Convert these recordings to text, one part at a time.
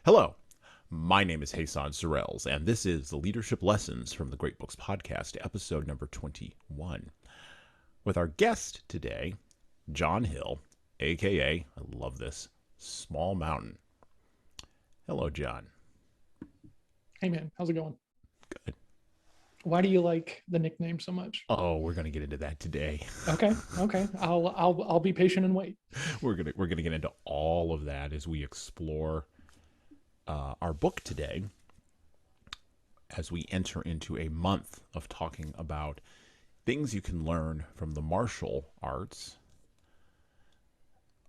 Hello, my name is Hassan Sorrells, and this is the Leadership Lessons from the Great Books Podcast, episode number 21. With our guest today, John Hill, aka, I love this, Small Mountain. Hello, John. Hey man, how's it going? Good. Why do you like the nickname so much? Oh, we're gonna get into that today. Okay. I'll be patient and wait. we're gonna get into all of that as we explore our book today, as we enter into a month of talking about things you can learn from the martial arts,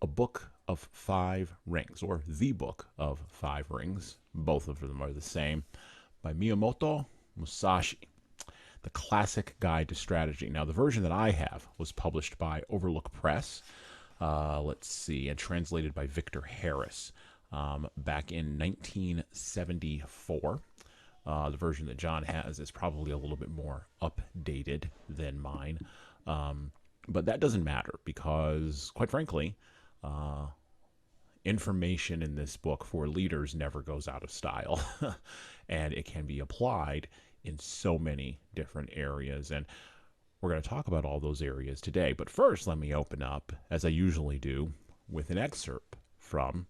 a book of five rings, or the book of five rings. Both of them are the same, by Miyamoto Musashi, the classic guide to strategy. Now, the version that I have was published by Overlook Press, and translated by Victor Harris back in 1974. The version that John has is probably a little bit more updated than mine. But that doesn't matter because, quite frankly, uh, information in this book for leaders never goes out of style. And it can be applied in so many different areas. And we're going to talk about all those areas today. But first, let me open up, as I usually do, with an excerpt from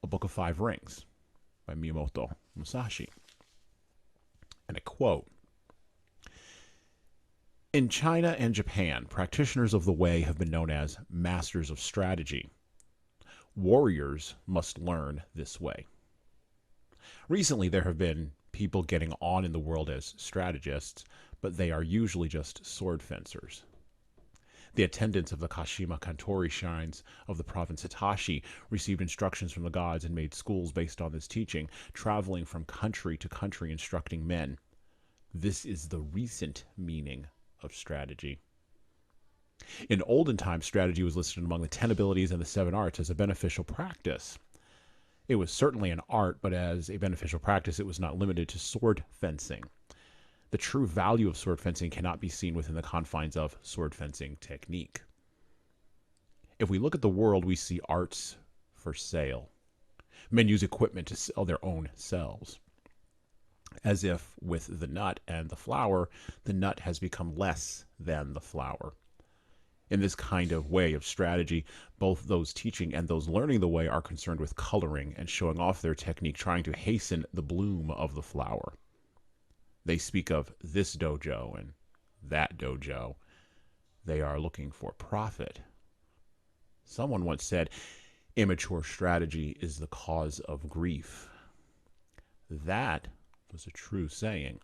A Book of Five Rings by Miyamoto Musashi. And I quote: "In China and Japan, practitioners of the way have been known as masters of strategy. Warriors must learn this way. Recently, there have been people getting on in the world as strategists, but they are usually just sword fencers. The attendants of the Kashima Kantori shrines of the province Hitachi received instructions from the gods and made schools based on this teaching, traveling from country to country instructing men. This is the recent meaning of strategy. In olden times, strategy was listed among the 10 abilities and the 7 arts as a beneficial practice. It was certainly an art, but as a beneficial practice, it was not limited to sword fencing. The true value of sword fencing cannot be seen within the confines of sword fencing technique. If we look at the world, we see arts for sale. Men use equipment to sell their own selves. As if with the nut and the flower, the nut has become less than the flower. In this kind of way of strategy, both those teaching and those learning the way are concerned with coloring and showing off their technique, trying to hasten the bloom of the flower. They speak of this dojo and that dojo. They are looking for profit. Someone once said, immature strategy is the cause of grief. That was a true saying.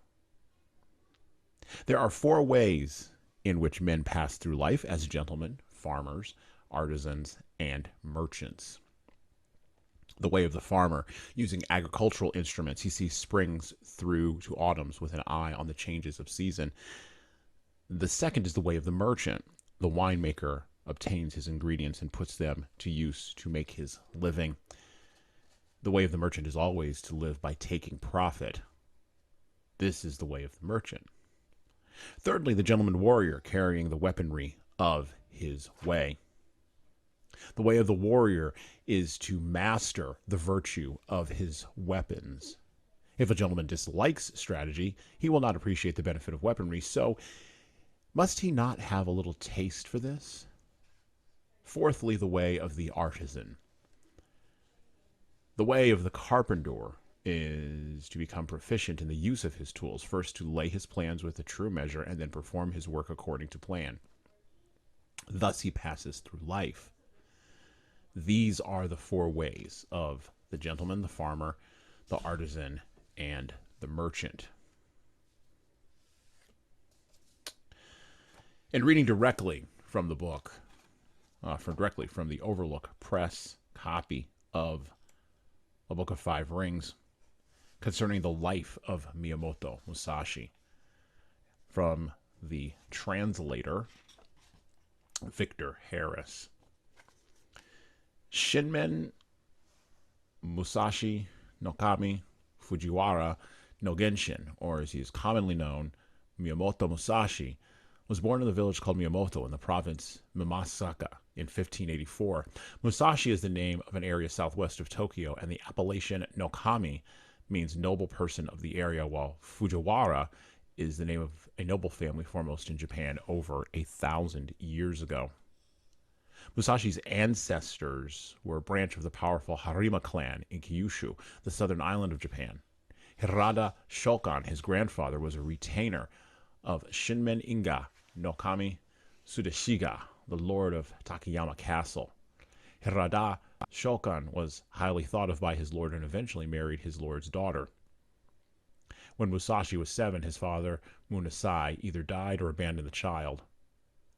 There are 4 ways in which men pass through life as gentlemen, farmers, artisans, and merchants. The way of the farmer, using agricultural instruments, he sees springs through to autumns with an eye on the changes of season. The second is the way of the merchant. The winemaker obtains his ingredients and puts them to use to make his living. The way of the merchant is always to live by taking profit. This is the way of the merchant. Thirdly, the gentleman warrior, carrying the weaponry of his way. The way of the warrior is to master the virtue of his weapons. If a gentleman dislikes strategy, he will not appreciate the benefit of weaponry, so must he not have a little taste for this? Fourthly, the way of the artisan. The way of the carpenter is to become proficient in the use of his tools, first to lay his plans with a true measure, and then perform his work according to plan. Thus he passes through life. These are the 4 ways of the gentleman, the farmer, the artisan, and the merchant. And reading directly from the book, directly from the Overlook Press copy of A Book of Five Rings, concerning the life of Miyamoto Musashi, from the translator, Victor Harris. Shinmen Musashi no Kami Fujiwara no Genshin, or as he is commonly known, Miyamoto Musashi, was born in the village called Miyamoto in the province Mimasaka in 1584. Musashi is the name of an area southwest of Tokyo, and the appellation Nokami means noble person of the area, while Fujiwara is the name of a noble family foremost in Japan over 1,000 years ago. Musashi's ancestors were a branch of the powerful Harima clan in Kyushu, the southern island of Japan. Hirada Shokan, his grandfather, was a retainer of Shinmen Inga no Kami Sudeshiga, the lord of Takayama Castle. Hirada Shokan was highly thought of by his lord and eventually married his lord's daughter. When Musashi was 7, his father, Munasai, either died or abandoned the child.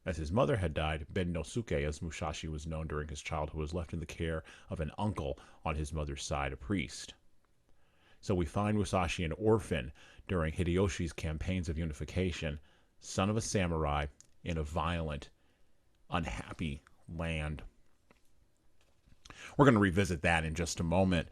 As his mother had died, Ben Nosuke, as Musashi was known during his childhood, was left in the care of an uncle on his mother's side, a priest. So we find Musashi an orphan during Hideyoshi's campaigns of unification, son of a samurai in a violent, unhappy land. We're going to revisit that in just a moment.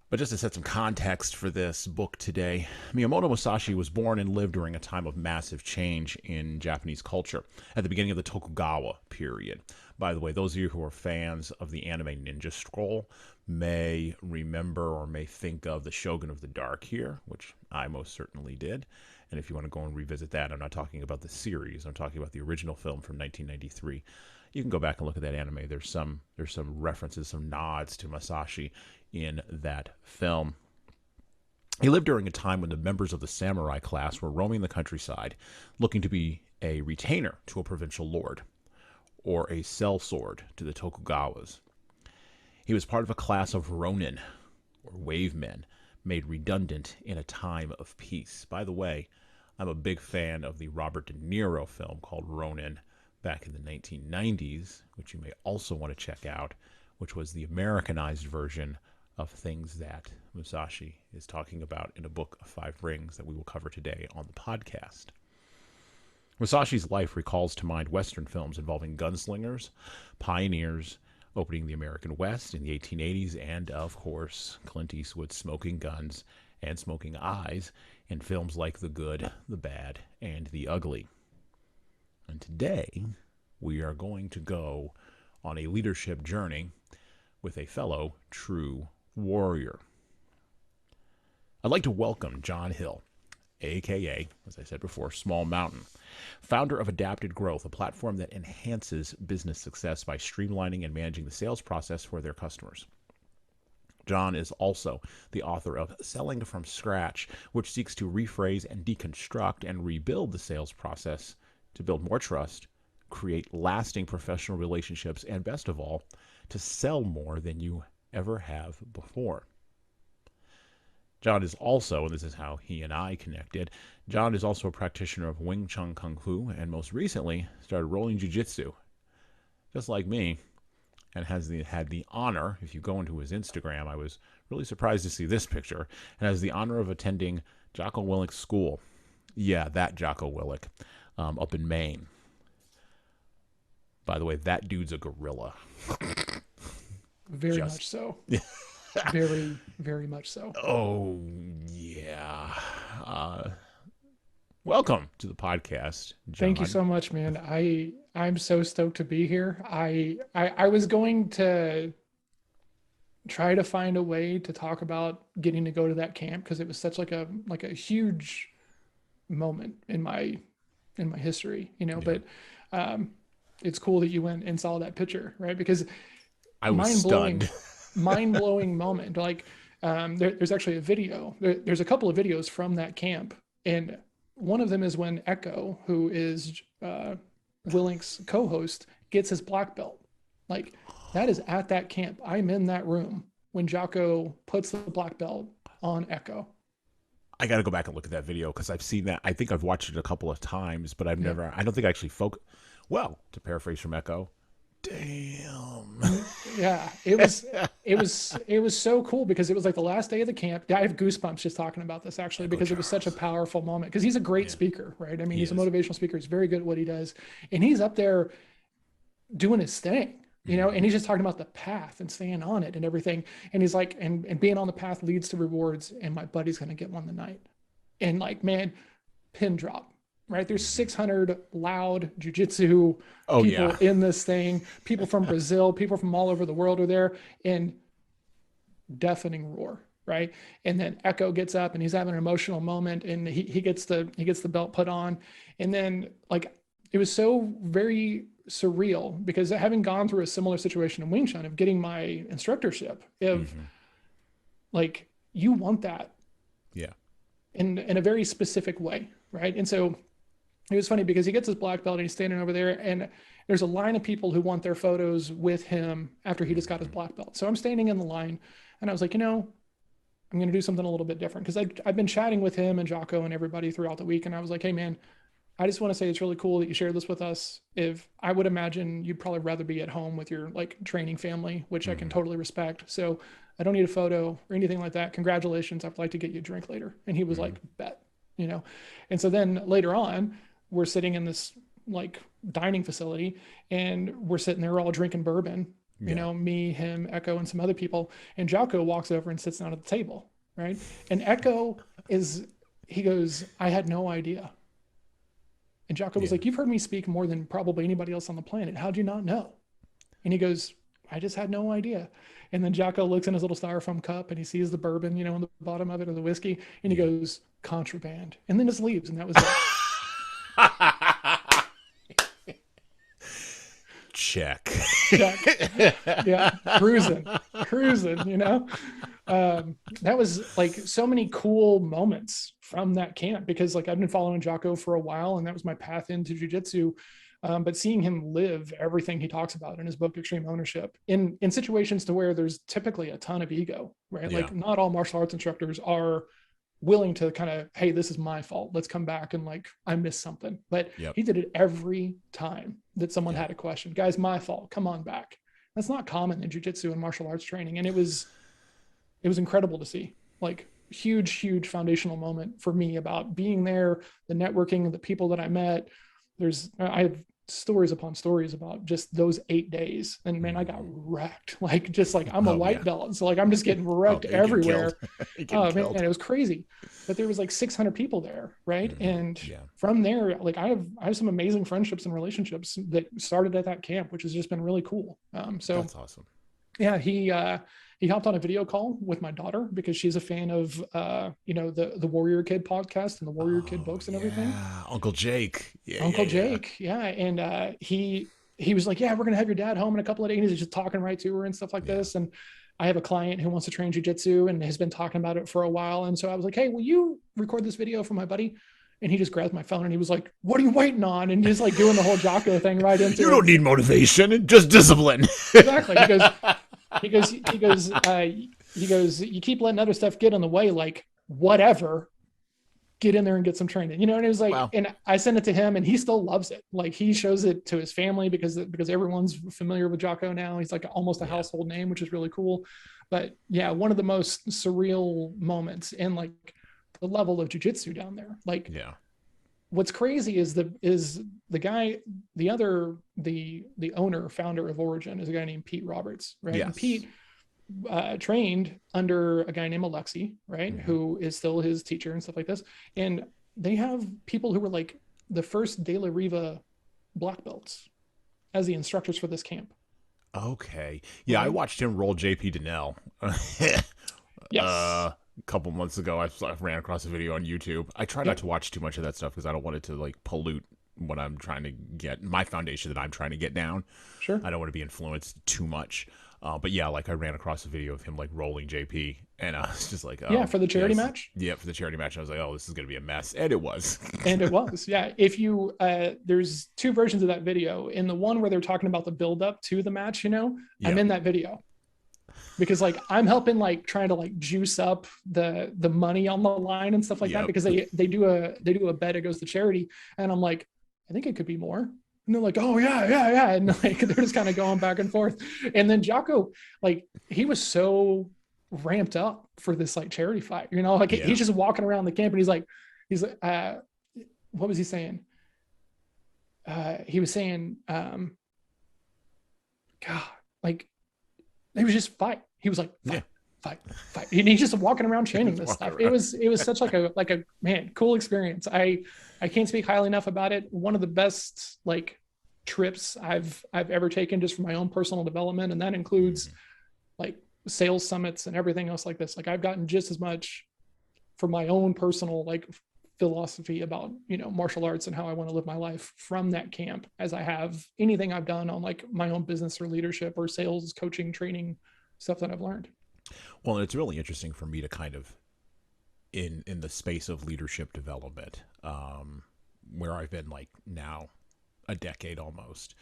But just to set some context for this book today, Miyamoto Musashi was born and lived during a time of massive change in Japanese culture at the beginning of the Tokugawa period. By the way, those of you who are fans of the anime Ninja Scroll may remember or may think of the Shogun of the Dark here, which I most certainly did. And if you want to go and revisit that, I'm not talking about the series, I'm talking about the original film from 1993. You can go back and look at that anime. There's some references, some nods to Musashi in that film. He lived during a time when the members of the samurai class were roaming the countryside, looking to be a retainer to a provincial lord, or a sellsword to the Tokugawas. He was part of a class of ronin, or wave men, made redundant in a time of peace. By the way, I'm a big fan of the Robert De Niro film called Ronin back in the 1990s, which you may also want to check out, which was the Americanized version of things that Musashi is talking about in a book of 5 rings that we will cover today on the podcast. Musashi's life recalls to mind Western films involving gunslingers, pioneers, opening the American West in the 1880s, and, of course, Clint Eastwood smoking guns and smoking eyes in films like The Good, the Bad, and the Ugly. And today, we are going to go on a leadership journey with a fellow true warrior. I'd like to welcome John Hill, a.k.a., as I said before, Small Mountain, founder of Adapted Growth, a platform that enhances business success by streamlining and managing the sales process for their customers. John is also the author of Selling from Scratch, which seeks to rephrase and deconstruct and rebuild the sales process to build more trust, create lasting professional relationships, and best of all, to sell more than you ever have before. John is also, and this is how he and I connected, John is also a practitioner of Wing Chun Kung Fu, and most recently started rolling jiu-jitsu, just like me, and had the honor, if you go into his Instagram, I was really surprised to see this picture, and has the honor of attending Jocko Willink's school. Yeah, that Jocko Willink, up in Maine. By the way, that dude's a gorilla. Very much so. Very, very much so. Oh, yeah. Welcome to the podcast, John. Thank you so much, man. I'm so stoked to be here. I was going to try to find a way to talk about getting to go to that camp because it was such like a huge moment in my history, you know. Yeah. But it's cool that you went and saw that picture, right? Because I was stunned. mind-blowing moment. Like there's actually a video. There's a couple of videos from that camp, and one of them is when Echo, who is Willink's co-host, gets his black belt. Like that is at that camp. I'm in that room when Jocko puts the black belt on Echo. I got to go back and look at that video because I've seen that. I think I've watched it a couple of times, but I don't think I actually well, to paraphrase from Echo, damn. Yeah, it was so cool because it was like the last day of the camp. I have goosebumps just talking about this actually because it was such a powerful moment because he's a great speaker, right? I mean, he's a motivational speaker. He's very good at what he does. And he's up there doing his thing, you know, and he's just talking about the path and staying on it and everything. And he's like, and being on the path leads to rewards, and my buddy's going to get one tonight. And like, man, pin drop, right? There's 600 loud jujitsu Oh people yeah. in this thing. People from Brazil, people from all over the world are there, and deafening roar, right? And then Echo gets up and he's having an emotional moment, and he gets the belt put on, and then like it was so very surreal because having gone through a similar situation in Wing Chun of getting my instructorship, if like you want that Yeah. in a very specific way, right? And so it was funny because he gets his black belt and he's standing over there, and there's a line of people who want their photos with him after he just got his black belt. So I'm standing in the line, and I was like, I'm going to do something a little bit different because I've been chatting with him and Jocko and everybody throughout the week, and I was like, hey man, I just want to say it's really cool that you shared this with us. If I would imagine you'd probably rather be at home with your like training family, which I can totally respect. So I don't need a photo or anything like that. Congratulations. I'd like to get you a drink later. And he was like, bet, And so then later on, we're sitting in this like dining facility, and we're sitting there all drinking bourbon, me, him, Echo, and some other people. And Jocko walks over and sits down at the table. Right. And Echo he goes, I had no idea. And Jocko was like, you've heard me speak more than probably anybody else on the planet. How'd you not know? And he goes, I just had no idea. And then Jocko looks in his little styrofoam cup and he sees the bourbon, in the bottom of it, or the whiskey. And he goes, contraband. And then just leaves. And that was it. Check. Yeah. Cruising, that was like so many cool moments from that camp because like I've been following Jocko for a while, and that was my path into jiu-jitsu. But seeing him live everything he talks about in his book, Extreme Ownership, in situations to where there's typically a ton of ego, right? Yeah. Like not all martial arts instructors are willing to kind of, hey, this is my fault. Let's come back and like, I missed something. But he did it every time that someone had a question. Guys, my fault. Come on back. That's not common in jiu-jitsu and martial arts training. And it was incredible to see. Like huge foundational moment for me about being there, the networking, the people that I met. I have stories upon stories about just those 8 days, and man, I got wrecked. Like just like I'm a white belt, so like I'm just getting wrecked everywhere. Oh man, it was crazy. But there was like 600 people there, right? And from there, like I have some amazing friendships and relationships that started at that camp, which has just been really cool. So that's awesome. Yeah, he hopped on a video call with my daughter because she's a fan of the Warrior Kid podcast and the Warrior Kid books and everything. Uncle Jake. Jake. Yeah. And he was like, yeah, we're gonna have your dad home in a couple of days. He's just talking right to her and stuff like this. And I have a client who wants to train jiu-jitsu and has been talking about it for a while. And so I was like, hey, will you record this video for my buddy? And he just grabbed my phone and he was like, what are you waiting on? And just like doing the whole Jocko thing right into You don't need motivation, just discipline. Exactly. He goes, you keep letting other stuff get in the way, like whatever, get in there and get some training, and it was like, and I sent it to him and he still loves it. Like he shows it to his family because everyone's familiar with Jocko now. He's like almost a household name, which is really cool. But yeah, one of the most surreal moments and like the level of jiu-jitsu down there. Like, what's crazy is the guy, the owner, founder of Origin is a guy named Pete Roberts, right? Yes. And Pete trained under a guy named Alexi, right? Who is still his teacher and stuff like this. And they have people who were like the first De La Riva black belts as the instructors for this camp. Okay. Yeah, right? I watched him roll JP Donnell. Yes. A couple months ago, I ran across a video on YouTube. I try not to watch too much of that stuff because I don't want it to like pollute what I'm trying to get, my foundation that I'm trying to get down. Sure. I don't want to be influenced too much. But yeah, like I ran across a video of him like rolling JP, and I was just like, oh, for the charity match. Yeah, for the charity match. I was like, oh, this is gonna be a mess, and it was. And it was, yeah. If you, there's two versions of that video. In the one where they're talking about the build up to the match, I'm in that video. Because like I'm helping like trying to like juice up the money on the line and stuff like that, because they do a bet, it goes to charity, and I'm like, I think it could be more. And they're like, oh yeah. And like, they're just kind of going back and forth. And then Jocko, like he was so ramped up for this like charity fight, like he's just walking around the camp and he's like, what was he saying? He was saying, God, like, he was just fight. He was like, fight. fight, fight. And he's just walking around chanting this stuff. It was such like a man, cool experience. I can't speak highly enough about it. One of the best like trips I've ever taken just for my own personal development. And that includes like sales summits and everything else like this. Like I've gotten just as much for my own personal like philosophy about, you know, martial arts and how I want to live my life from that camp as I have anything I've done on like my own business or leadership or sales, coaching, training, stuff that I've learned. Well, and it's really interesting for me to kind of in the space of leadership development, where I've been like now a decade almost,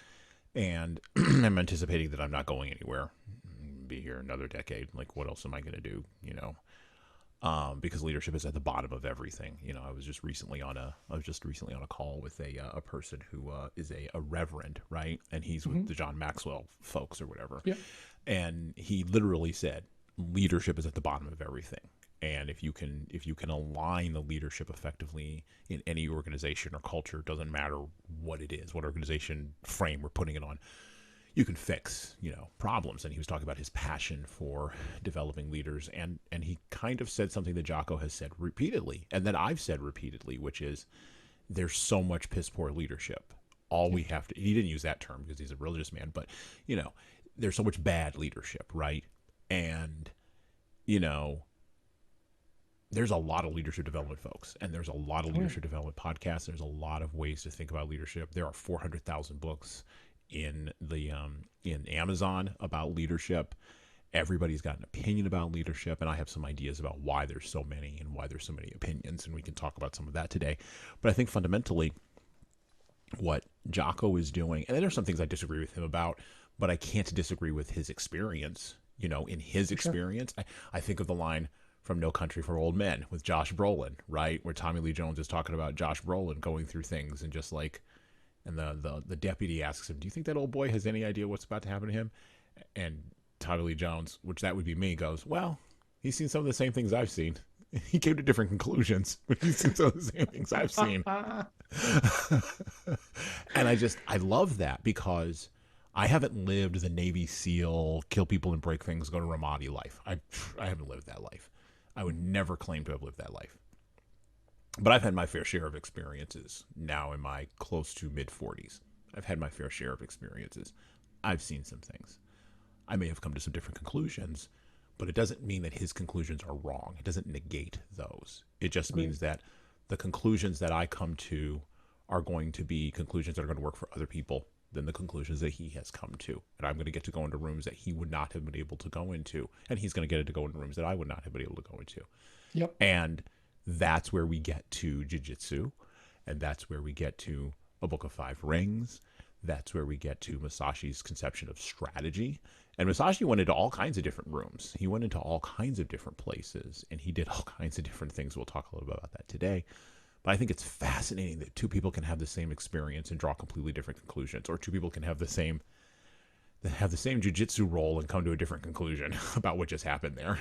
and I'm anticipating that I'm not going anywhere, be here another decade. Like, what else am I going to do? You know, because leadership is at the bottom of everything. You know, I was just recently on a call with a person who is a reverend, right? And he's with the John Maxwell folks or whatever. Yeah. And he literally said, leadership is at the bottom of everything. And if you can align the leadership effectively in any organization or culture, doesn't matter what it is, what organization frame we're putting it on, you can fix, you know, problems. And he was talking about his passion for developing leaders. And he kind of said something that Jocko has said repeatedly, and that I've said repeatedly, which is there's so much piss poor leadership. All we have to, he didn't use that term because he's a religious man, but, you know, there's so much bad leadership, right? And, you know, there's a lot of leadership development folks, and there's a lot of leadership development podcasts. There's a lot of ways to think about leadership. There are 400,000 books in the in Amazon about leadership. Everybody's got an opinion about leadership, and I have some ideas about why there's so many and why there's so many opinions, and we can talk about some of that today. But I think fundamentally what Jocko is doing, and there's some things I disagree with him about, but I can't disagree with his experience. You know, in his experience, I think of the line from No Country for Old Men with Josh Brolin, right? Where Tommy Lee Jones is talking about Josh Brolin going through things and just like, and the deputy asks him, do you think that old boy has any idea what's about to happen to him? And Tommy Lee Jones, which that would be me, goes, well, he's seen some of the same things I've seen. He came to different conclusions, but he's seen some of the same things I've seen. And I love that because I haven't lived the Navy SEAL, kill people and break things, go to Ramadi life. I haven't lived that life. I would never claim to have lived that life. But I've had my fair share of experiences now in my close to mid-40s. I've had my fair share of experiences. I've seen some things. I may have come to some different conclusions, but it doesn't mean that his conclusions are wrong. It doesn't negate those. It just means that the conclusions that I come to are going to be conclusions that are going to work for other people than the conclusions that he has come to. And I'm going to get to go into rooms that he would not have been able to go into. And he's going to get to go into rooms that I would not have been able to go into. Yep. And that's where we get to jiu-jitsu. And that's where we get to a Book of Five Rings. That's where we get to Musashi's conception of strategy. And Musashi went into all kinds of different rooms. He went into all kinds of different places. And he did all kinds of different things. We'll talk a little bit about that today. But I think it's fascinating that two people can have the same experience and draw completely different conclusions, or two people can have the same jiu-jitsu role and come to a different conclusion about what just happened there.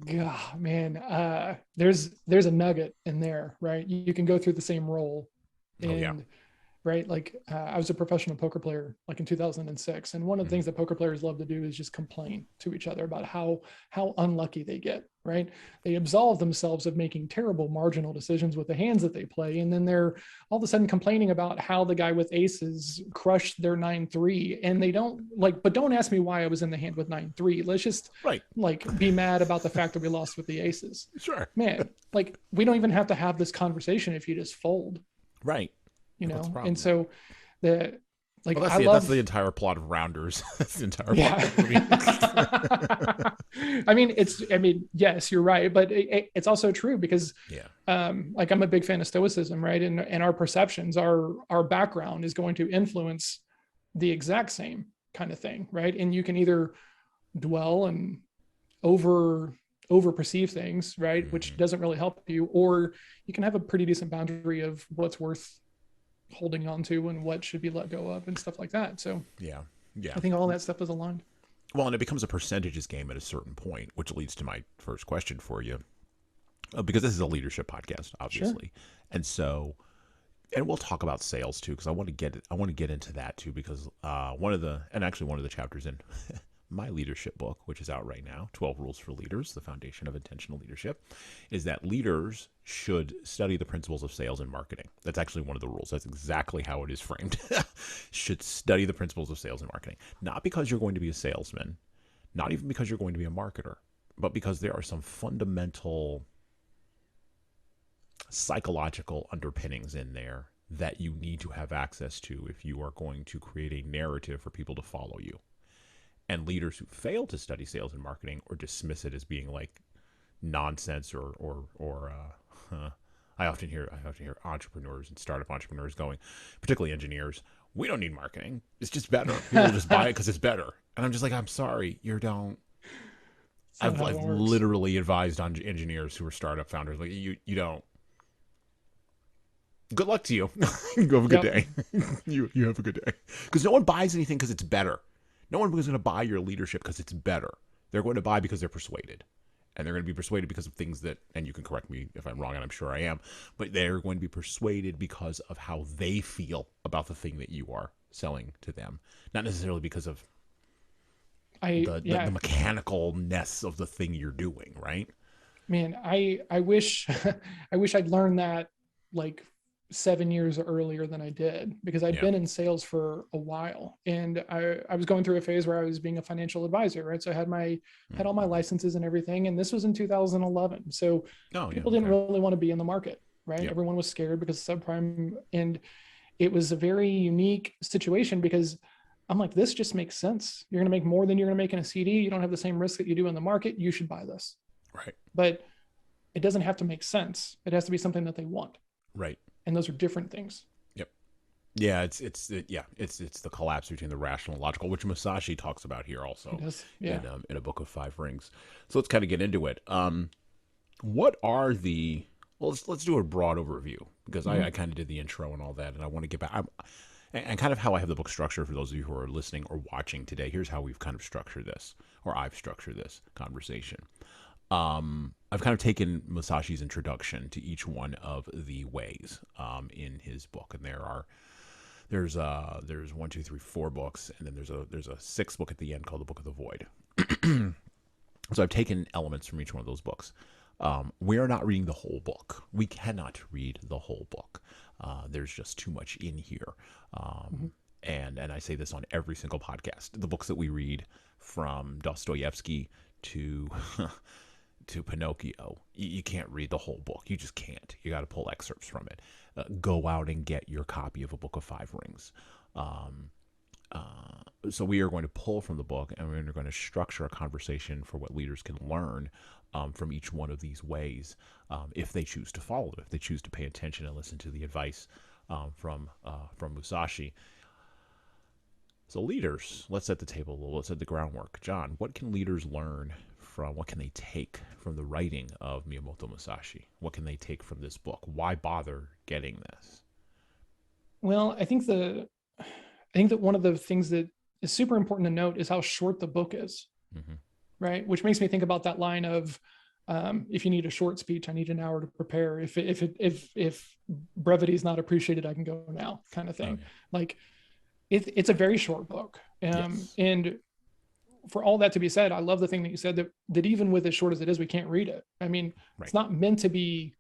God, man, there's a nugget in there, right? You can go through the same role, and right, like I was a professional poker player like in 2006, and one of the things that poker players love to do is just complain to each other about how unlucky they get, right? They absolve themselves of making terrible marginal decisions with the hands that they play, and then they're all of a sudden complaining about how the guy with aces crushed their 9-3, and they don't like, but don't ask me why I was in the hand with 9-3. Let's just like be mad about the fact that we lost with the aces. Sure, man, like we don't even have to have this conversation if you just fold, right? You know, and so the like well, that's the entire plot of Rounders. That's the entire plot. I mean, yes, you're right, but it's also true because like I'm a big fan of Stoicism, right? And our perceptions, our background is going to influence the exact same kind of thing, right? And you can either dwell and over perceive things, right, which doesn't really help you, or you can have a pretty decent boundary of what's worth holding on to and what should be let go of and stuff like that. So I think all that stuff is aligned. Well, and it becomes a percentages game at a certain point, which leads to my first question for you, because this is a leadership podcast, obviously. Sure. And so, and we'll talk about sales too, because I want to get into that too, because one of the chapters in my leadership book, which is out right now, 12 Rules for Leaders, the Foundation of Intentional Leadership, is that leaders should study the principles of sales and marketing. That's actually one of the rules. That's exactly how it is framed. Should study the principles of sales and marketing. Not because you're going to be a salesman, not even because you're going to be a marketer, but because there are some fundamental psychological underpinnings in there that you need to have access to if you are going to create a narrative for people to follow you. And leaders who fail to study sales and marketing or dismiss it as being like nonsense I often hear entrepreneurs and startup entrepreneurs going, particularly engineers, we don't need marketing. It's just better. People just buy it because it's better. And I'm just like, I'm sorry, you don't. I've literally advised on engineers who are startup founders, like you don't. Good luck to you. You have a good day. You have a good day. Because no one buys anything because it's better. No one is going to buy your leadership because it's better. They're going to buy because they're persuaded. And they're going to be persuaded because of things that, and you can correct me if I'm wrong, and I'm sure I am, but they're going to be persuaded because of how they feel about the thing that you are selling to them. Not necessarily because of the mechanicalness of the thing you're doing, right? Man, I wish I wish I'd learned that like 7 years earlier than I did, because I'd been in sales for a while, and I was going through a phase where I was being a financial advisor, right? So I had all my licenses and everything, and this was in 2011. So people didn't really want to be in the market, right? Everyone was scared because of subprime, and it was a very unique situation because I'm like, this just makes sense. You're going to make more than you're going to make in a CD. You don't have the same risk that you do in the market. You should buy this. Right. But it doesn't have to make sense. It has to be something that they want. Right. And those are different things. Yep. Yeah, it's the collapse between the rational and logical, which Musashi talks about here also in a book of 5 rings. So let's kind of get into it. What are the let's do a broad overview, because I kind of did the intro and all that, and I want to get back and kind of how I have the book structured for those of you who are listening or watching today. Here's how we've kind of structured this, or I've structured this conversation. I've kind of taken Musashi's introduction to each one of the ways in his book, and there's 1, 2, 3, 4 books, and then there's a 6th book at the end called the Book of the Void. So I've taken elements from each one of those books. We are not reading the whole book. We cannot read the whole book. There's just too much in here. And I say this on every single podcast. The books that we read, from Dostoevsky to Pinocchio, you can't read the whole book. You just can't. You got to pull excerpts from it. Go out and get your copy of A Book of 5 Rings. So we are going to pull from the book, and we're going to structure a conversation for what leaders can learn from each one of these ways, if they choose to follow it, if they choose to pay attention and listen to the advice from Musashi. So leaders, let's set the table a little. Let's set the groundwork. John, what can leaders learn from, what can they take from the writing of Miyamoto Musashi? What can they take from this book? Why bother getting this? Well, I think that one of the things that is super important to note is how short the book is, right? Which makes me think about that line of, if you need a short speech, I need an hour to prepare. If brevity is not appreciated, I can go now, kind of thing. Like, it's a very short book. And for all that to be said, I love the thing that you said, that even with as short as it is, we can't read it. I mean, it's not meant to be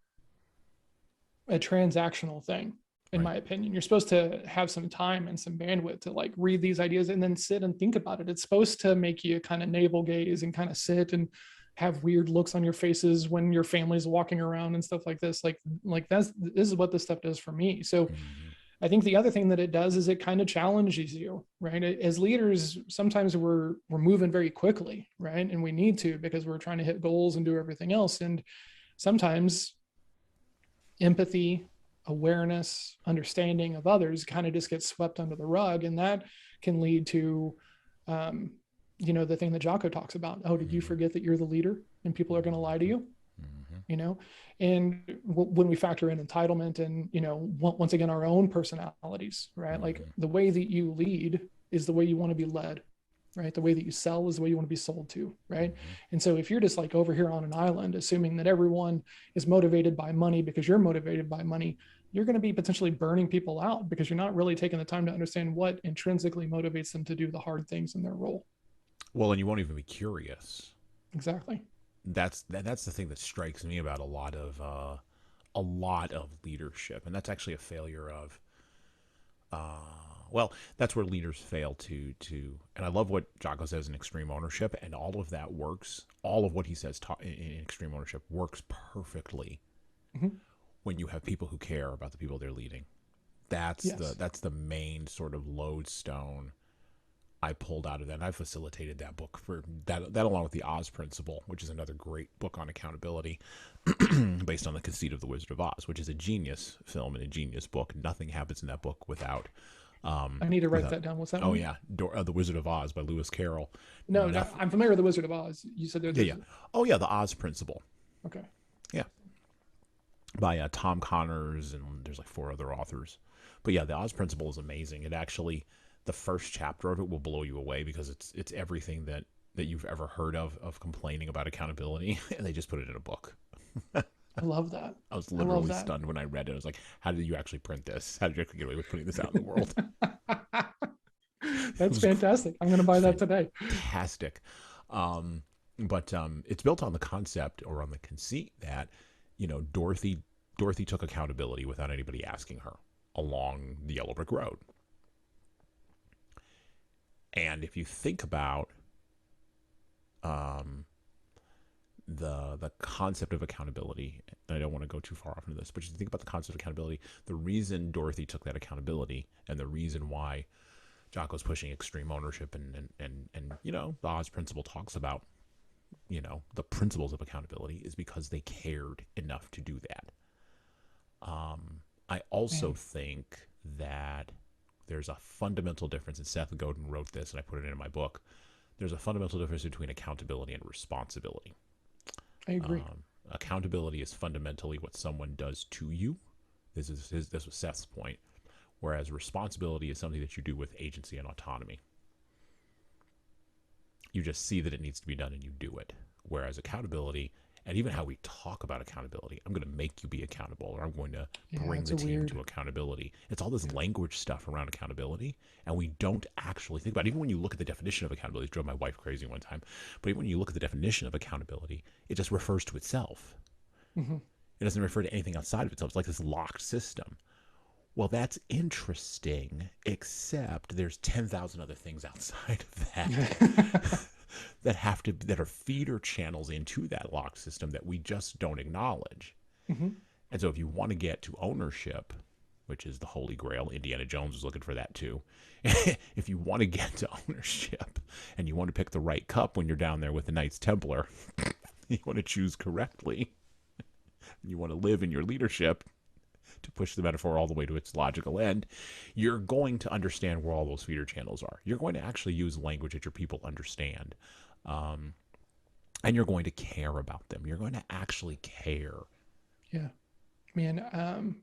a transactional thing, in my opinion. You're supposed to have some time and some bandwidth to like read these ideas and then sit and think about it. It's supposed to make you kind of navel gaze and kind of sit and have weird looks on your faces when your family's walking around and stuff like this. Like this is what this stuff does for me. So I think the other thing that it does is it kind of challenges you, right? As leaders, sometimes we're moving very quickly, right? And we need to, because we're trying to hit goals and do everything else. And sometimes empathy, awareness, understanding of others kind of just gets swept under the rug. And that can lead to, the thing that Jocko talks about. Oh, did you forget that you're the leader and people are going to lie to you? And when we factor in entitlement and, once again, our own personalities, right? Like the way that you lead is the way you want to be led, right? The way that you sell is the way you want to be sold to, right? And so if you're just like over here on an island, assuming that everyone is motivated by money because you're motivated by money, you're going to be potentially burning people out because you're not really taking the time to understand what intrinsically motivates them to do the hard things in their role. Well, and you won't even be curious. Exactly. That's the thing that strikes me about a lot of leadership, and that's actually a failure of well, that's where leaders fail and I love what Jocko says in extreme ownership, and all of that works. All of what he says in extreme ownership works perfectly Hmm. when you have people who care about the people they're leading. Yes. That's the main sort of lodestone I pulled out of that. And I facilitated that book for that along with the Oz Principle, which is another great book on accountability, based on the conceit of the Wizard of Oz, which is a genius film and a genius book. Nothing happens in that book I need to write without. that down. What's that Oh one? yeah, The Wizard of Oz by Lewis Carroll. No, no, I'm familiar with the Wizard of Oz. You said Yeah, there's yeah. Oh yeah, the Oz Principle. okay. Yeah, by Tom Connors, and there's like 4 other authors. But yeah, the Oz Principle is amazing. It actually, the first chapter of it will blow you away because it's everything that you've ever heard of complaining about accountability, and they just put it in a book. I love that. I was I love literally that. stunned when I read it. I was like, how did you actually print this? How did you actually get away with putting this out in the world? It That's was fantastic. I'm going to buy that today. fantastic. But it's built on the concept or on the conceit that, Dorothy took accountability without anybody asking her along the yellow brick road. And if you think about um, the concept of accountability, and I don't want to go too far off into this, but you think about the concept of accountability, the reason Dorothy took that accountability and the reason why Jocko's pushing extreme ownership and the Oz principle talks about, the principles of accountability is because they cared enough to do that. I also Man. think that there's a fundamental difference, and Seth Godin wrote this, and I put it in my book. There's a fundamental difference between accountability and responsibility. I agree. Accountability is fundamentally what someone does to you. This was Seth's point. Whereas responsibility is something that you do with agency and autonomy. You just see that it needs to be done and you do it. Whereas accountability, and even how we talk about accountability, I'm going to make you be accountable, or I'm going to bring the team to accountability. It's all this language stuff around accountability, and we don't actually think about it. Even when you look at the definition of accountability, it drove my wife crazy one time, but even when you look at the definition of accountability, it just refers to itself. Mm-hmm. It doesn't refer to anything outside of itself. It's like this locked system. Well, that's interesting, except there's 10,000 other things outside of that that are feeder channels into that lock system that we just don't acknowledge. Mm-hmm. And so if you want to get to ownership, which is the holy grail, Indiana Jones was looking for that too. If you want to get to ownership and you want to pick the right cup when you're down there with the Knights Templar, you want to choose correctly. You want to live in your leadership, to push the metaphor all the way to its logical end, you're going to understand where all those feeder channels are. You're going to actually use language that your people understand. And you're going to care about them. You're going to actually care. Yeah, man.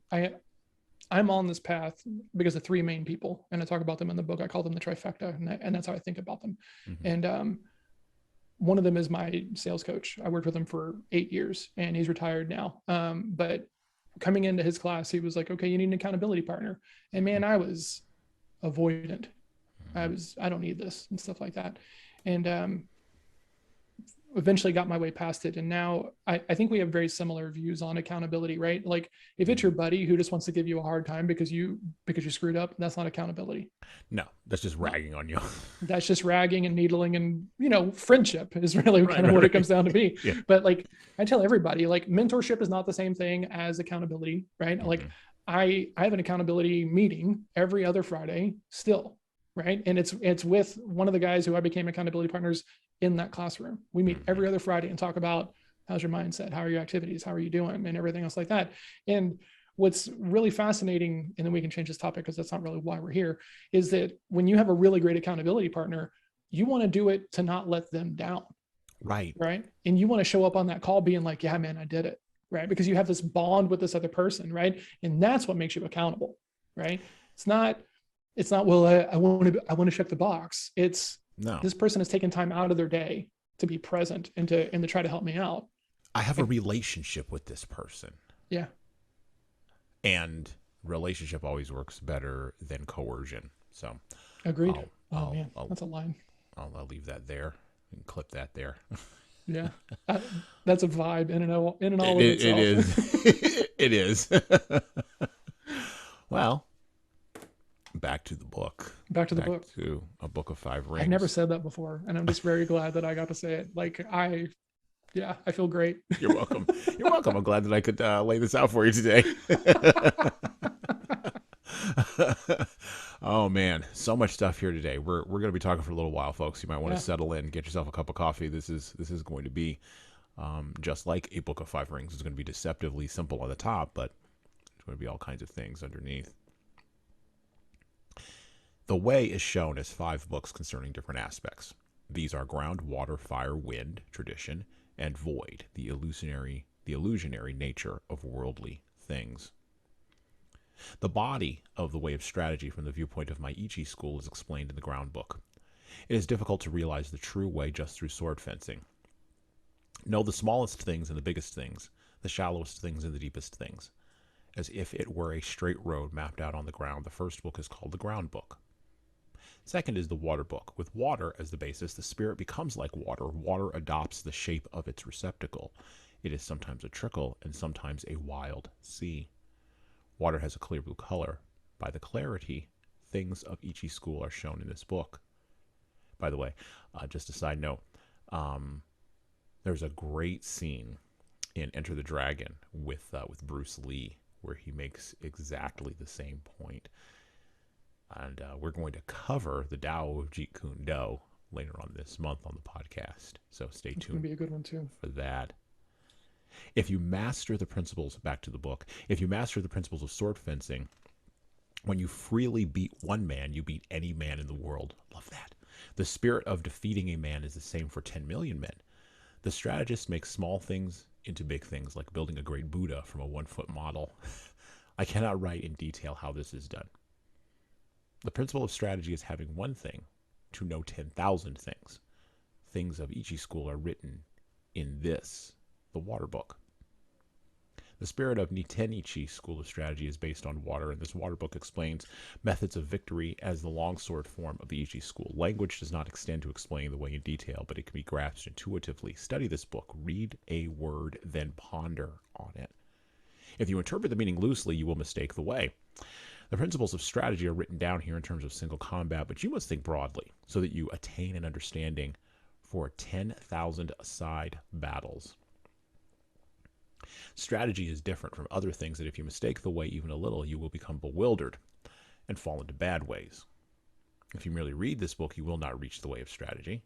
I'm on this path because of 3 main people, and I talk about them in the book. I call them the trifecta, and that's how I think about them. Mm-hmm. And one of them is my sales coach. I worked with him for 8 years, and he's retired now. But coming into his class, he was like, okay, you need an accountability partner. And man, I was avoidant. I don't need this and stuff like that. And eventually got my way past it. And now I think we have very similar views on accountability, right? Like if it's your buddy who just wants to give you a hard time because you screwed up, that's not accountability. No, that's just ragging on you. That's just ragging and needling, and friendship is really kind of what it comes down to be. Yeah. But like I tell everybody, like mentorship is not the same thing as accountability, right? Mm-hmm. Like I have an accountability meeting every other Friday still, right? And it's with one of the guys who I became accountability partners in that classroom. We meet every other Friday and talk about how's your mindset, how are your activities, how are you doing, and everything else like that. And what's really fascinating, and then we can change this topic because that's not really why we're here, is that when you have a really great accountability partner, you want to do it to not let them down. Right. Right. And you want to show up on that call being like, yeah, man, I did it. Right. Because you have this bond with this other person. Right. And that's what makes you accountable. Right. It's not, well, I want to check the box. It's no, this person has taken time out of their day to be present and to try to help me out. I have a relationship with this person. Yeah. And relationship always works better than coercion. So agreed. Man, that's a line. I'll leave that there and clip that there. Yeah. Uh, that's a vibe in and all of It itself. is. It is. Well, back to the book. Back to the Back book. to A Book of Five I've never Rings. said that before, and I'm just very glad that I got to say it. Yeah, I feel great. You're welcome. You're welcome. I'm glad that I could lay this out for you today. Oh man, so much stuff here today. We're going to be talking for a little while, folks. You might want to Yeah. settle in, get yourself a cup of coffee. This is going to be just like A Book of Five Rings. It's going to be deceptively simple on the top, but there's going to be all kinds of things underneath. The way is shown as 5 books concerning different aspects. These are ground, water, fire, wind, tradition, and void, the illusionary nature of worldly things. The body of the way of strategy from the viewpoint of my Ichi school is explained in the ground book. It is difficult to realize the true way just through sword fencing. Know the smallest things and the biggest things, the shallowest things and the deepest things. As if it were a straight road mapped out on the ground, the first book is called the ground book. Second is the water book. With water as the basis, the spirit becomes like water. Water adopts the shape of its receptacle. It is sometimes a trickle and sometimes a wild sea. Water has a clear blue color. By the clarity, things of Ichi school are shown in this book. By the way, just a side note, there's a great scene in Enter the Dragon with Bruce Lee where he makes exactly the same point. And we're going to cover the Tao of Jeet Kune Do later on this month on the podcast. So stay It's going tuned to be a good one too. for that. If you master the principles, back to the book, if you master the principles of sword fencing, when you freely beat one man, you beat any man in the world. Love that. The spirit of defeating a man is the same for 10 million men. The strategist makes small things into big things, like building a great Buddha from a 1-foot model. I cannot write in detail how this is done. The principle of strategy is having one thing to know 10,000 things. Things of Ichi school are written in this, the water book. The spirit of Nitenichi school of strategy is based on water, and this water book explains methods of victory as the longsword form of the Ichi school. Language does not extend to explaining the way in detail, but it can be grasped intuitively. Study this book, read a word, then ponder on it. If you interpret the meaning loosely, you will mistake the way. The principles of strategy are written down here in terms of single combat, but you must think broadly so that you attain an understanding for 10,000 aside battles. Strategy is different from other things that if you mistake the way even a little, you will become bewildered and fall into bad ways. If you merely read this book, you will not reach the way of strategy.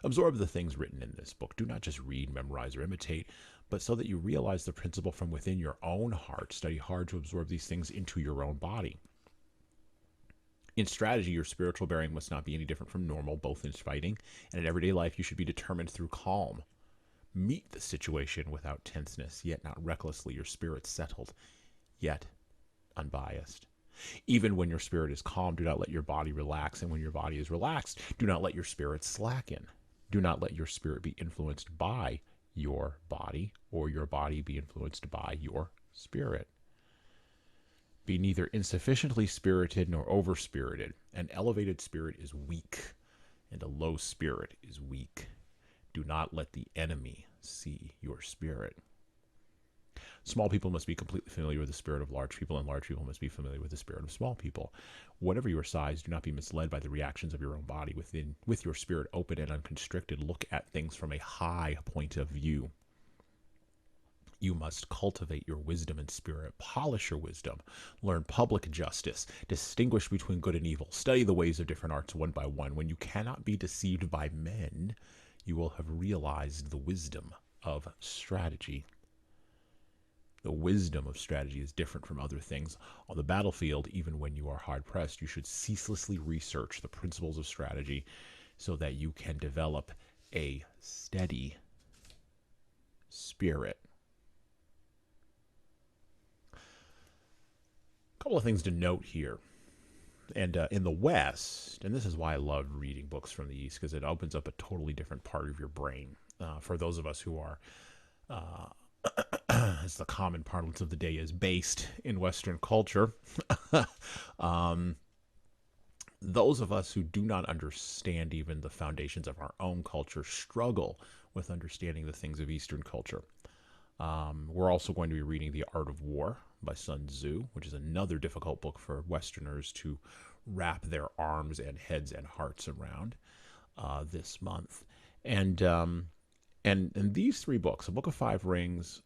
Absorb the things written in this book. Do not just read, memorize, or imitate, but so that you realize the principle from within your own heart. Study hard to absorb these things into your own body. In strategy, your spiritual bearing must not be any different from normal, both in fighting and in everyday life. You should be determined through calm. Meet the situation without tenseness, yet not recklessly. Your spirit settled, yet unbiased. Even when your spirit is calm, do not let your body relax. And when your body is relaxed, do not let your spirit slacken. Do not let your spirit be influenced by your body, or your body be influenced by your spirit. Be neither insufficiently spirited nor over-spirited. An elevated spirit is weak, and a low spirit is weak. Do not let the enemy see your spirit. Small people must be completely familiar with the spirit of large people, and large people must be familiar with the spirit of small people. Whatever your size, do not be misled by the reactions of your own body. With your spirit open and unconstricted, look at things from a high point of view. You must cultivate your wisdom and spirit, polish your wisdom, learn public justice, distinguish between good and evil, study the ways of different arts one by one. When you cannot be deceived by men, you will have realized the wisdom of strategy. The wisdom of strategy is different from other things. On the battlefield, even when you are hard-pressed, you should ceaselessly research the principles of strategy so that you can develop a steady spirit. A couple of things to note here. And in the West, and this is why I love reading books from the East, because it opens up a totally different part of your brain. For those of us who are, as the common parlance of the day is, based in Western culture, those of us who do not understand even the foundations of our own culture struggle with understanding the things of Eastern culture. We're also going to be reading The Art of War by Sun Tzu, which is another difficult book for Westerners to wrap their arms and heads and hearts around this month. And these three books, A Book of Five Rings,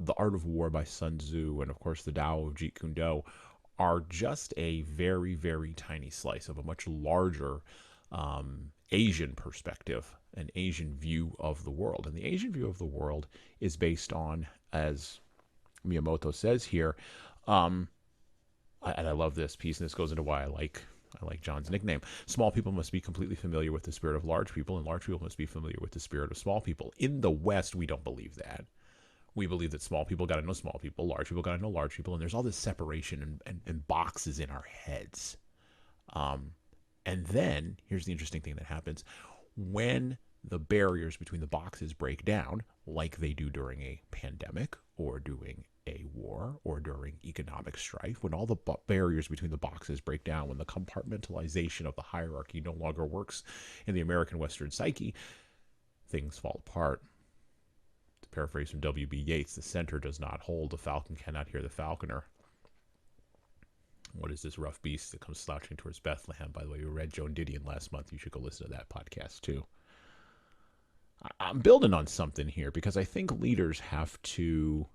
The Art of War by Sun Tzu, and of course The Tao of Jeet Kune Do, are just a very, very tiny slice of a much larger Asian perspective, an Asian view of the world. And the Asian view of the world is based on, as Miyamoto says here, and I love this piece, and this goes into why I like John's nickname. Small people must be completely familiar with the spirit of large people, and large people must be familiar with the spirit of small people. In the West, we don't believe that. We believe that small people got to know small people, large people got to know large people, and there's all this separation and boxes in our heads. And then, here's the interesting thing that happens. When the barriers between the boxes break down, like they do during a pandemic or during a war or during economic strife, when all the barriers between the boxes break down, when the compartmentalization of the hierarchy no longer works in the American Western psyche, things fall apart. To paraphrase from W.B. Yeats, the center does not hold, the falcon cannot hear the falconer. What is this rough beast that comes slouching towards Bethlehem? By the way, we read Joan Didion last month. You should go listen to that podcast too. I'm building on something here because I think leaders have to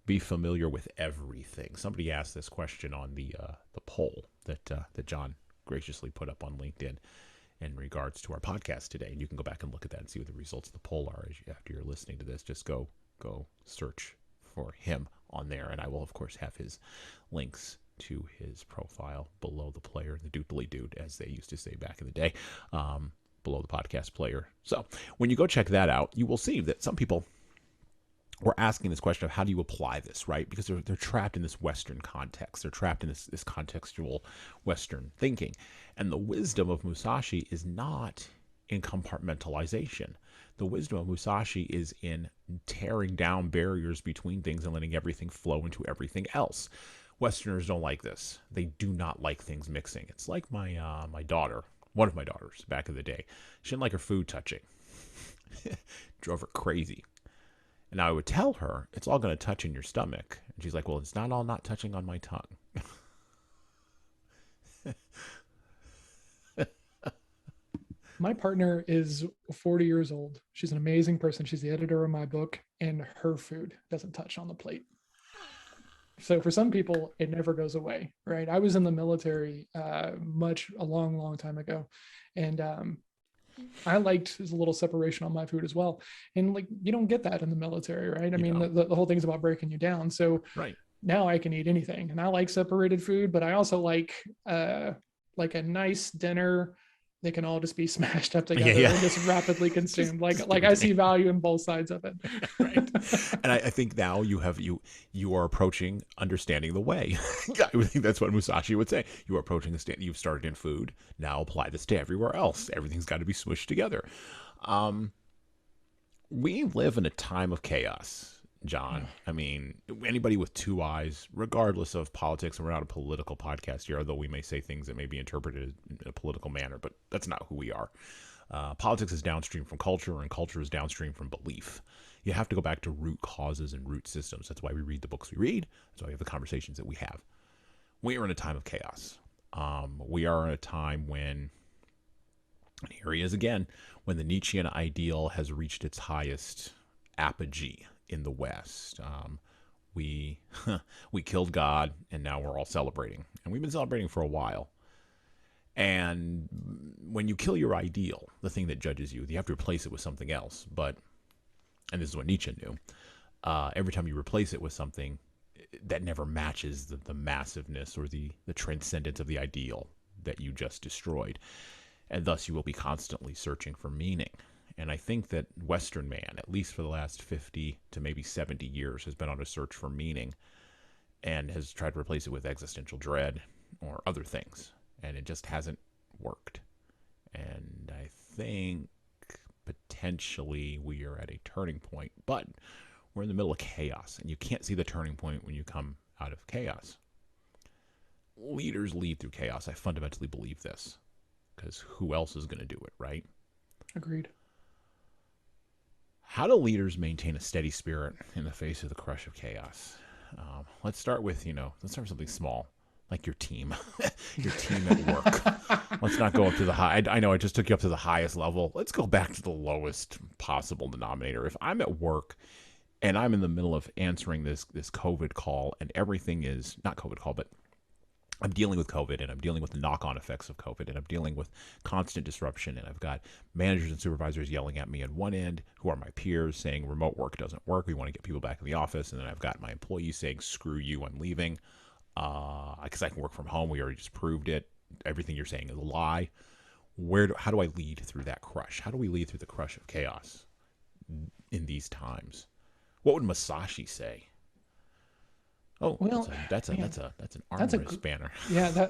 be familiar with everything. Somebody asked this question on the poll that John graciously put up on LinkedIn in regards to our podcast today. And you can go back and look at that and see what the results of the poll are after you're listening to this. Just go search for him on there, and I will of course have his links to his profile below the player, the doodly dude, as they used to say back in the day, below the podcast player. So when you go check that out, you will see that some people were asking this question of how do you apply this, right? Because they're trapped in this Western context. They're trapped in this contextual Western thinking. And the wisdom of Musashi is not in compartmentalization. The wisdom of Musashi is in tearing down barriers between things and letting everything flow into everything else. Westerners don't like this. They do not like things mixing. It's like my daughter, one of my daughters back in the day. She didn't like her food touching. Drove her crazy. And I would tell her, it's all going to touch in your stomach. And she's like, well, it's not all not touching on my tongue. My partner is 40 years old. She's an amazing person. She's the editor of my book, and her food doesn't touch on the plate. So for some people, it never goes away, right? I was in the military a long time ago. And I liked a little separation on my food as well. And like, you don't get that in the military, right? I mean, the whole thing's about breaking you down. So right. Now I can eat anything. And I like separated food, but I also like a nice dinner. They can all just be smashed up together and just rapidly consumed. Like I see value in both sides of it. Right. And I think now you are approaching understanding the way. I would think that's what Musashi would say. You are approaching the stand. You've started in food. Now apply this to everywhere else. Everything's got to be smushed together. We live in a time of chaos, John. I mean, anybody with two eyes, regardless of politics, and we're not a political podcast here, although we may say things that may be interpreted in a political manner, but that's not who we are. Politics is downstream from culture, and culture is downstream from belief. You have to go back to root causes and root systems. That's why we read the books we read. That's why we have the conversations that we have. We are in a time of chaos. We are in a time when, and here he is again, when the Nietzschean ideal has reached its highest apogee in the West. We killed God, and now we're all celebrating. And we've been celebrating for a while. And when you kill your ideal, the thing that judges you, you have to replace it with something else. But, and this is what Nietzsche knew, every time you replace it with something that never matches the massiveness or the transcendence of the ideal that you just destroyed. And thus you will be constantly searching for meaning. And I think that Western man, at least for the last 50 to maybe 70 years, has been on a search for meaning and has tried to replace it with existential dread or other things. And it just hasn't worked. And I think potentially we are at a turning point, but we're in the middle of chaos, and you can't see the turning point when you come out of chaos. leaders lead through chaos. I fundamentally believe this because who else is going to do it, right? Agreed. How do leaders maintain a steady spirit in the face of the crush of chaos? Let's start with, something small, like your team, your team at work. Let's not go up to the high. I know I just took you up to the highest level. Let's go back to the lowest possible denominator. If I'm at work and I'm in the middle of answering this COVID call, and everything is not COVID call, but I'm dealing with COVID, and I'm dealing with the knock-on effects of COVID, and I'm dealing with constant disruption, and I've got managers and supervisors yelling at me at one end, who are my peers, saying remote work doesn't work. We want to get people back in the office. And then I've got my employees saying, screw you, I'm leaving. Because I can work from home. We already just proved it. Everything you're saying is a lie. How do I lead through that crush? How do we lead through the crush of chaos in these times? What would Musashi say? Oh, well, that's an arm wristband. Yeah,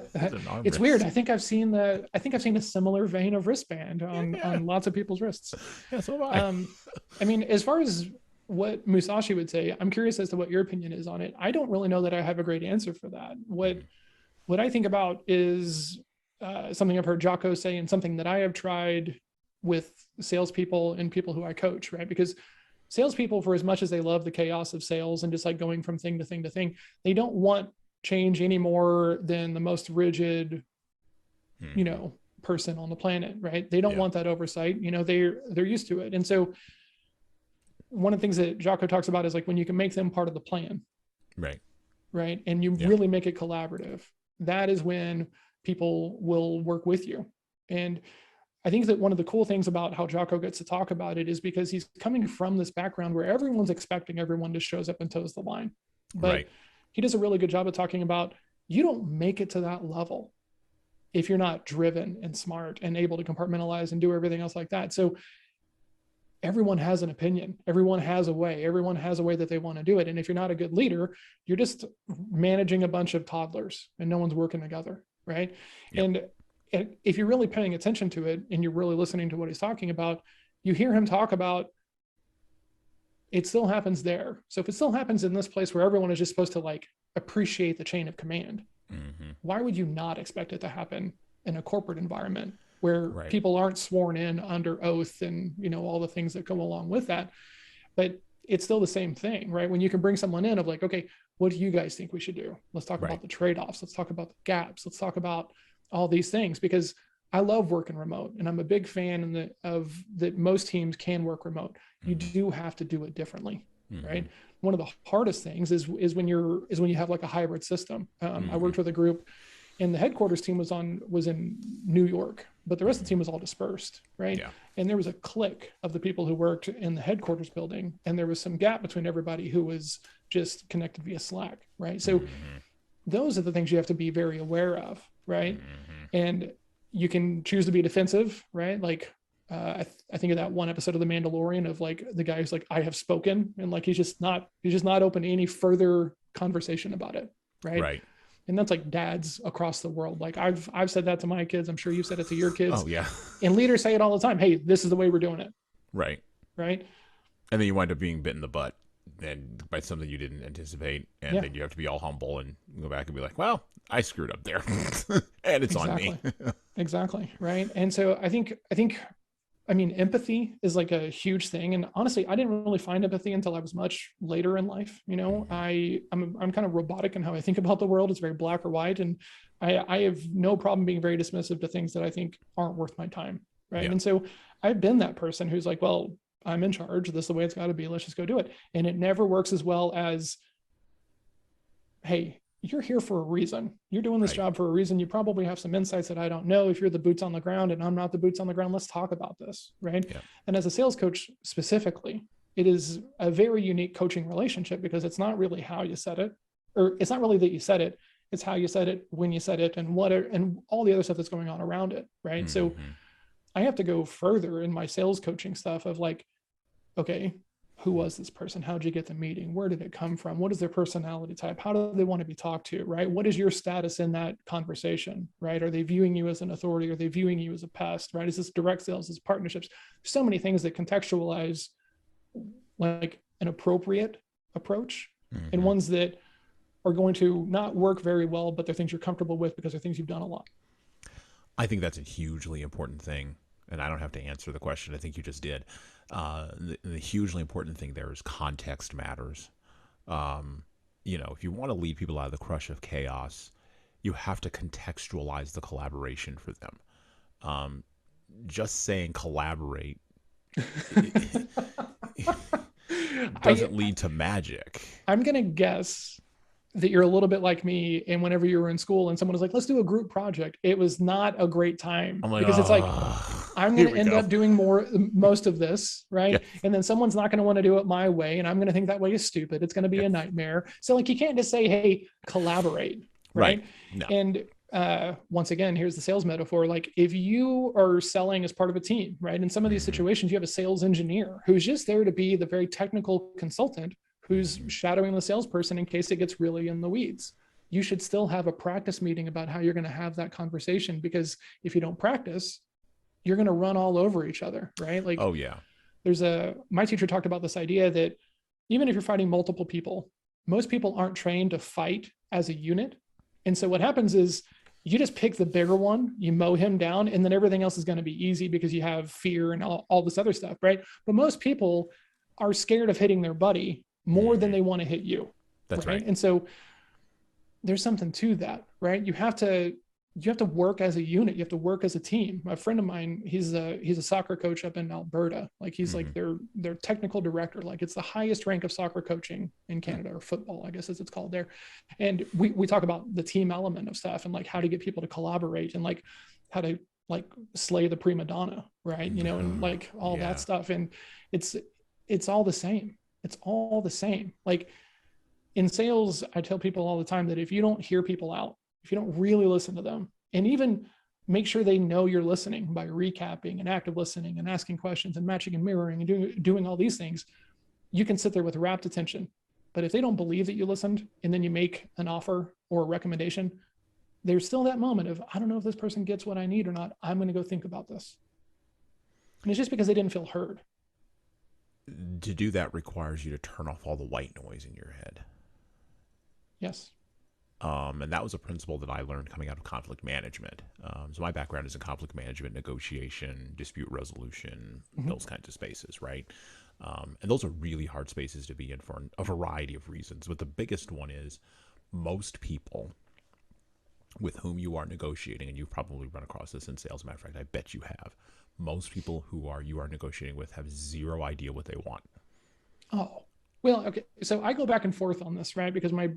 it's weird. I think I've seen a similar vein of wristband on lots of people's wrists. Yeah, so have I. I mean, as far as what Musashi would say, I'm curious as to what your opinion is on it. I don't really know that I have a great answer for that. What I think about is something I've heard Jocko say, and something that I have tried with salespeople and people who I coach, right? Because salespeople, for as much as they love the chaos of sales and just like going from thing to thing to thing, they don't want change any more than the most rigid, person on the planet, right? They don't want that oversight. They're used to it. And so one of the things that Jocko talks about is like when you can make them part of the plan. Right. And you really make it collaborative. That is when people will work with you. And I think that one of the cool things about how Jocko gets to talk about it is because he's coming from this background where everyone's expecting everyone to shows up and toes the line. But he does a really good job of talking about, you don't make it to that level if you're not driven and smart and able to compartmentalize and do everything else like that. So everyone has an opinion. Everyone has a way. Everyone has a way that they want to do it. And if you're not a good leader, you're just managing a bunch of toddlers and no one's working together, right? And if you're really paying attention to it and you're really listening to what he's talking about, you hear him talk about it still happens there. So if it still happens in this place where everyone is just supposed to like appreciate the chain of command, why would you not expect it to happen in a corporate environment where people aren't sworn in under oath and, all the things that go along with that? But it's still the same thing, right? When you can bring someone in of like, okay, what do you guys think we should do? Let's talk about the trade-offs. Let's talk about the gaps. Let's talk about all these things, because I love working remote and I'm a big fan that most teams can work remote. You do have to do it differently, right? One of the hardest things is when you have like a hybrid system. I worked with a group, and the headquarters team was in New York, but the rest of the team was all dispersed, right? And there was a clique of the people who worked in the headquarters building, and there was some gap between everybody who was just connected via Slack, right? So those are the things you have to be very aware of, right? And you can choose to be defensive, right? Like I think of that one episode of The Mandalorian of like the guy who's like, I have spoken, and like he's just not open to any further conversation about it, right? And that's like dads across the world. Like I've said that to my kids. I'm sure you've said it to your kids. Oh yeah. And leaders say it all the time. Hey, this is the way we're doing it. Right. And then you wind up being bit in the butt and by something you didn't anticipate, and then you have to be all humble and go back and be like, well, I screwed up there, and it's on me. Exactly. Right. And so I think empathy is like a huge thing. And honestly, I didn't really find empathy until I was much later in life. I'm kind of robotic in how I think about the world. It's very black or white. And I have no problem being very dismissive to things that I think aren't worth my time. Right. And so I've been that person who's like, well, I'm in charge. This is the way it's got to be. Let's just go do it. And it never works as well as, hey, you're here for a reason. You're doing this job for a reason. You probably have some insights that I don't know. If you're the boots on the ground and I'm not the boots on the ground, let's talk about this, right? And as a sales coach specifically, it is a very unique coaching relationship, because it's not really how you said it, or it's not really that you said it. It's how you said it, when you said it, and and all the other stuff that's going on around it, right? So I have to go further in my sales coaching stuff of like, okay, who was this person? How'd you get the meeting? Where did it come from? What is their personality type? How do they want to be talked to, right? What is your status in that conversation, right? Are they viewing you as an authority? Are they viewing you as a pest, right? Is this direct sales? Is partnerships? There's so many things that contextualize like an appropriate approach and ones that are going to not work very well, but they're things you're comfortable with because they're things you've done a lot. I think that's a hugely important thing. And I don't have to answer the question. I think you just did. The hugely important thing there is context matters. If you want to lead people out of the crush of chaos, you have to contextualize the collaboration for them. Just saying collaborate doesn't lead to magic. I'm going to guess that you're a little bit like me. And whenever you were in school and someone was like, let's do a group project, it was not a great time because it's like, I'm going to end up doing most of this, right? Yes. And then someone's not going to want to do it my way. And I'm going to think that way is stupid. It's going to be a nightmare. So like, you can't just say, hey, collaborate, right? No. And once again, here's the sales metaphor. Like if you are selling as part of a team, right? In some of these situations, you have a sales engineer who's just there to be the very technical consultant who's shadowing the salesperson in case it gets really in the weeds. You should still have a practice meeting about how you're going to have that conversation, because if you don't practice, you're going to run all over each other, right? Like, oh yeah. My teacher talked about this idea that even if you're fighting multiple people, most people aren't trained to fight as a unit. And so what happens is you just pick the bigger one, you mow him down, and then everything else is going to be easy because you have fear and all this other stuff, right? But most people are scared of hitting their buddy more than they want to hit you. That's right. And so there's something to that, right? You have to work as a unit. You have to work as a team. A friend of mine, he's a soccer coach up in Alberta. Like he's like their technical director. Like it's the highest rank of soccer coaching in Canada, or football, I guess as it's called there. And we talk about the team element of stuff and like how to get people to collaborate and like how to like slay the prima donna, right? And like all that stuff. And it's all the same. It's all the same. Like in sales, I tell people all the time that if you don't hear people out, if you don't really listen to them, and even make sure they know you're listening by recapping and active listening and asking questions and matching and mirroring and doing all these things, you can sit there with rapt attention. But if they don't believe that you listened and then you make an offer or a recommendation, there's still that moment of, I don't know if this person gets what I need or not. I'm going to go think about this. And it's just because they didn't feel heard. To do that requires you to turn off all the white noise in your head. Yes. And that was a principle that I learned coming out of conflict management. So my background is in conflict management, negotiation, dispute resolution, those kinds of spaces, right? And those are really hard spaces to be in for a variety of reasons. But the biggest one is most people with whom you are negotiating, and you've probably run across this in sales, matter of fact, I bet you have, most people you are negotiating with have zero idea what they want. Oh, well, okay. So I go back and forth on this, right? Because my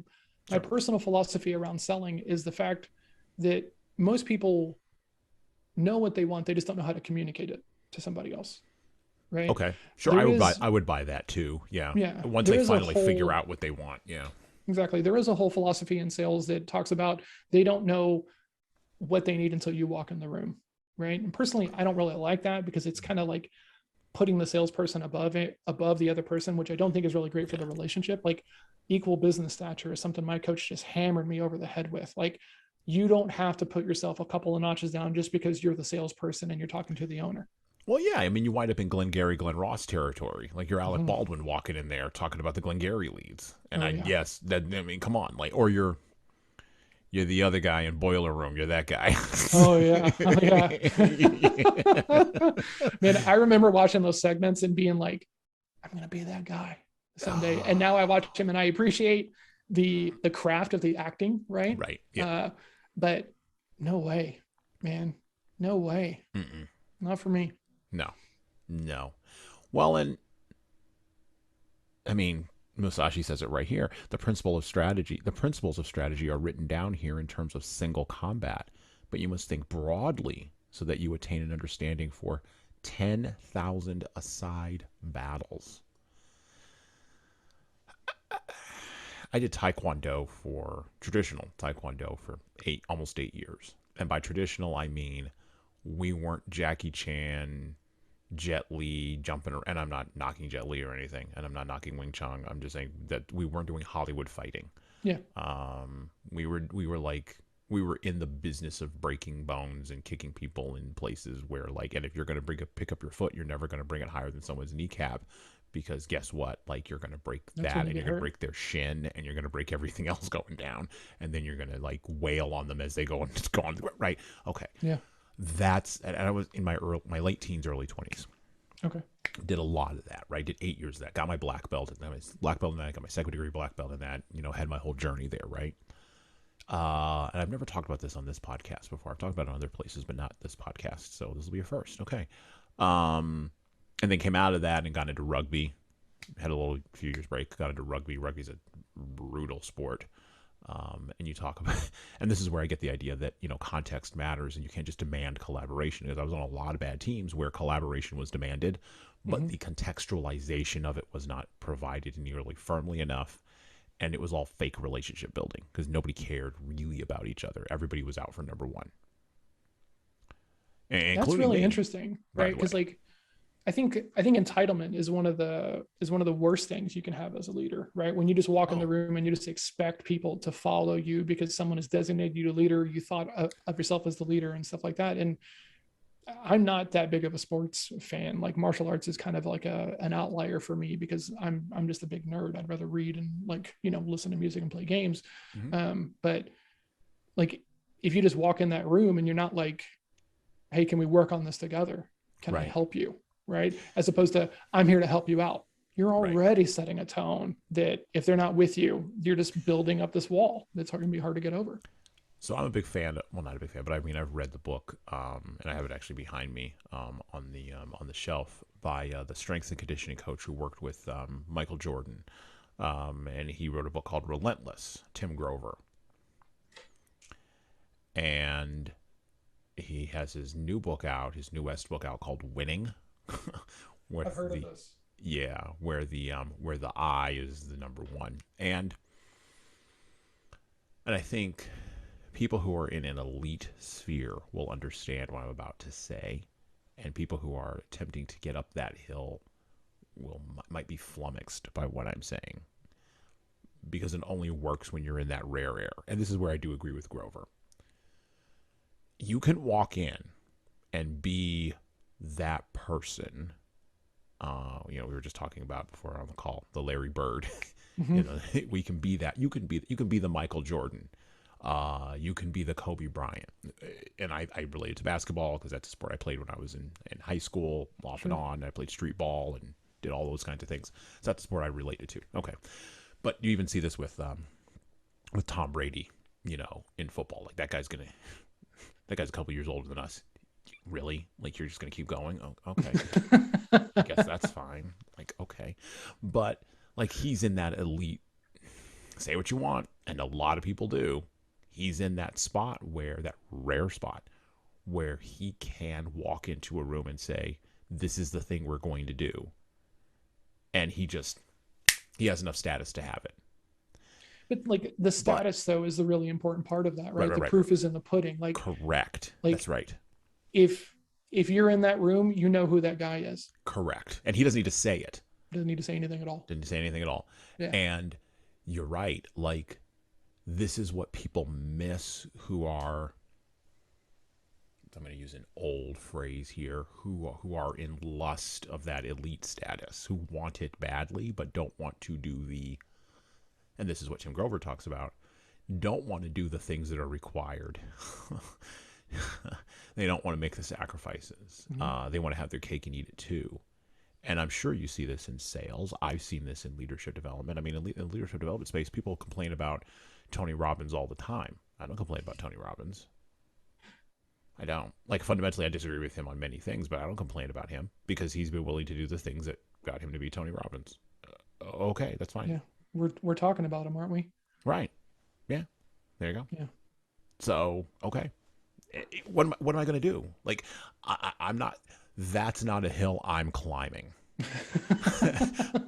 personal philosophy around selling is the fact that most people know what they want. They just don't know how to communicate it to somebody else. Right. Okay. Sure. I would buy that too. Yeah. Yeah. Once they finally figure out what they want. Yeah. Exactly. There is a whole philosophy in sales that talks about they don't know what they need until you walk in the room. Right. And personally, I don't really like that because it's kind of like putting the salesperson above the other person, which I don't think is really great for the relationship. Like equal business stature is something my coach just hammered me over the head with. Like you don't have to put yourself a couple of notches down just because you're the salesperson and you're talking to the owner. Well, yeah. I mean, you wind up in Glengarry, Glen Ross territory. Like you're Alec Baldwin walking in there talking about the Glengarry leads. And come on, like, or you're the other guy in Boiler Room. You're that guy. Oh yeah. Man, I remember watching those segments and being like, I'm going to be that guy someday. And now I watch him and I appreciate the craft of the acting. Right. Right. Yeah. But no way, man. No way. Not for me. No. Well, and I mean, Musashi says it right here. The principles of strategy are written down here in terms of single combat, but you must think broadly so that you attain an understanding for 10,000 aside battles. I did traditional Taekwondo for almost 8 years. And by traditional, I mean, we weren't Jackie Chan, Jet Li jumping around, and I'm not knocking Jet Li or anything, and I'm not knocking Wing Chun. I'm just saying that we weren't doing Hollywood fighting. Yeah. We were in the business of breaking bones and kicking people in places where, like, and if you're going to pick up your foot, you're never going to bring it higher than someone's kneecap because guess what? Like, you're going to break That's when that, you and get you're going to hurt. break their shin, and you're going to break everything else going down, and then you're going to like wail on them as they go and go on. Right? Okay. Yeah. And I was in my late teens, early 20s. Okay. Did a lot of that, right? Did 8 years of that. Got my black belt, and then my black belt in that. Got my second degree black belt in that. Had my whole journey there, right? And I've never talked about this on this podcast before. I've talked about it on other places, but not this podcast. So this will be a first. Okay. And then came out of that and got into rugby. Had a few years break. Got into rugby. Rugby's a brutal sport. And you talk about, and this is where I get the idea that, context matters, and you can't just demand collaboration, because I was on a lot of bad teams where collaboration was demanded, but the contextualization of it was not provided nearly firmly enough. And it was all fake relationship building because nobody cared really about each other. Everybody was out for number one. That's Including really me, interesting, by right? the Because way. like I think entitlement is one of the worst things you can have as a leader, right? When you just walk in the Oh, room and you just expect people to follow you because someone has designated you to leader, you thought of yourself as the leader and stuff like that. And I'm not that big of a sports fan. Like martial arts is kind of like an outlier for me because I'm just a big nerd. I'd rather read and listen to music and play games. mm-hmm. But like if you just walk in that room and you're not like, hey, can we work on this together? Can I Right, help you? Right? As opposed to, I'm here to help you out. You're right. already setting a tone that if they're not with you, you're just building up this wall that's going to be hard to get over. So I'm a big fan. Well, not a big fan, but I mean, I've read the book, and I have it actually behind me on the shelf by the strength and conditioning coach who worked with Michael Jordan, and he wrote a book called Relentless. Tim Grover, and he has his new book out, his newest book out called Winning, I've with heard of the this. yeah, where the I is the number one, and I think people who are in an elite sphere will understand what I'm about to say, and people who are attempting to get up that hill might be flummoxed by what I'm saying, because it only works when you're in that rare air. And this is where I do agree with Grover. You can walk in and be that person. We were just talking about before on the call, the Larry Bird. Mm-hmm. We can be that. You can be the Michael Jordan. You can be the Kobe Bryant. And I relate it to basketball because that's a sport I played when I was in high school, off and on. I played street ball and did all those kinds of things. So that's the sport I related to. Okay. But you even see this with Tom Brady, in football. Like that guy's a couple years older than us. Really? Like you're just gonna keep going? Oh, okay. I guess that's fine. Like, okay. But like he's in that elite, say what you want, and a lot of people do. He's in that rare spot where he can walk into a room and say, this is the thing we're going to do. And he has enough status to have it. But like the status though is the really important part of that, right? The Right. proof is in the pudding. Correct. That's Like right. if you're in that room, you know who that guy is. Correct. And he doesn't need to say it. Doesn't need to say anything at all. Didn't say anything at all. Yeah. And you're right. Like, this is what people miss who are, I'm going to use an old phrase here, who are in lust of that elite status, who want it badly, but don't want to do and this is what Tim Grover talks about, don't want to do the things that are required. They don't want to make the sacrifices. Mm-hmm. They want to have their cake and eat it too. And I'm sure you see this in sales. I've seen this in leadership development. I mean, in leadership development space, people complain about Tony Robbins all the time. I don't complain about Tony Robbins. I don't. Like, fundamentally, I disagree with him on many things, but I don't complain about him because he's been willing to do the things that got him to be Tony Robbins. Okay, that's fine. Yeah. We're talking about him, aren't we? Right. Yeah. There you go. Yeah. So, okay. What am I going to do? Like, I'm not, that's not a hill I'm climbing.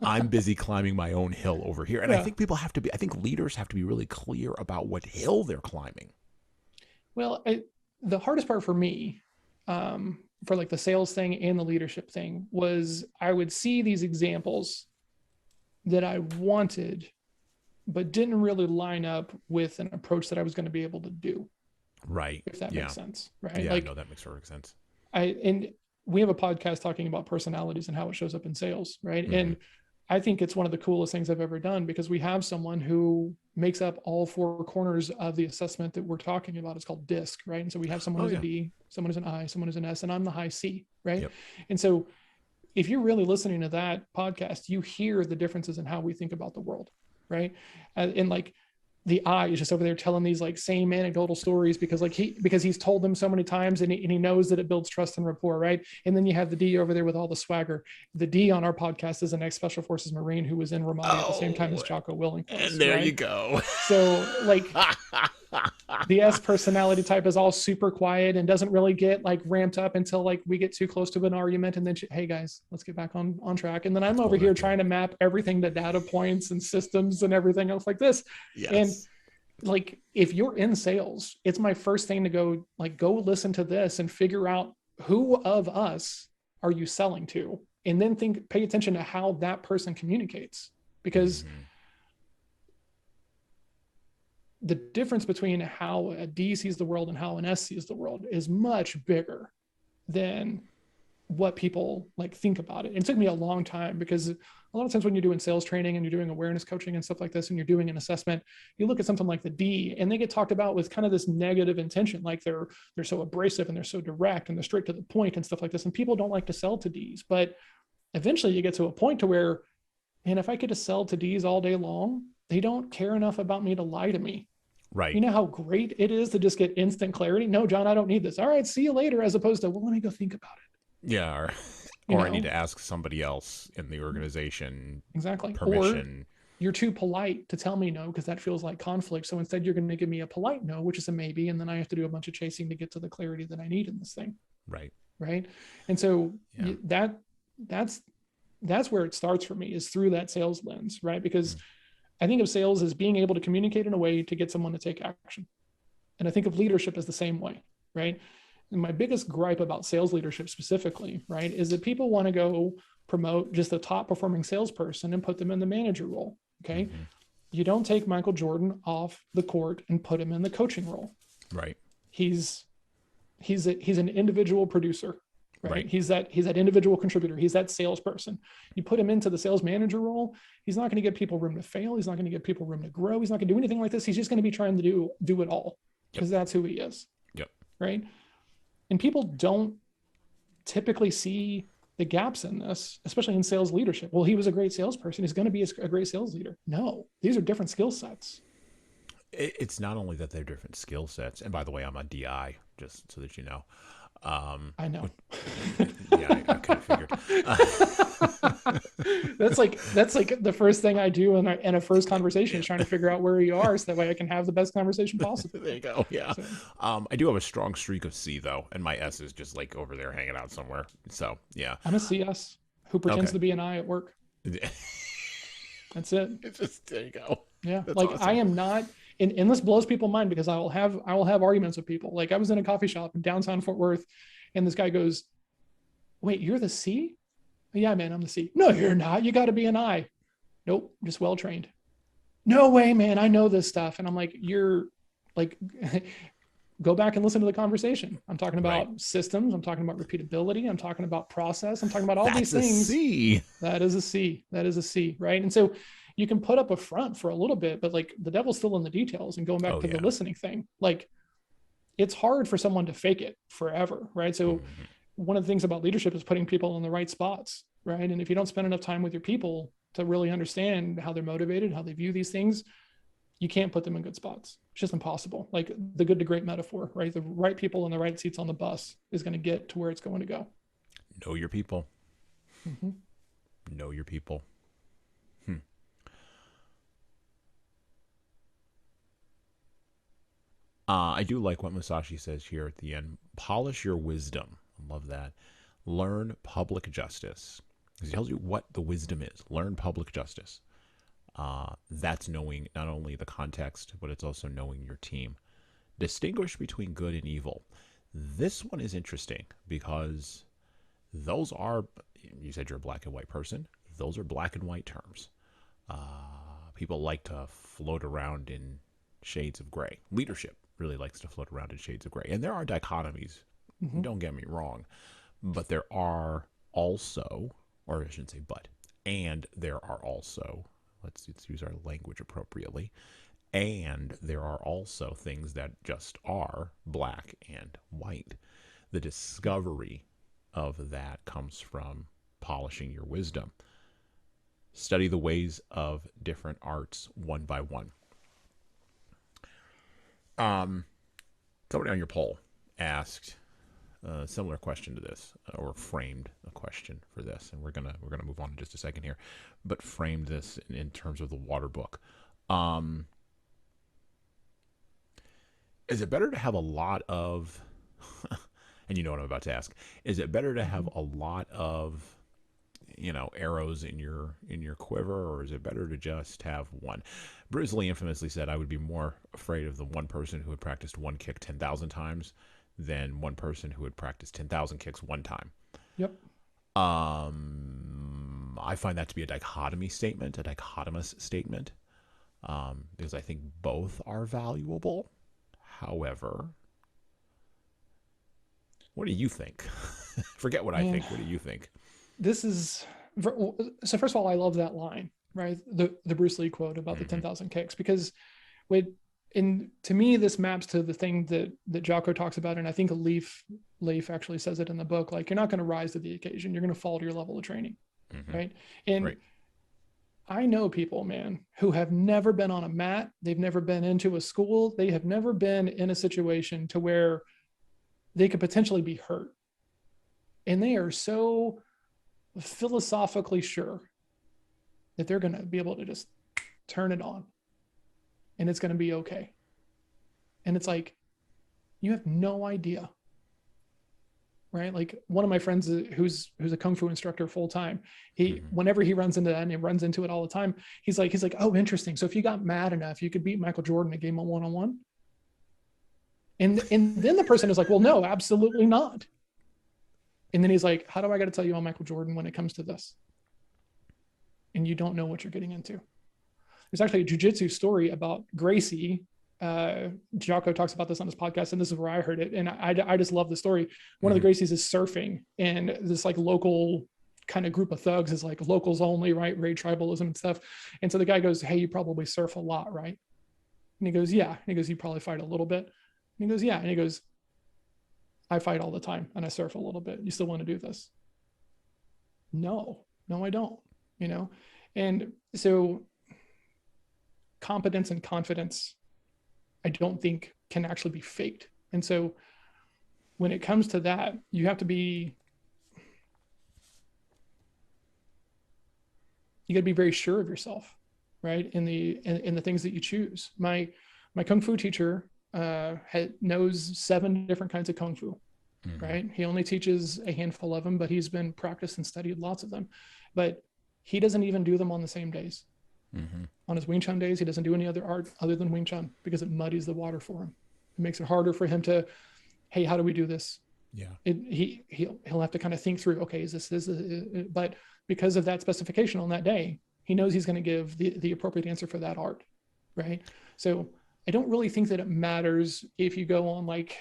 I'm busy climbing my own hill over here. And I think I think leaders have to be really clear about what hill they're climbing. Well, the hardest part for me, for like the sales thing and the leadership thing, was I would see these examples that I wanted, but didn't really line up with an approach that I was going to be able to do. Right. If that makes sense. Right. Yeah, like, no, that makes perfect sense. And we have a podcast talking about personalities and how it shows up in sales, right? Mm-hmm. And I think it's one of the coolest things I've ever done, because we have someone who makes up all four corners of the assessment that we're talking about. It's called DISC, right? And so we have someone who's a D, someone who's an I, someone who's an S, and I'm the high C, right? Yep. And so if you're really listening to that podcast, you hear the differences in how we think about the world, right? And like the I is just over there telling these like same anecdotal stories because he's told them so many times, and he knows that it builds trust and rapport, right? And then you have the D over there with all the swagger. The D on our podcast is an ex-Special Forces Marine who was in Ramadi at the same time as Jocko Willing was. And there right? you go. So like the S personality type is all super quiet and doesn't really get like ramped up until like we get too close to an argument, and then hey guys, let's get back on track. And then I'm over here trying to map everything to data points and systems and everything else like this. Yes. And like if you're in sales, it's my first thing to go listen to this and figure out who of us are you selling to, and then pay attention to how that person communicates, because the difference between how a D sees the world and how an S sees the world is much bigger than what people like think about it. And it took me a long time, because a lot of times when you're doing sales training and you're doing awareness coaching and stuff like this, and you're doing an assessment, you look at something like the D and they get talked about with kind of this negative intention. Like they're so abrasive and they're so direct and they're straight to the point and stuff like this. And people don't like to sell to Ds, but eventually you get to a point to where, man, if I could just sell to Ds all day long, they don't care enough about me to lie to me. Right. You know how great it is to just get instant clarity? No, John, I don't need this. All right, see you later. As opposed to, well, let me go think about it. Yeah. Or I need to ask somebody else in the organization. Exactly. Permission. Or you're too polite to tell me no, because that feels like conflict. So instead you're going to give me a polite no, which is a maybe. And then I have to do a bunch of chasing to get to the clarity that I need in this thing. Right. Right. And so that's where it starts for me, is through that sales lens, right? Because I think of sales as being able to communicate in a way to get someone to take action. And I think of leadership as the same way, right? And my biggest gripe about sales leadership specifically, right, is that people want to go promote just the top performing salesperson and put them in the manager role, okay? Mm-hmm. You don't take Michael Jordan off the court and put him in the coaching role. Right. He's an individual producer, right? He's that individual contributor. He's that salesperson. You put him into the sales manager role, he's not going to give people room to fail. He's not going to give people room to grow. He's not going to do anything like this. He's just going to be trying to do it all, because that's who he is. Yep. Right. And people don't typically see the gaps in this, especially in sales leadership. Well, he was a great salesperson. He's going to be a great sales leader. No, these are different skill sets. It's not only that they're different skill sets. And by the way, I'm a DI, just so that you know. I know. Yeah, I kind of figured. That's like the first thing I do in a first conversation is trying to figure out where you are, so that way I can have the best conversation possible. There you go. Yeah. So. I do have a strong streak of C though, and my S is just like over there hanging out somewhere. So yeah. I'm a CS who pretends to be an I at work. That's it. It's just, there you go. Yeah. That's like awesome. I am not. And this blows people's mind, because I will have arguments with people. Like I was in a coffee shop in downtown Fort Worth, and this guy goes, "Wait, you're the C?" "Yeah, man, I'm the C." "No, you're not. You got to be an I." "Nope, just well trained." "No way, man. I know this stuff." And I'm like, "You're like, go back and listen to the conversation. I'm talking about systems. I'm talking about repeatability. I'm talking about process. I'm talking about all these things." C. That is a C. That is a C, right? And so you can put up a front for a little bit, but like the devil's still in the details. And going back to the listening thing, like it's hard for someone to fake it forever, right? So one of the things about leadership is putting people in the right spots, right? And if you don't spend enough time with your people to really understand how they're motivated, how they view these things, you can't put them in good spots. It's just impossible. Like the good to great metaphor, right? The right people in the right seats on the bus is going to get to where it's going to go. Know your people. Know your people. I do like what Musashi says here at the end. Polish your wisdom. I love that. Learn public justice. He tells you what the wisdom is. Learn public justice. That's knowing not only the context, but it's also knowing your team. Distinguish between good and evil. This one is interesting because those are, you said you're a black and white person. Those are black and white terms. People like to float around in shades of gray. Leadership really likes to float around in shades of gray. And there are dichotomies. Don't get me wrong. But there are also, or I shouldn't say but, and there are also, let's use our language appropriately, and there are also things that just are black and white. The discovery of that comes from polishing your wisdom. Study the ways of different arts one by one. Somebody on your poll asked a similar question to this, or framed a question for this, and we're gonna move on in just a second here, but framed this in terms of the water book. Is it better to have a lot of, and you know what I'm about to ask, is it better to have a lot of, arrows in your quiver, or is it better to just have one? Bruce Lee infamously said, I would be more afraid of the one person who had practiced one kick 10,000 times than one person who had practiced 10,000 kicks one time. Yep. I find that to be a dichotomous statement, because I think both are valuable. However, what do you think? Forget what I think. What do you think? This is, so first of all, I love that line, right? The Bruce Lee quote about the 10,000 kicks, because to me, this maps to the thing that Jocko talks about. And I think Leif actually says it in the book, like, you're not going to rise to the occasion. You're going to fall to your level of training. Right. And right. I know people, man, who have never been on a mat. They've never been into a school. They have never been in a situation to where they could potentially be hurt. And they are so philosophically sure that they're going to be able to just turn it on and it's going to be okay. And it's like, you have no idea, right? Like, one of my friends who's a Kung Fu instructor full time, whenever he runs into that, and he runs into it all the time, he's like, oh, interesting. So if you got mad enough, you could beat Michael Jordan in a game of one-on-one. And then the person is like, well, no, absolutely not. And then he's like, how do I got to tell you on Michael Jordan when it comes to this? And you don't know what you're getting into. There's actually a jujitsu story about Gracie. Jocko talks about this on his podcast, and this is where I heard it. And I just love the story. One of the Gracies is surfing, and this like local kind of group of thugs is like locals only, right? Raid tribalism and stuff. And so the guy goes, hey, you probably surf a lot, right? And he goes, yeah. And he goes, you probably fight a little bit. And he goes, yeah. And he goes, I fight all the time and I surf a little bit. You still want to do this? No, I don't, And so competence and confidence, I don't think can actually be faked. And so when it comes to that, you got to be very sure of yourself, right? In the things that you choose. My Kung Fu teacher knows 7 different kinds of Kung Fu, right? He only teaches a handful of them, but he's been practiced and studied lots of them. But he doesn't even do them on the same days. On his Wing Chun days, he doesn't do any other art other than Wing Chun, because it muddies the water for him. It makes it harder for him to, hey, how do we do this? Yeah. He'll have to kind of think through, okay, is this, but because of that specification on that day, he knows he's going to give the appropriate answer for that art, right? So I don't really think that it matters if you go on like,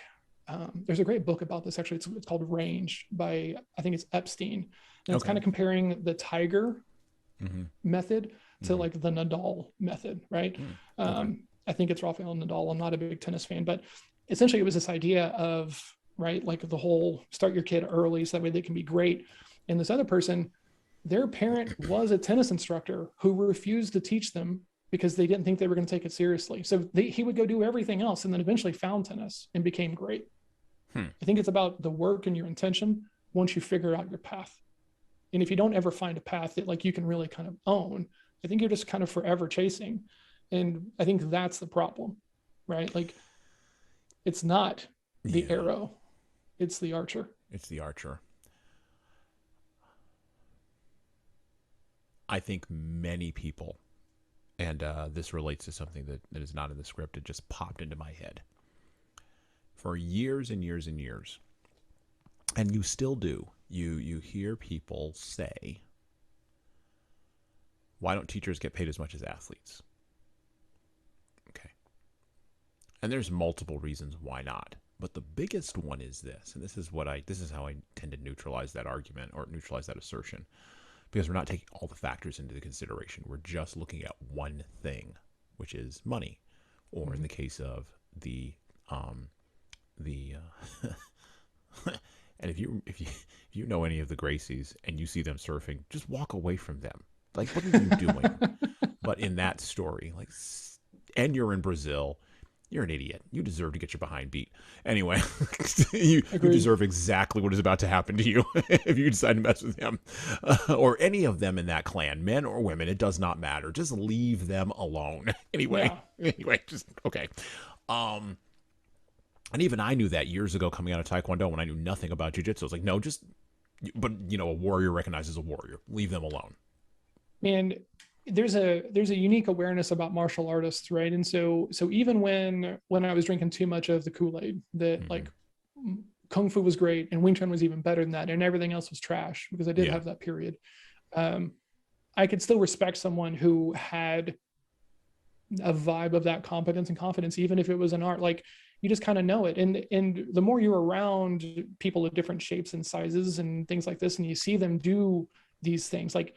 there's a great book about this, actually. It's called Range by, I think it's Epstein. And it's kind of comparing the Tiger method to like the Nadal method, right? I think it's Rafael Nadal. I'm not a big tennis fan, but essentially it was this idea of, right, like the whole start your kid early so that way they can be great. And this other person, their parent was a tennis instructor who refused to teach them because they didn't think they were going to take it seriously. So he would go do everything else and then eventually found tennis and became great. I think it's about the work and your intention once you figure out your path. And if you don't ever find a path that like you can really kind of own, I think you're just kind of forever chasing. And I think that's the problem, right? Like, it's not the arrow, it's the archer. It's the archer. I think many people, and this relates to something that is not in the script, it just popped into my head. For years and years and years, and you still do, you hear people say, why don't teachers get paid as much as athletes? Okay. And there's multiple reasons why not. But the biggest one is this, and this is how I tend to neutralize that argument or neutralize that assertion, because we're not taking all the factors into the consideration. We're just looking at one thing, which is money, or in the case of the and if you know any of the Gracies and you see them surfing, just walk away from them. Like, what are you doing? But in that story, like, and you're in Brazil, you're an idiot. You deserve to get your behind beat. Anyway, you deserve exactly what is about to happen to you if you decide to mess with him or any of them in that clan, men or women. It does not matter. Just leave them alone. Anyway, just okay. And even I knew that years ago coming out of Taekwondo when I knew nothing about jiu-jitsu. I was like, no, but a warrior recognizes a warrior. Leave them alone. And there's a unique awareness about martial artists, right? And so even when I was drinking too much of the Kool-Aid, that like Kung Fu was great and Wing Chun was even better than that, and everything else was trash, because I did have that period. I could still respect someone who had a vibe of that competence and confidence, even if it was an art. Like, you just kind of know it. And the more you're around people of different shapes and sizes and things like this, and you see them do these things, like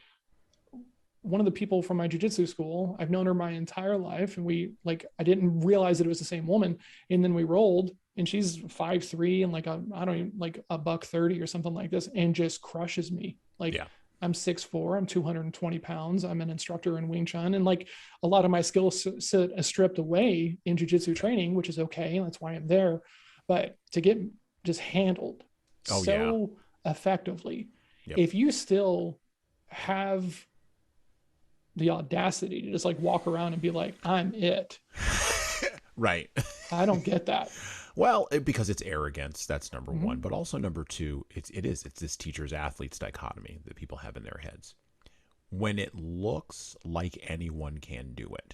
one of the people from my jujitsu school, I've known her my entire life. And I didn't realize that it was the same woman. And then we rolled, and she's 5'3" and like a $130 or something like this, and just crushes me. Like, I'm 6'4", I'm 220 pounds. I'm an instructor in Wing Chun. And like, a lot of my skills sit stripped away in jujitsu training, which is okay. That's why I'm there. But to get just handled effectively, if you still have the audacity to just like walk around and be like, I'm it. Right. I don't get that. Well, because it's arrogance. That's number one. But also number two, it's this teachers athletes dichotomy that people have in their heads. When it looks like anyone can do it,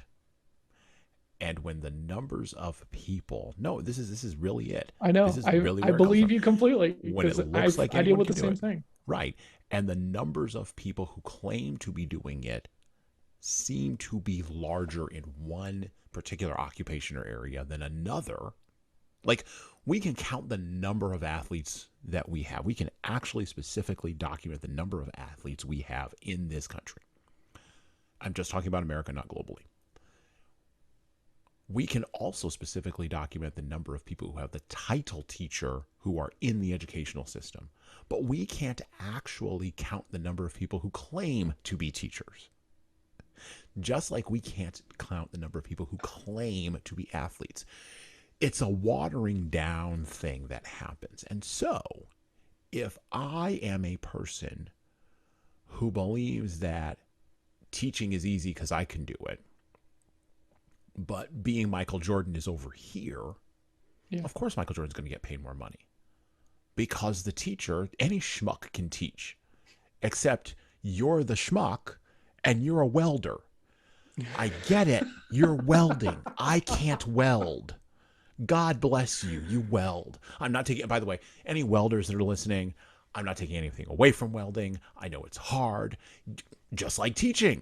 and when the numbers of people, this is really it. I know. I believe you completely. When it looks like anyone I deal with can the do same it. thing. Right. And the numbers of people who claim to be doing it seem to be larger in one particular occupation or area than another. Like, we can count the number of athletes that we have. We can actually specifically document the number of athletes we have in this country. I'm just talking about America, not globally. We can also specifically document the number of people who have the title teacher who are in the educational system. But we can't actually count the number of people who claim to be teachers. Just like we can't count the number of people who claim to be athletes. It's a watering down thing that happens. And so, if I am a person who believes that teaching is easy because I can do it, but being Michael Jordan is over here, of course Michael Jordan's going to get paid more money. Because the teacher, any schmuck can teach, except you're the schmuck and you're a welder. I get it. You're welding. I can't weld. God bless you. You weld. I'm not taking, by the way, any welders that are listening, I'm not taking anything away from welding. I know it's hard, just like teaching.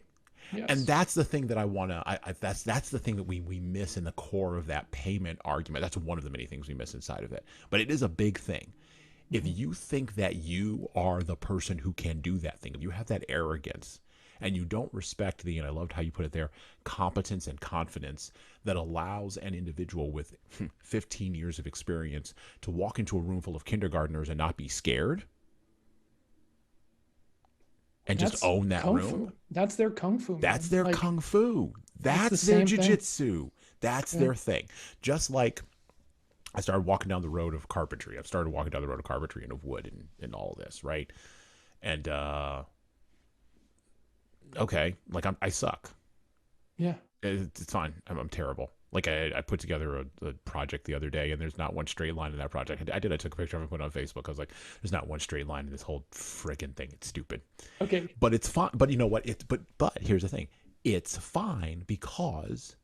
Yes. And that's the thing that I want to, that's the thing that we miss in the core of that payment argument. That's one of the many things we miss inside of it. But it is a big thing. If you think that you are the person who can do that thing, if you have that arrogance, and you don't respect and I loved how you put it there, competence and confidence that allows an individual with 15 years of experience to walk into a room full of kindergartners and not be scared and just own that room. That's their Kung Fu. That's their Kung Fu. That's their jiu-jitsu. That's their thing. Just like I started walking down the road of carpentry. I've started walking down the road of carpentry and of wood and all of this, right? And, okay, like I suck. Yeah, it's fine. I'm terrible. Like I put together a project the other day, and there's not one straight line in that project. I took a picture of it and put it on Facebook. I was like, there's not one straight line in this whole friggin' thing. It's stupid. Okay, but it's fine. But you know what? But here's the thing. It's fine because,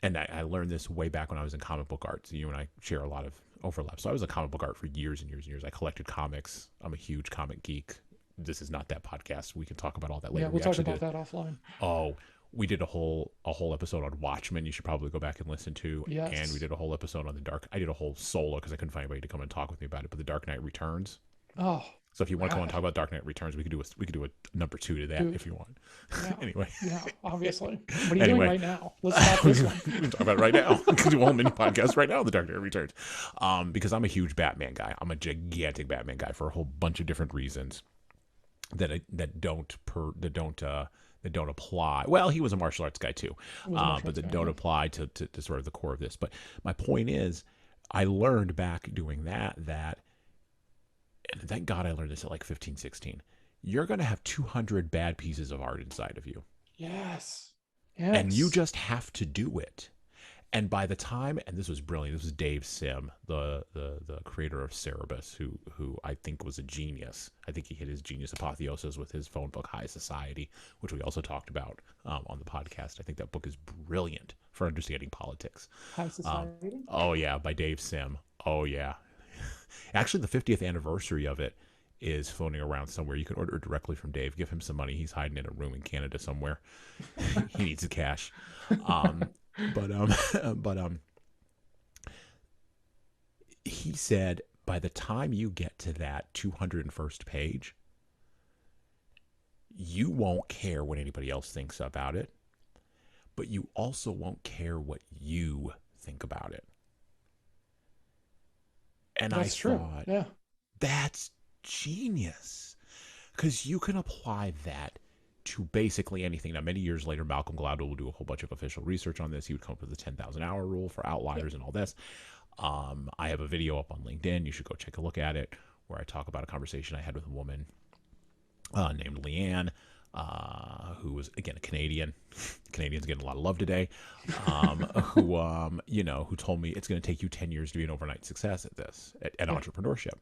and I learned this way back when I was in comic book art. So you and I share a lot of overlap. So I was a comic book art for years and years and years. I collected comics. I'm a huge comic geek. This is not that podcast. We can talk about all that later. Yeah, we'll talk about that offline. Oh, We did a whole episode on Watchmen. You should probably go back and listen to. And we Yes. did a whole episode on I did a whole solo because I couldn't find anybody to come and talk with me about it. But The Dark Knight Returns. Oh, So if you want to come and rad. talk about Dark Knight Returns, we could do a number 2 to that if Dude. you want. Yeah. Anyway, Yeah. Obviously. What are you doing anyway, right now? Let's stop we this one. can talk about it right now. We can do a whole mini podcast right now. The Dark Knight Returns, because I'm a huge Batman guy. I'm a gigantic Batman guy for a whole bunch of different reasons that don't apply. Well, he was a martial arts guy too, It was a martial but arts that guy, don't yeah. apply to sort of the core of this. But my point is, I learned back doing that, and thank God I learned this at like 15, 16. You're going to have 200 bad pieces of art inside of you. Yes. And you Yes. just have to do it. And by the time, and this was brilliant, this was Dave Sim, the creator of Cerebus, who I think was a genius. I think he hit his genius apotheosis with his phone book High Society, which we also talked about on the podcast. I think that book is brilliant for understanding politics. High society. Oh yeah, by Dave Sim. Oh yeah. Actually, the 50th anniversary of it is phoning around somewhere. You can order it directly from Dave. Give him some money. He's hiding in a room in Canada somewhere. He needs the cash. Um, but he said by the time you get to that 201st page, you won't care what anybody else thinks about it, but you also won't care what you think about it. And I That's true. thought, Yeah. that's genius, because you can apply that to basically anything. Now, many years later, Malcolm Gladwell will do a whole bunch of official research on this. He would come up with the 10,000 hour rule for Yep. outliers and all this. I have a video up on LinkedIn. You should go take a look at it, where I talk about a conversation I had with a woman named Leanne, who was, again, a Canadian. Canadians getting a lot of love today. Who told me it's going to take you 10 years to be an overnight success at this, at Yeah. entrepreneurship.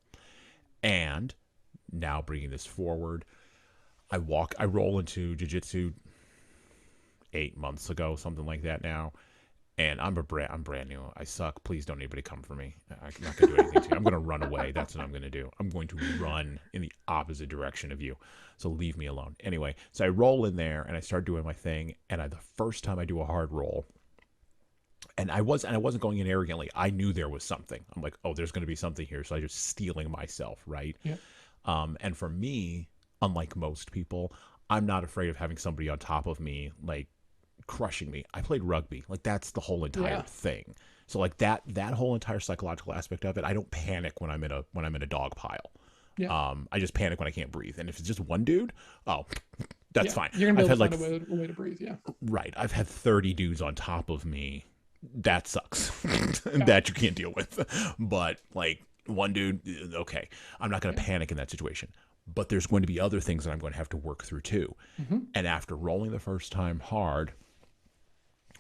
And now bringing this forward, I roll into jiu-jitsu 8 months ago, something like that now. And I'm brand new. I suck. Please don't anybody come for me. I'm not going to do anything to you. I'm going to run away. That's what I'm going to do. I'm going to run in the opposite direction of you. So leave me alone. Anyway, so I roll in there and I start doing my thing. And the first time I do a hard roll, and I wasn't going in arrogantly. I knew there was something. I'm like, oh, there's going to be something here. So I just stealing myself, right? Yeah. And for me, unlike most people, I'm not afraid of having somebody on top of me, like crushing me. I played rugby. Like, that's the whole entire thing. So like that whole entire psychological aspect of it, I don't panic when I'm in a dog pile. Yeah. I just panic when I can't breathe. And if it's just one dude, oh, that's Yeah. fine. You're gonna be I've able had to like find a way to breathe. Yeah. right. I've had 30 dudes on top of me. That sucks. Yeah. That you can't deal with. But like one dude, okay. I'm not going to Yeah. panic in that situation. But there's going to be other things that I'm going to have to work through too. Mm-hmm. And after rolling the first time hard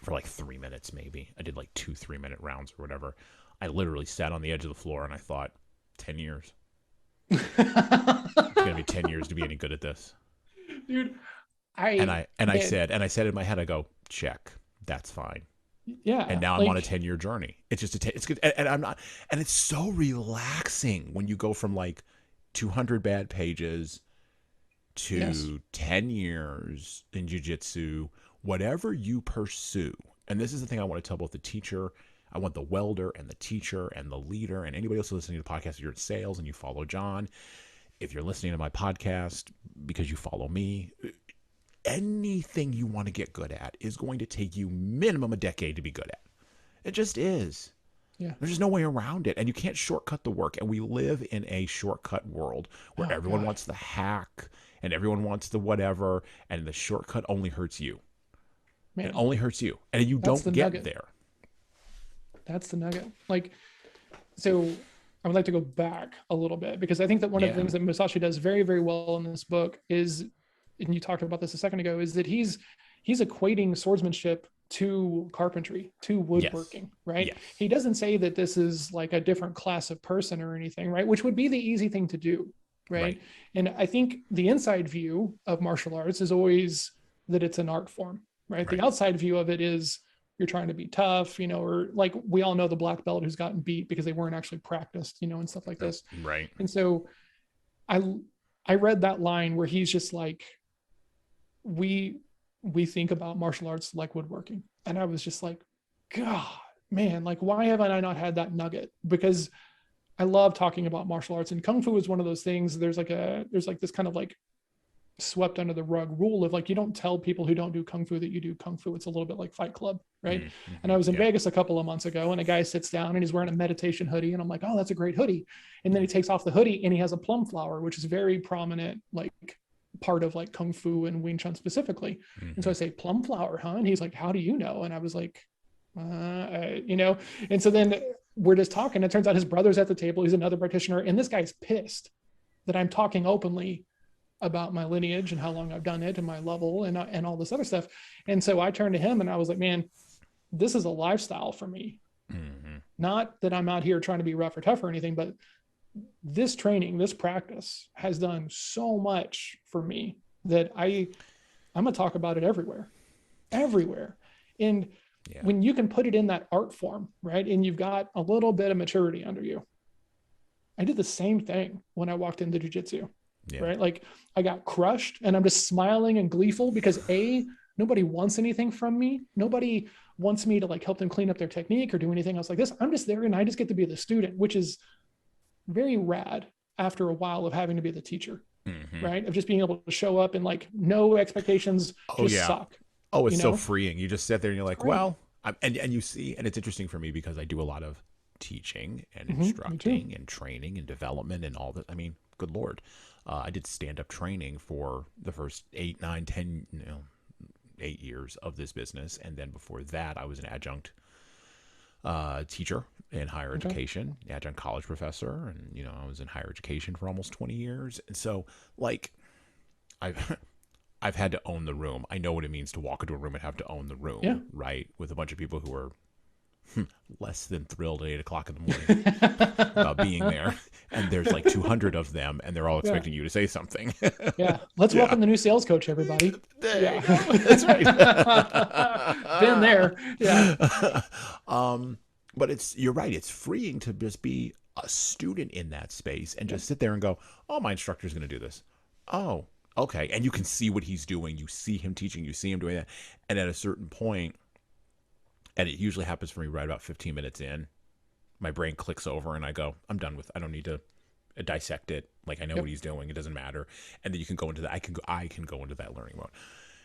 for like 3 minutes, maybe I did like 2 3-minute rounds or whatever. I literally sat on the edge of the floor and I thought, 10 years. It's going to be 10 years to be any good at this. Dude, And I I man, said in my head, I go, check. That's fine. yeah, And now I'm on a like 10-year journey. It's just it's good. And I'm not, and it's so relaxing when you go from like 200 bad pages to yes. 10 years in jiu-jitsu, whatever you pursue. And this is the thing I want to tell both the teacher, I want the welder and the teacher and the leader and anybody else listening to the podcast. If you're in sales and you follow John, if you're listening to my podcast because you follow me, anything you want to get good at is going to take you minimum a decade to be good at. It just is. Yeah. There's just no way around it. And you can't shortcut the work. And we live in a shortcut world where Oh everyone God. wants the hack and everyone wants the whatever. And the shortcut only hurts you. It Man, only hurts you. And you that's don't the get nugget. there. That's the nugget. Like, so I would like to go back a little bit because I think that one of the Yeah. things that Musashi does very, very well in this book is, and you talked about this a second ago, is that he's equating swordsmanship to carpentry, to woodworking, right? Yes. He doesn't say that this is like a different class of person or anything, right? Which would be the easy thing to do, right? Right. And I think the inside view of martial arts is always that it's an art form, right? Right. The outside view of it is you're trying to be tough, you know, or like we all know the black belt who's gotten beat because they weren't actually practiced, you know, and stuff like this. Right. And so I read that line where he's just like, we we think about martial arts like woodworking. And I was just like, God, man, like, why haven't I not had that nugget? Because I love talking about martial arts, and Kung Fu is one of those things. There's like this kind of like swept under the rug rule of like, you don't tell people who don't do Kung Fu that you do Kung Fu. It's a little bit like Fight Club, right? Mm-hmm. And I was in Vegas a couple of months ago, and a guy sits down and he's wearing a meditation hoodie, and I'm like, oh, that's a great hoodie. And then he takes off the hoodie and he has a plum flower, which is very prominent, like part of like Kung Fu and Wing Chun specifically. Mm-hmm. And so I say, plum flower, huh? And he's like, how do you know? And I was like, and so then we're just talking. It turns out his brother's at the table. He's another practitioner. And this guy's pissed that I'm talking openly about my lineage and how long I've done it and my level and all this other stuff. And so I turned to him and I was like, man, this is a lifestyle for me. Mm-hmm. Not that I'm out here trying to be rough or tough or anything, but this training, this practice has done so much for me that I'm going to talk about it everywhere. And when you can put it in that art form, right? And you've got a little bit of maturity under you. I did the same thing when I walked into jiu-jitsu, right? Like I got crushed and I'm just smiling and gleeful because nobody wants anything from me. Nobody wants me to like help them clean up their technique or do anything else like this. I'm just there and I just get to be the student, which is very rad after a while of having to be the teacher, right? Of just being able to show up and like no expectations, suck. Oh, it's so freeing. You just sit there and you're like, well, and you see, and it's interesting for me because I do a lot of teaching and instructing and training and development and all that. I mean, good Lord. I did stand-up training for the first 8, 9, 10, 8 years of this business. And then before that, I was an adjunct teacher in higher education, adjunct college professor. And, I was in higher education for almost 20 years. And so, like, I've had to own the room. I know what it means to walk into a room and have to own the room, right? With a bunch of people who are less than thrilled at 8 o'clock in the morning about being there. And there's like 200 of them and they're all expecting you to say something. Let's welcome the new sales coach, everybody. That's right. Been there. But you're right. It's freeing to just be a student in that space and just sit there and go, oh, my instructor's going to do this. Oh, okay. And you can see what he's doing. You see him teaching. You see him doing that. And at a certain point, and it usually happens for me right about 15 minutes in, my brain clicks over and I go, I'm done with it. I don't need to dissect it. Like I know what he's doing. It doesn't matter. And then you can go into that. I can go into that learning mode.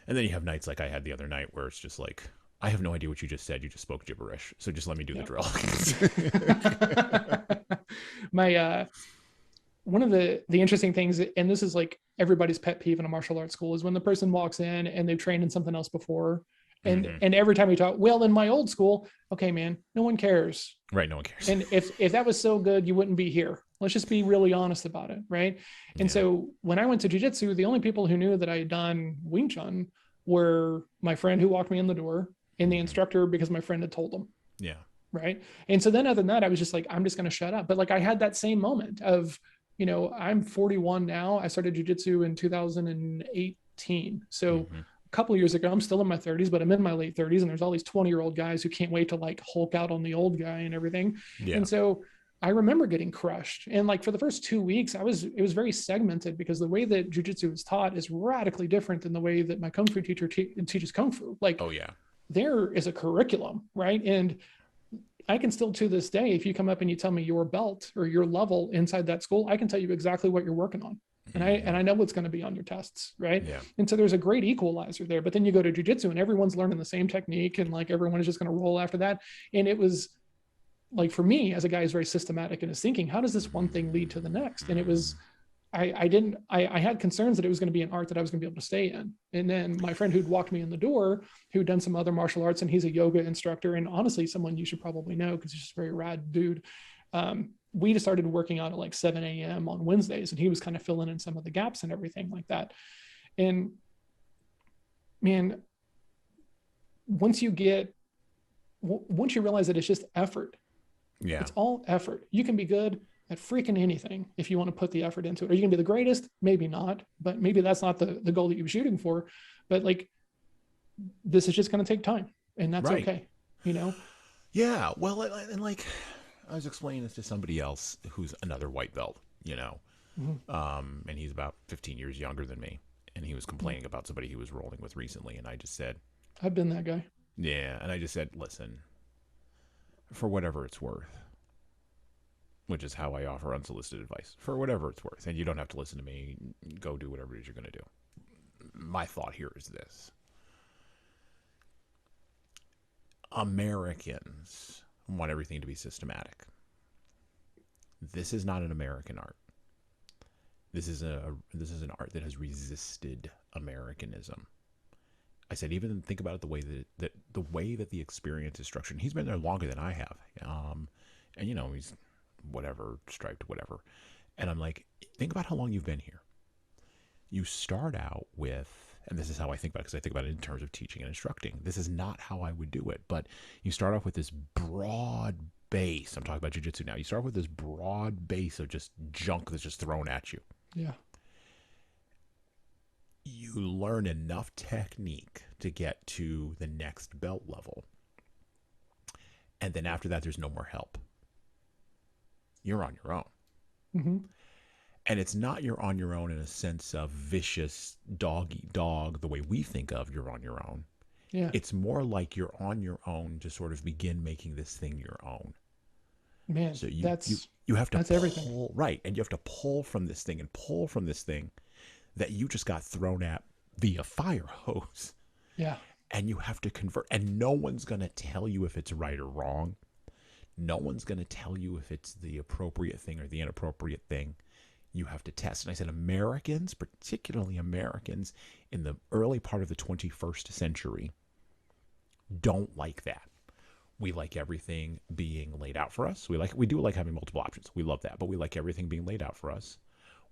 And then you have nights like I had the other night where it's just like, I have no idea what you just said. You just spoke gibberish. So just let me do the drill. One of the interesting things, and this is like everybody's pet peeve in a martial arts school, is when the person walks in and they've trained in something else before. And every time we talk, well, in my old school, okay, man, no one cares. Right. No one cares. And if that was so good, you wouldn't be here. Let's just be really honest about it. Right. And so when I went to jiu-jitsu, the only people who knew that I had done Wing Chun were my friend who walked me in the door and the instructor because my friend had told them. Yeah. Right. And so then other than that, I was just like, I'm just going to shut up. But like I had that same moment of, I'm 41 now. I started jiu-jitsu in 2018. So a couple of years ago, I'm still in my 30s, but I'm in my late 30s. And there's all these 20-year-old guys who can't wait to like Hulk out on the old guy and everything. Yeah. And so I remember getting crushed. And like for the first 2 weeks, it was very segmented because the way that jiu-jitsu is taught is radically different than the way that my Kung Fu teacher teaches Kung Fu. Like, there is a curriculum, right? And I can still, to this day, if you come up and you tell me your belt or your level inside that school, I can tell you exactly what you're working on. And I know what's going to be on your tests. Right. Yeah. And so there's a great equalizer there, but then you go to jiu-jitsu and everyone's learning the same technique and like everyone is just going to roll after that. And it was like, for me as a guy who's very systematic in his thinking, how does this one thing lead to the next? And it was, I had concerns that it was going to be an art that I was going to be able to stay in. And then my friend who'd walked me in the door, who'd done some other martial arts, and he's a yoga instructor, and honestly, someone you should probably know because he's just a very rad dude. We just started working out at like 7 a.m. on Wednesdays, and he was kind of filling in some of the gaps and everything like that. And man, once you realize that it's just effort, it's all effort. You can be good at freaking anything if you want to put the effort into it. Are you gonna be the greatest? Maybe not, but maybe that's not the goal that you're shooting for. But like, this is just going to take time, and that's okay. Yeah. Well, and like I was explaining this to somebody else who's another white belt, and he's about 15 years younger than me. and he was complaining about somebody he was rolling with recently. And I just said, I've been that guy. yeah. And I just said, listen, for whatever it's worth, which is how I offer unsolicited advice, for whatever it's worth. And you don't have to listen to me. Go do whatever it is you're going to do. My thought here is this. Americans want everything to be systematic. This is not an American art. This is an art that has resisted Americanism. I said, even think about it the way that the experience is structured. And he's been there longer than I have. And he's whatever, striped, whatever. And I'm like, think about how long you've been here. You start out with, and this is how I think about it, because I think about it in terms of teaching and instructing. This is not how I would do it, but you start off with this broad base. I'm talking about jiu-jitsu now. You start with this broad base of just junk that's just thrown at you. Yeah. You learn enough technique to get to the next belt level. And then after that, there's no more help. You're on your own. Mm-hmm. And it's not you're on your own in a sense of vicious dog eat dog, the way we think of you're on your own. Yeah. It's more like you're on your own to sort of begin making this thing your own. Man, so you have to that's pull, everything. Right. And you have to pull from this thing and pull from this thing that you just got thrown at via fire hose. Yeah. And you have to convert. And no one's going to tell you if it's right or wrong. No one's going to tell you if it's the appropriate thing or the inappropriate thing. You have to test. And I said, Americans, particularly Americans in the early part of the 21st century, don't like that. We like everything being laid out for us. We do like having multiple options. We love that, but we like everything being laid out for us.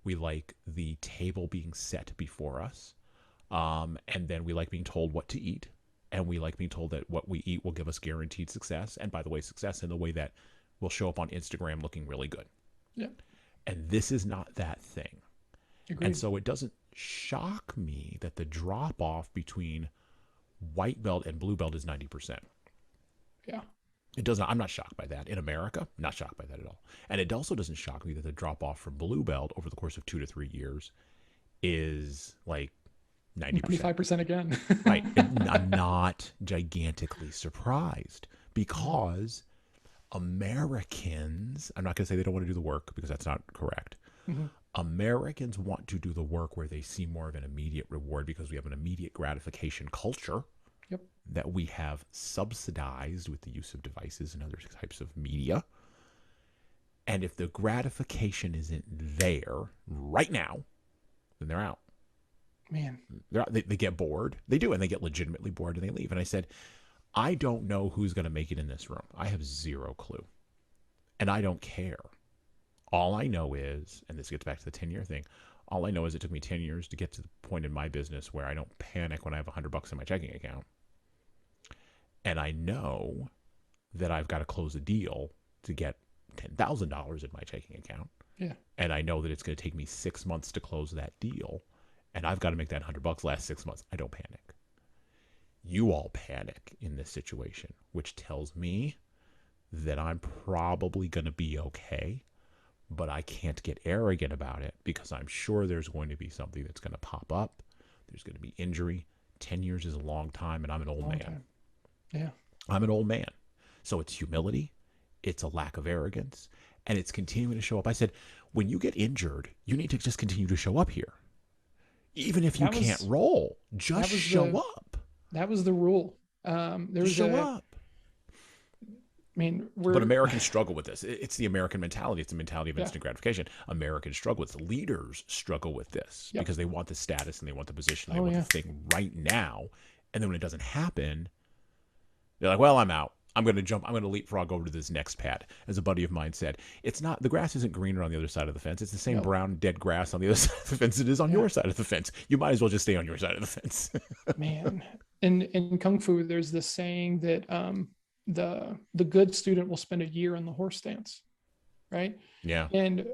We like the table being set before us. And then we like being told what to eat. And we like being told that what we eat will give us guaranteed success. And by the way, success in the way that will show up on Instagram looking really good. Yeah. And this is not that thing. Agreed. And so it doesn't shock me that the drop off between white belt and blue belt is 90%. Yeah. It doesn't. I'm not shocked by that. In America, not shocked by that at all. And it also doesn't shock me that the drop off from blue belt over the course of 2 to 3 years is like 90%. 95% again. Right. I'm not gigantically surprised because Americans, I'm not going to say they don't want to do the work because that's not correct. Mm-hmm. Americans want to do the work where they see more of an immediate reward because we have an immediate gratification culture. Yep. That we have subsidized with the use of devices and other types of media. And if the gratification isn't there right now, then they're out. Man. They get bored. They do, and they get legitimately bored and they leave. And I said, I don't know who's going to make it in this room. I have zero clue. And I don't care. All I know is, and this gets back to the 10-year thing, all I know is it took me 10 years to get to the point in my business where I don't panic when I have $100 in my checking account. And I know that I've got to close a deal to get $10,000 in my checking account. Yeah. And I know that it's going to take me 6 months to close that deal. And I've got to make that $100 last 6 months. I don't panic. You all panic in this situation, which tells me that I'm probably going to be okay. But I can't get arrogant about it because I'm sure there's going to be something that's going to pop up. There's going to be injury. 10 years is a long time, and I'm an old man. Time. Yeah. I'm an old man. So it's humility. It's a lack of arrogance. And it's continuing to show up. I said, when you get injured, you need to just continue to show up here. Even if you can't roll, just show up. That was the rule. Show up. I mean, but Americans struggle with this. It's the American mentality. It's the mentality of instant gratification. Americans struggle with this. Leaders struggle with this because they want the status and they want the position. They want the thing right now. And then when it doesn't happen, they're like, well, I'm out. I'm going to jump. I'm going to leapfrog over to this next pad. As a buddy of mine said, it's not, the grass isn't greener on the other side of the fence. It's the same brown dead grass on the other side of the fence it is on your side of the fence. You might as well just stay on your side of the fence. Man, in Kung Fu, there's this saying that the good student will spend a year in the horse stance, right? Yeah. And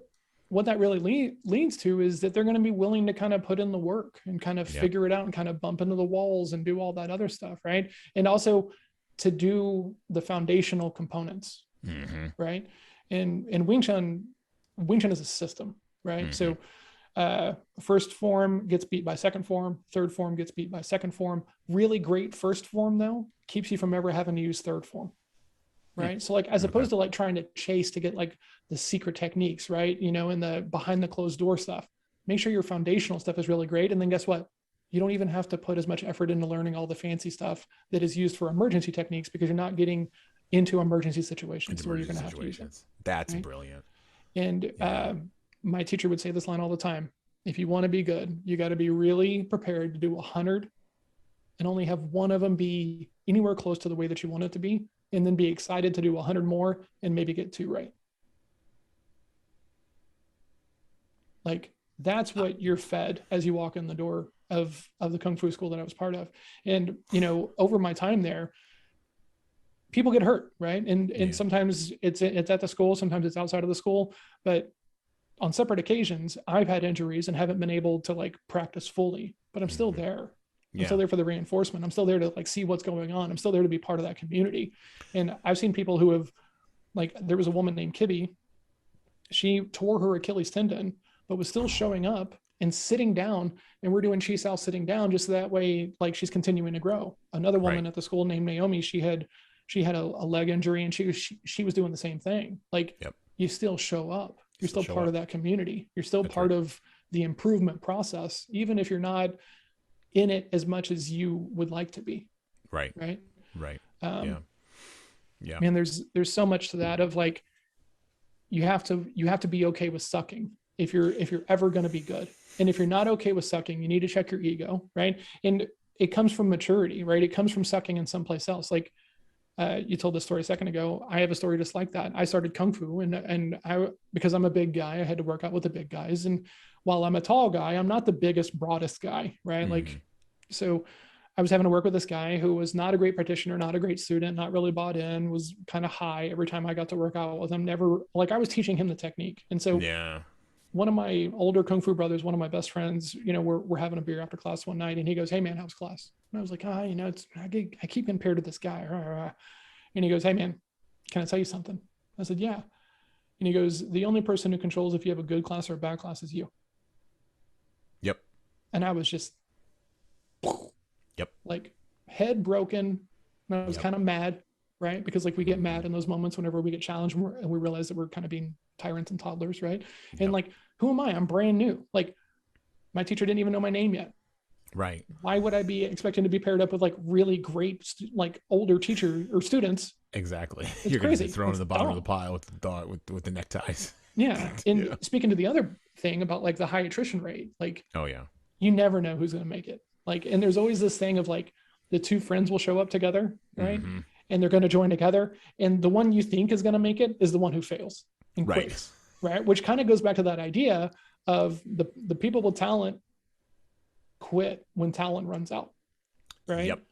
what that really leads to is that they're going to be willing to kind of put in the work and kind of figure it out and kind of bump into the walls and do all that other stuff, right? And also to do the foundational components, right? And Wing Chun is a system, right? So First form gets beat by second form, third form gets beat by second form. Really great first form though keeps you from ever having to use third form, right? So like, as opposed to like trying to chase to get like the secret techniques, right? You know, in the behind the closed door stuff, make sure your foundational stuff is really great. And then guess what? You don't even have to put as much effort into learning all the fancy stuff that is used for emergency techniques, because you're not getting into emergency situations where you're going to have to use it. That's right? brilliant. And my teacher would say this line all the time: if you want to be good, you got to be really prepared to do 100 and only have one of them be anywhere close to the way that you want it to be, and then be excited to do 100 more and maybe get 2 right. Like, that's what you're fed as you walk in the door of the Kung Fu school that I was part of. And, you know, over my time there, people get hurt, right? And sometimes it's at the school, sometimes it's outside of the school, but on separate occasions, I've had injuries and haven't been able to like practice fully, but I'm still there. I'm still there for the reinforcement. I'm still there to like see what's going on. I'm still there to be part of that community. And I've seen people who have, like, there was a woman named Kibby. She tore her Achilles tendon, but was still showing up and sitting down, and we're doing Chi Sao sitting down, just so that way, like, she's continuing to grow. Another woman at the school named Naomi, she had a leg injury, and she was doing the same thing. Like, you still show up. You're still part of that community. You're still part of the improvement process, even if you're not in it as much as you would like to be. Right. Man, there's so much to that, of like, you have to be okay with sucking if you're ever going to be good. And if you're not okay with sucking, you need to check your ego, right? And it comes from maturity, right? It comes from sucking in someplace else. Like, you told this story a second ago. I have a story just like that. I started Kung Fu, and because I'm a big guy, I had to work out with the big guys. And while I'm a tall guy, I'm not the biggest, broadest guy, right? Like, so I was having to work with this guy who was not a great practitioner, not a great student, not really bought in, was kind of high every time I got to work out with him. Never, like, I was teaching him the technique. And so one of my older Kung Fu brothers, one of my best friends, you know, we're having a beer after class one night, and he goes, "Hey man, how's class?" And I was like, you know, I keep getting paired with this guy. And he goes, "Hey man, can I tell you something?" I said, "Yeah." And he goes, "The only person who controls if you have a good class or a bad class is you." Yep. And I was just like, head broken. And I was kind of mad, right? Because like, we get mad in those moments whenever we get challenged, and we realize that we're kind of being tyrants and toddlers, right? And like, who am I? I'm brand new. Like, my teacher didn't even know my name yet. Right. Why would I be expecting to be paired up with like really great, like, older teacher or students? Exactly. It's You're crazy. Going to be thrown in the bottom of the pile with the neckties. Yeah. And speaking to the other thing about like the high attrition rate, like, you never know who's going to make it. Like, and there's always this thing of like, the 2 friends will show up together, right? And they're going to join together. And the one you think is going to make it is the one who fails and quits, right? Which kind of goes back to that idea of the people with talent quit when talent runs out, right? Yep.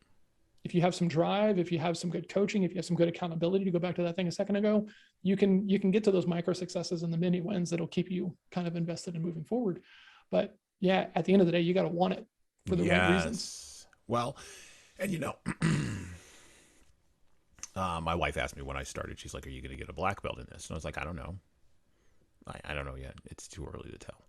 If you have some drive, if you have some good coaching, if you have some good accountability, to go back to that thing a second ago, you can get to those micro successes and the mini wins that'll keep you kind of invested in moving forward. But yeah, at the end of the day, you got to want it for the right reasons. Well, and you know, my wife asked me when I started, she's like, "Are you going to get a black belt in this?" And I was like, "I don't know. I don't know yet. It's too early to tell."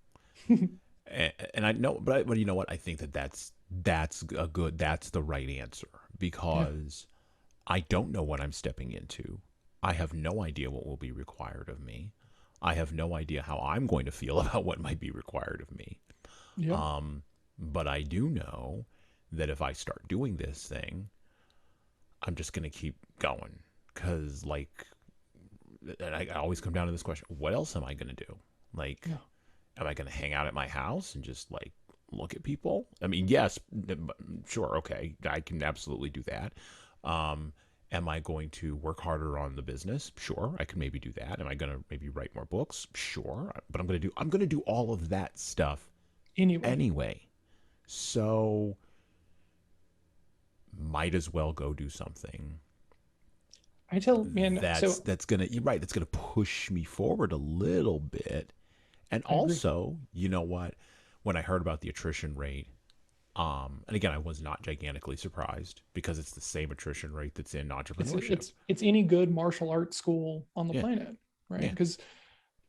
and I know, but you know what? I think that's the right answer, because I don't know what I'm stepping into. I have no idea what will be required of me. I have no idea how I'm going to feel about what might be required of me. But I do know that if I start doing this thing, I'm just going to keep going, because like, and I always come down to this question: what else am I going to do? Like, am I going to hang out at my house and just like look at people? I mean, yes, sure. Okay. I can absolutely do that. Am I going to work harder on the business? Sure. I can maybe do that. Am I going to maybe write more books? Sure. But I'm going to do all of that stuff anyway. So might as well go do something. That's gonna, you're right, that's gonna push me forward a little bit. And also, you know what? When I heard about the attrition rate, and again, I was not gigantically surprised, because it's the same attrition rate that's in entrepreneurship. It's any good martial arts school on the planet, right? Because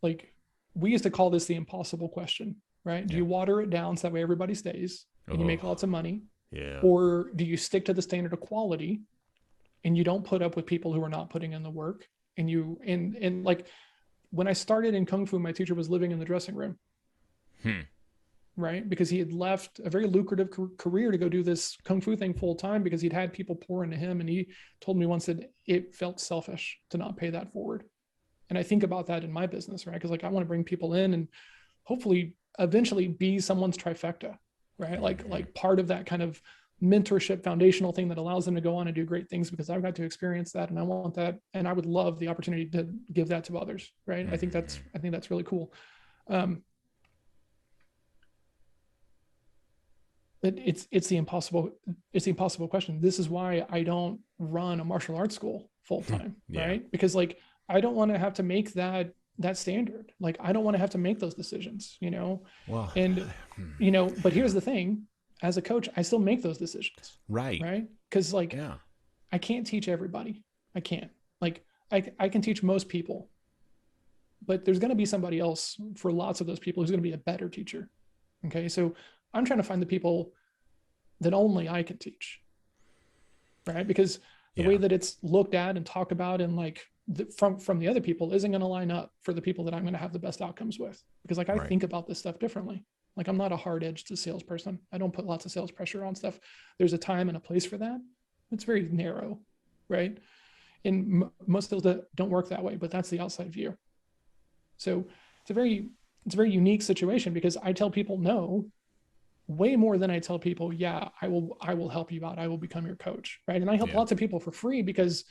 like, we used to call this the impossible question, right? Do Yeah. you water it down so that way everybody stays and you make Oh, lots of money? yeah. Or do you stick to the standard of quality and you don't put up with people who are not putting in the work? And like when I started in Kung Fu, my teacher was living in the dressing room. Right? Because he had left a very lucrative career to go do this Kung Fu thing full time because he'd had people pour into him. And he told me once that it felt selfish to not pay that forward. And I think about that in my business, right? Because like I want to bring people in and hopefully eventually be someone's trifecta, right? Like part of that kind of mentorship foundational thing that allows them to go on and do great things, because I've got to experience that and I want that. And I would love the opportunity to give that to others, right? I think that's really cool. It's the impossible question. This is why I don't run a martial arts school full time, Yeah. right? Because like I don't want to have to make that standard. Like I don't want to have to make those decisions, Well, and but here's the thing: as a coach, I still make those decisions, right. right? Because like Yeah. I can't teach everybody. I can't. Like I can teach most people, but there's going to be somebody else for lots of those people who's going to be a better teacher. Okay, so I'm trying to find the people that only I can teach, right? Because the way that it's looked at and talked about and like from the other people isn't going to line up for the people that I'm going to have the best outcomes with. Because like I think about this stuff differently. Like I'm not a hard-edged salesperson. I don't put lots of sales pressure on stuff. There's a time and a place for that. It's very narrow, right? And most sales don't work that way, but that's the outside view. So it's a very unique situation because I tell people no way more than I tell people, yeah, I will help you out. I will become your coach, right? And I help lots of people for free because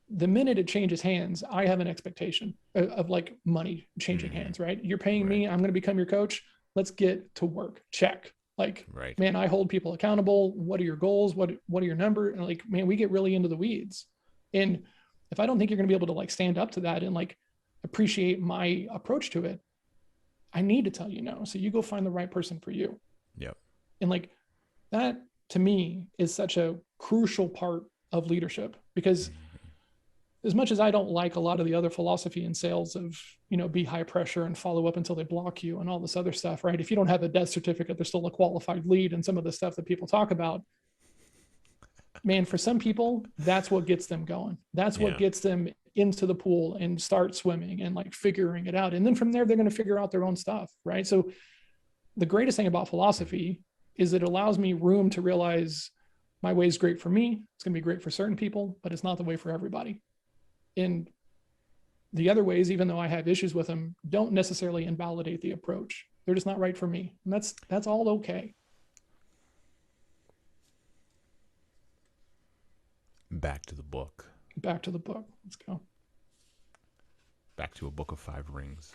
the minute it changes hands, I have an expectation of like money changing hands, right? You're paying me, I'm going to become your coach. Let's get to work. Check. Like, man, I hold people accountable. What are your goals? What are your numbers? And like, man, we get really into the weeds. And if I don't think you're going to be able to like stand up to that and like appreciate my approach to it, I need to tell you no. So you go find the right person for you. Yep. And like that to me is such a crucial part of leadership because as much as I don't like a lot of the other philosophy in sales of, be high pressure and follow up until they block you and all this other stuff, right? If you don't have a death certificate, there's still a qualified lead and some of the stuff that people talk about. Man, for some people, that's what gets them going. That's what gets them into the pool and start swimming and like figuring it out. And then from there, they're going to figure out their own stuff, right? So the greatest thing about philosophy is it allows me room to realize my way is great for me. It's going to be great for certain people, but it's not the way for everybody. And the other ways, even though I have issues with them, don't necessarily invalidate the approach. They're just not right for me. And that's all okay. Back to the book. Back to the book. Let's go. Back to A Book of Five Rings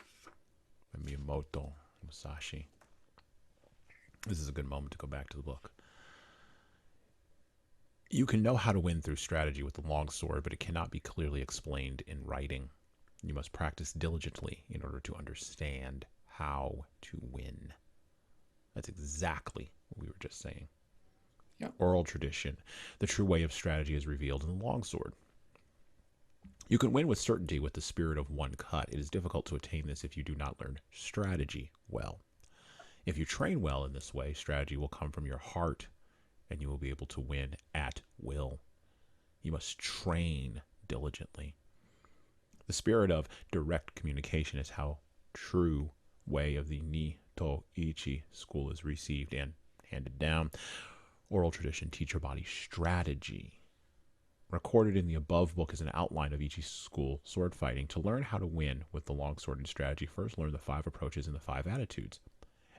by Miyamoto, Musashi. This is a good moment to go back to the book. You can know how to win through strategy with the long sword, but it cannot be clearly explained in writing. You must practice diligently in order to understand how to win. That's exactly what we were just saying. Yeah. Oral tradition. The true way of strategy is revealed in the longsword. You can win with certainty with the spirit of one cut. It is difficult to attain this if you do not learn strategy well. If you train well in this way, strategy will come from your heart, and you will be able to win at will. You must train diligently. The spirit of direct communication is how true way of the Nito Ichi school is received and handed down. Oral tradition teach your body strategy. Recorded in the above book is an outline of Ichi school sword fighting. To learn how to win with the longsword and strategy, first learn the 5 approaches and the 5 attitudes,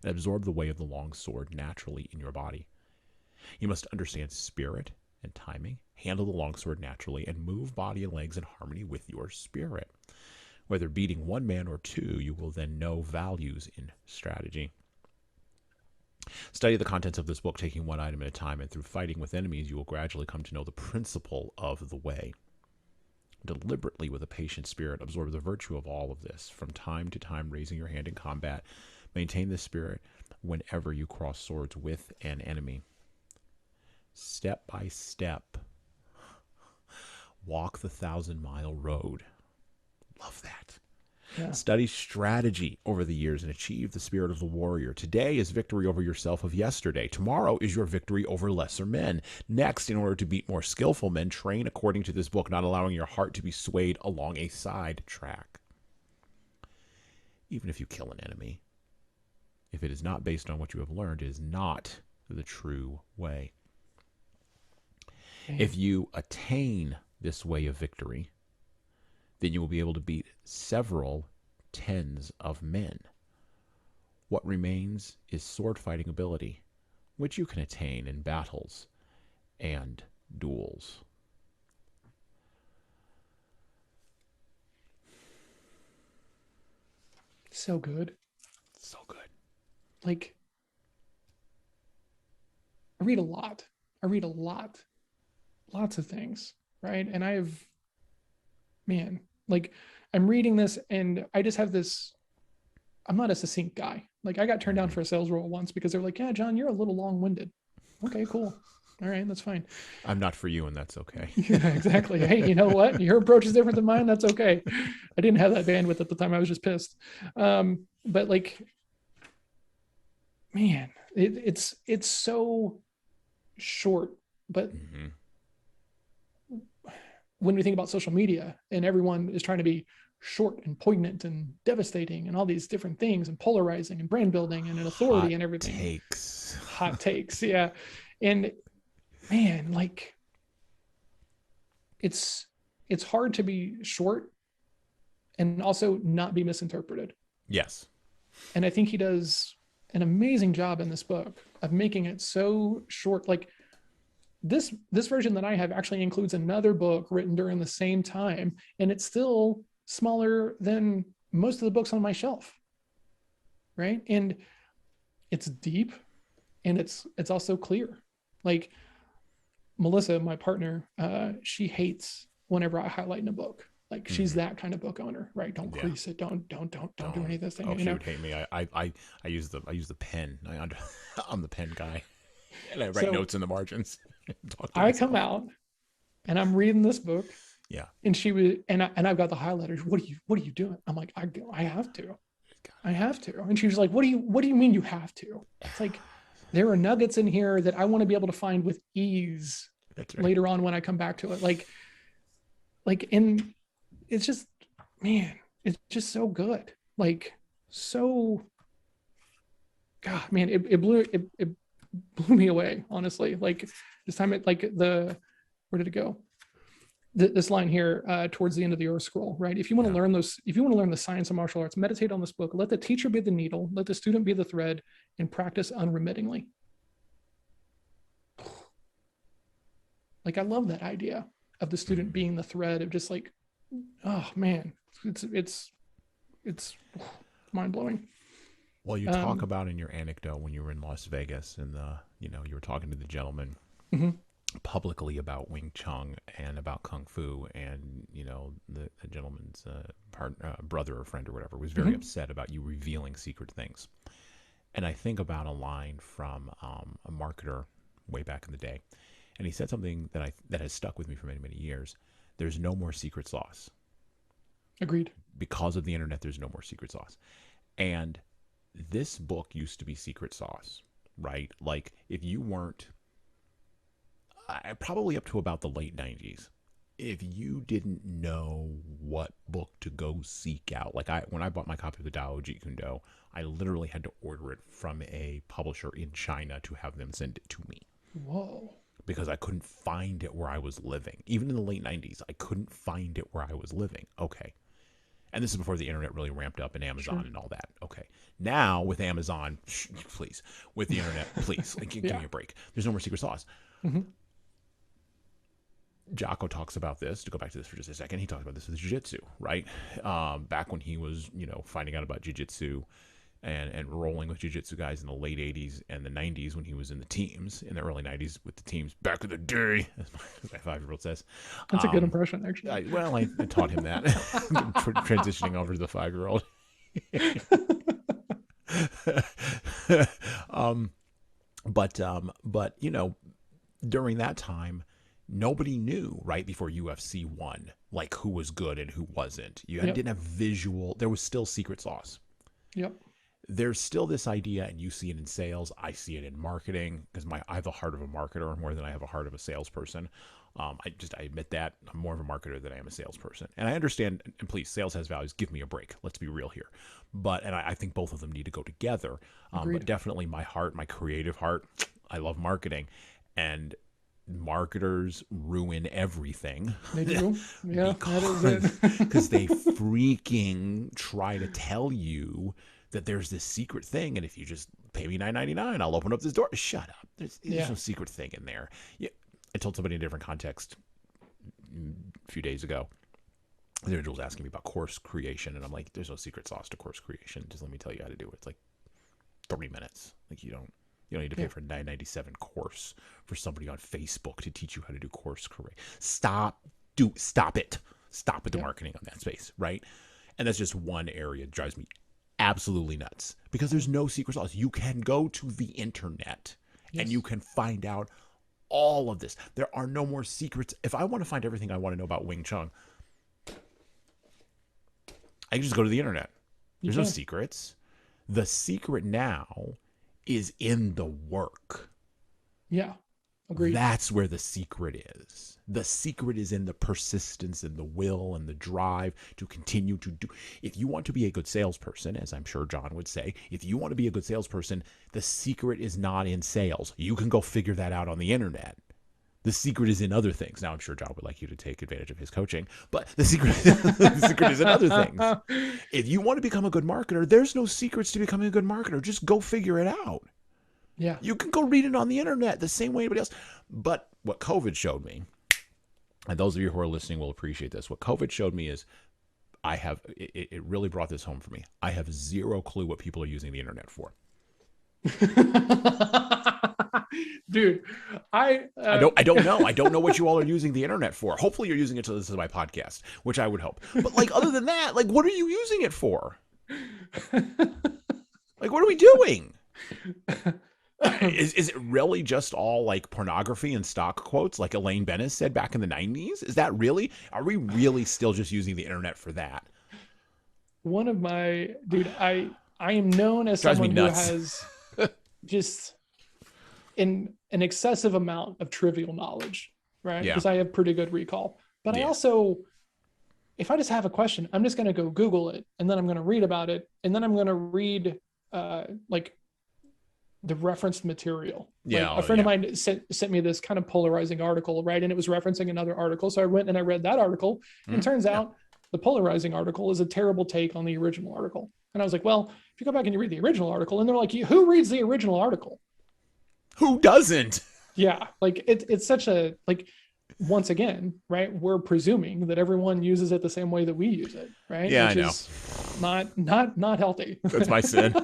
and absorb the way of the long sword naturally in your body. You must understand spirit and timing, handle the longsword naturally, and move body and legs in harmony with your spirit. Whether beating one man or two, you will then know values in strategy. Study the contents of this book, taking one item at a time, and through fighting with enemies, you will gradually come to know the principle of the way. Deliberately, with a patient spirit, absorb the virtue of all of this. From time to time, raising your hand in combat, maintain this spirit whenever you cross swords with an enemy. Step by step, walk the 1,000-mile road. Love that. Yeah. Study strategy over the years and achieve the spirit of the warrior. Today is victory over yourself of yesterday. Tomorrow is your victory over lesser men. Next, in order to beat more skillful men, train according to this book, not allowing your heart to be swayed along a side track. Even if you kill an enemy, if it is not based on what you have learned, it is not the true way. Man. If you attain this way of victory, then you will be able to beat several tens of men. What remains is sword fighting ability, which you can attain in battles and duels. So good. So good. Like, I read a lot. I read a lot. Lots of things, right? And man, like, I'm reading this and I just have this, I'm not a succinct guy. Like, I got turned down for a sales role once because they're like, yeah, John, you're a little long-winded. Okay, cool. All right, that's fine. I'm not for you, and that's okay. Yeah, exactly. Hey, you know what? Your approach is different than mine. That's okay. I didn't have that bandwidth at the time. I was just pissed. But like, man, it's so short. But when we think about social media and everyone is trying to be short and poignant and devastating and all these different things and polarizing and brand building and an authority and everything. Hot takes. Yeah. And man, like, it's hard to be short and also not be misinterpreted. Yes. And I think he does an amazing job in this book of making it so short. Like, this version that I have actually includes another book written during the same time, and it's still smaller than most of the books on my shelf, right? And it's deep, and it's also clear. Like, Melissa, my partner, she hates whenever I highlight in a book. Like, she's that kind of book owner, right? Don't crease it. Don't do any of this thing. Oh, she would hate me. I use the pen. I'm the pen guy, and I write notes in the margins. I come out, and I'm reading this book. Yeah. And she was, and I've got the highlighters. What are you doing? I'm like, I have to. And she was like, what do you mean you have to? It's like, there are nuggets in here that I want to be able to find with ease later on when I come back to it. Like, and it's just, man, it's just so good. Like, so, God, man, it blew me away, honestly. Like, this time where did it go? This line here towards the end of the Earth Scroll, right? If you want to learn the science of martial arts, meditate on this book. Let the teacher be the needle, let the student be the thread, and practice unremittingly. Like, I love that idea of the student being the thread of just like, oh man, it's mind blowing. Well, you talk about in your anecdote when you were in Las Vegas and you were talking to the gentleman publicly about Wing Chun and about Kung Fu, and the gentleman's brother or friend or whatever was very upset about you revealing secret things. And I think about a line from a marketer way back in the day, and he said something that has stuck with me for many, many years. There's no more secret sauce. Agreed. Because of the internet, there's no more secret sauce. And this book used to be secret sauce, right? Like, if you weren't, probably up to about the late 90s, if you didn't know what book to go seek out, like when I bought my copy of the Dao Jeet Kune Do, I literally had to order it from a publisher in China to have them send it to me. Whoa. Because I couldn't find it where I was living. Even in the late 90s, I couldn't find it where I was living. Okay. And this is before the internet really ramped up and Amazon and all that. Okay. Now with Amazon, please, with the internet, please, like, give me a break. There's no more secret sauce. Jocko talks about this, to go back to this for just a second. He talks about this with jiu-jitsu, right? Back when he was, finding out about jiu-jitsu and rolling with jiu-jitsu guys in the late 80s and the 90s, when he was in the teams, in the early 90s with the teams back in the day, as my 5-year-old says. That's a good impression, actually. I taught him that. Transitioning over to the 5-year-old. But during that time, Nobody knew right before UFC 1, like who was good and who wasn't. You Yep. didn't have visual. There was still secret sauce. Yep. There's still this idea, and you see it in sales. I see it in marketing because I have the heart of a marketer more than I have a heart of a salesperson. I admit that I'm more of a marketer than I am a salesperson, and I understand. And please, sales has values. Give me a break. Let's be real here. And I think both of them need to go together. But definitely my heart, my creative heart. I love marketing, and marketers ruin everything. They do. Yeah, that is it. Because they freaking try to tell you that there's this secret thing, and if you just pay me $9.99, I'll open up this door. Shut up. There's no secret thing in there. Yeah, I told somebody in a different context a few days ago. The individual was asking me about course creation, and I'm like, there's no secret sauce to course creation. Just let me tell you how to do it. It's like 30 minutes. Like you don't need to pay for a $9.97 course for somebody on Facebook to teach you how to do course creation. Stop it. Stop with the marketing on that space, right? And that's just one area that drives me absolutely nuts because there's no secret sauce. You can go to the internet and you can find out all of this. There are no more secrets. If I want to find everything I want to know about Wing Chun, I can just go to the internet. There's no secrets. The secret now is in the work. Yeah. Agreed. That's where the secret is. The secret is in the persistence and the will and the drive to continue to do. If you want to be a good salesperson, as I'm sure John would say, if you want to be a good salesperson, the secret is not in sales. You can go figure that out on the internet. The secret is in other things. Now, I'm sure John would like you to take advantage of his coaching, but the secret is in other things. If you want to become a good marketer, there's no secrets to becoming a good marketer. Just go figure it out. Yeah. You can go read it on the internet the same way anybody else. But what COVID showed me, and those of you who are listening will appreciate this, what COVID showed me is it really brought this home for me. I have zero clue what people are using the internet for. Dude, I don't know. I don't know what you all are using the internet for. Hopefully you're using it to listen to my podcast, which I would hope. But like other than that, like what are you using it for? Like what are we doing? Is it really just all like pornography and stock quotes like Elaine Bennis said back in the 90s? Is that really? Are we really still just using the internet for that? One of my I am known as Drives me someone who nuts. has just an excessive amount of trivial knowledge, right? Yeah. Because I have pretty good recall. But I also, if I just have a question, I'm just going to go Google it, and then I'm going to read about it, and then I'm going to read like the referenced material. Yeah. Like a friend of mine sent me this kind of polarizing article, right? And it was referencing another article. So I went and I read that article, and it turns out the polarizing article is a terrible take on the original article. And I was like, well, if you go back and you read the original article, and they're like, who reads the original article? Who doesn't? Yeah. Like it's such a, like, once again, right? We're presuming that everyone uses it the same way that we use it, right? Yeah, Which I know. is not healthy. That's my sin.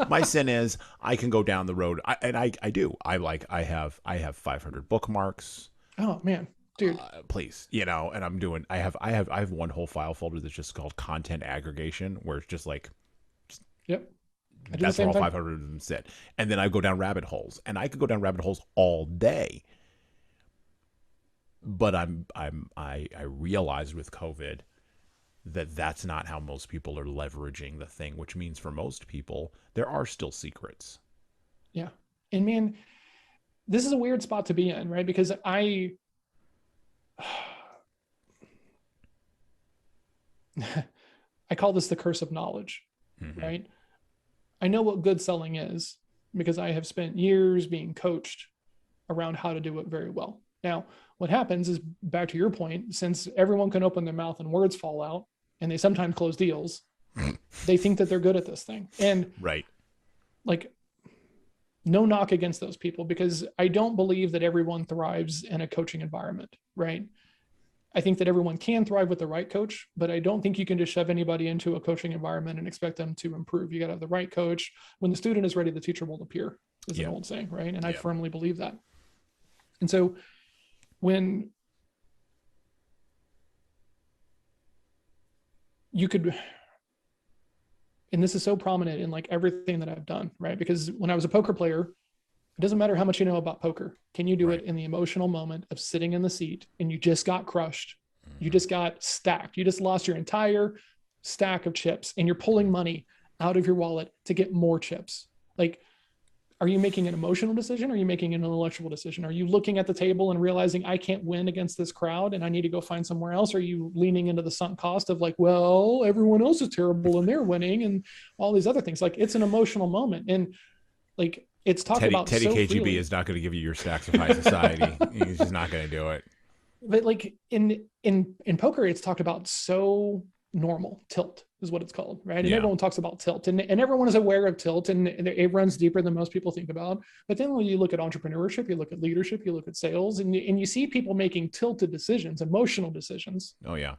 My sin is I can go down the road, I do. I have 500 bookmarks. Oh man, dude. Please, and I'm doing. I have one whole file folder that's just called content aggregation, where it's just like, Yep. that's where all 500 of them sit. And then I go down rabbit holes, and I could go down rabbit holes all day. But I realized with COVID that that's not how most people are leveraging the thing, which means for most people, there are still secrets. Yeah. And man, this is a weird spot to be in, right? Because I call this the curse of knowledge, right? I know what good selling is because I have spent years being coached around how to do it very well. Now, what happens is, back to your point, since everyone can open their mouth and words fall out, and they sometimes close deals, they think that they're good at this thing. And right, like, no knock against those people, because I don't believe that everyone thrives in a coaching environment, right? I think that everyone can thrive with the right coach, but I don't think you can just shove anybody into a coaching environment and expect them to improve. You got to have the right coach. When the student is ready, the teacher will appear, is an old saying, right? And I firmly believe that. And so when you could, and this is so prominent in like everything that I've done, right? Because when I was a poker player, It doesn't matter how much you know about poker. Can you do Right. it in the emotional moment of sitting in the seat and you just got crushed? You Mm-hmm. just got stacked. You just lost your entire stack of chips and you're pulling money out of your wallet to get more chips. Like, are you making an emotional decision? Or are you making an intellectual decision? Are you looking at the table and realizing I can't win against this crowd and I need to go find somewhere else? Are you leaning into the sunk cost of like, well, everyone else is terrible and they're winning and all these other things? Like, it's an emotional moment. And like, it's talked Teddy about so KGB freely. is not going to give you your stacks of high society. He's just not going to do it. But like in poker, it's talked about so normal. Tilt is what it's called, right? And Yeah. everyone talks about tilt, and everyone is aware of tilt, and it runs deeper than most people think about. But then when you look at entrepreneurship, you look at leadership, you look at sales, and you see people making tilted decisions, emotional decisions. Oh yeah.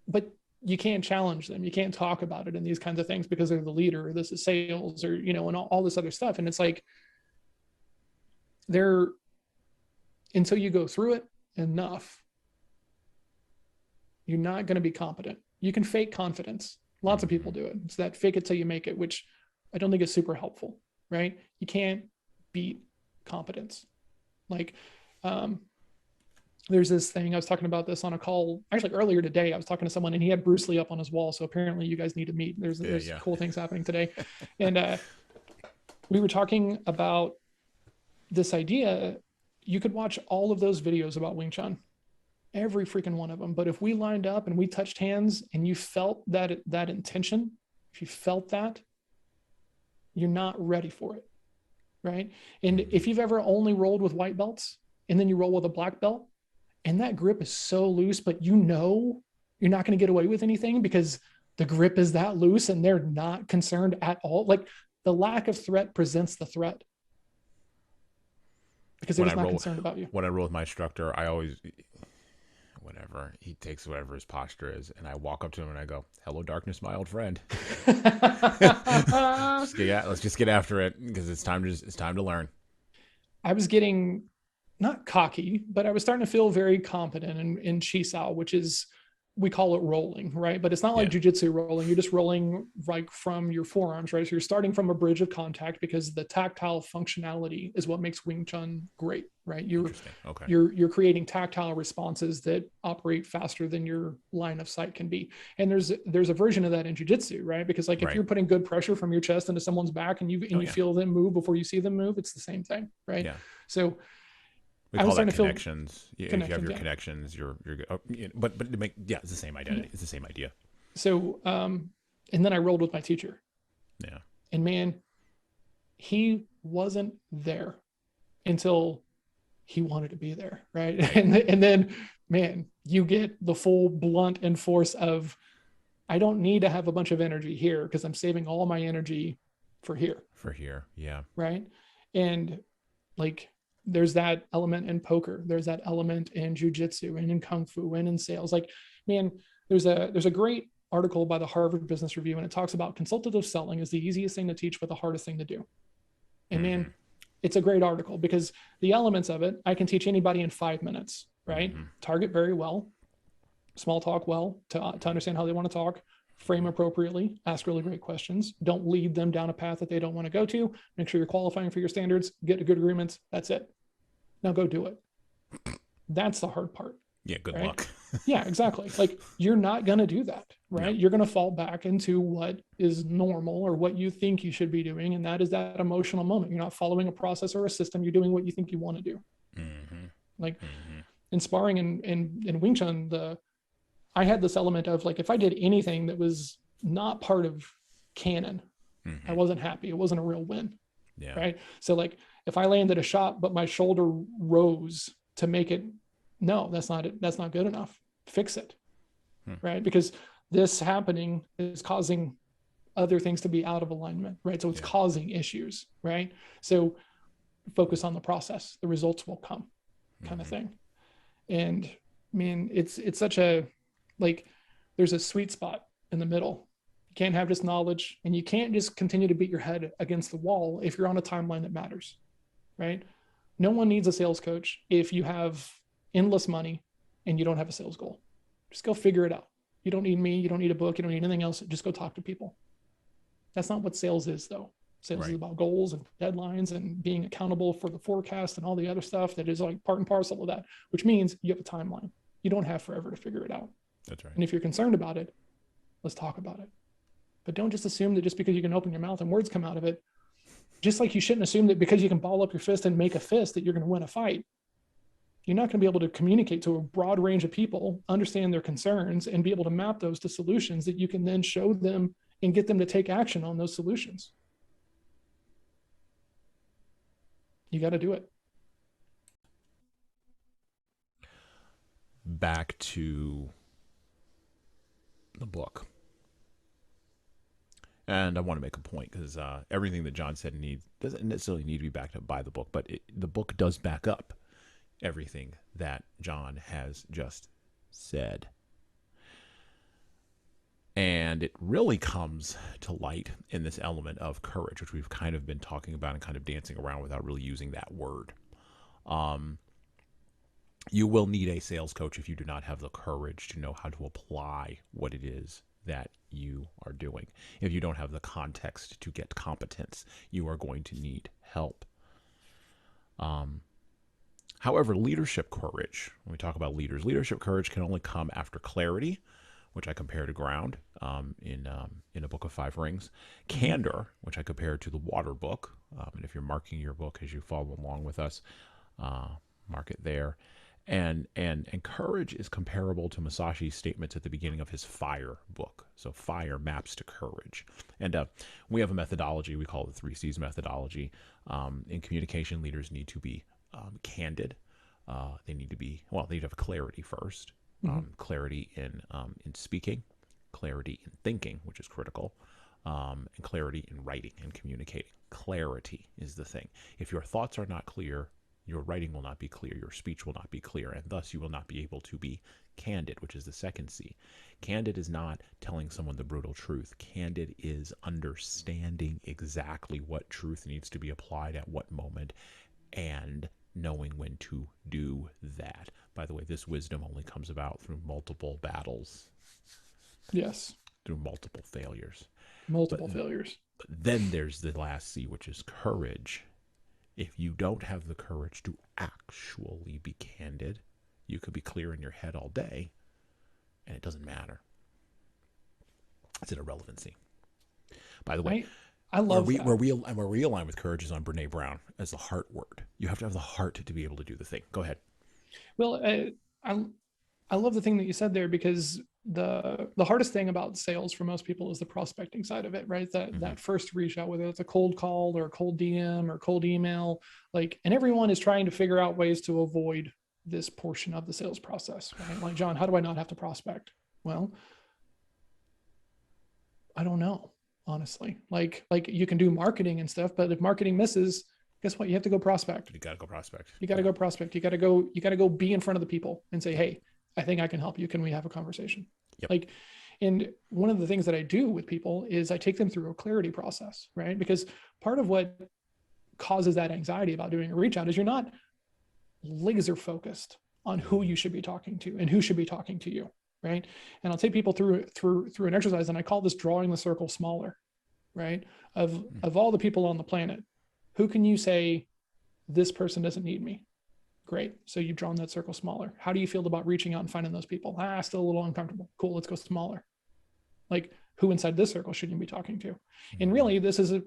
But you can't challenge them. You can't talk about it in these kinds of things because they're the leader, or this is sales, or and all this other stuff. And it's like they're until you go through it enough, you're not going to be competent. You can fake confidence. Lots of people do it. It's that fake it till you make it, which I don't think is super helpful, right? You can't beat competence. Like, there's this thing, I was talking about this on a call, actually earlier today, I was talking to someone and he had Bruce Lee up on his wall. So apparently you guys need to meet. There's cool things happening today. And we were talking about this idea. You could watch all of those videos about Wing Chun, every freaking one of them. But if we lined up and we touched hands and you felt that intention, if you felt that, you're not ready for it, right? And if you've ever only rolled with white belts and then you roll with a black belt and that grip is so loose, but you're not going to get away with anything because the grip is that loose and they're not concerned at all. Like, the lack of threat presents the threat. Because they're just not concerned about you. When I roll with my instructor, I always, whatever, he takes whatever his posture is, and I walk up to him and I go, "Hello, darkness, my old friend." Let's just get after it because it's time to learn. I was getting not cocky, but I was starting to feel very competent in Chisao, which is, we call it rolling, right? But it's not like jujitsu rolling. You're just rolling like from your forearms, right? So you're starting from a bridge of contact because the tactile functionality is what makes Wing Chun great, right? You're creating tactile responses that operate faster than your line of sight can be. And there's a version of that in jujitsu, right? Because like if you're putting good pressure from your chest into someone's back and you feel them move before you see them move, it's the same thing, right? Yeah. So we call that connections. If you have your connections, you're good. Oh, but it's the same identity. It's the same idea. So, and then I rolled with my teacher. Yeah. And man, he wasn't there until he wanted to be there, right? And then, man, you get the full blunt and force of, I don't need to have a bunch of energy here because I'm saving all my energy for here. Yeah. Right. And like, there's that element in poker. There's that element in jujitsu and in kung fu and in sales. Like, man, there's a great article by the Harvard Business Review, and it talks about consultative selling is the easiest thing to teach, but the hardest thing to do. And man, it's a great article because the elements of it, I can teach anybody in 5 minutes, right? Target very well, small talk well to understand how they want to talk, frame appropriately, ask really great questions. Don't lead them down a path that they don't want to go to. Make sure you're qualifying for your standards, get a good agreements. That's it. Now go do it. That's the hard part. Yeah, good luck. Yeah, exactly. Like, you're not going to do that, right? No. You're going to fall back into what is normal or what you think you should be doing. And that is that emotional moment. You're not following a process or a system. You're doing what you think you want to do. Like in sparring and Wing Chun, I had this element of like, if I did anything that was not part of canon, I wasn't happy. It wasn't a real win. Yeah. Right. So like, if I landed a shot, but my shoulder rose to make it, no, that's not it. That's not good enough. Fix it. Right. Because this happening is causing other things to be out of alignment. Right. So it's causing issues. Right. So focus on the process. The results will come, kind of thing. And I mean, it's such a, like, there's a sweet spot in the middle. You can't have just knowledge, and you can't just continue to beat your head against the wall if you're on a timeline that matters, right? No one needs a sales coach if you have endless money and you don't have a sales goal. Just go figure it out. You don't need me. You don't need a book. You don't need anything else. Just go talk to people. That's not what sales is, though. Sales is Right. about goals and deadlines and being accountable for the forecast and all the other stuff that is like part and parcel of that, which means you have a timeline. You don't have forever to figure it out. That's right. And if you're concerned about it, let's talk about it. But don't just assume that just because you can open your mouth and words come out of it, just like you shouldn't assume that because you can ball up your fist and make a fist that you're going to win a fight. You're not going to be able to communicate to a broad range of people, understand their concerns, and be able to map those to solutions that you can then show them and get them to take action on those solutions. You got to do it. Back to the book. And I want to make a point because everything that John said doesn't necessarily need to be backed up by the book, but the book does back up everything that John has just said. And it really comes to light in this element of courage, which we've kind of been talking about and kind of dancing around without really using that word. You will need a sales coach if you do not have the courage to know how to apply what it is that you are doing. If you don't have the context to get competence, you are going to need help. However, leadership courage, when we talk about leaders, leadership courage can only come after clarity, which I compare to ground in A Book of Five Rings. Candor, which I compare to the water book. And if you're marking your book as you follow along with us, mark it there. And courage is comparable to Musashi's statements at the beginning of his fire book. So fire maps to courage. And we have a methodology, we call it the 3 C's methodology. In communication, leaders need to be candid. They need to have clarity first. Clarity in speaking, clarity in thinking, which is critical, and clarity in writing and communicating. Clarity is the thing. If your thoughts are not clear, your writing will not be clear, your speech will not be clear, and thus you will not be able to be candid, which is the second C. Candid is not telling someone the brutal truth. Candid is understanding exactly what truth needs to be applied at what moment and knowing when to do that. By the way, this wisdom only comes about through multiple battles. Yes. Through multiple failures. Failures. But then there's the last C, which is courage. If you don't have the courage to actually be candid, you could be clear in your head all day, and it doesn't matter. It's an irrelevancy. By the way, I love where we align with courage is on Brene Brown as the heart word. You have to have the heart to be able to do the thing. Go ahead. Well, I love the thing that you said there, because the hardest thing about sales for most people is the prospecting side of it, right? That first reach out, whether it's a cold call or a cold DM or cold email, and everyone is trying to figure out ways to avoid this portion of the sales process, right? Like, John, how do I not have to prospect? Well, I don't know, honestly. Like you can do marketing and stuff, but if marketing misses, guess what? You have to go prospect. You got to go prospect. You got to go prospect. You got to go be in front of the people and say, hey, I think I can help you. Can we have a conversation? Yep. And one of the things that I do with people is I take them through a clarity process, right? Because part of what causes that anxiety about doing a reach out is you're not laser focused on who you should be talking to and who should be talking to you, right? And I'll take people through an exercise, and I call this drawing the circle smaller, right? Of all the people on the planet, who can you say, this person doesn't need me? Great. So you've drawn that circle smaller. How do you feel about reaching out and finding those people? Still a little uncomfortable. Cool. Let's go smaller. Like, who inside this circle should you be talking to? And really, this is a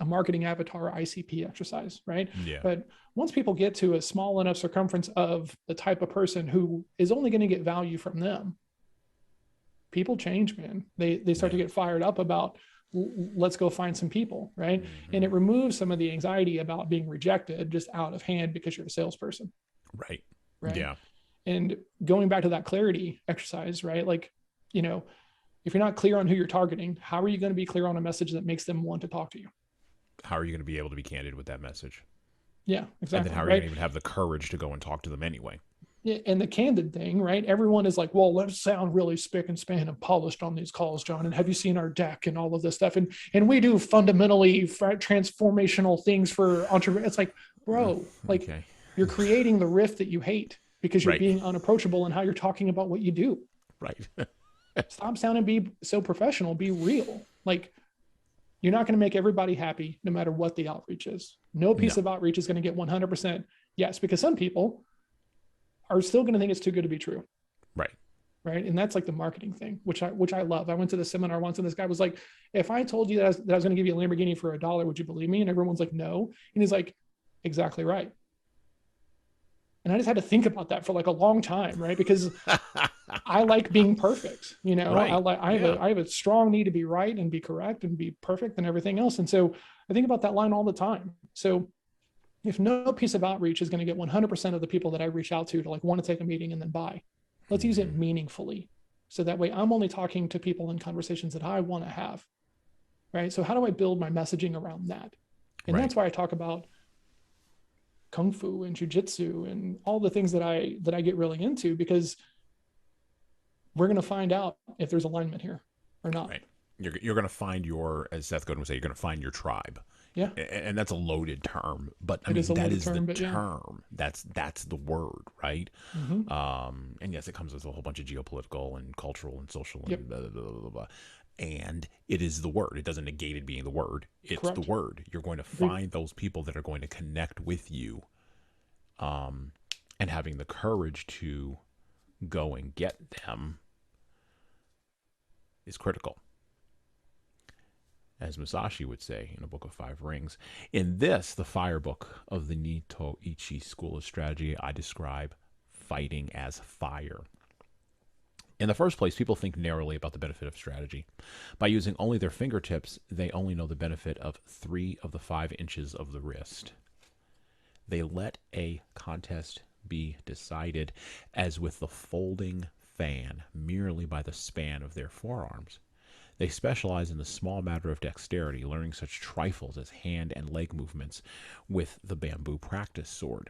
marketing avatar ICP exercise, right? Yeah. But once people get to a small enough circumference of the type of person who is only going to get value from them, people change, man. They start to get fired up about, let's go find some people, right? And it removes some of the anxiety about being rejected just out of hand because you're a salesperson. Right. Yeah. And going back to that clarity exercise, right? If you're not clear on who you're targeting, how are you going to be clear on a message that makes them want to talk to you? How are you going to be able to be candid with that message? Yeah, exactly. And then how are you going to even have the courage to go and talk to them anyway? And the candid thing, right? Everyone is like, well, let's sound really spick and span and polished on these calls, John. And have you seen our deck and all of this stuff? And we do fundamentally transformational things for entrepreneurs. It's like, bro, you're creating the rift that you hate because you're being unapproachable in how you're talking about what you do. Right. Stop sounding be so professional, be real. You're not going to make everybody happy no matter what the outreach is. No piece No. of outreach is going to get 100% yes, because some people are still going to think it's too good to be true. Right. Right. And that's like the marketing thing, which I love. I went to the seminar once and this guy was like, if I told you that I was going to give you a Lamborghini for $1, would you believe me? And everyone's like, no. And he's like, exactly right. And I just had to think about that for like a long time, right? Because I like being perfect, you know. Right. I have a strong need to be right and be correct and be perfect and everything else. And so I think about that line all the time. So if no piece of outreach is going to get 100% of the people that I reach out to like want to take a meeting and then buy, let's use it meaningfully. So that way I'm only talking to people in conversations that I want to have, right? So how do I build my messaging around that? And that's why I talk about kung fu and jujitsu and all the things that I get really into, because we're going to find out if there's alignment here or not. Right. You're going to find your, as Seth Godin would say, you're going to find your tribe. Yeah. And that's a loaded term, but I It mean, is a that loaded is term, the but yeah. term. That's the word, right? And yes, it comes with a whole bunch of geopolitical and cultural and social and blah, blah, blah, blah, blah. And it is the word. It doesn't negate it being the word. It's Correct. the word. You're going to find those people that are going to connect with you, and having the courage to go and get them is critical. As Musashi would say in a book of 5 rings. In this, the fire book of the Nito Ichi School of Strategy, I describe fighting as fire. In the first place, people think narrowly about the benefit of strategy. By using only their fingertips, they only know the benefit of 3 of the 5 inches of the wrist. They let a contest be decided, as with the folding fan, merely by the span of their forearms. They specialize in the small matter of dexterity, learning such trifles as hand and leg movements with the bamboo practice sword.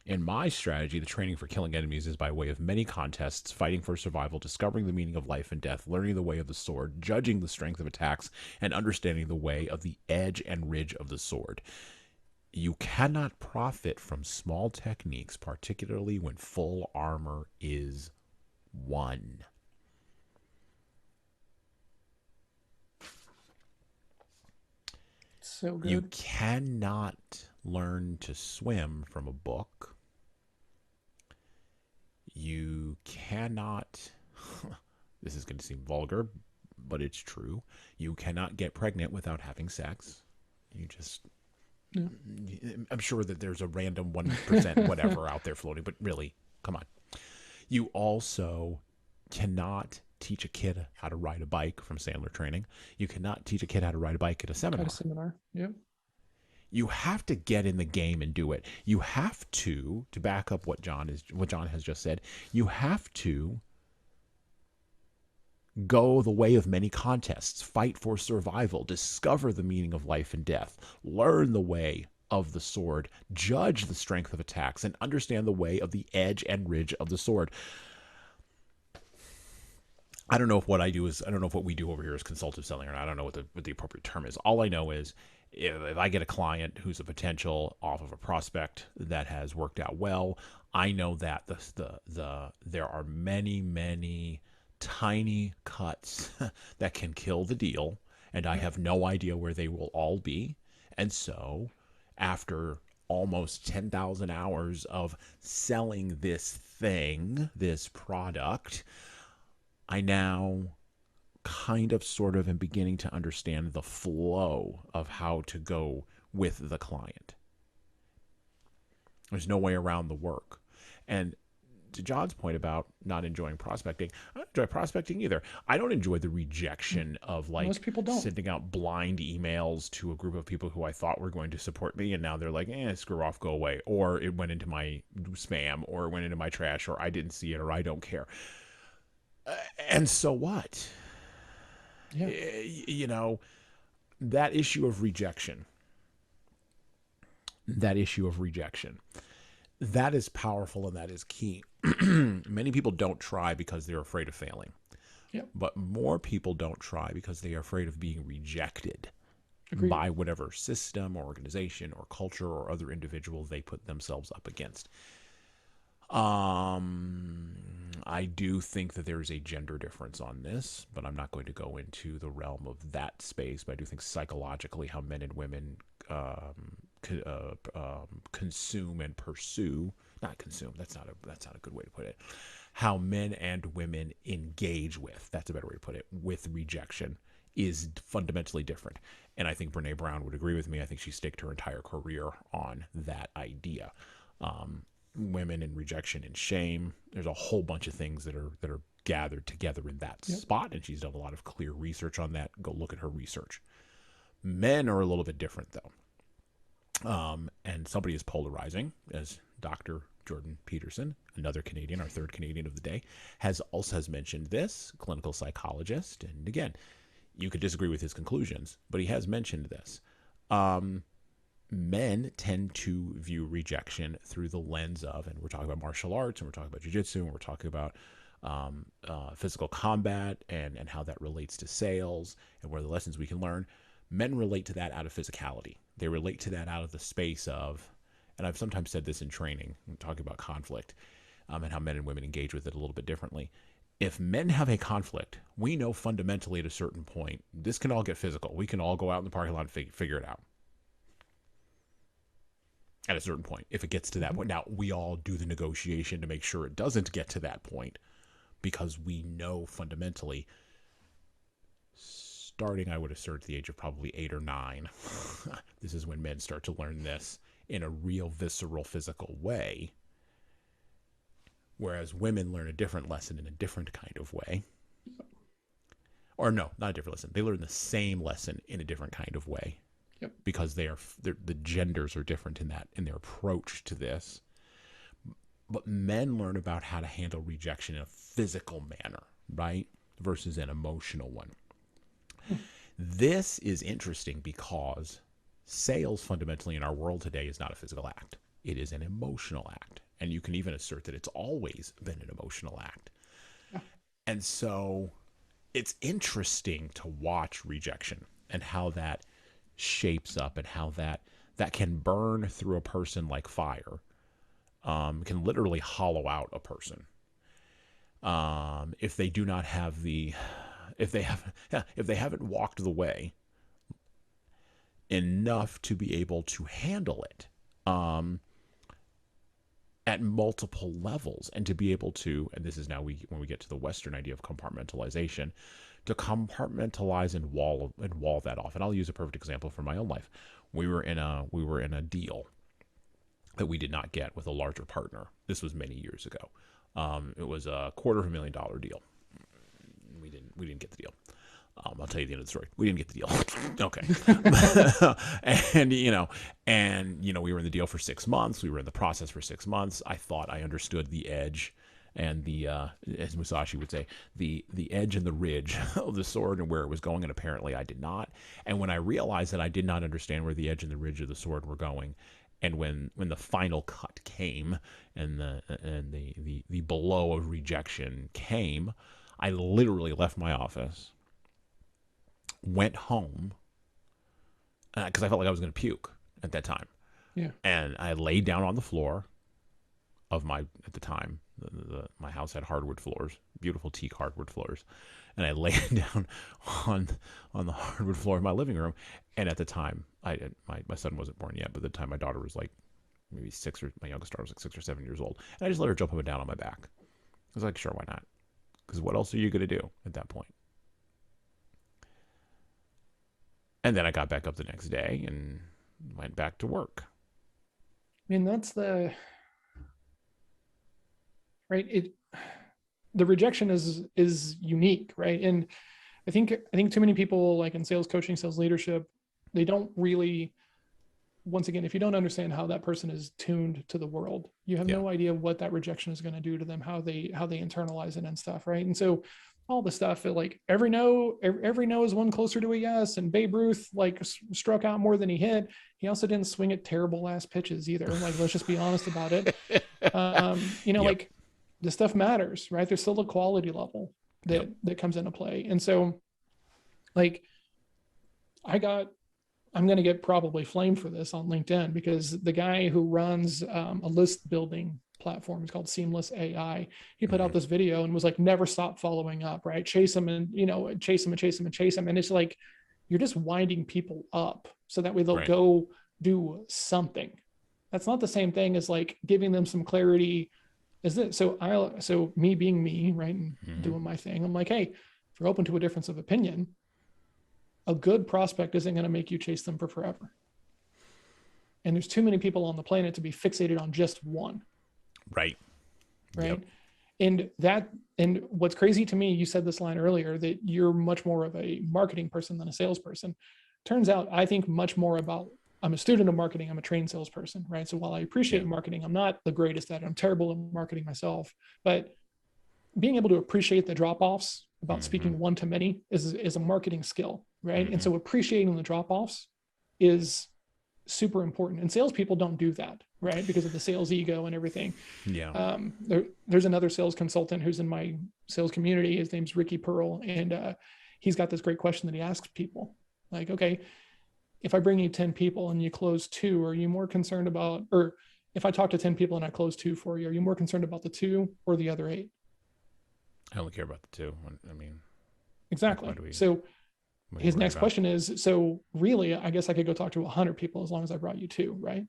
In my strategy, the training for killing enemies is by way of many contests, fighting for survival, discovering the meaning of life and death, learning the way of the sword, judging the strength of attacks, and understanding the way of the edge and ridge of the sword. You cannot profit from small techniques, particularly when full armor is won. So good. You cannot learn to swim from a book. You cannot, this is going to seem vulgar, but it's true. You cannot get pregnant without having sex. You just, I'm sure that there's a random 1% whatever out there floating, but really, come on. You also cannot teach a kid how to ride a bike from Sandler training. You cannot teach a kid how to ride a bike at a seminar. Yep. You have to get in the game and do it. You have to back up what John has just said, you have to go the way of many contests, fight for survival, discover the meaning of life and death, learn the way of the sword, judge the strength of attacks, and understand the way of the edge and ridge of the sword. I don't know if what we do over here is consultative selling, or I don't know what the appropriate term is. All I know is if I get a client who's a potential off of a prospect that has worked out well, I know that there are many tiny cuts that can kill the deal, and I have no idea where they will all be. And so after almost 10,000 hours of selling this product, I now kind of sort of am beginning to understand the flow of how to go with the client. There's no way around the work. And to John's point about not enjoying prospecting, I don't enjoy prospecting either. I don't enjoy the rejection of like Most people don't. sending out blind emails to a group of people who I thought were going to support me, and now they're like, screw off, go away. Or it went into my spam, or it went into my trash, or I didn't see it, or I don't care. And so what? Yeah. You know, that issue of rejection, that is powerful and that is key. Many people don't try because they're afraid of failing. Yep. But more people don't try because they are afraid of being rejected. Agreed. By whatever system or organization or culture or other individual they put themselves up against. I do think that there is a gender difference on this, but I'm not going to go into the realm of that space. But I do think psychologically how men and women consume and pursue, not consume, that's not a good way to put it, how men and women engage with, that's a better way to put it, with rejection is fundamentally different. And I think Brene Brown would agree with me. I think she staked her entire career on that idea. Women and rejection and shame. There's a whole bunch of things that are gathered together in that spot, and she's done a lot of clear research on that. Go look at her research. Men are a little bit different though. And somebody is polarizing, as Dr. Jordan Peterson, another Canadian, our third Canadian of the day, has mentioned this, clinical psychologist. And again, you could disagree with his conclusions, but he has mentioned this. Men tend to view rejection through the lens of, and we're talking about martial arts, and we're talking about jiu-jitsu, and we're talking about physical combat and how that relates to sales and where the lessons we can learn. Men relate to that out of physicality. They relate to that out of the space of, and I've sometimes said this in training, talking about conflict, and how men and women engage with it a little bit differently. If men have a conflict, we know fundamentally at a certain point, this can all get physical. We can all go out in the parking lot and figure it out. At a certain point, if it gets to that point. Now, we all do the negotiation to make sure it doesn't get to that point, because we know fundamentally, starting, I would assert, at the age of probably 8 or 9, this is when men start to learn this in a real visceral physical way, whereas women learn a different lesson in a different kind of way. Or no, not a different lesson. They learn the same lesson in a different kind of way. Yep. Because the genders are different in their approach to this. But men learn about how to handle rejection in a physical manner, right? Versus an emotional one. This is interesting because sales fundamentally in our world today is not a physical act. It is an emotional act. And you can even assert that it's always been an emotional act. Yeah. And so it's interesting to watch rejection and how that shapes up and how that can burn through a person like fire, can literally hollow out a person. If they do not have if they haven't walked the way enough to be able to handle it, at multiple levels, and to be able to, and this is now when we get to the Western idea of compartmentalization, to compartmentalize and wall that off. And I'll use a perfect example from my own life. We were in a deal that we did not get with a larger partner. This was many years ago. It was a $250,000 deal. We didn't get the deal. I'll tell you the end of the story. We didn't get the deal. Okay. and we were in the deal for 6 months. We were in the process for 6 months. I thought I understood the edge and the, as Musashi would say, the edge and the ridge of the sword and where it was going. And apparently I did not. And when I realized that I did not understand where the edge and the ridge of the sword were going, and when the final cut came and the blow of rejection came, I literally left my office, went home, because I felt like I was going to puke at that time. Yeah. And I laid down on the floor of my house had hardwood floors, beautiful teak hardwood floors. And I laid down on the hardwood floor of my living room. And at the time, my son wasn't born yet, but at the time my daughter was like maybe my youngest daughter was like 6 or 7 years old. And I just let her jump up and down on my back. I was like, sure, why not? Because what else are you going to do at that point? And then I got back up the next day and went back to work. I mean, that's right. The rejection is unique, right? And I think too many people, like in sales coaching, sales leadership, they don't really, once again, if you don't understand how that person is tuned to the world, you have no idea what that rejection is going to do to them, how they internalize it and stuff, right? And so all the stuff that like every no is one closer to a yes, and Babe Ruth like struck out more than he hit. He also didn't swing at terrible ass pitches either. Like, let's just be honest about it. Like the stuff matters, right? There's still a quality level that comes into play. And so like I'm going to get probably flamed for this on LinkedIn, because the guy who runs a list building platform. It's called Seamless AI. He put out this video and was like, never stop following up, right? Chase them and, chase them and chase them and chase them. And it's like, you're just winding people up so that way they'll go do something. That's not the same thing as like giving them some clarity. Is it? So me being me, right, and doing my thing, I'm like, hey, if you're open to a difference of opinion, a good prospect isn't going to make you chase them for forever. And there's too many people on the planet to be fixated on just one. Right. Right. Yep. And what's crazy to me, you said this line earlier, that you're much more of a marketing person than a salesperson. Turns out I think much more about, I'm a student of marketing. I'm a trained salesperson, right? So while I appreciate marketing, I'm not the greatest at it. I'm terrible at marketing myself, but being able to appreciate the drop-offs about speaking one to many is a marketing skill, right? And so appreciating the drop-offs is super important. And salespeople don't do that, right? Because of the sales ego and everything. Yeah. There's another sales consultant who's in my sales community. His name's Ricky Pearl. And he's got this great question that he asks people. Like, okay, if I bring you 10 people and you close 2, are you more concerned about, or if I talk to 10 people and I close 2 for you, are you more concerned about the 2 or the other 8? I only care about the 2. I mean, exactly. So his next question is, so really, I guess I could go talk to 100 people as long as I brought you 2, right?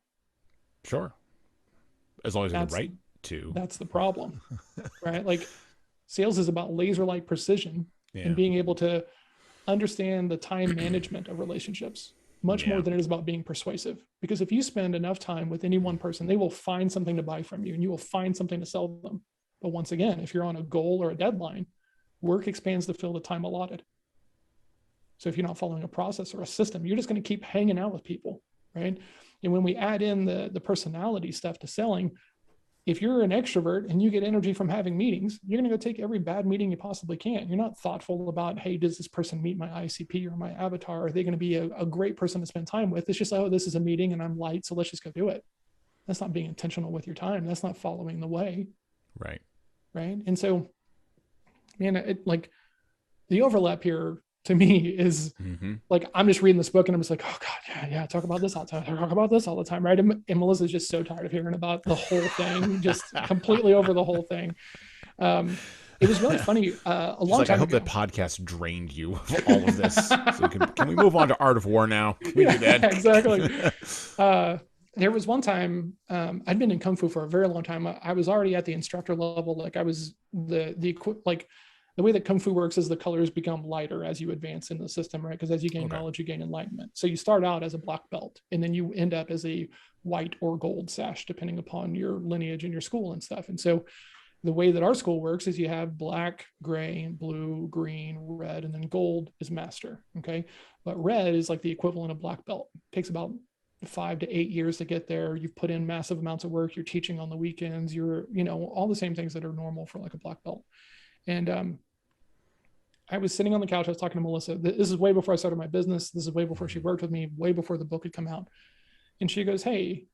Sure. As long as I can write 2. That's the problem, right? Like sales is about laser-like precision and being able to understand the time management of relationships much more than it is about being persuasive. Because if you spend enough time with any one person, they will find something to buy from you and you will find something to sell them. But once again, if you're on a goal or a deadline, work expands to fill the time allotted. So if you're not following a process or a system, you're just going to keep hanging out with people, right? And when we add in the personality stuff to selling, if you're an extrovert and you get energy from having meetings, you're going to go take every bad meeting you possibly can. You're not thoughtful about, hey, does this person meet my ICP or my avatar? Are they going to be a great person to spend time with? It's just, oh, this is a meeting and I'm light, so let's just go do it. That's not being intentional with your time. That's not following the way. Right. Right. And so, man, like the overlap here to me is like, I'm just reading this book and I'm just like, oh God, yeah, talk about this all the time. Talk about this all the time. Right. And Melissa's just so tired of hearing about the whole thing, just completely over the whole thing. It was really funny. A long time I hope ago. that podcast drained you of all of this. So can we move on to Art of War now? Can we do that? Exactly. There was one time, I'd been in Kung Fu for a very long time. I was already at the instructor level. Like I was the way that Kung Fu works is the colors become lighter as you advance in the system, right? Because as you gain knowledge, you gain enlightenment. So you start out as a black belt and then you end up as a white or gold sash, depending upon your lineage and your school and stuff. And so the way that our school works is you have black, gray, blue, green, red, and then gold is master. Okay. But red is like the equivalent of black belt. It takes about 5 to 8 years to get there. You've put in massive amounts of work. You're teaching on the weekends. You're, all the same things that are normal for like a black belt. And I was sitting on the couch. I was talking to Melissa. This is way before I started my business. This is way before she worked with me, way before the book had come out. And she goes, hey,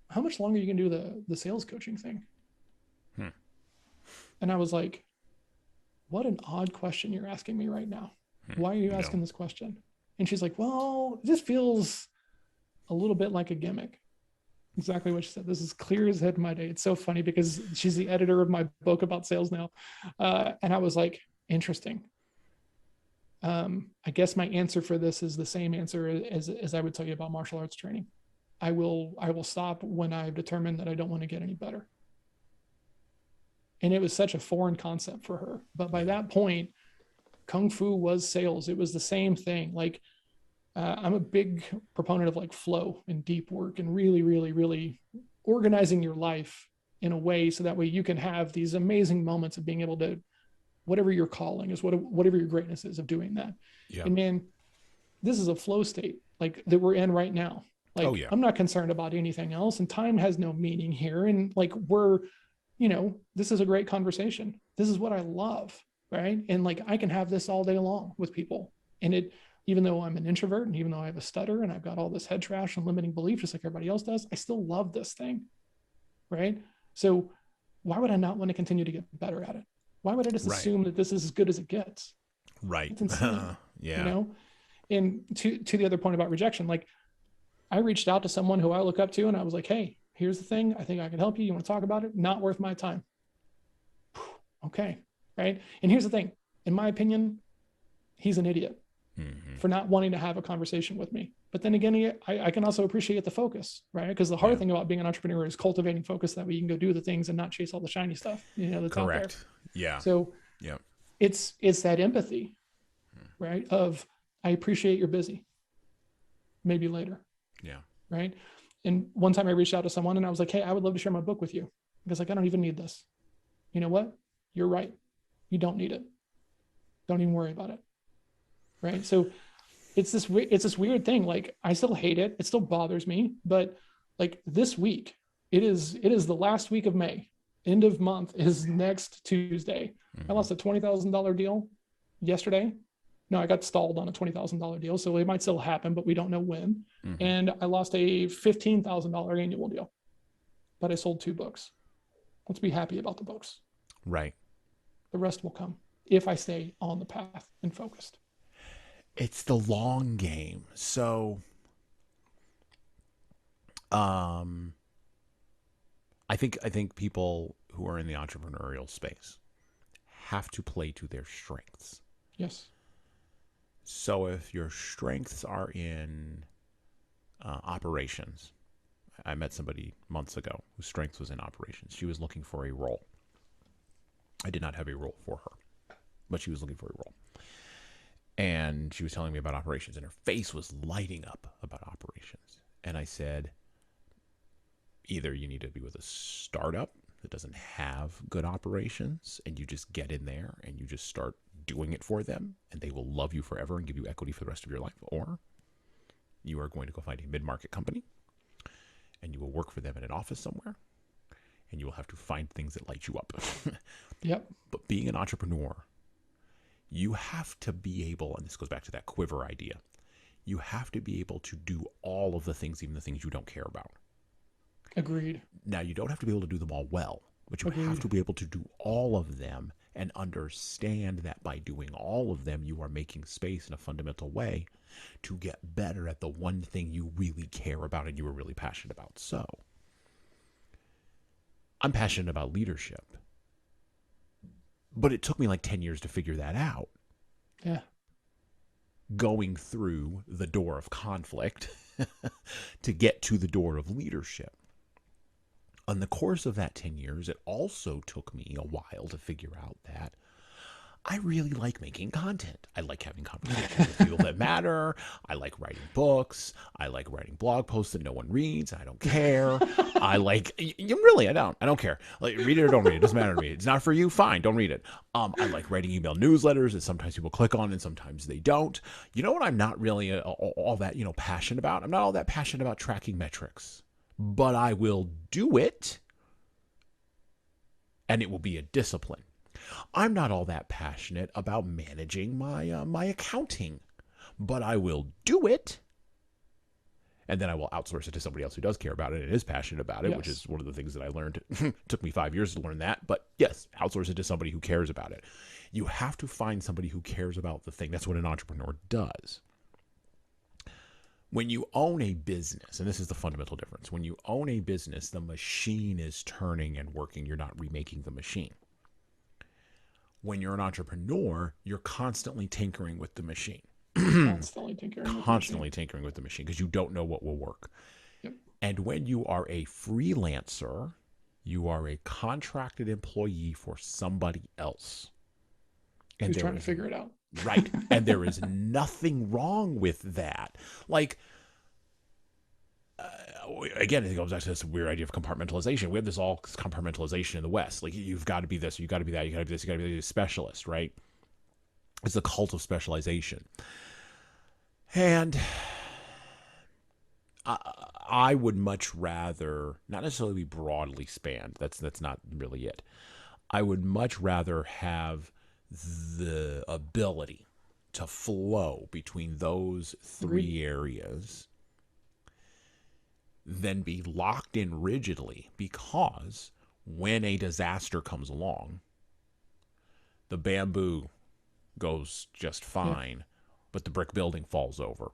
how much longer are you going to do the sales coaching thing? And I was like, what an odd question you're asking me right now. Why are you asking this question? And she's like, well, it just feels a little bit like a gimmick. Exactly what she said. This is clear as head in my day. It's so funny because she's the editor of my book about sales now. And I was like, interesting. I guess my answer for this is the same answer as I would tell you about martial arts training. I will stop when I've determined that I don't want to get any better. And it was such a foreign concept for her. But by that point, Kung Fu was sales. It was the same thing. Like, I'm a big proponent of like flow and deep work and really, really, really organizing your life in a way so that way you can have these amazing moments of being able to, whatever your calling is, whatever your greatness is of doing that. Yeah. And man, this is a flow state like that we're in right now. Like, I'm not concerned about anything else, and time has no meaning here. And like, this is a great conversation. This is what I love. Right. And like, I can have this all day long with people. And even though I'm an introvert and even though I have a stutter and I've got all this head trash and limiting belief, just like everybody else does, I still love this thing. Right. So why would I not want to continue to get better at it? Why would I just assume that this is as good as it gets? Right. It's insane. And to the other point about rejection, like I reached out to someone who I look up to and I was like, hey, Here's the thing. I think I can help you. You want to talk about it? Not worth my time. Okay. Right. And here's the thing. In my opinion, he's an idiot for not wanting to have a conversation with me. But then again, I can also appreciate the focus, right? Because the hard thing about being an entrepreneur is cultivating focus that way you can go do the things and not chase all the shiny stuff, that's out there. Yeah. So it's that empathy, right? Of, I appreciate you're busy. Maybe later. Yeah. Right. And one time I reached out to someone and I was like, hey, I would love to share my book with you. Because like, I don't even need this. You know what? You're right. You don't need it. Don't even worry about it. Right. So it's this weird thing. Like, I still hate it. It still bothers me. But like this week, it is the last week of May. End of month is next Tuesday. I lost a $20,000 deal yesterday. No, I got stalled on a $20,000 deal. So it might still happen, but we don't know when. And I lost a $15,000 annual deal, but I sold 2 books. Let's be happy about the books. Right. The rest will come if I stay on the path and focused. It's the long game. So, I think people who are in the entrepreneurial space have to play to their strengths. Yes. So if your strengths are in operations, I met somebody months ago whose strength was in operations. She was looking for a role. I did not have a role for her, but she was looking for a role. And she was telling me about operations, and her face was lighting up about operations. And I said, either you need to be with a startup that doesn't have good operations, and you just get in there and you just start doing it for them, and they will love you forever and give you equity for the rest of your life, or you are going to go find a mid-market company, and you will work for them in an office somewhere, and you will have to find things that light you up. Yep. But being an entrepreneur, you have to be able, and this goes back to that quiver idea, you have to be able to do all of the things, even the things you don't care about. Agreed. Now, you don't have to be able to do them all well, but you have to be able to do all of them and understand that by doing all of them, you are making space in a fundamental way to get better at the one thing you really care about and you are really passionate about. So, I'm passionate about leadership, but it took me like 10 years to figure that out. Yeah. Going through the door of conflict to get to the door of leadership. In the course of that 10 years, it also took me a while to figure out that I really like making content. I like having conversations with people that matter. I like writing books. I like writing blog posts that no one reads. I don't care. I don't care. Like, read it or don't read it. It doesn't matter to me. It's not for you. Fine. Don't read it. I like writing email newsletters that sometimes people click on and sometimes they don't. You know what I'm not really all that, passionate about? I'm not all that passionate about tracking metrics, but I will do it, and it will be a discipline. I'm not all that passionate about managing my accounting, but I will do it, and then I will outsource it to somebody else who does care about it and is passionate about it, which is one of the things that I learned. It took me 5 years to learn that, but yes, outsource it to somebody who cares about it. You have to find somebody who cares about the thing. That's what an entrepreneur does. When you own a business, and this is the fundamental difference, when you own a business, the machine is turning and working. You're not remaking the machine. When you're an entrepreneur, you're constantly tinkering with the machine. Constantly tinkering with the machine because you don't know what will work. Yep. And when you are a freelancer, you are a contracted employee for somebody else. And who's trying to figure it out. Right. And there is nothing wrong with that. Like, again, it goes back to this weird idea of compartmentalization. We have this all compartmentalization in the West. Like, you've got to be this, you've got to be that, you got to be this, you got to be a specialist, right? It's the cult of specialization. And I would much rather, not necessarily be broadly spanned. That's not really it. I would much rather have the ability to flow between those three areas than be locked in rigidly, because when a disaster comes along, the bamboo goes just fine, but the brick building falls over.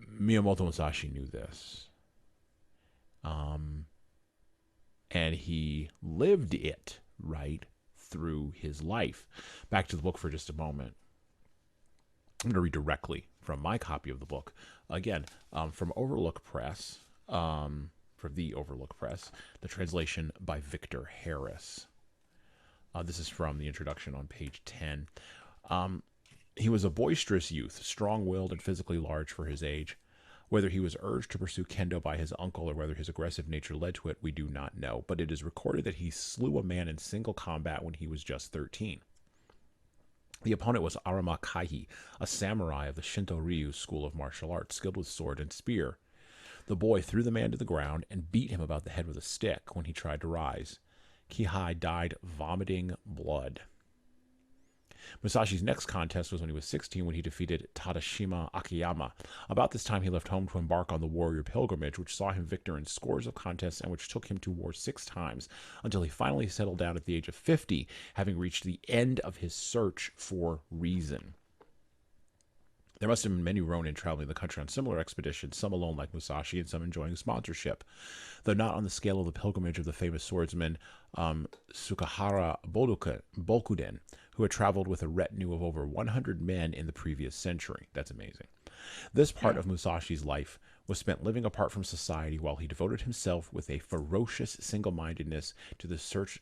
Miyamoto Musashi knew this. And he lived it right through his life. Back to the book for just a moment. I'm going to read directly from my copy of the book. Again, from Overlook Press, from the Overlook Press, the translation by Victor Harris. This is from the introduction on page 10. He was a boisterous youth, strong-willed and physically large for his age. Whether he was urged to pursue kendo by his uncle or whether his aggressive nature led to it, we do not know. But it is recorded that he slew a man in single combat when he was just 13. The opponent was Arama Kaihi, a samurai of the Shinto Ryu school of martial arts, skilled with sword and spear. The boy threw the man to the ground and beat him about the head with a stick when he tried to rise. Kihai died vomiting blood. Musashi's next contest was when he was 16, when he defeated Tadashima Akiyama. About this time, he left home to embark on the warrior pilgrimage, which saw him victor in scores of contests and which took him to war 6 times, until he finally settled down at the age of 50, having reached the end of his search for reason. There must have been many Ronin traveling the country on similar expeditions, some alone like Musashi and some enjoying sponsorship, though not on the scale of the pilgrimage of the famous swordsman Sukahara Bokuden, who had traveled with a retinue of over 100 men in the previous century. That's amazing. This part of Musashi's life was spent living apart from society while he devoted himself with a ferocious single-mindedness to the search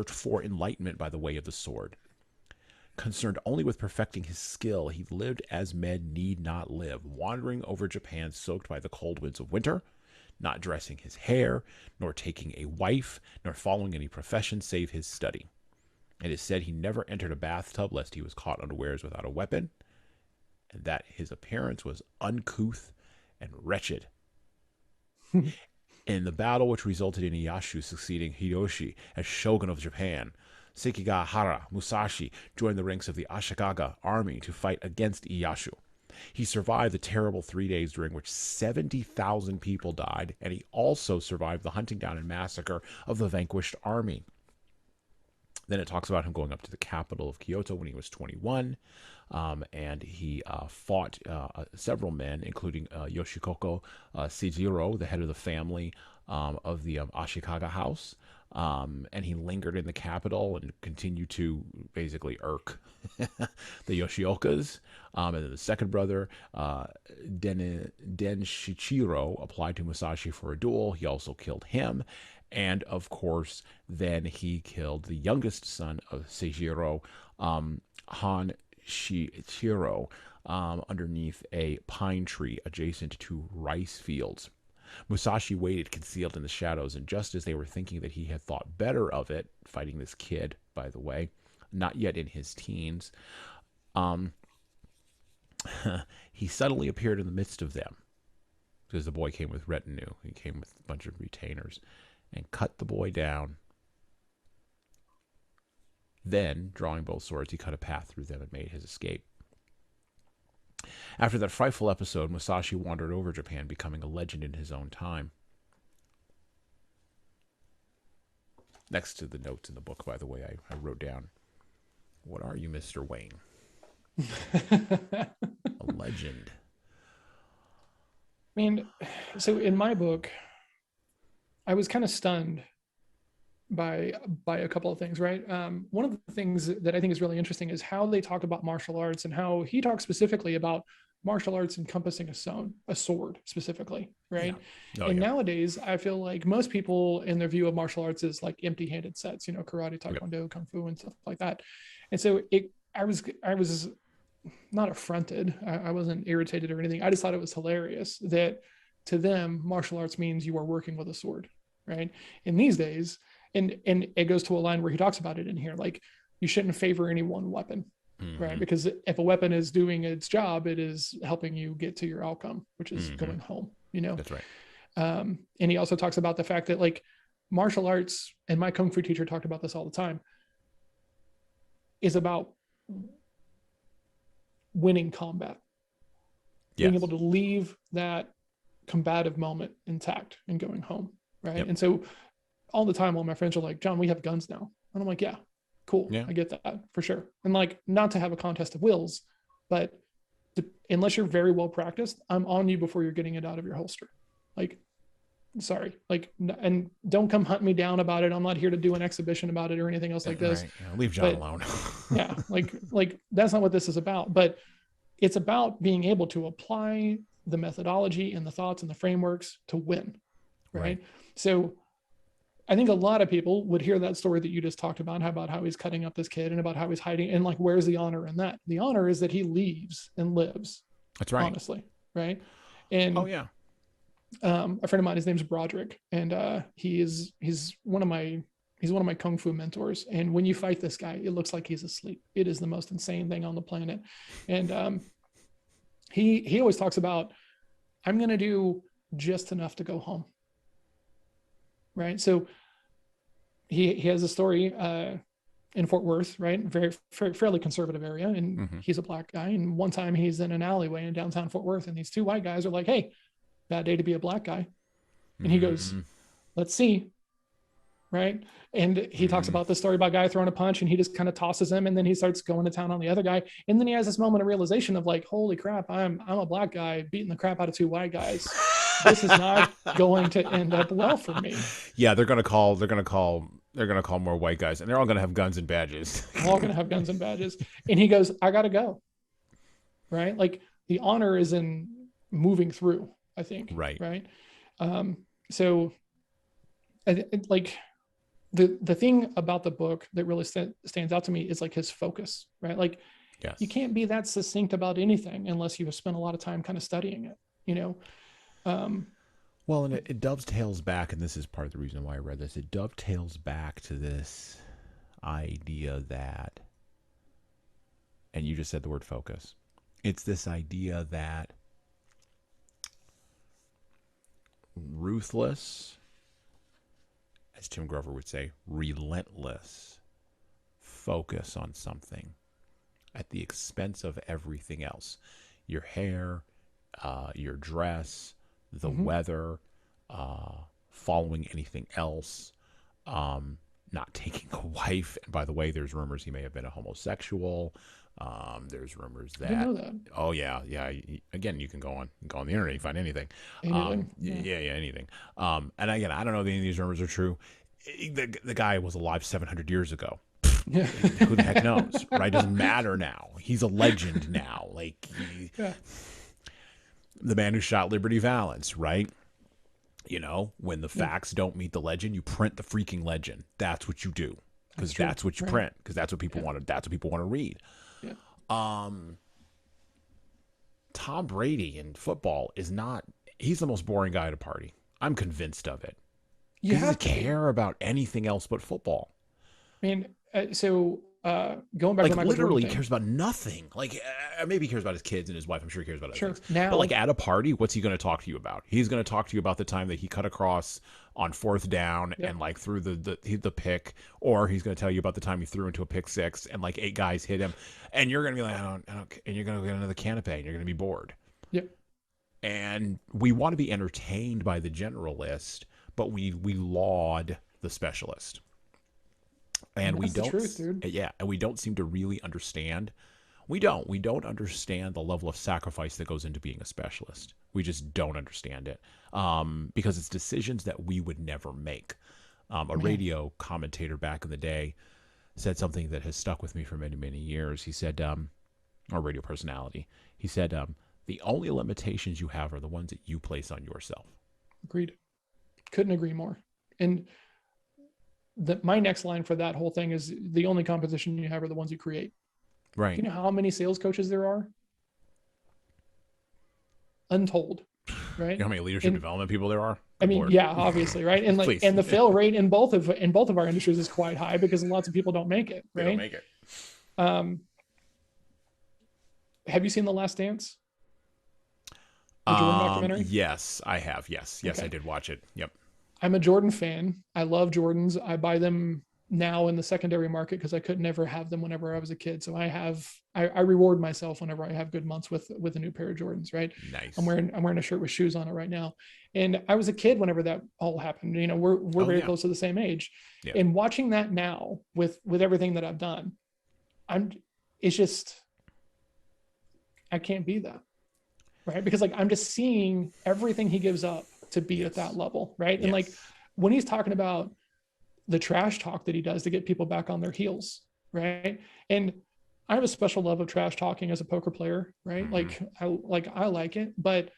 for enlightenment by the way of the sword. Concerned only with perfecting his skill, he lived as men need not live, wandering over Japan soaked by the cold winds of winter, not dressing his hair, nor taking a wife, nor following any profession save his study. It is said he never entered a bathtub lest he was caught unawares without a weapon, and that his appearance was uncouth and wretched. In the battle which resulted in Ieyasu succeeding Hideyoshi as shogun of Japan, Sekigahara Musashi joined the ranks of the Ashikaga army to fight against Ieyasu. He survived the terrible 3 days during which 70,000 people died, and he also survived the hunting down and massacre of the vanquished army. Then it talks about him going up to the capital of Kyoto when he was 21, and he fought several men, including Yoshikoko Seijiro, the head of the family of the Ashikaga house. And he lingered in the capital and continued to basically irk the Yoshiokas. And then the second brother, Den Shichiro, applied to Musashi for a duel. He also killed him. And of course, then he killed the youngest son of Seijiro, Han Shichiro, underneath a pine tree adjacent to rice fields. Musashi waited concealed in the shadows, and just as they were thinking that he had thought better of it, fighting this kid, by the way, not yet in his teens, he suddenly appeared in the midst of them, because the boy came with retinue. He came with a bunch of retainers, and cut the boy down. Then, drawing both swords, he cut a path through them and made his escape. After that frightful episode, Musashi wandered over Japan, becoming a legend in his own time. Next to the notes in the book, by the way, I wrote down, "What are you, Mr. Wayne?" A legend. I mean, so in my book, I was kind of stunned by a couple of things, right? One of the things that I think is really interesting is how they talk about martial arts and how he talks specifically about martial arts encompassing a sword specifically, right? Yeah. And nowadays, I feel like most people in their view of martial arts is like empty-handed sets, karate, taekwondo, kung fu, and stuff like that. And so I was not affronted. I wasn't irritated or anything. I just thought it was hilarious that to them, martial arts means you are working with a sword, right? In these days, and it goes to a line where he talks about it in here, like you shouldn't favor any one weapon, right? Because if a weapon is doing its job, it is helping you get to your outcome, which is going home, That's right. And he also talks about the fact that like martial arts, and my kung fu teacher talked about this all the time, is about winning combat, being able to leave that combative moment intact and going home, right? And so all the time, all my friends are like, "John, we have guns now," and I'm like, "Yeah, cool, I get that for sure." And like, not to have a contest of wills, but unless you're very well practiced, I'm on you before you're getting it out of your holster. Like, sorry, like, and don't come hunt me down about it. I'm not here to do an exhibition about it or anything else like this. Right. Yeah, leave John alone. Yeah, like that's not what this is about. But it's about being able to apply the methodology and the thoughts and the frameworks to win. Right. So I think a lot of people would hear that story that you just talked about how he's cutting up this kid and about how he's hiding, and like, where's the honor in that? The honor is that he leaves and lives. That's right. Honestly. Right. And oh yeah. A friend of mine, his name's Broderick, and he's one of my kung fu mentors. And when you fight this guy, it looks like he's asleep. It is the most insane thing on the planet. And he always talks about, I'm going to do just enough to go home. Right. So he has a story in Fort Worth, right? Fairly conservative area. And he's a black guy. And one time he's in an alleyway in downtown Fort Worth, and these two white guys are like, hey, bad day to be a black guy. And he goes, let's see. Right. And he talks about this story about a guy throwing a punch, and he just kind of tosses him. And then he starts going to town on the other guy. And then he has this moment of realization of like, holy crap, I'm a black guy beating the crap out of two white guys. This is not going to end up well for me. Yeah. They're going to call more white guys, and they're all going to have guns and badges. They're all going to have guns and badges. And he goes, I got to go. Right. Like, the honor is in moving through, I think. Right. So like the thing about the book that really stands out to me is like his focus, right? Like, yes. You can't be that succinct about anything unless you've spent a lot of time kind of studying it, you know? Well, and it dovetails back, and this is part of the reason why I read this. It dovetails back to this idea that, and you just said the word focus. It's this idea that ruthless, as Tim Grover would say, relentless focus on something at the expense of everything else. Your hair, your dress, the weather, following anything else, not taking a wife. And by the way, there's rumors he may have been a homosexual. There's rumors that, I didn't know that. Oh yeah. Again, you can go on the internet, you find anything. Anything. And again, I don't know if any of these rumors are true. The guy was alive 700 years ago. Yeah. Who the heck knows, right? Doesn't matter now. He's a legend now. Like, the man who shot Liberty Valance, right? You know, when the facts don't meet the legend, you print the freaking legend. That's what you do, because that's what you print, because that's what people want to. That's what people want to read. Yeah. Tom Brady in football is not. He's the most boring guy at a party. I'm convinced of it. He doesn't care about anything else but football. I mean, so going back to Michael literally Jordan cares about nothing. Like, maybe he cares about his kids and his wife. I'm sure he cares about other things. Now, but like at a party, what's he going to talk to you about? He's going to talk to you about the time that he cut across on 4th down and like threw the pick, or he's going to tell you about the time he threw into a pick 6 and like 8 guys hit him, and you're going to be like, I don't, and you're going to get another canapé and you're going to be bored. Yep. And we want to be entertained by the generalist, but we laud the specialist. And we don't, truth, dude. And we don't seem to really understand. We don't understand the level of sacrifice that goes into being a specialist. We just don't understand it, because it's decisions that we would never make. A radio commentator back in the day said something that has stuck with me for many, many years. He said, or radio personality, he said, the only limitations you have are the ones that you place on yourself. Agreed. Couldn't agree more. And my next line for that whole thing is, the only competition you have are the ones you create. Right. You know how many sales coaches there are? Untold. Right. You know how many leadership development people there are? I mean, obviously, right. And like, and the fail rate in both of our industries is quite high, because lots of people don't make it. Right? They don't make it. Have you seen The Last Dance? The Jordan documentary? Yes, I have. Yes, Okay. I did watch it. Yep. I'm a Jordan fan. I love Jordans. I buy them now in the secondary market because I could never have them whenever I was a kid. So I reward myself whenever I have good months with a new pair of Jordans, right? Nice. I'm wearing a shirt with shoes on it right now. And I was a kid whenever that all happened. You know, we're very close to the same age. Yeah. And watching that now with everything that I've done, it's just, I can't be that, right? Because like I'm just seeing everything he gives up to be at that level, right? And like when he's talking about the trash talk that he does to get people back on their heels, right? And I have a special love of trash talking as a poker player, right? I like it, but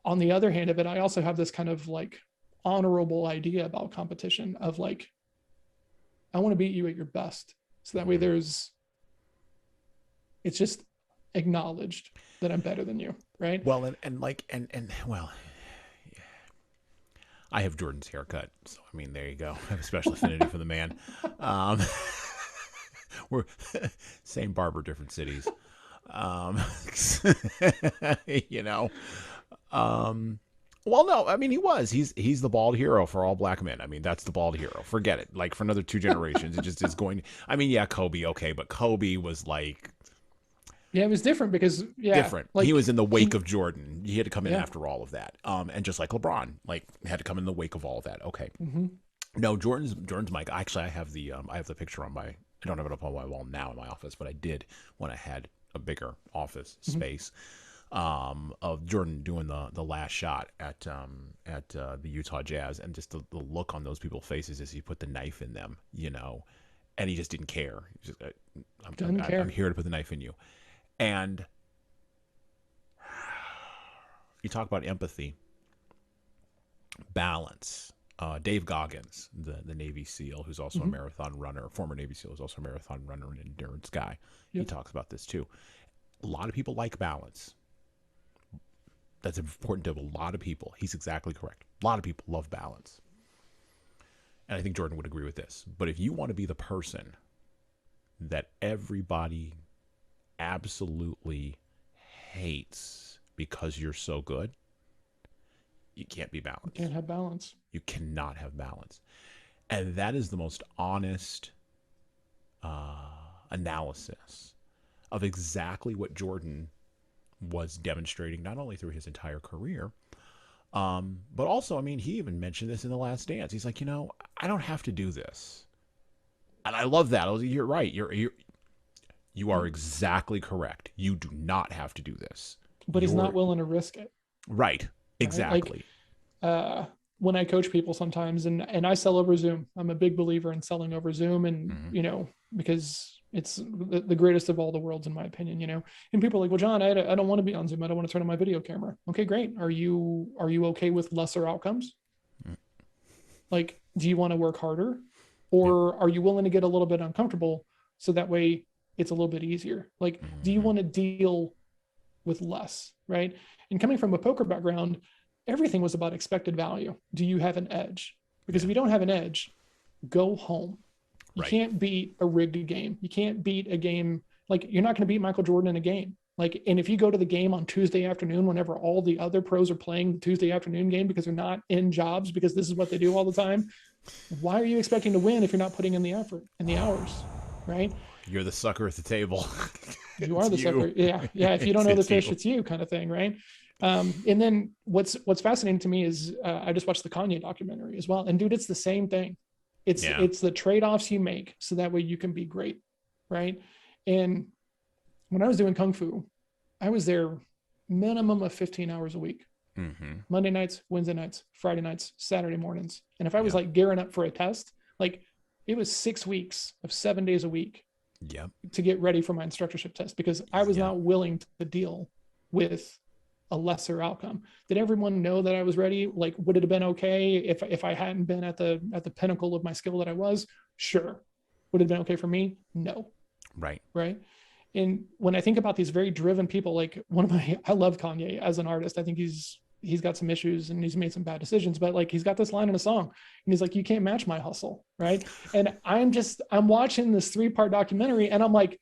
on the other hand of it, I also have this kind of like honorable idea about competition of like, I want to beat you at your best. So that way it's just acknowledged that I'm better than you, right? Well, well, I have Jordan's haircut, so I mean, there you go. I have a special affinity for the man. We're same barber, different cities. You know. Well, no, I mean, he's the bald hero for all black men. I mean, that's the bald hero. Forget it. Like for another 2 generations, it just is going. I mean, yeah, Kobe, okay, but Kobe was like. Yeah, it was different because different. Like, he was in the wake of Jordan. He had to come in after all of that. And just like LeBron, like had to come in the wake of all of that. Okay. Mm-hmm. No, Jordan's mic. Actually, I have the picture on my. I don't have it up on my wall now in my office, but I did when I had a bigger office space. Of Jordan doing the last shot at the Utah Jazz, and just the look on those people's faces as he put the knife in them, you know, and he just didn't care. He just, I'm here to put the knife in you. And you talk about empathy, balance. Dave Goggins, the Navy SEAL, who's also a marathon runner, former Navy SEAL, who's also a marathon runner and endurance guy. He talks about this too. A lot of people like balance. That's important to a lot of people. He's exactly correct. A lot of people love balance. And I think Jordan would agree with this. But if you want to be the person that everybody absolutely hates because you're so good, you can't be balanced. You can't have balance. You cannot have balance. And that is the most honest analysis of exactly what Jordan was demonstrating, not only through his entire career, but also, I mean, he even mentioned this in The Last Dance. He's like, I don't have to do this. And I love that. You're right. You are exactly correct. You do not have to do this. But he's not willing to risk it. Right. Exactly. Like, when I coach people sometimes, and I sell over Zoom, I'm a big believer in selling over Zoom, and because it's the greatest of all the worlds in my opinion, and people are like, well, John, I don't want to be on Zoom. I don't want to turn on my video camera. Okay, great. Are you okay with lesser outcomes? Like, do you want to work harder, or are you willing to get a little bit uncomfortable so that way it's a little bit easier? Like, do you want to deal with less, right? And coming from a poker background, everything was about expected value. Do you have an edge? Because if you don't have an edge, go home. You can't beat a rigged game. You can't beat a game. Like, you're not going to beat Michael Jordan in a game. Like, and if you go to the game on Tuesday afternoon, whenever all the other pros are playing the Tuesday afternoon game because they're not in jobs, because this is what they do all the time, why are you expecting to win if you're not putting in the effort and the hours, right? You're the sucker at the table. You are the sucker. Yeah. If you don't know the fish, it's you, kind of thing, right? And then what's fascinating to me is I just watched the Kanye documentary as well. And dude, it's the same thing. It's the trade-offs you make so that way you can be great, right? And when I was doing Kung Fu, I was there minimum of 15 hours a week. Monday nights, Wednesday nights, Friday nights, Saturday mornings. And if I was like gearing up for a test, like it was 6 weeks of 7 days a week to get ready for my instructorship test, because I was not willing to deal with a lesser outcome. Did everyone know that I was ready? Like, would it have been okay if I hadn't been at the pinnacle of my skill that I was? Sure. Would it have been okay for me? No. Right. And when I think about these very driven people, like I love Kanye as an artist. I think he's got some issues and he's made some bad decisions, but like, he's got this line in a song and he's like, you can't match my hustle. Right. And I'm watching this 3-part documentary and I'm like,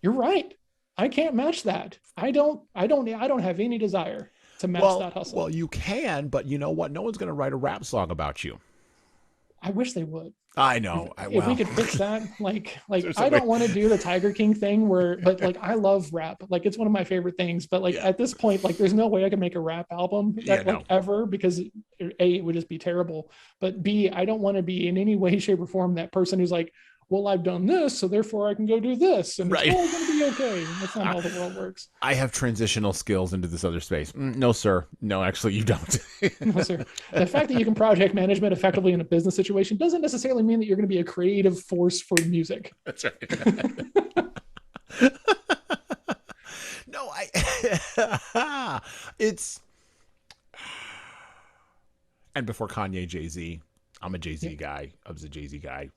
you're right. I can't match that. I don't have any desire to match that hustle. Well, you can, but you know what? No one's going to write a rap song about you. I wish they would. I know. If we could fix that, like I don't want to do the Tiger King thing but like, I love rap. Like, it's one of my favorite things, but like at this point, like there's no way I can make a rap album ever, because A, it would just be terrible. But B, I don't want to be in any way, shape or form that person who's like, well, I've done this, so therefore I can go do this, and Right. it's all going to be okay. That's not how the world works. I have transitional skills into this other space. No, sir. No, actually, you don't. No, sir. The fact that you can project management effectively in a business situation doesn't necessarily mean that you're going to be a creative force for music. That's right. No, it's, and before Kanye, Jay-Z, I'm a Jay-Z guy. I was a Jay-Z guy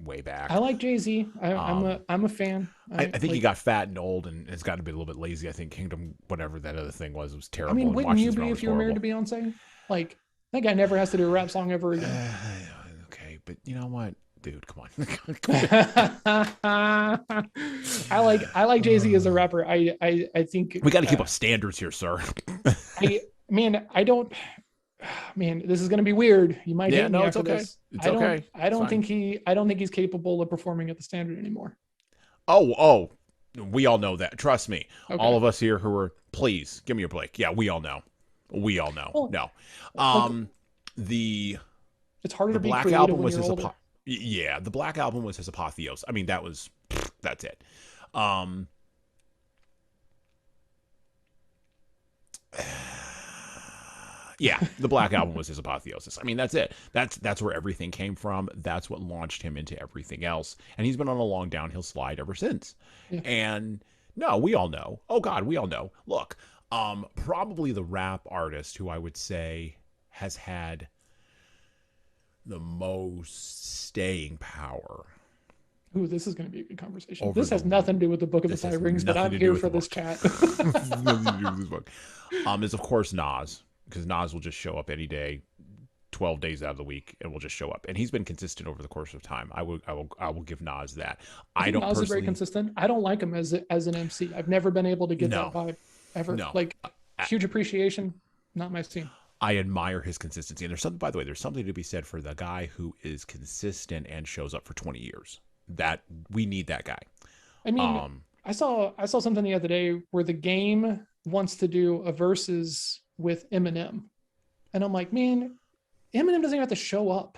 way back. I like Jay-Z. I'm a fan. I think he got fat and old and has gotten to be a little bit lazy. I think Kingdom, whatever that other thing was terrible. I mean, wouldn't you be if you were married to Beyonce? Like, that guy never has to do a rap song ever again. Okay, but you know what? Dude, come on. I like Jay-Z as a rapper. I think we got to keep up standards here, sir. Man, this is going to be weird. You might hate me after this. It's okay. I don't think he's capable of performing at the standard anymore. Oh, we all know that. Trust me. Okay. All of us here who are, please give me your break. Yeah, we all know. Well, no. It's harder to be Black creative Album when was you're his older. yeah, the Black Album was his apotheosis. I mean, that's it. Yeah, the Black Album was his apotheosis. I mean, that's it. That's where everything came from. That's what launched him into everything else. And he's been on a long downhill slide ever since. Yeah. And no, we all know. Oh God, we all know. Look, probably the rap artist who I would say has had the most staying power. Ooh, this is going to be a good conversation. This has nothing to do with the Book of the Five Rings, but I'm here for this chat. Nothing to do with this book. Is of course Nas. Because Nas will just show up any day, 12 days out of the week, and will just show up. And he's been consistent over the course of time. I will give Nas that. I don't. Nas is very consistent. I don't like him as an MC. I've never been able to get that vibe ever. No. Like huge appreciation, not my scene. I admire his consistency, and there's something. By the way, there's something to be said for the guy who is consistent and shows up for 20 years. That we need that guy. I mean, I saw something the other day where the game wants to do a versus with Eminem, and I'm like, man, Eminem doesn't even have to show up.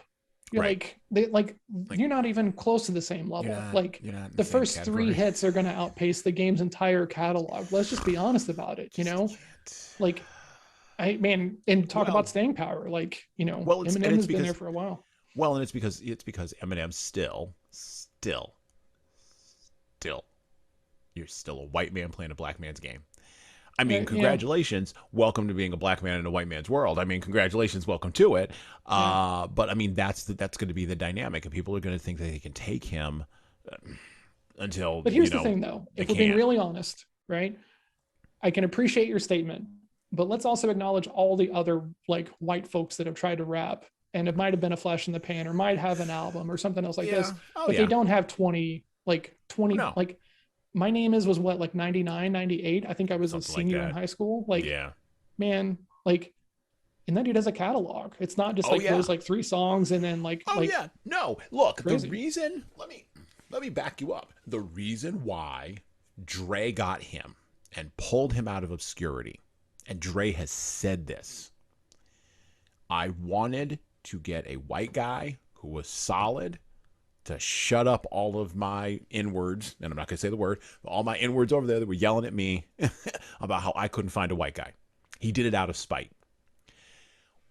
You're you're not even close to the same level. The first three hits are going to outpace the game's entire catalog. Let's just be honest about it. About staying power. Eminem has been there for a while. Well, and it's because Eminem still, you're still a white man playing a black man's game. I mean, congratulations. Yeah. Welcome to being a black man in a white man's world. I mean, congratulations. Welcome to it. But I mean, that's going to be the dynamic, and people are going to think that they can take him until. But here's the thing, though. If we're being really honest, right? I can appreciate your statement, but let's also acknowledge all the other white folks that have tried to rap, and it might have been a flash in the pan, or might have an album or something else like this, but they don't have 20. My name was what, 99, 98? I think I was something a senior in high school. Man, and that dude has a catalog. It's not just those 3 songs and then No, look, crazy. The reason, let me back you up. The reason why Dre got him and pulled him out of obscurity, and Dre has said this, I wanted to get a white guy who was solid to shut up all of my N-words, and I'm not going to say the word, but all my N-words over there that were yelling at me about how I couldn't find a white guy. He did it out of spite,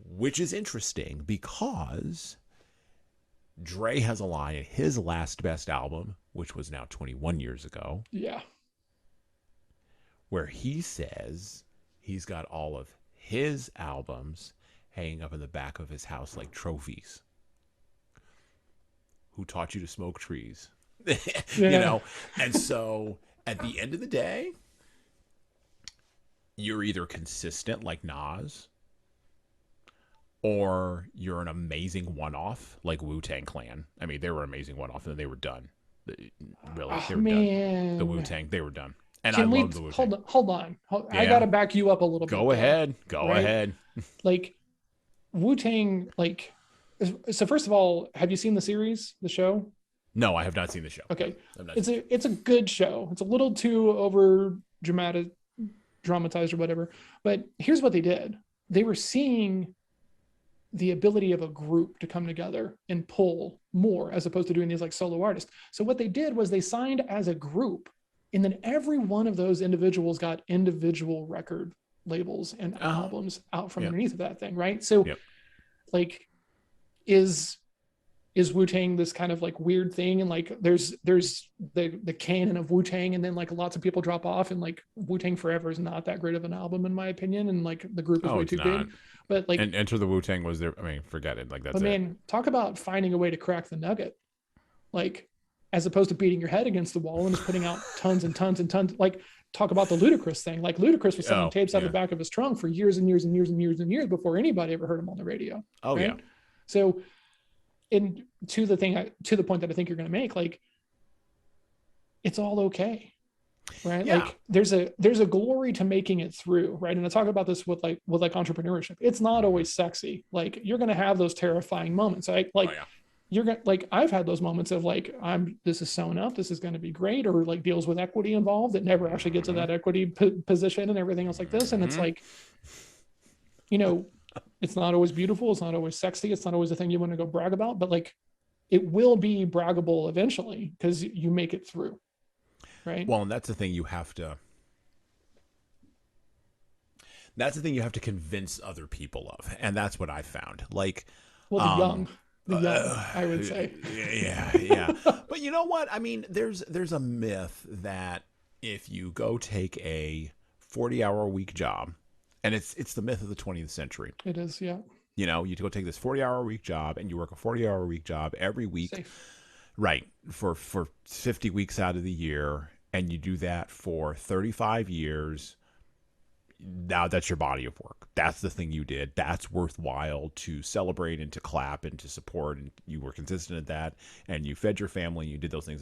which is interesting because Dre has a line in his last best album, which was now 21 years ago. Yeah. Where he says he's got all of his albums hanging up in the back of his house like trophies. Who taught you to smoke trees? And so at the end of the day, you're either consistent like Nas, or you're an amazing one-off like Wu-Tang Clan. I mean, they were an amazing one-off, and then they were done. Really, they were done. The Wu-Tang, they were done. And I love the Wu-Tang. Hold on. I got to back you up a little bit. Go ahead. Wu-Tang, so first of all, have you seen the series, the show? No, I have not seen the show. Okay. It's a good show. It's a little too over dramatized or whatever. But here's what they did. They were seeing the ability of a group to come together and pull more as opposed to doing these like solo artists. So what they did was they signed as a group, and then every one of those individuals got individual record labels and albums out from underneath of that thing, right? So like is Wu-Tang this kind of like weird thing, and like there's the canon of Wu-Tang, and then like lots of people drop off, and like Wu-Tang Forever is not that great of an album in my opinion, and like the group is way too big. But like, and Enter the Wu-Tang was there. I mean, forget it. Like, that's but man, talk about finding a way to crack the nugget, like as opposed to beating your head against the wall and just putting out tons and tons and tons. Like, talk about the Ludacris thing. Like, Ludacris was selling tapes out the back of his trunk for years and years and years and years and years before anybody ever heard him on the radio. Right? So, and to the point that I think you're going to make, like, it's all okay, right? Like, there's a glory to making it through, right? And I talk about this with entrepreneurship. It's not always sexy. Like, you're going to have those terrifying moments. You're gonna, like, I've had those moments of like, this is sewn up, this is going to be great, or like deals with equity involved that never actually get to that equity position and everything else like this. And it's like, it's not always beautiful, it's not always sexy, it's not always the thing you want to go brag about, but like, it will be braggable eventually because you make it through, right? Well, and that's the thing you have to convince other people of, and that's what I found. Like, well, the young, I would say. Yeah. But you know what? I mean, there's a myth that if you go take a 40-hour-a-week job, and it's the myth of the 20th century. It is, yeah. You go take this 40-hour-a-week job, and you work a 40-hour-a-week job every week. Safe. Right, for 50 weeks out of the year, and you do that for 35 years. Now that's your body of work. That's the thing you did. That's worthwhile to celebrate and to clap and to support. And you were consistent at that. And you fed your family. And you did those things.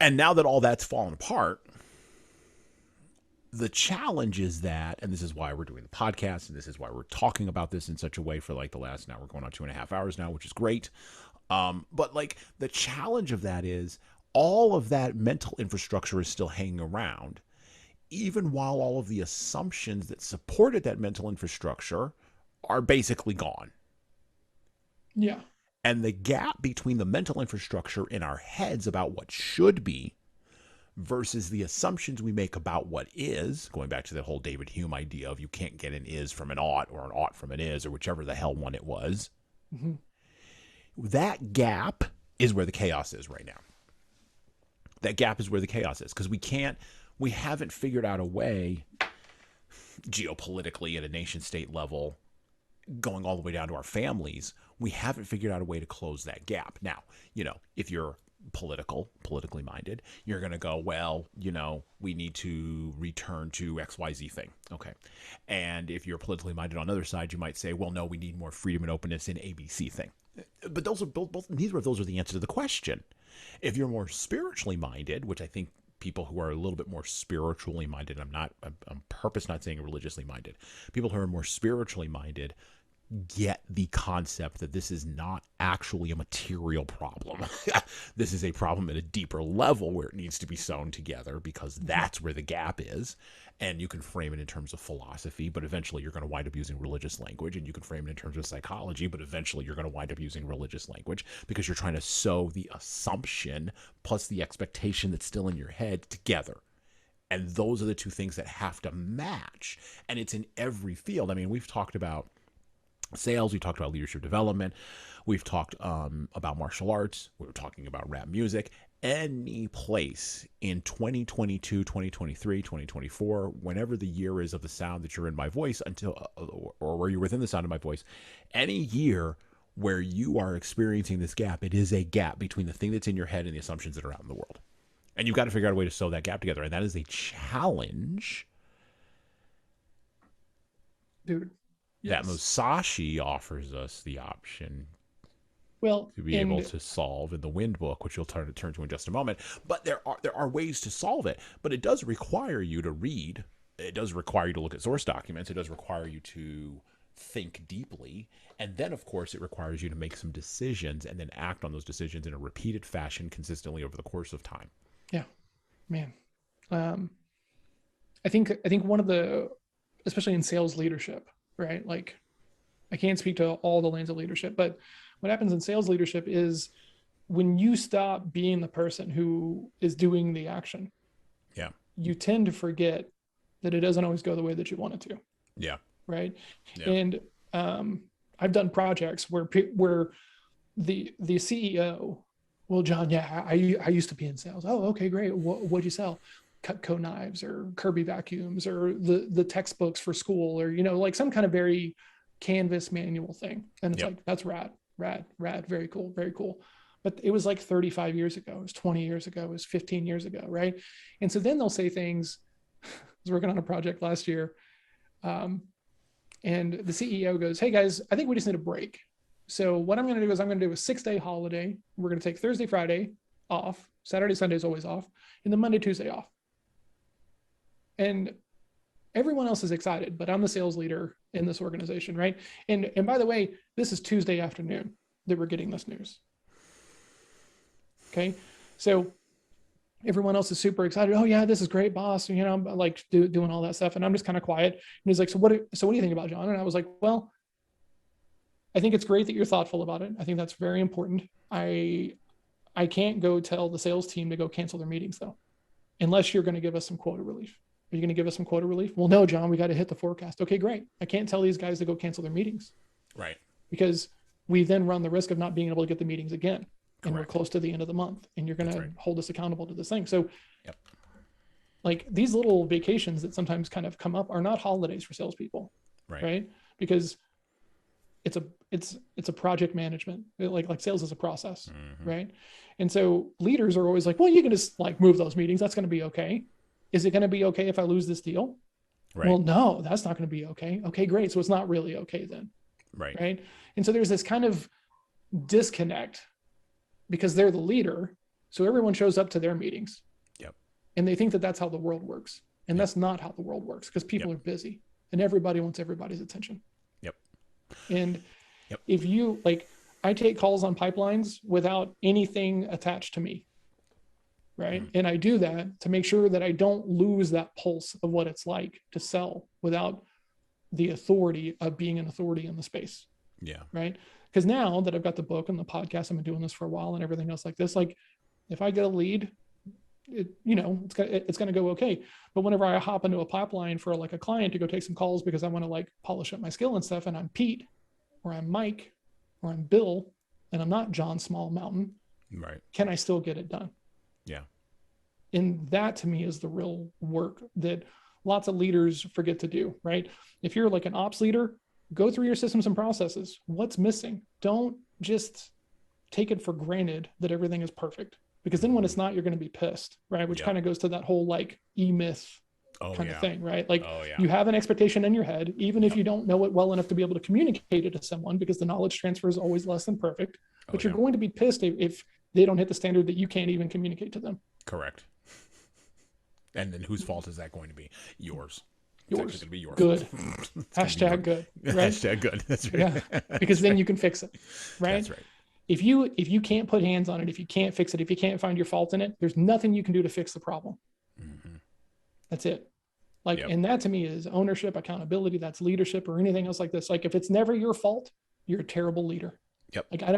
And now that all that's fallen apart, the challenge is that, and this is why we're doing the podcast, and this is why we're talking about this in such a way for like the last, now we're going on 2.5 hours now, which is great. But like the challenge of that is all of that mental infrastructure is still hanging around, even while all of the assumptions that supported that mental infrastructure are basically gone. Yeah. And the gap between the mental infrastructure in our heads about what should be versus the assumptions we make about what is, going back to the whole David Hume idea of you can't get an is from an ought or an ought from an is, or whichever the hell one it was. Mm-hmm. That gap is where the chaos is right now. That gap is where the chaos is, because we haven't figured out a way geopolitically at a nation state level, going all the way down to our families. We haven't figured out a way to close that gap. Now, if you're politically minded, you're going to go, well, we need to return to XYZ thing. Okay. And if you're politically minded on the other side, you might say, well, no, we need more freedom and openness in ABC thing. But those are neither of those are the answer to the question. If you're more spiritually minded, which I think people who are a little bit more spiritually minded, I'm purpose not saying religiously minded, people who are more spiritually minded get the concept that this is not actually a material problem. This is a problem at a deeper level where it needs to be sewn together, because that's where the gap is. And you can frame it in terms of philosophy, but eventually you're going to wind up using religious language. And you can frame it in terms of psychology, but eventually you're going to wind up using religious language, because you're trying to sew the assumption plus the expectation that's still in your head together. And those are the two things that have to match. And it's in every field. I mean, we've talked about sales, we talked about leadership development, we've talked about martial arts, we were talking about rap music. Any place in 2022, 2023, 2024, whenever the year is of the sound that you're in my voice, or where you're within the sound of my voice, any year where you are experiencing this gap, it is a gap between the thing that's in your head and the assumptions that are out in the world. And you've got to figure out a way to sew that gap together. And that is a challenge. Dude. Yes. That Musashi offers us the option to be able to solve in the Wind book, which you'll turn to in just a moment. But there are ways to solve it. But it does require you to read. It does require you to look at source documents. It does require you to think deeply. And then, of course, it requires you to make some decisions and then act on those decisions in a repeated fashion consistently over the course of time. Yeah, man. I think one of the, especially in sales leadership, right? Like, I can't speak to all the lanes of leadership, but what happens in sales leadership is when you stop being the person who is doing the action, Yeah. you tend to forget that it doesn't always go the way that you want it to. Yeah. Right. Yeah. And I've done projects where the CEO, well, John, yeah, I used to be in sales. Oh, okay, great. What'd you sell? Cutco knives or Kirby vacuums or the textbooks for school, or, like some kind of very canvas manual thing. And it's like, that's rad, very cool, very cool. But it was like 35 years ago, it was 20 years ago, it was 15 years ago, right? And so then they'll say things. I was working on a project last year, and the CEO goes, "Hey guys, I think we just need a break. So what I'm going to do is I'm going to do a 6-day holiday. We're going to take Thursday, Friday off. Saturday, Sunday is always off. And then Monday, Tuesday off." And everyone else is excited, but I'm the sales leader in this organization, right? And by the way, this is Tuesday afternoon that we're getting this news. Okay. So everyone else is super excited. Oh yeah, this is great, boss. I'm like doing all that stuff. And I'm just kind of quiet. And he's like, so what do you think about, John? And I was like, well, I think it's great that you're thoughtful about it. I think that's very important. I can't go tell the sales team to go cancel their meetings though, unless you're going to give us some quota relief. Are you going to give us some quota relief? Well, no, John, we got to hit the forecast. Okay, great. I can't tell these guys to go cancel their meetings. Right. Because we then run the risk of not being able to get the meetings again. And Correct. we're close to the end of the month, and you're going to hold us accountable to this thing. So like these little vacations that sometimes kind of come up are not holidays for salespeople, right? Because it's a project management. Like sales is a process, right? And so leaders are always like, well, you can just like move those meetings. That's going to be okay. Is it going to be okay if I lose this deal? Right. Well, no, that's not going to be okay. Okay, great. So it's not really okay then. Right. And so there's this kind of disconnect because they're the leader. So everyone shows up to their meetings. Yep. And they think that that's how the world works. And that's not how the world works because people are busy and everybody wants everybody's attention. Yep. And if you like, I take calls on pipelines without anything attached to me. Right. And I do that to make sure that I don't lose that pulse of what it's like to sell without the authority of being an authority in the space. Yeah. Right. Because now that I've got the book and the podcast, I've been doing this for a while and everything else like this, like if I get a lead, it's going to go okay. But whenever I hop into a pipeline for like a client to go take some calls because I want to like polish up my skill and stuff, and I'm Pete or I'm Mike or I'm Bill and I'm not John Small Mountain, right? Can I still get it done? Yeah. And that to me is the real work that lots of leaders forget to do, right? If you're like an ops leader, go through your systems and processes. What's missing? Don't just take it for granted that everything is perfect, because then when it's not, you're going to be pissed, right? Which kind of goes to that whole like e-myth kind of thing, right? Like you have an expectation in your head, even if you don't know it well enough to be able to communicate it to someone, because the knowledge transfer is always less than perfect, but you're going to be pissed if they don't hit the standard that you can't even communicate to them. Correct. And then whose fault is that going to be? Yours. Yours. It's going to be yours. Good. Hashtag good. Right? Hashtag good. That's right. Yeah. Because then you can fix it. Right. That's right. If you can't put hands on it, if you can't fix it, if you can't find your fault in it, there's nothing you can do to fix the problem. Mm-hmm. That's it. Like, and that to me is ownership, accountability. That's leadership or anything else like this. Like if it's never your fault, you're a terrible leader. Yep. Like I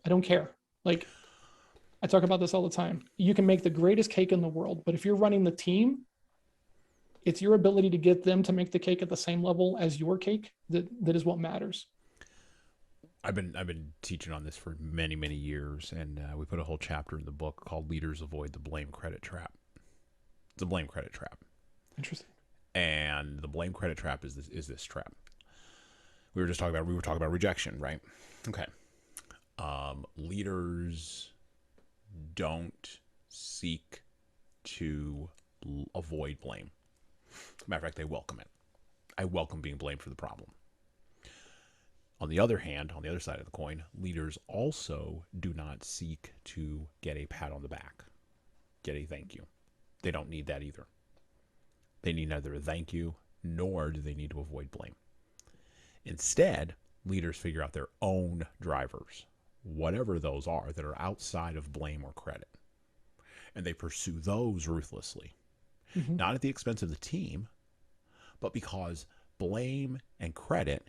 don't care. Like I talk about this all the time. You can make the greatest cake in the world, but if you're running the team, it's your ability to get them to make the cake at the same level as your cake that is what matters. I've been teaching on this for many, many years, and we put a whole chapter in the book called "Leaders Avoid the Blame Credit Trap." It's a blame credit trap. Interesting. And the blame credit trap is this trap. We were talking about rejection, right? Okay. Leaders don't seek to avoid blame. Matter of fact, they welcome it. I welcome being blamed for the problem. On the other hand, on the other side of the coin, leaders also do not seek to get a pat on the back, get a thank you. They don't need that either. They need neither a thank you, nor do they need to avoid blame. Instead, leaders figure out their own drivers, whatever those are, that are outside of blame or credit. And they pursue those ruthlessly, not at the expense of the team, but because blame and credit,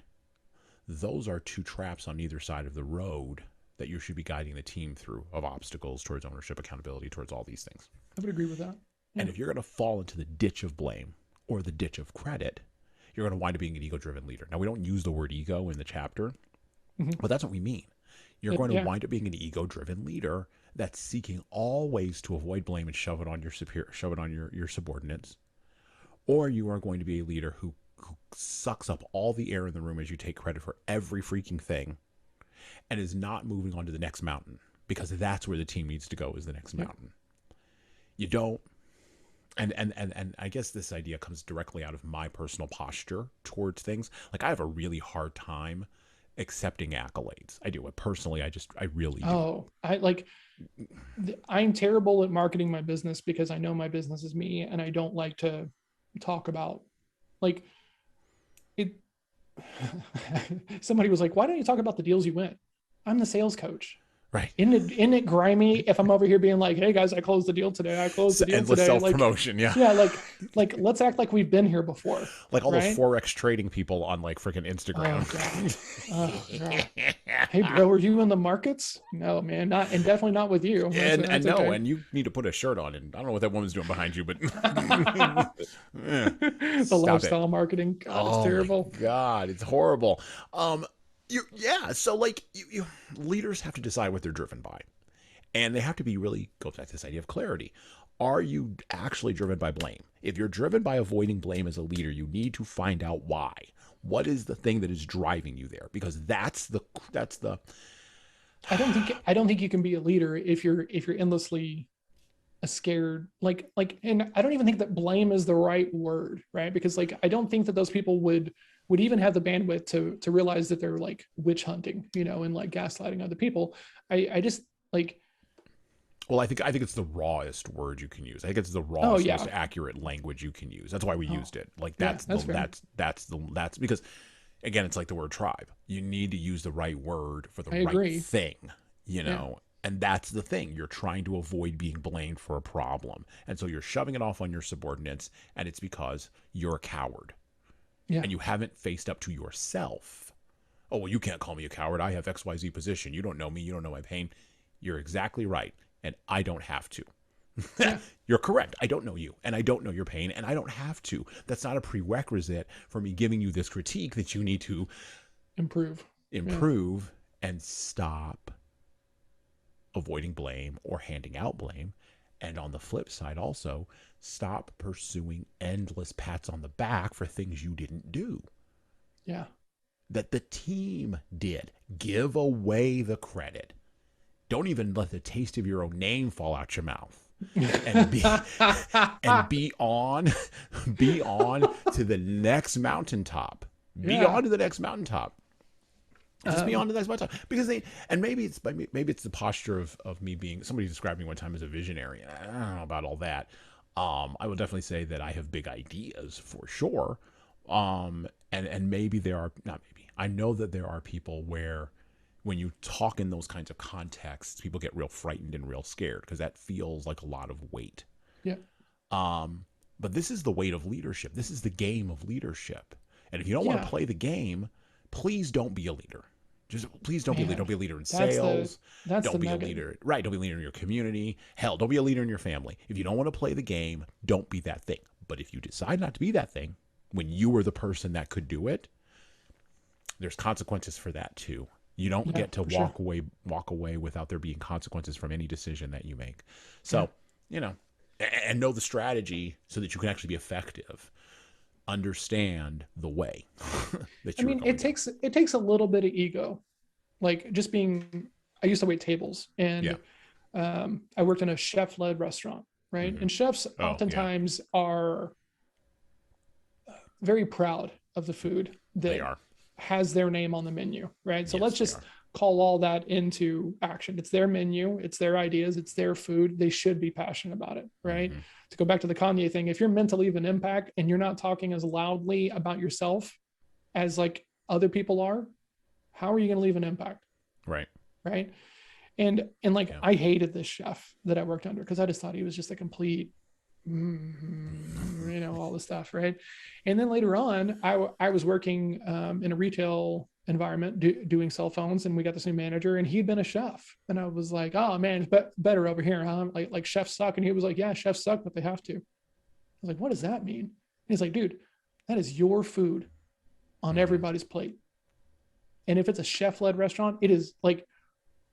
those are two traps on either side of the road that you should be guiding the team through, of obstacles towards ownership, accountability, towards all these things. I would agree with that. Yeah. And if you're going to fall into the ditch of blame or the ditch of credit, you're going to wind up being an ego-driven leader. Now, we don't use the word ego in the chapter, but that's what we mean. You're going to wind up being an ego-driven leader that's seeking all ways to avoid blame and shove it on your superior, shove it on your subordinates. Or you are going to be a leader who sucks up all the air in the room as you take credit for every freaking thing and is not moving on to the next mountain, because that's where the team needs to go, is the next mountain. You don't. And I guess this idea comes directly out of my personal posture towards things. Like, I have a really hard time accepting accolades. I do. Personally, I really do. Oh, I'm terrible at marketing my business because I know my business is me, and I don't like to talk about, like, it. Somebody was like, why don't you talk about the deals you win? I'm the sales coach. Right. Isn't it grimy if I'm over here being like, hey guys, I closed the deal today. I closed the deal endless today. Self-promotion, yeah. Yeah, like let's act like we've been here before. Like all those Forex trading people on like freaking Instagram. Oh, God. Hey bro, were you in the markets? No, man, not, and definitely not with you. And no, okay. And you need to put a shirt on, and I don't know what that woman's doing behind you, but the lifestyle marketing. God, it's terrible. God, it's horrible. So like you leaders have to decide what they're driven by, and they have to be really, goes back to this idea of clarity. Are you actually driven by blame? If you're driven by avoiding blame as a leader, you need to find out why. What is the thing that is driving you there? Because that's the I don't think you can be a leader if you're endlessly scared, like, and I don't even think that blame is the right word, right? Because like, I don't think that those people would even have the bandwidth to realize that they're like witch hunting, and like gaslighting other people. I just like, well, I think it's the rawest word you can use. I think it's the rawest, most accurate language you can use. That's why we used it. Like that's because, again, it's like the word tribe. You need to use the right word for the right thing, And that's the thing. You're trying to avoid being blamed for a problem. And so you're shoving it off on your subordinates, and it's because you're a coward. Yeah. And you haven't faced up to yourself. Oh, well, you can't call me a coward. I have XYZ position. You don't know me. You don't know my pain. You're exactly right. And I don't have to. Yeah. You're correct. I don't know you, and I don't know your pain, and I don't have to. That's not a prerequisite for me giving you this critique that you need to improve and stop avoiding blame or handing out blame. And on the flip side, also stop pursuing endless pats on the back for things you didn't do. Yeah. That the team did. Give away the credit. Don't even let the taste of your own name fall out your mouth. And be on to the next mountaintop. Be on to the next mountaintop. Just be on to the next mountaintop. Because maybe it's the posture of me being, somebody described me one time as a visionary. I don't know about all that. I will definitely say that I have big ideas for sure. And maybe there are, not maybe, I know that there are people where when you talk in those kinds of contexts, people get real frightened and real scared because that feels like a lot of weight. Yeah. But this is the weight of leadership. This is the game of leadership. And if you don't want to play the game, please don't be a leader. Please don't be a leader. Don't be a leader in sales. Don't be a leader. Right. Don't be a leader in your community. Hell, don't be a leader in your family. If you don't want to play the game, don't be that thing. But if you decide not to be that thing, when you were the person that could do it, there's consequences for that too. You don't get to walk away without there being consequences from any decision that you make. So, and know the strategy so that you can actually be effective. Understand the way that you it takes a little bit of ego, like just being, I used to wait tables, and I worked in a chef-led restaurant, right? Mm-hmm. And chefs oftentimes are very proud of the food that has their name on the menu, right? So let's just call all that into action. It's their menu, it's their ideas, it's their food. They should be passionate about it, right? Mm-hmm. To go back to the Kanye thing, if you're meant to leave an impact and you're not talking as loudly about yourself as like other people are, how are you going to leave an impact? Right. Right. And I hated this chef that I worked under because I just thought he was just a complete, all this stuff. Right. And then later on, I was working in a retail environment doing cell phones, and we got this new manager, and he'd been a chef, and I was like, oh man, it's better over here, huh? Like chefs suck. And he was like, yeah, chefs suck, but they have to. I was like, what does that mean? And he's like, dude, that is your food on everybody's plate. And if it's a chef-led restaurant, it is like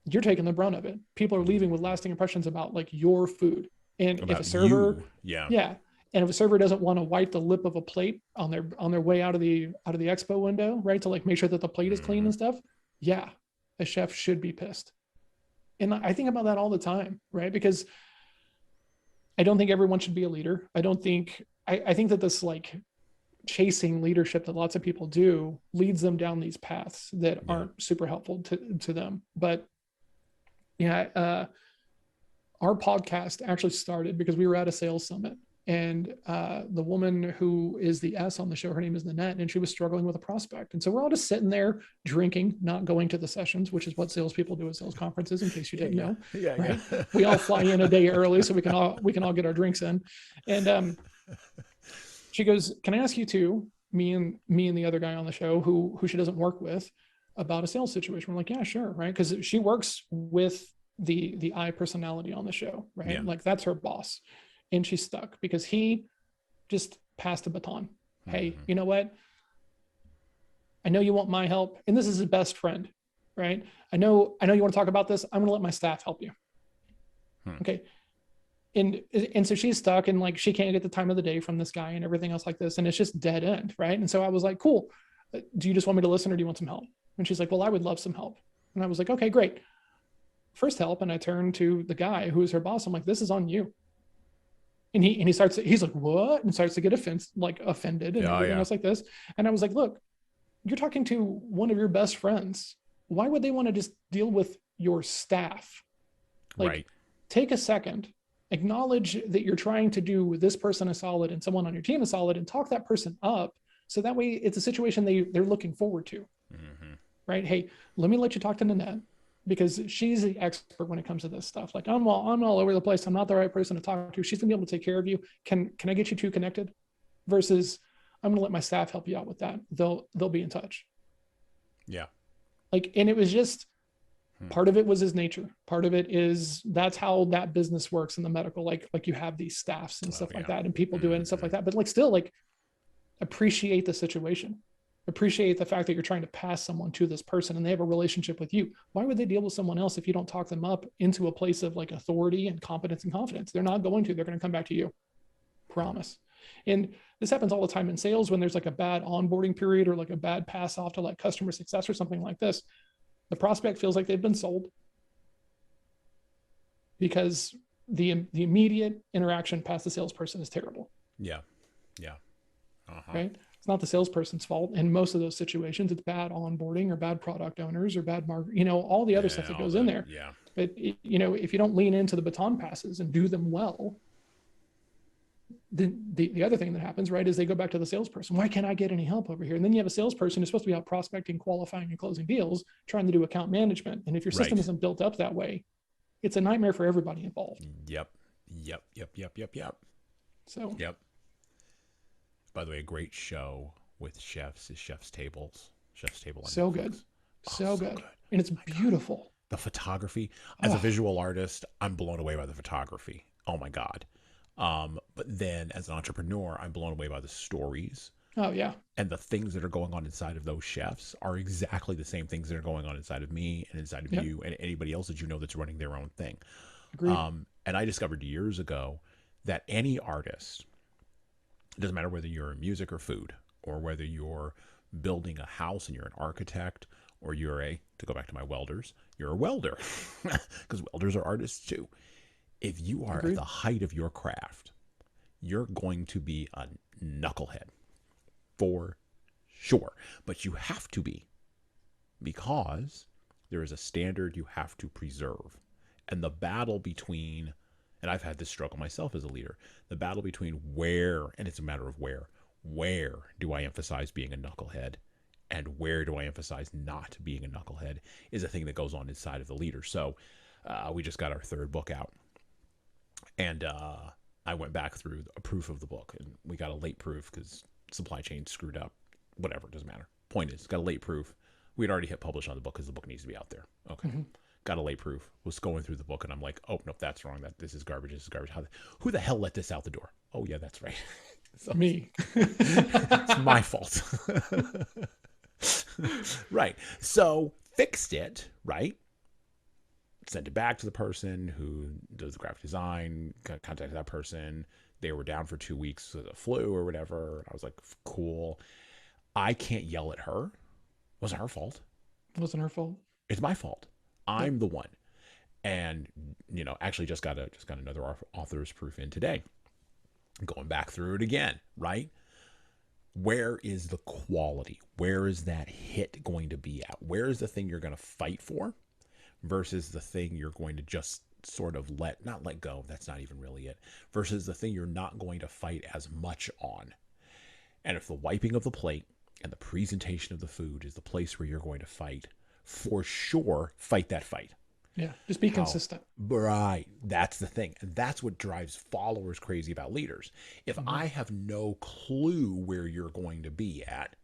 you're taking the brunt of it. People are leaving with lasting impressions about like your food. And About if a server, yeah. And if a server doesn't want to wipe the lip of a plate on their way out of the expo window, right, to like make sure that the plate is clean and stuff, yeah, a chef should be pissed. And I think about that all the time, right? Because I don't think everyone should be a leader. I think that this like chasing leadership that lots of people do leads them down these paths that aren't super helpful to them. But yeah, our podcast actually started because we were at a sales summit, and the woman who is the S on the show, her name is Nanette, and she was struggling with a prospect. And so we're all just sitting there drinking, not going to the sessions, which is what salespeople do at sales conferences, in case you didn't know. Right? We all fly in a day early so we can all get our drinks in. And she goes, "Can I ask you two, me and the other guy on the show who she doesn't work with, about a sales situation?" We're like, "Yeah, sure," right? Because she works with the I personality on the show, right? Yeah. Like that's her boss. And she's stuck because he just passed the baton. Hey, you know what? I know you want my help, and this is his best friend, right? I know you want to talk about this. I'm going to let my staff help you. Okay. And so she's stuck, and like she can't get the time of the day from this guy and everything else like this, and it's just dead end, right? And so I was like, cool. Do you just want me to listen, or do you want some help? And she's like, well, I would love some help. And I was like, okay, great. First help. And I turned to the guy who is her boss. I'm like, this is on you. And he's like, what? And starts to get offended and everything else like this. And I was like, look, you're talking to one of your best friends. Why would they want to just deal with your staff? Like, take a second, acknowledge that you're trying to do this person a solid and someone on your team a solid, and talk that person up. So that way it's a situation they're looking forward to, right? Hey, let me let you talk to Nanette, because she's the expert when it comes to this stuff. Like I'm all over the place. I'm not the right person to talk to. She's gonna be able to take care of you. Can I get you two connected? Versus I'm gonna let my staff help you out with that. They'll be in touch. Yeah. Like, and it was just part of it was his nature. Part of it is that's how that business works in the medical. Like you have these staffs and stuff like that, and people do it and stuff like that. But like still like appreciate the situation. Appreciate the fact that you're trying to pass someone to this person and they have a relationship with you. Why would they deal with someone else if you don't talk them up into a place of like authority and competence and confidence? They're not going to. They're going to come back to you. Promise. And this happens all the time in sales when there's like a bad onboarding period or like a bad pass off to like customer success or something like this. The prospect feels like they've been sold because the immediate interaction past the salesperson is terrible. Yeah. Right? It's not the salesperson's fault. In most of those situations, it's bad onboarding or bad product owners or bad market, all the other stuff that goes in there. Yeah. But if you don't lean into the baton passes and do them well, then the other thing that happens, right, is they go back to the salesperson. Why can't I get any help over here? And then you have a salesperson who's supposed to be out prospecting, qualifying, and closing deals, trying to do account management. And if your system isn't built up that way, it's a nightmare for everybody involved. Yep. So. Yep. By the way, a great show with chefs is Chef's Tables. Chef's Table. So good. So good. And it's beautiful. God. The photography. As a visual artist, I'm blown away by the photography. Oh my God. But then as an entrepreneur, I'm blown away by the stories. Oh yeah. And the things that are going on inside of those chefs are exactly the same things that are going on inside of me and inside of you and anybody else that that's running their own thing. Agreed. And I discovered years ago that any artist, it doesn't matter whether you're in music or food, or whether you're building a house and you're an architect, or you're to go back to my welders, you're a welder, because welders are artists too. If you are at the height of your craft, you're going to be a knucklehead for sure. But you have to be, because there is a standard you have to preserve. And the battle between, and I've had this struggle myself as a leader, the battle between and it's a matter of where do I emphasize being a knucklehead and where do I emphasize not being a knucklehead is a thing that goes on inside of the leader. So we just got our third book out. And I went back through a proof of the book, and we got a late proof because supply chain screwed up. Whatever, doesn't matter. Point is, got a late proof. We'd already hit publish on the book because the book needs to be out there. Okay. Mm-hmm. Got a late proof. Was going through the book and I'm like, oh, no, that's wrong. This is garbage. This is garbage. Who the hell let this out the door? Oh, yeah, that's right. So, Me. it's my fault. Right. So fixed it, right? Sent it back to the person who does the graphic design, contacted that person. They were down for 2 weeks with a flu or whatever. I was like, cool. I can't yell at her. It wasn't her fault. It wasn't her fault. It's my fault. I'm the one. And, actually just got another author's proof in today. Going back through it again, right? Where is the quality? Where is that hit going to be at? Where is the thing you're going to fight for versus the thing you're going to just sort of not let go? That's not even really it. Versus the thing you're not going to fight as much on. And if the wiping of the plate and the presentation of the food is the place where you're going to fight, for sure, fight that fight. Yeah, just be consistent. Right. That's the thing. And that's what drives followers crazy about leaders. If I have no clue where you're going to be at,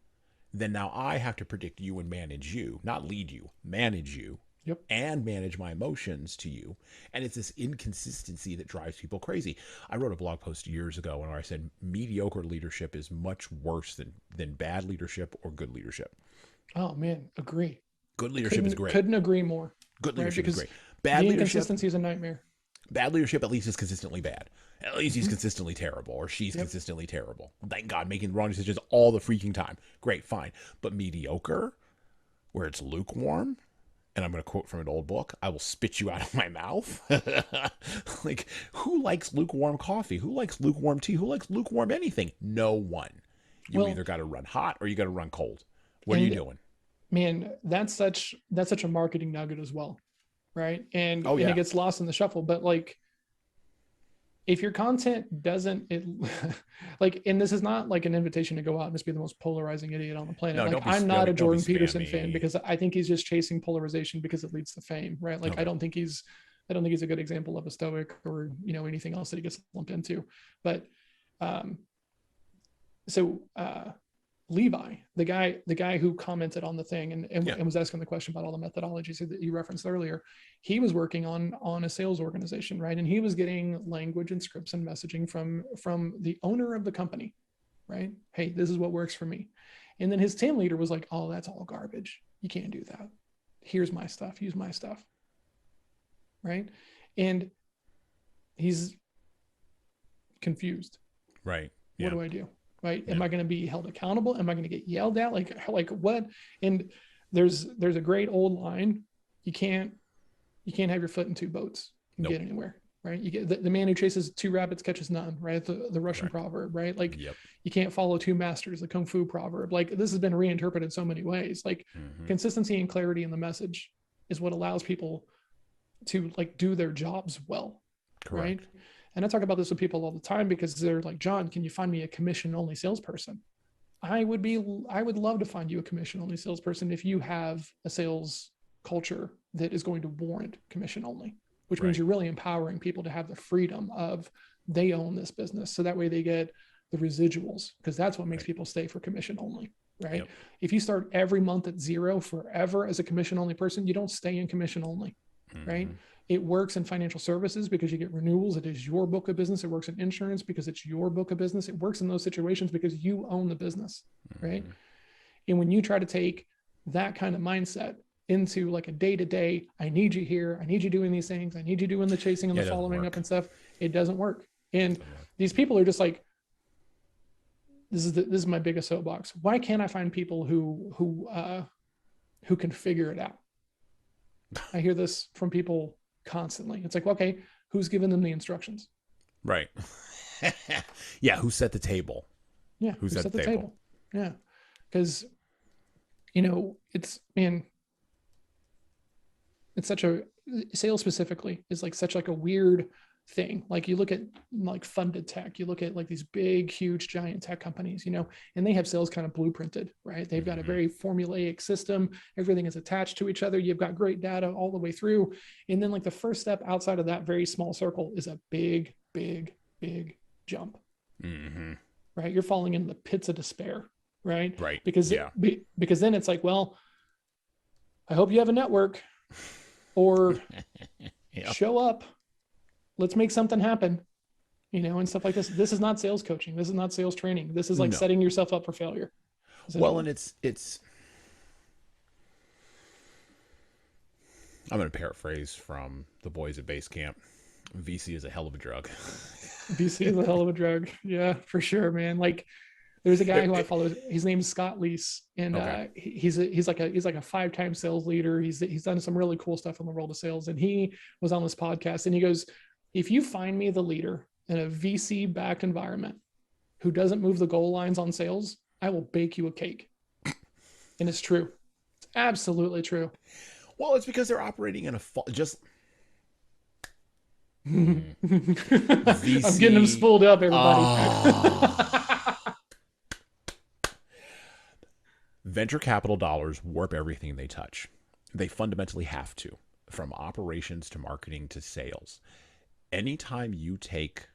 then now I have to predict you and manage you, not lead you, manage you. Yep. And manage my emotions to you. And it's this inconsistency that drives people crazy. I wrote a blog post years ago where I said mediocre leadership is much worse than bad leadership or good leadership. Oh, man, agree. Good leadership is great. Couldn't agree more. Good leadership is great. Bad leadership, inconsistency is a nightmare. Bad leadership at least is consistently bad. At least he's consistently terrible, or she's consistently terrible. Thank God, making wrong decisions all the freaking time. Great, fine. But mediocre, where it's lukewarm, and I'm going to quote from an old book, I will spit you out of my mouth. Like, who likes lukewarm coffee? Who likes lukewarm tea? Who likes lukewarm anything? No one. You either got to run hot or you got to run cold. What are you doing? Man, that's such a marketing nugget as well, right? And it gets lost in the shuffle. But like, if your content doesn't, and this is not like an invitation to go out and just be the most polarizing idiot on the planet. Like, I'm not a Jordan Peterson fan because I think he's just chasing polarization because it leads to fame, right? Like, I don't think he's a good example of a stoic or anything else that he gets lumped into. But Levi, the guy who commented on the thing and was asking the question about all the methodologies that you referenced earlier, he was working on a sales organization, right? And he was getting language and scripts and messaging from the owner of the company, right? Hey, this is what works for me. And then his team leader was like, oh, that's all garbage. You can't do that. Here's my stuff. Use my stuff, right? And he's confused. Right. What do I do? Right. Yeah. Am I going to be held accountable? Am I going to get yelled at? Like what? And there's a great old line. You can't have your foot in two boats and get anywhere. Right. You get the man who chases two rabbits catches none. Right. The Russian proverb. Right. Like, you can't follow two masters, the Kung Fu proverb. Like, this has been reinterpreted so many ways. Like, consistency and clarity in the message is what allows people to like do their jobs well. Correct. Right. And I talk about this with people all the time because they're like, John, can you find me a commission-only salesperson? I would love to find you a commission-only salesperson if you have a sales culture that is going to warrant commission-only, which means you're really empowering people to have the freedom of they own this business. So that way they get the residuals, because that's what makes people stay for commission-only, right? If you start every month at zero forever as a commission-only person, you don't stay in commission-only, right? It works in financial services because you get renewals. It is your book of business. It works in insurance because it's your book of business. It works in those situations because you own the business, right? And when you try to take that kind of mindset into like a day-to-day, I need you here, I need you doing these things, I need you doing the chasing and the following up and stuff, it doesn't work. And these people are just like, this is my biggest soapbox. Why can't I find people who can figure it out? I hear this from people constantly. It's like, okay, who's giving them the instructions? Right. Yeah. Who set the table? Yeah. Who set the table? Yeah. Because, it's such a sales specifically is like such like a weird thing. Like, you look at like funded tech, you look at like these big, huge, giant tech companies, and they have sales kind of blueprinted, right? They've got a very formulaic system. Everything is attached to each other. You've got great data all the way through. And then like the first step outside of that very small circle is a big, big, big jump, right? You're falling into the pits of despair, right? Right. Because then it's like, well, I hope you have a network, or Yep. show up. Let's make something happen, and stuff like this. This is not sales coaching. This is not sales training. This is like No. setting yourself up for failure. Well, and it's I'm going to paraphrase from the boys at base camp. VC is a hell of a drug. VC is a hell of a drug. Yeah, for sure, man. Like, there's a guy who I follow. His name's Scott Leese, and Okay. he's like a 5-time sales leader. He's done some really cool stuff in the world of sales. And he was on this podcast, and he goes, "If you find me the leader in a VC backed environment who doesn't move the goal lines on sales, I will bake you a cake." And it's true. It's absolutely true. Well, it's because they're operating in a just I'm VC. getting them spooled up, everybody. Venture capital dollars warp everything they touch. They fundamentally have to, from operations to marketing to sales. Anytime you take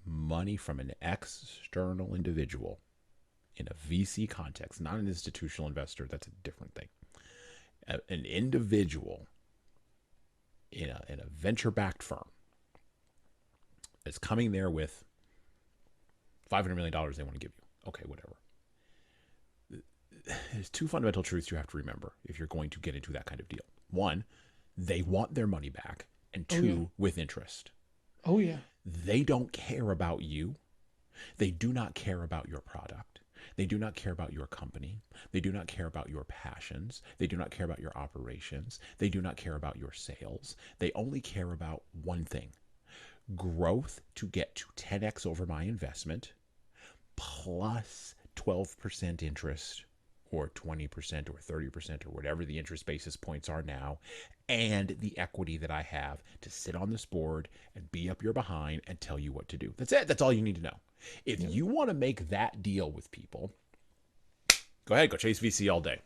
money from an external individual in a VC context, not an institutional investor, that's a different thing. An individual in a venture-backed firm is coming there with $500 million they want to give you. Okay, whatever. There's two fundamental truths you have to remember if you're going to get into that kind of deal. One, they want their money back. And two, with interest. Oh, yeah. They don't care about you. They do not care about your product. They do not care about your company. They do not care about your passions. They do not care about your operations. They do not care about your sales. They only care about one thing: growth to get to 10x over my investment plus 12% interest, or 20% or 30% or whatever the interest basis points are now, and the equity that I have to sit on this board and be up your behind and tell you what to do. That's it. That's all you need to know. If you want to make that deal with people, go ahead, go chase VC all day.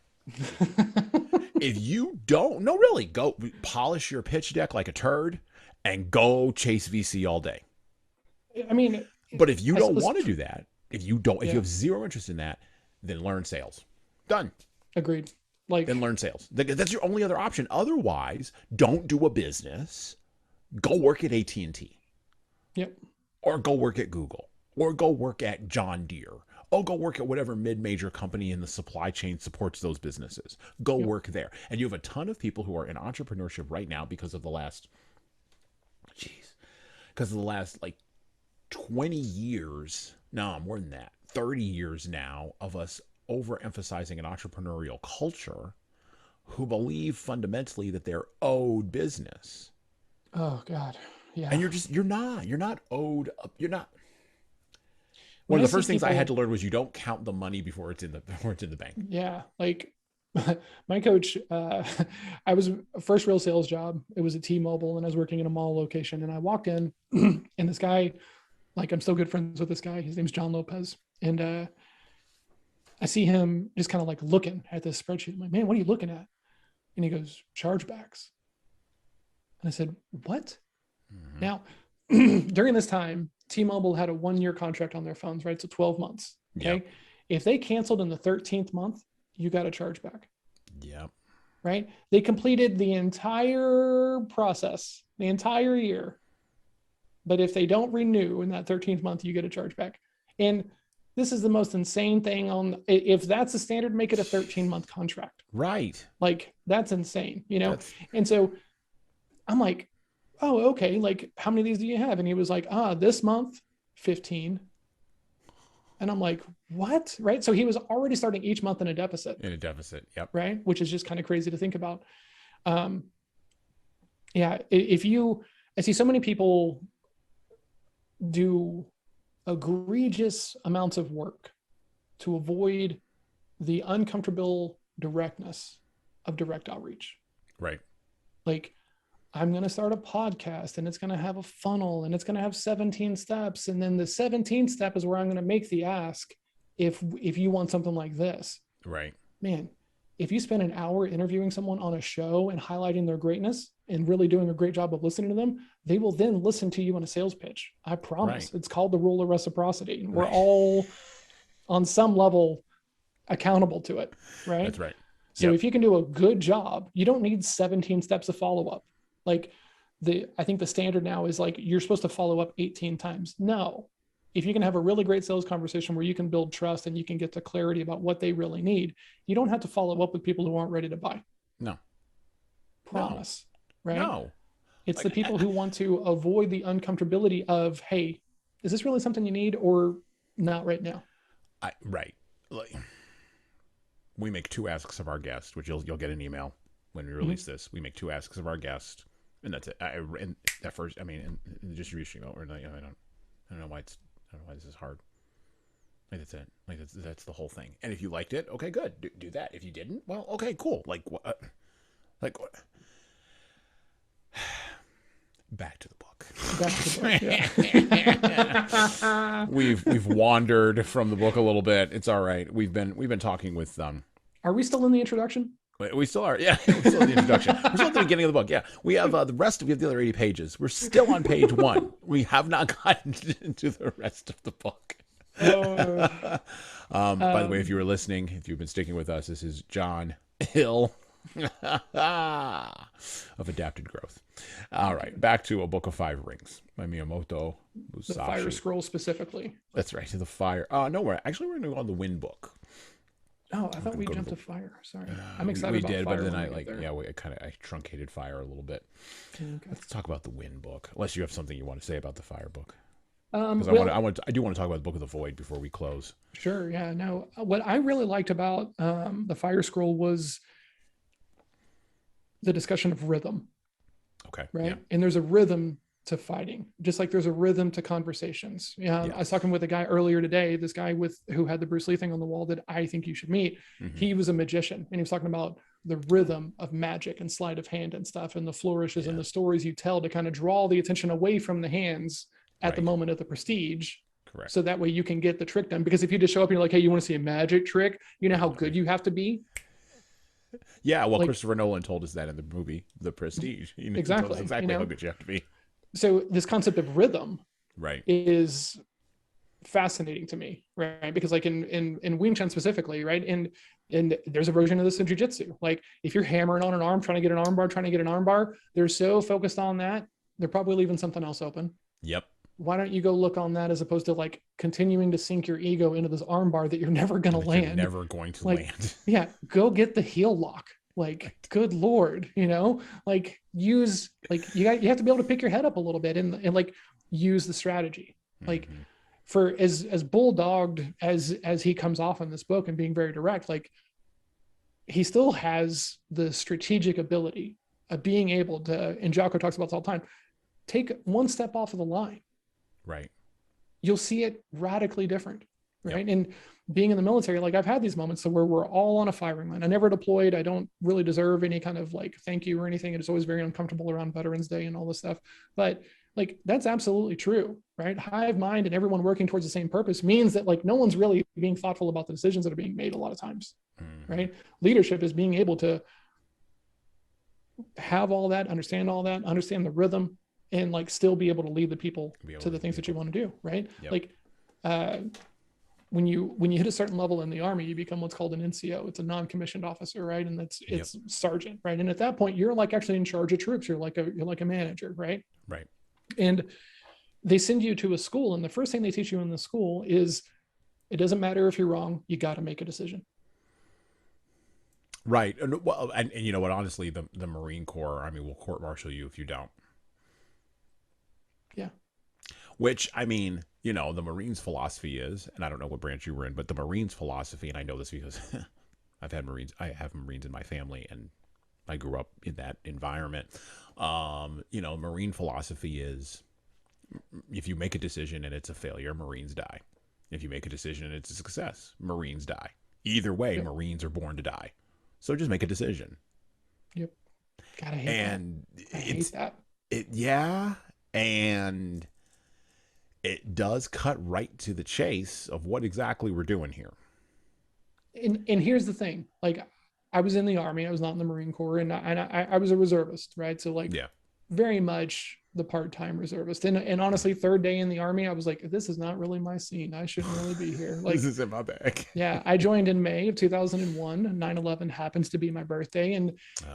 If you don't, no, really, go polish your pitch deck like a turd and go chase VC all day. I mean, but if you don't want to do that, if you have zero interest in that, then learn sales. Done. Agreed. Then learn sales. That's your only other option. Otherwise, don't do a business. Go work at AT&T. Yep. Or go work at Google. Or go work at John Deere. Or go work at whatever mid-major company in the supply chain supports those businesses. Go work there. And you have a ton of people who are in entrepreneurship right now because of the last, like 20 years, no, more than that, 30 years now of us overemphasizing an entrepreneurial culture, who believe fundamentally that they're owed business. Oh God. Yeah. And you're not owed. You're not. One of the first things I had to learn was you don't count the money before it's in the bank. Yeah. Like my coach, I was first real sales job. It was at T-Mobile, and I was working in a mall location, and I walked in and this guy, like, I'm still good friends with this guy. His name's John Lopez. And, I see him just kind of like looking at this spreadsheet. I'm like, man, what are you looking at? And he goes, chargebacks. And I said, what? Mm-hmm. Now, during this time, T-Mobile had a 1-year contract on their phones, right? So 12 months. Okay. Yep. If they canceled in the 13th month, you got a chargeback. Yep. Right. They completed the entire process, the entire year. But if they don't renew in that 13th month, you get a chargeback. And this is the most insane thing if that's the standard, make it a 13-month contract. Right. Like, that's insane, And so I'm like, oh, okay. Like, how many of these do you have? And he was like, this month, 15. And I'm like, what? Right. So he was already starting each month in a deficit. Yep. Right. Which is just kind of crazy to think about. I see so many people do egregious amounts of work to avoid the uncomfortable directness of direct outreach. Right. Like, I'm going to start a podcast, and it's going to have a funnel, and it's going to have 17 steps. And then the 17th step is where I'm going to make the ask if you want something like this. Right. Man, if you spend an hour interviewing someone on a show and highlighting their greatness and really doing a great job of listening to them, they will then listen to you on a sales pitch. I promise. Right. It's called the rule of reciprocity. We're all on some level accountable to it. Right. That's right. So if you can do a good job, you don't need 17 steps of follow-up. Like I think the standard now is like, you're supposed to follow up 18 times. No, if you can have a really great sales conversation where you can build trust and you can get to clarity about what they really need, you don't have to follow up with people who aren't ready to buy. No. Promise. No. Right? No. It's the people who want to avoid the uncomfortability of, hey, is this really something you need or not right now? Right. Like, we make 2 asks of our guest, which you'll get an email when we release this. We make 2 asks of our guest, and that's it. And at first, I mean, in the distribution, I don't know why this is hard. Like, that's it. Like, that's the whole thing. And if you liked it, okay, good. Do that. If you didn't, well, okay, cool. Like what? Back to the book. Yeah. We've wandered from the book a little bit. It's all right. We've been talking with Are we still in the introduction? We still are. Yeah, we're still in the introduction. We're still at the beginning of the book. Yeah, we have the other 80 pages. We're still on page 1. We have not gotten into the rest of the book. By the way, if you were listening, if you've been sticking with us, this is John Hill of Adapted Growth. All right, back to A Book of 5 Rings by Miyamoto, Musashi. The Fire Scroll specifically. That's right, to the fire. No, we're going to go on the Wind book. Oh, I thought we jumped to fire. Sorry, I'm excited about fire. We did, but then I truncated fire a little bit. Okay. Let's talk about the Wind book, unless you have something you want to say about the fire book. I do want to talk about the Book of the Void before we close. Sure. Yeah. No. What I really liked about the Fire Scroll was the discussion of rhythm. Okay. Right. Yeah. And there's a rhythm to fighting, just like there's a rhythm to conversations. Yeah. I was talking with a guy earlier today, this guy who had the Bruce Lee thing on the wall that I think you should meet. Mm-hmm. He was a magician, and he was talking about the rhythm of magic and sleight of hand and stuff, and the flourishes and the stories you tell to kind of draw the attention away from the hands at the moment of the prestige. Correct. So that way you can get the trick done. Because if you just show up and you're like, hey, you want to see a magic trick? You know how good you have to be? Yeah, well, Christopher Nolan told us that in the movie, The Prestige. Exactly. Told us exactly how good you have to be. So this concept of rhythm is fascinating to me, right? Because like in Wing Chun specifically, right? And there's a version of this in jiu-jitsu. Like if you're hammering on an arm, trying to get an arm bar, they're so focused on that, they're probably leaving something else open. Yep. Why don't you go look on that as opposed to like continuing to sink your ego into this arm bar that you're never going to land? You're never going to land. Yeah. Go get the heel lock. Like, good Lord, like use, like you have to be able to pick your head up a little bit and like use the strategy. Like for as bulldogged as he comes off in this book and being very direct, like he still has the strategic ability of being able to, and Jocko talks about this all the time, take one step off of the line. Right. You'll see it radically different. Right. Yep. And being in the military, like I've had these moments where we're all on a firing line. I never deployed. I don't really deserve any kind of like thank you or anything. It's always very uncomfortable around Veterans Day and all this stuff. But like that's absolutely true, right? Hive mind and everyone working towards the same purpose means that like no one's really being thoughtful about the decisions that are being made a lot of times. Right? Leadership is being able to have all that, understand the rhythm, and like still be able to lead the people to the things that you want to do. Right? Yep. Like when you hit a certain level in the Army, you become what's called an NCO. It's a non-commissioned officer, right? And it's sergeant, right? And at that point, you're like actually in charge of troops. You're like a manager, right? Right. And they send you to a school, and the first thing they teach you in the school is it doesn't matter if you're wrong. You got to make a decision. Right. Well, and you know what? Honestly, the Marine Corps, I mean, will court-martial you if you don't. Yeah. Which, I mean, the Marines' philosophy is, and I don't know what branch you were in, but the Marines' philosophy, and I know this because I have Marines in my family, and I grew up in that environment. Marine philosophy is if you make a decision and it's a failure, Marines die. If you make a decision and it's a success, Marines die. Either way, Marines are born to die. So just make a decision. Yep. God, I hate that. And it does cut right to the chase of what exactly we're doing here. And here's the thing, like I was in the Army, I was not in the Marine Corps, and I was a reservist, right? So like very much the part-time reservist. And honestly, third day in the Army, I was like, this is not really my scene. I shouldn't really be here. Like, this isn't my bag. Yeah, I joined in May of 2001. 9/11 happens to be my birthday. And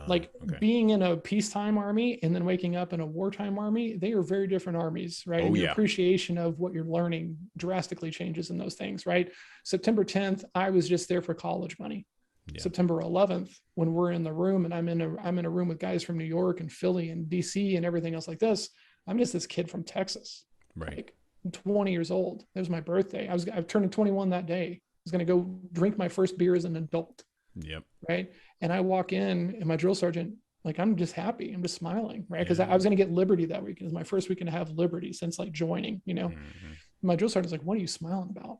like being in a peacetime army and then waking up in a wartime army, they are very different armies, right? And your appreciation of what you're learning drastically changes in those things, right? September 10th, I was just there for college money. Yeah. September 11th, when we're in the room and I'm in a room with guys from New York and Philly and DC and everything else like this, I'm just this kid from Texas. Right. Like, I'm 20 years old. It was my birthday. I turned 21 that day. I was going to go drink my first beer as an adult. Yep. Right. And I walk in and my drill sergeant, like, I'm just happy. I'm just smiling. Right. Because I was going to get Liberty that week. It was my first weekend to have Liberty since like joining, you know. Mm-hmm. My drill sergeant's like, what are you smiling about?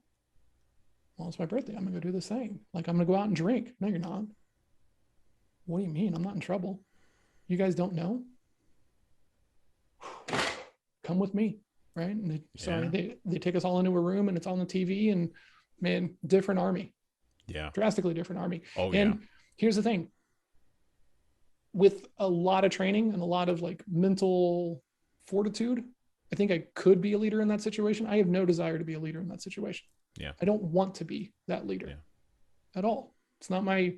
Well, it's my birthday. I'm going to go do this thing. Like, I'm going to go out and drink. No, you're not. What do you mean? I'm not in trouble. You guys don't know? Come with me. Right. And they take us all into a room and it's on the TV and, man, different army. Yeah. Drastically different army. Oh, and here's the thing. With a lot of training and a lot of like mental fortitude, I think I could be a leader in that situation. I have no desire to be a leader in that situation. Yeah. I don't want to be that leader at all. It's not my,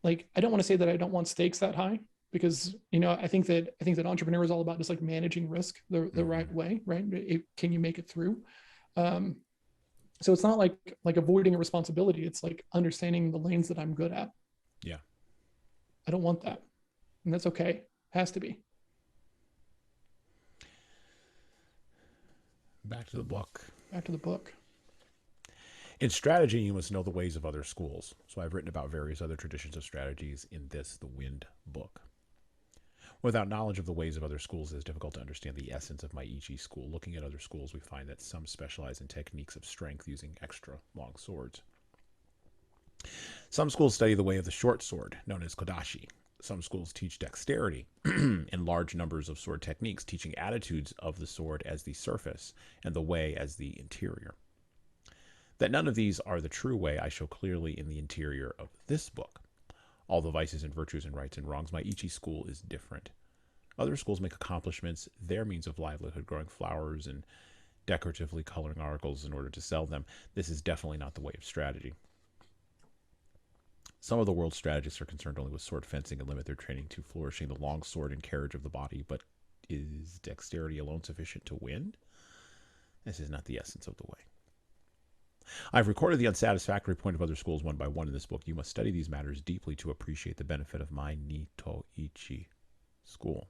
like, I don't want to say that I don't want stakes that high, because, you know, I think that entrepreneur is all about just like managing risk the right way, right? Can you make it through? So it's not like avoiding a responsibility. It's like understanding the lanes that I'm good at. Yeah. I don't want that. And that's okay. It has to be. Back to the book. Back to the book. In strategy, you must know the ways of other schools. So I've written about various other traditions of strategies in this, the Wind book. Without knowledge of the ways of other schools, it is difficult to understand the essence of Maiichi school. Looking at other schools, we find that some specialize in techniques of strength using extra long swords. Some schools study the way of the short sword, known as kodashi. Some schools teach dexterity in large numbers of sword techniques, teaching attitudes of the sword as the surface and the way as the interior. That none of these are the true way, I show clearly in the interior of this book. All the vices and virtues and rights and wrongs, Maiichi school is different. Other schools make accomplishments their means of livelihood, growing flowers and decoratively coloring articles in order to sell them. This is definitely not the way of strategy. Some of the world's strategists are concerned only with sword fencing and limit their training to flourishing the long sword and carriage of the body, but is dexterity alone sufficient to win? This is not the essence of the way. I've recorded the unsatisfactory point of other schools one by one in this book. You must study these matters deeply to appreciate the benefit of my Nitoichi school.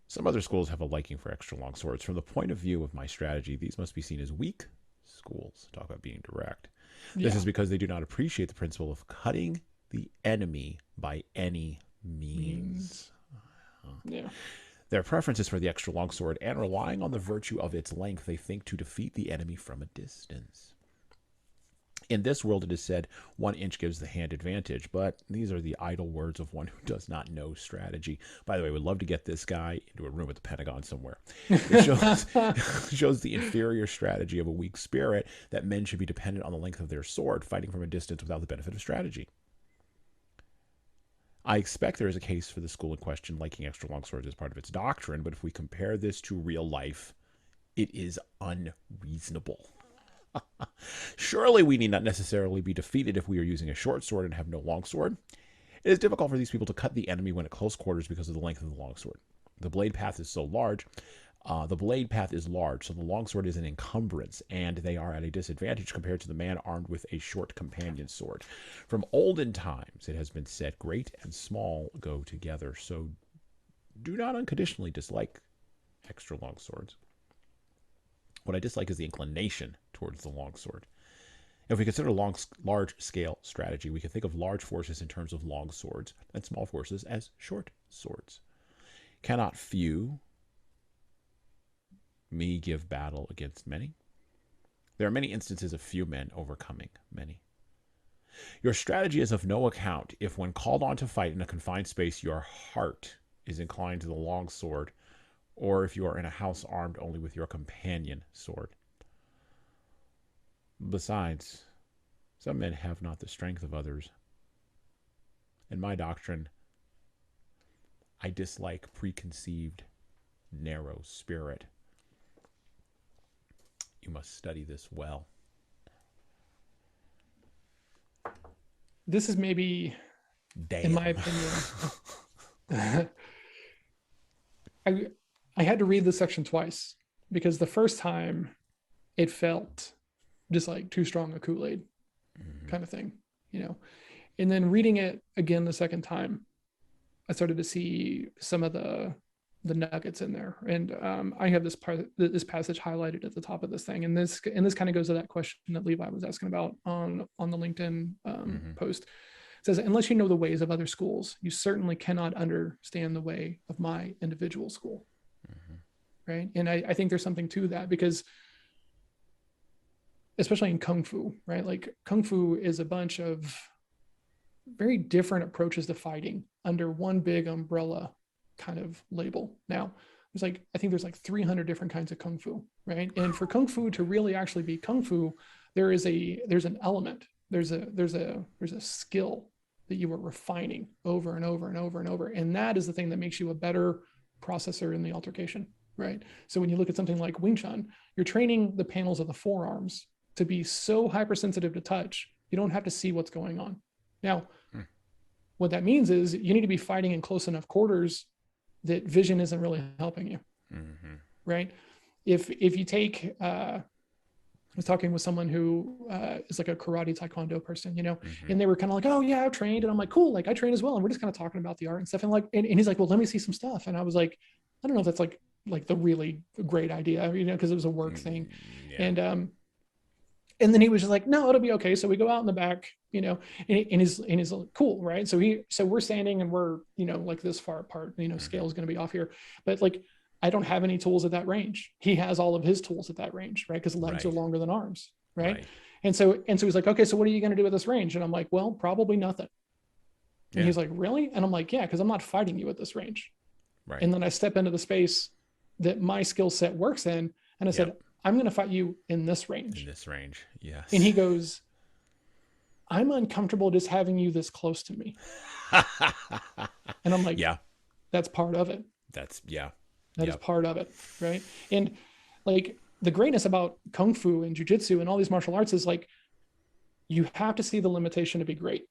Some other schools have a liking for extra long swords. From the point of view of my strategy, these must be seen as weak schools. Talk about being direct. This is because they do not appreciate the principle of cutting the enemy by any means. Yeah. Their preference is for the extra long sword, and relying on the virtue of its length, they think to defeat the enemy from a distance. In this world, it is said, 1 inch gives the hand advantage, but these are the idle words of one who does not know strategy. By the way, we'd love to get this guy into a room at the Pentagon somewhere. It shows the inferior strategy of a weak spirit, that men should be dependent on the length of their sword, fighting from a distance without the benefit of strategy. I expect there is a case for the school in question liking extra long swords as part of its doctrine, but if we compare this to real life, it is unreasonable. Surely we need not necessarily be defeated if we are using a short sword and have no long sword. It is difficult for these people to cut the enemy when at close quarters because of the length of the long sword. The blade path is large, so the long sword is an encumbrance, and they are at a disadvantage compared to the man armed with a short companion sword. From olden times, it has been said, great and small go together, so do not unconditionally dislike extra long swords. What I dislike is the inclination towards the long sword. If we consider large-scale strategy, we can think of large forces in terms of long swords and small forces as short swords. Cannot few me give battle against many? There are many instances of few men overcoming many. Your strategy is of no account if, when called on to fight in a confined space, your heart is inclined to the long sword, or if you are in a house armed only with your companion sword. Besides, some men have not the strength of others. In my doctrine, I dislike preconceived, narrow spirit. You must study this well. This is maybe, in my opinion, I had to read this section twice because the first time it felt just like too strong a Kool-Aid kind of thing, you know. And then reading it again the second time, I started to see some of the nuggets in there. And I have this passage highlighted at the top of this thing. And this kind of goes to that question that Levi was asking about on the LinkedIn post. It says, unless you know the ways of other schools, you certainly cannot understand the way of my individual school. Right. And I think there's something to that, because especially in Kung Fu, right? Like Kung Fu is a bunch of very different approaches to fighting under one big umbrella kind of label. Now, I think there's like 300 different kinds of Kung Fu, right? And for Kung Fu to really actually be Kung Fu, there's an element, there's a skill that you are refining over and over and over and over. And that is the thing that makes you a better processor in the altercation, right? So when you look at something like Wing Chun, you're training the panels of the forearms to be so hypersensitive to touch, you don't have to see what's going on. Now, what that means is you need to be fighting in close enough quarters that vision isn't really helping you, right? If you take, I was talking with someone who is like a karate taekwondo person, you know, and they were kind of like, oh yeah, I've trained. And I'm like, cool, like I train as well. And we're just kind of talking about the art and stuff. And and he's like, well, let me see some stuff. And I was like, I don't know if that's like the really great idea, you know, because it was a work thing. And then he was just like, no, it'll be okay. So we go out in the back, you know, and he's like, cool, right? So we're standing and we're, you know, like this far apart, you know, scale is going to be off here. But like, I don't have any tools at that range. He has all of his tools at that range, right? Because legs are longer than arms, right? And so he's like, okay, so what are you going to do with this range? And I'm like, well, probably nothing. And he's like, really? And I'm like, yeah, because I'm not fighting you at this range. Right. And then I step into the space that my skill set works in. And I said, I'm going to fight you in this range. In this range, yes. And he goes, I'm uncomfortable just having you this close to me. And I'm like, that's part of it. That is part of it, right? And like the greatness about Kung Fu and Jiu-Jitsu and all these martial arts is like, you have to see the limitation to be great,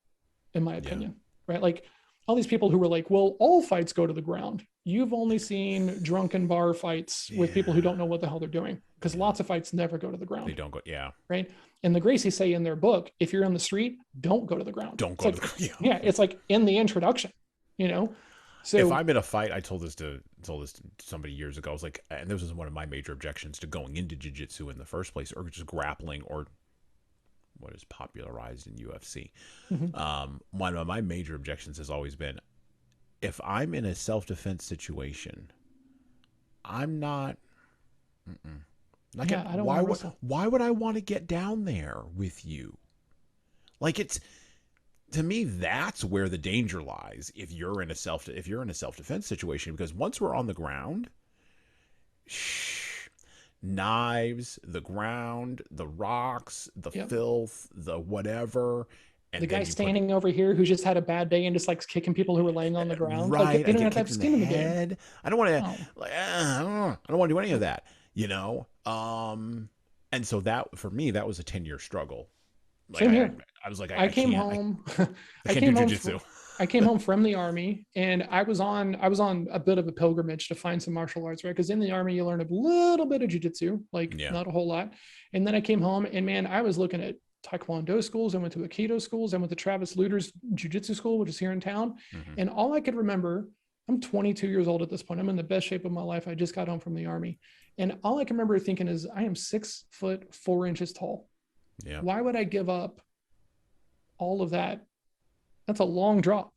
in my opinion, right? Like all these people who were like, well, all fights go to the ground. You've only seen drunken bar fights with people who don't know what the hell they're doing, because lots of fights never go to the ground. They don't go, right? And the Gracies say in their book, if you're on the street, don't go to the ground. Don't go to the ground. It's like in the introduction, you know? So if I'm in a fight, I told this to somebody years ago. I was like, and this was one of my major objections to going into jiu-jitsu in the first place, or just grappling, or what is popularized in UFC. One of my major objections has always been, if I'm in a self-defense situation, I'm not. I don't want to wrestle. Why would I want to get down there with you? Like, it's, to me, that's where the danger lies. If you're in a self-defense situation, because once we're on the ground, knives, the ground, the rocks, the filth, the whatever. And the guy standing over here who's just had a bad day and just likes kicking people who are laying on the ground. Right. Like, they don't have to have skin in the game. I don't want to, I don't want to do any of that, you know? And so that, for me, that was a 10-year struggle. Like, Same here. I was like, I came home. I can't do jiu-jitsu. I came home from the Army, and I was on a bit of a pilgrimage to find some martial arts, right? Because in the Army, you learn a little bit of jiu-jitsu, like not a whole lot. And then I came home, and man, I was looking at Taekwondo schools. I went to Aikido schools. I went to Travis Luter's jiu-jitsu school, which is here in town. And all I could remember, I'm 22 years old at this point. I'm in the best shape of my life. I just got home from the Army. And all I can remember thinking is, I am 6'4" tall. Yeah. Why would I give up all of that? That's a long drop.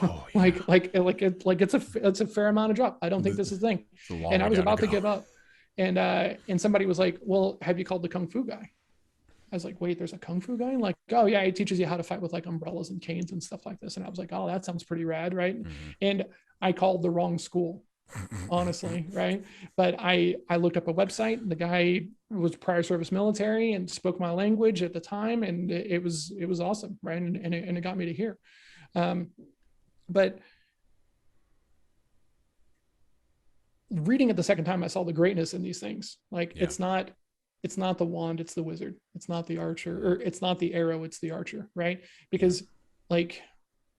Oh, yeah. it's a fair amount of drop. I don't think this is the thing. And I was about to give up. And somebody was like, well, have you called the Kung Fu guy? I was like, wait, there's a Kung Fu guy? Like, oh yeah, he teaches you how to fight with like umbrellas and canes and stuff like this. And I was like, oh, that sounds pretty rad, right? And I called the wrong school, honestly, right? But I looked up a website. The guy was prior service military and spoke my language at the time, and it was awesome, right? And it got me to here. But reading it the second time, I saw the greatness in these things. Like Yeah. it's not the wand, it's the wizard. It's not the archer, or it's not the arrow, it's the archer, right? Because like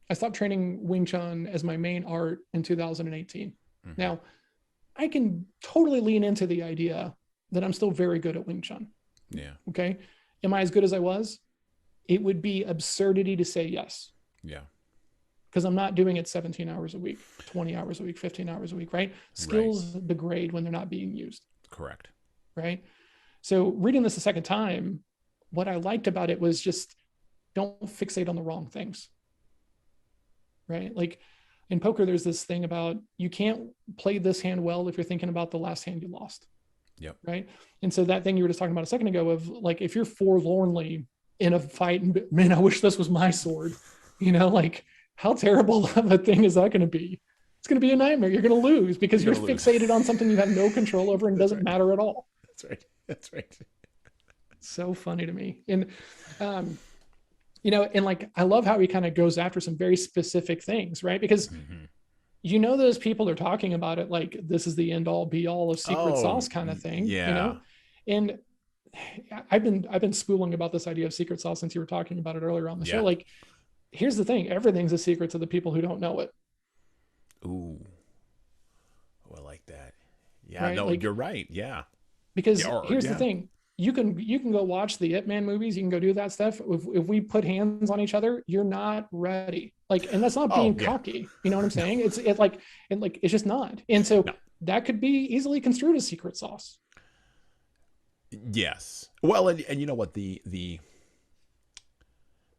I stopped training Wing Chun as my main art in 2018. Mm-hmm. Now, I can totally lean into the idea that I'm still very good at Wing Chun. Yeah. Okay. Am I as good as I was? It would be absurdity to say yes. Yeah. Because I'm not doing it 17 hours a week, 20 hours a week, 15 hours a week, right? Skills degrade when they're not being used. Correct. Right. So reading this a second time, what I liked about it was just don't fixate on the wrong things. Right. Like in poker, there's this thing about you can't play this hand well if you're thinking about the last hand you lost. Yep. Right. And so that thing you were just talking about a second ago of like, if you're forlornly in a fight and man, I wish this was my sword, like how terrible of a thing is that going to be? It's going to be a nightmare. You're going to lose because you're fixated on something you have no control over and doesn't matter at all. That's right. That's right. So funny to me. And, and like, I love how he kind of goes after some very specific things, right? Because those people are talking about it like this is the end all be all of secret sauce kind of thing, and I've been spooling about this idea of secret sauce since you were talking about it earlier on the show. Like, here's the thing. Everything's a secret to the people who don't know it. Ooh. Oh, I like that. Yeah, right? no, like, you're right. Yeah. Because here's the thing. You can go watch the Ip Man movies. You can go do that stuff. If we put hands on each other, you're not ready. Like, and that's not being cocky. You know what I'm saying? It's just not. And so that could be easily construed as secret sauce. Yes. Well, and you know what, the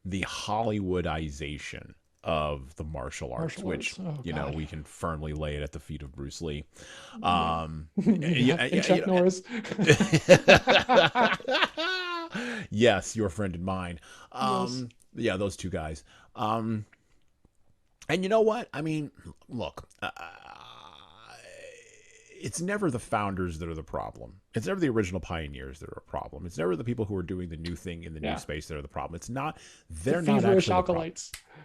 Hollywoodization of the martial arts, which we can firmly lay it at the feet of Bruce Lee. And Chuck Norris. Yes, your friend and mine. Yes. Yeah, those two guys. And you know what? I mean, look, it's never the founders that are the problem. It's never the original pioneers that are a problem. It's never the people who are doing the new thing in the new space that are the problem. It's not, they're not actually the problem.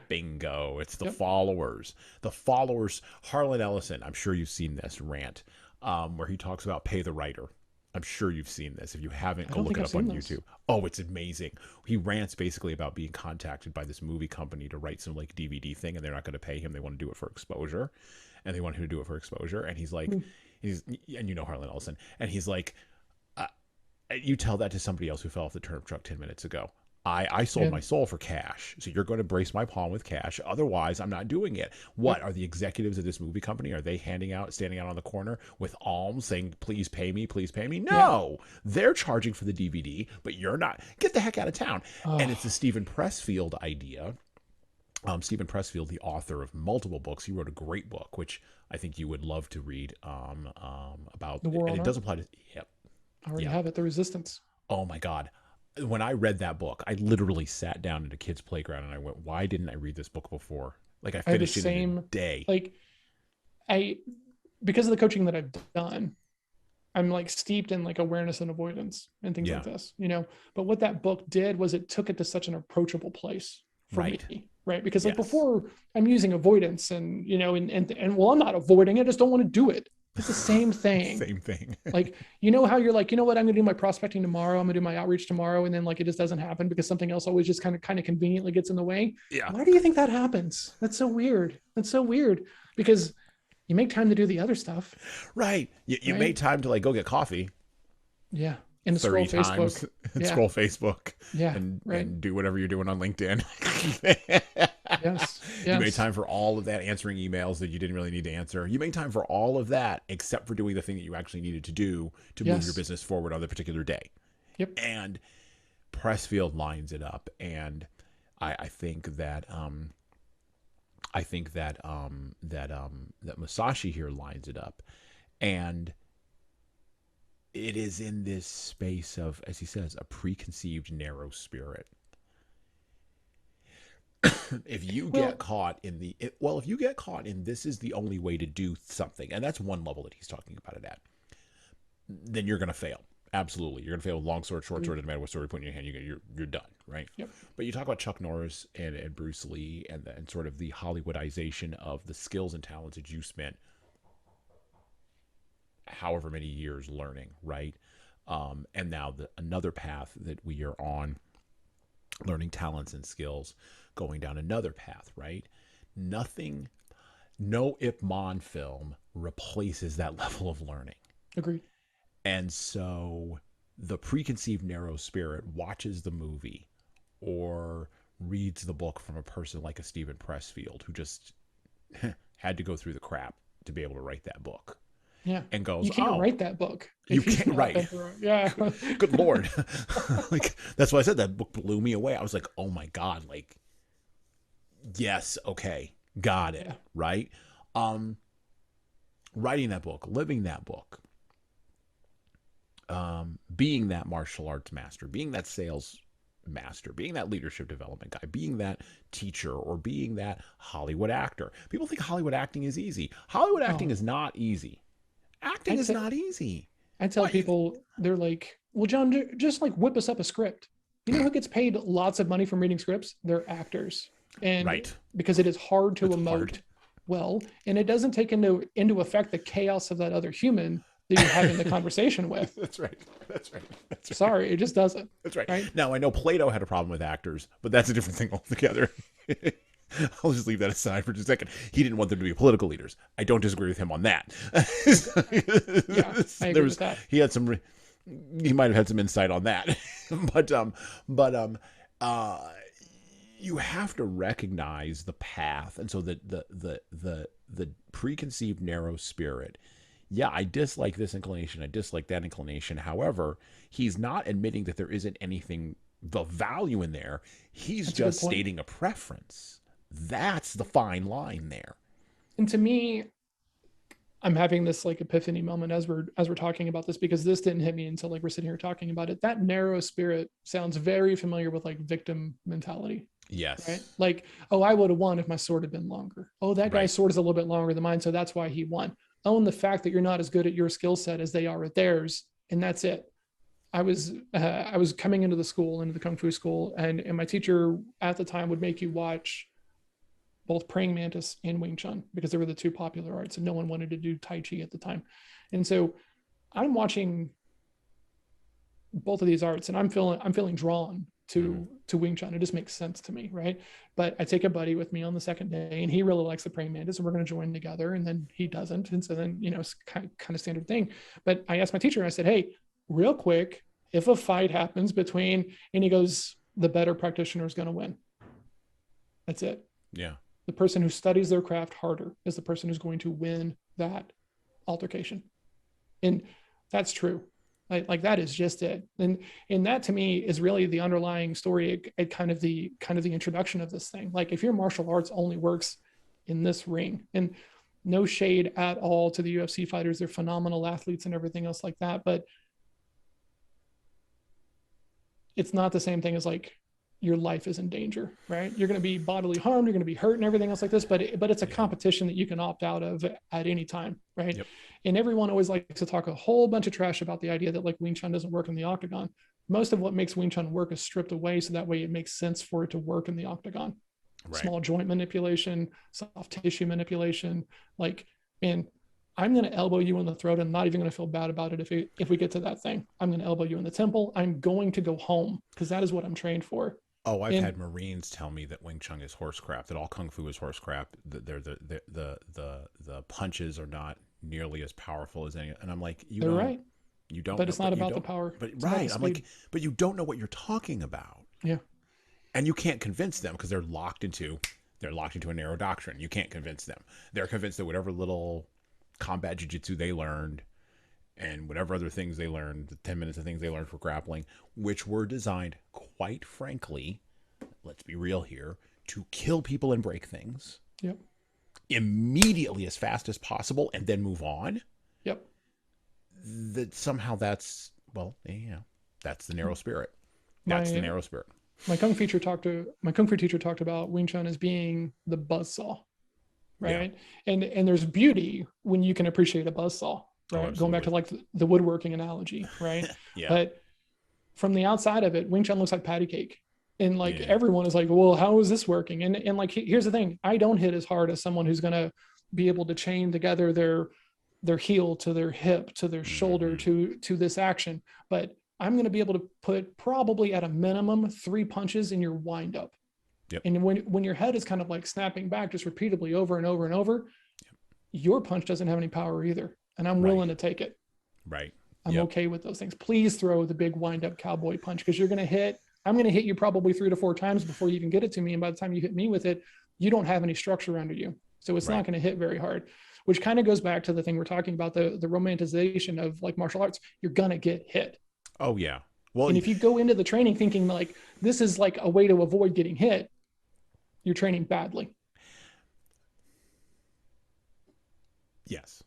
Bingo. It's the followers. The followers. Harlan Ellison, I'm sure you've seen this rant where he talks about pay the writer. I'm sure you've seen this. If you haven't, go look it up on YouTube. Oh, it's amazing. He rants basically about being contacted by this movie company to write some like DVD thing, and they're not going to pay him. They want to do it for exposure, and they want him to do it for exposure. And he's like, and Harlan Ellison, and he's like, you tell that to somebody else who fell off the turnip truck 10 minutes ago. I sold my soul for cash. So you're going to brace my palm with cash. Otherwise, I'm not doing it. What are the executives of this movie company? Are they standing out on the corner with alms saying, please pay me, please pay me? No, they're charging for the DVD, but you're not. Get the heck out of town. And it's the Stephen Pressfield idea. Stephen Pressfield, the author of multiple books, he wrote a great book, which I think you would love to read about. The War on Art. It does apply to, I already have it, The Resistance. Oh my God. When I read that book, I literally sat down at a kid's playground and I went, why didn't I read this book before? Like I finished it in a day. Like because of the coaching that I've done, I'm like steeped in like awareness and avoidance and things like this, but what that book did was it took it to such an approachable place for me. Right. Because like before I'm using avoidance and, and well, I'm not avoiding it. I just don't want to do it. It's the same thing. Same thing. Like, how you're like, what, I'm going to do my prospecting tomorrow. I'm going to do my outreach tomorrow. And then like, it just doesn't happen because something else always just kind of conveniently gets in the way. Yeah. Why do you think that happens? That's so weird. Because you make time to do the other stuff. Right. You made time to like go get coffee. Yeah. And scroll Facebook. Scroll Facebook. Yeah. And do whatever you're doing on LinkedIn. Yes. You made time for all of that, answering emails that you didn't really need to answer. You made time for all of that, except for doing the thing that you actually needed to do to move your business forward on the particular day. Yep. And Pressfield lines it up. And I think that that Musashi here lines it up. And it is in this space of, as he says, a preconceived narrow spirit. If you get caught in this is the only way to do something, and that's one level that he's talking about it at, then you're going to fail. Absolutely. You're going to fail with long sword, short sword, no matter what sword you put in your hand, you're done, right? Yep. But you talk about Chuck Norris and Bruce Lee and sort of the Hollywoodization of the skills and talents that you spent however many years learning, right? And now another path that we are on, learning talents and skills, going down another path, right? Nothing, no Ip Man film replaces that level of learning. Agreed. And so the preconceived narrow spirit watches the movie or reads the book from a person like a Stephen Pressfield, who just had to go through the crap to be able to write that book. Yeah. And goes, you can't write that book. You can't, right. Yeah. Good Lord. Like, that's why I said that book blew me away. I was like, oh my God, like, yes, okay, got it. Yeah. Right. Writing that book, living that book, being that martial arts master, being that sales master, being that leadership development guy, being that teacher, or being that Hollywood actor. People think Hollywood acting is easy. Hollywood acting is not easy. Acting is not easy. I tell people, they're like, well, John, just like whip us up a script. You know who gets paid lots of money from reading scripts? They're actors. And right. Because it is hard to emote well, and it doesn't take into effect the chaos of that other human that you're having the conversation with. That's right. Sorry, it just doesn't. That's right. Now, I know Plato had a problem with actors, but that's a different thing altogether. I'll just leave that aside for just a second. He didn't want them to be political leaders. I don't disagree with him on that. Yeah, I agree with that. He might have had some insight on that. but you have to recognize the path. And so the preconceived narrow spirit, yeah, I dislike this inclination, I dislike that inclination. However, he's not admitting that there isn't anything, the value in there. He's just stating a preference. That's the fine line there. And to me, I'm having this like epiphany moment as we're talking about this, because this didn't hit me until like we're sitting here talking about it. That narrow spirit sounds very familiar with like victim mentality. Yes. Right. Like, oh, I would have won if my sword had been longer. Oh, that guy's sword is a little bit longer than mine, so that's why he won. Own the fact that you're not as good at your skill set as they are at theirs, and that's it. I was coming into the Kung Fu school, and my teacher at the time would make you watch both Praying Mantis and Wing Chun, because they were the two popular arts, and no one wanted to do Tai Chi at the time. And so I'm watching both of these arts, and I'm feeling drawn to Wing Chun. It just makes sense to me, right? But I take a buddy with me on the second day, and he really likes the Praying Mantis, and we're going to join together, and then he doesn't. And so then, it's kind of standard thing. But I asked my teacher, I said, hey, real quick, if a fight happens between, and he goes, the better practitioner is going to win. That's it. Yeah. The person who studies their craft harder is the person who's going to win that altercation. And that's true. Like that is just it. And that to me is really the underlying story, at kind of the introduction of this thing. Like, if your martial arts only works in this ring, and no shade at all to the UFC fighters, they're phenomenal athletes and everything else like that, but it's not the same thing as like your life is in danger, right? You're going to be bodily harmed, you're going to be hurt and everything else like this, but it's a competition that you can opt out of at any time, right? Yep. And everyone always likes to talk a whole bunch of trash about the idea that like Wing Chun doesn't work in the octagon. Most of what makes Wing Chun work is stripped away, so that way it makes sense for it to work in the octagon. Right. Small joint manipulation, soft tissue manipulation. Like, man, I'm going to elbow you in the throat. I'm not even going to feel bad about it if we get to that thing. I'm going to elbow you in the temple. I'm going to go home, because that is what I'm trained for. Oh, I've had Marines tell me that Wing Chun is horse crap, that all Kung Fu is horse crap, that the punches are not nearly as powerful as any. And I'm like, they're right. You don't. But it's not about the power. But right, I'm like, but you don't know what you're talking about. Yeah. And you can't convince them, because they're locked into a narrow doctrine. You can't convince them. They're convinced that whatever little combat jiu-jitsu they learned, and whatever other things they learned, the 10 minutes of things they learned for grappling, which were designed, quite frankly, let's be real here, to kill people and break things. Yep. Immediately, as fast as possible, and then move on. Yep. That somehow that's the narrow spirit. That's the narrow spirit. My Kung Fu teacher talked about Wing Chun as being the buzzsaw, right? Yeah. And there's beauty when you can appreciate a buzzsaw. Right. Oh, going back to like the woodworking analogy, right? Yeah. But from the outside of it, Wing Chun looks like patty cake. And like everyone is like, well, how is this working? And like, here's the thing. I don't hit as hard as someone who's going to be able to chain together their their heel to their hip to their shoulder to this action, but I'm going to be able to put probably at a minimum 3 punches in your wind up. Yep. And when your head is kind of like snapping back just repeatedly over and over and over, your punch doesn't have any power either. And I'm willing to take it. Right. I'm okay with those things. Please throw the big wind up cowboy punch, because I'm going to hit you probably 3 to 4 times before you even get it to me. And by the time you hit me with it, you don't have any structure under you. So it's not going to hit very hard, which kind of goes back to the thing we're talking about, the romanticization of like martial arts. You're going to get hit. Oh yeah. Well, and if you go into the training thinking like this is like a way to avoid getting hit, you're training badly. Yes.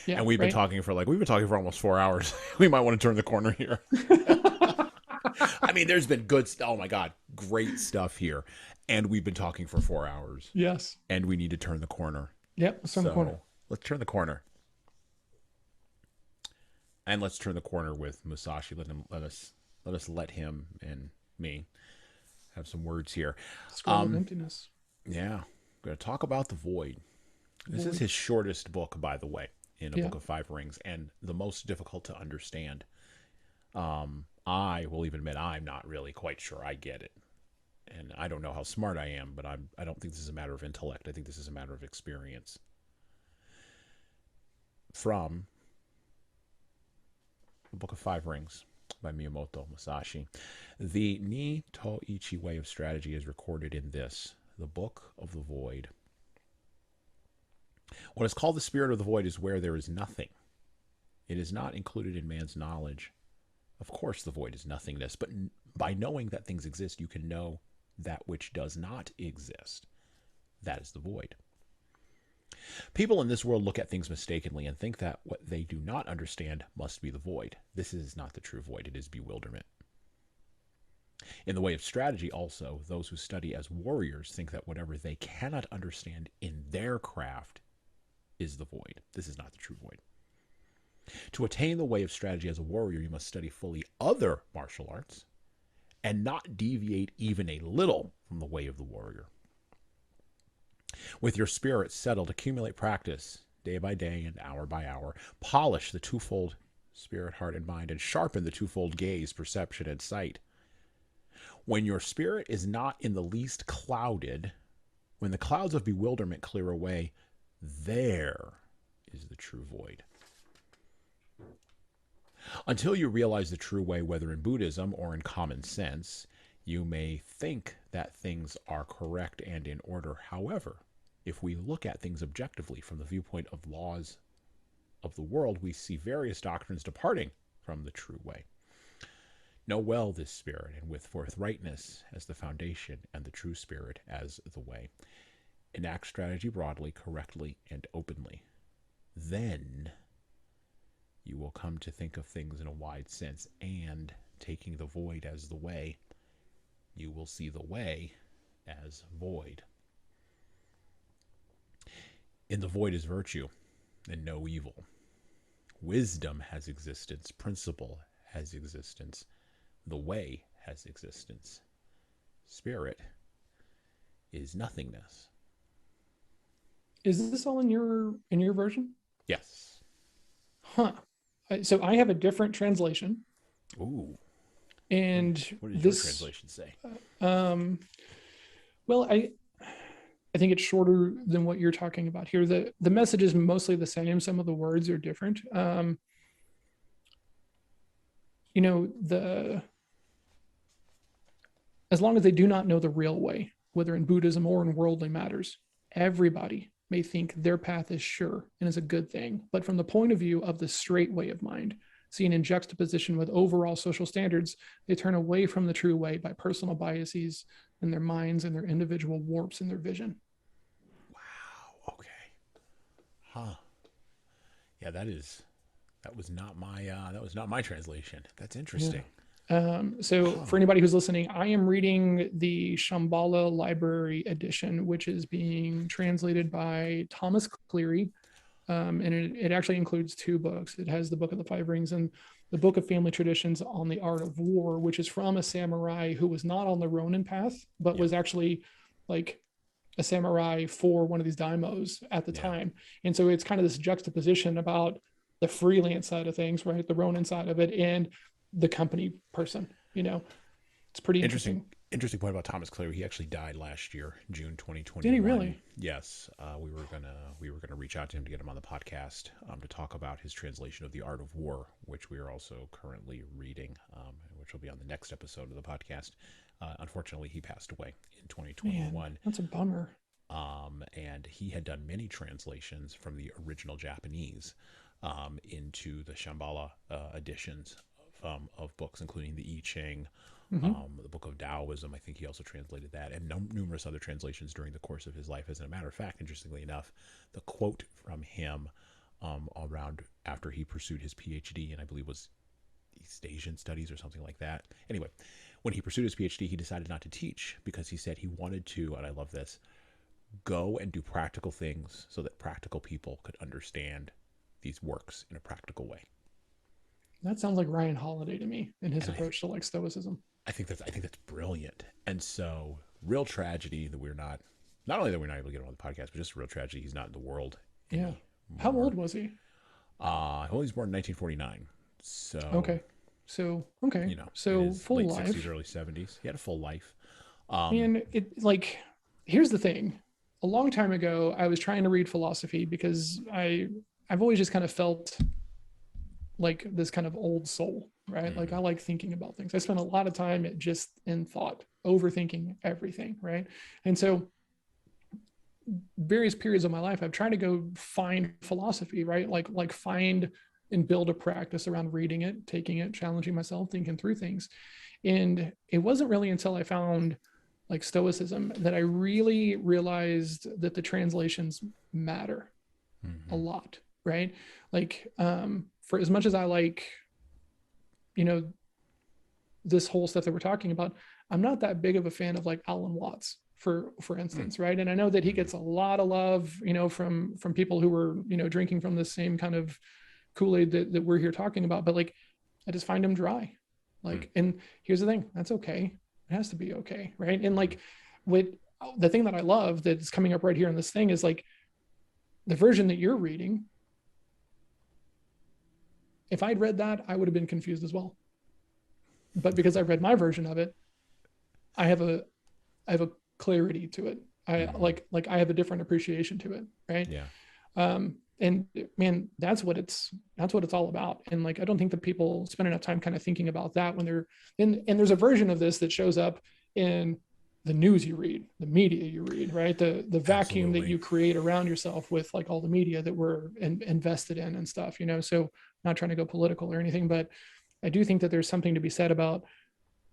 Yeah, and we've been talking for almost 4 hours. We might want to turn the corner here. I mean, there's been oh my God, great stuff here. And we've been talking for 4 hours. Yes. And we need to turn the corner. Yep. Let's turn the corner. Let's turn the corner. And let's turn the corner with Musashi. Let us let him and me have some words here. Scroll of emptiness. Yeah. I'm going to talk about the void. This is his shortest book, by the way, in a book of 5 rings, and the most difficult to understand. I will even admit I'm not really quite sure I get it. And I don't know how smart I am, but I don't think this is a matter of intellect. I think this is a matter of experience. From the Book of 5 Rings by Miyamoto Musashi. The Ni to Ichi way of strategy is recorded in this, the Book of the Void. What is called the spirit of the void is where there is nothing. It is not included in man's knowledge. Of course, the void is nothingness, but by knowing that things exist, you can know that which does not exist. That is the void. People in this world look at things mistakenly and think that what they do not understand must be the void. This is not the true void. It is bewilderment. In the way of strategy also, those who study as warriors think that whatever they cannot understand in their craft is the void. This is not the true void. To attain the way of strategy as a warrior, you must study fully other martial arts and not deviate even a little from the way of the warrior. With your spirit settled, accumulate practice day by day and hour by hour. Polish the twofold spirit, heart, and mind, and sharpen the twofold gaze, perception, and sight. When your spirit is not in the least clouded, when the clouds of bewilderment clear away, there is the true void. Until you realize the true way, whether in Buddhism or in common sense, you may think that things are correct and in order. However, if we look at things objectively from the viewpoint of laws of the world, we see various doctrines departing from the true way. Know well this spirit, and with forthrightness as the foundation and the true spirit as the way. Enact strategy broadly, correctly, and openly. Then you will come to think of things in a wide sense, and taking the void as the way, you will see the way as void. In the void is virtue, and no evil. Wisdom has existence, principle has existence, the way has existence. Spirit is nothingness. Is this all in your version? Yes. Huh. So I have a different translation. Ooh. And what does your translation say? Well, I think it's shorter than what you're talking about here. The message is mostly the same. Some of the words are different. As long as they do not know the real way, whether in Buddhism or in worldly matters, everybody may think their path is sure and is a good thing. But from the point of view of the straight way of mind, seen in juxtaposition with overall social standards, they turn away from the true way by personal biases in their minds and their individual warps in their vision. Wow. Okay. Huh. Yeah, that was not my translation. That's interesting. So for anybody who's listening, I am reading the Shambhala Library Edition, which is being translated by Thomas Cleary. And it actually includes 2 books. It has the Book of the 5 Rings and the Book of Family Traditions on the Art of War, which is from a samurai who was not on the Ronin path, but was actually like a samurai for one of these daimos at the time. And so it's kind of this juxtaposition about the freelance side of things, right? The Ronin side of it and the company person, it's pretty interesting. Interesting point about Thomas Cleary. He actually died last year, June 2021. Did he really? Yes. We were gonna reach out to him to get him on the podcast to talk about his translation of The Art of War, which we are also currently reading, which will be on the next episode of the podcast. Unfortunately, he passed away in 2021. Man, that's a bummer. And he had done many translations from the original Japanese into the Shambhala editions of books, including the I Ching, the Book of Taoism. I think he also translated that, and numerous other translations during the course of his life. As a matter of fact, interestingly enough, the quote from him around after he pursued his PhD, and I believe was East Asian Studies or something like that. Anyway, when he pursued his PhD, he decided not to teach because he said he wanted to, and I love this, go and do practical things so that practical people could understand these works in a practical way. That sounds like Ryan Holiday to me in his approach to like Stoicism. I think that's brilliant. And so, real tragedy that we're not only that we're not able to get him on the podcast, but just real tragedy he's not in the world anymore. How old was he? Well, he was born in 1949. So so full late life, 60s, early 70s. He had a full life. And here's the thing. A long time ago, I was trying to read philosophy because I've always just kind of felt like this kind of old soul, right? Like I like thinking about things. I spent a lot of time just in thought, overthinking everything, right? And so various periods of my life, I've tried to go find philosophy, right? Like find and build a practice around reading it, taking it, challenging myself, thinking through things. And it wasn't really until I found like Stoicism that I really realized that the translations matter a lot, right? Like, for as much as I like, this whole stuff that we're talking about, I'm not that big of a fan of like Alan Watts, for instance, right? And I know that he gets a lot of love, from people who were, drinking from the same kind of Kool-Aid that we're here talking about, but like, I just find him dry. Like, and here's the thing, that's okay. It has to be okay, right? And like, the thing that I love that's coming up right here in this thing is like, the version that you're reading, if I'd read that, I would have been confused as well. But because I read my version of it, I have a clarity to it. I I have a different appreciation to it, right? Yeah. And man, that's what it's all about. And like, I don't think that people spend enough time kind of thinking about that when they're in, and there's a version of this that shows up in the news you read, the media you read, right? The vacuum that you create around yourself with like all the media that we're invested in and stuff, so not trying to go political or anything, but I do think that there's something to be said about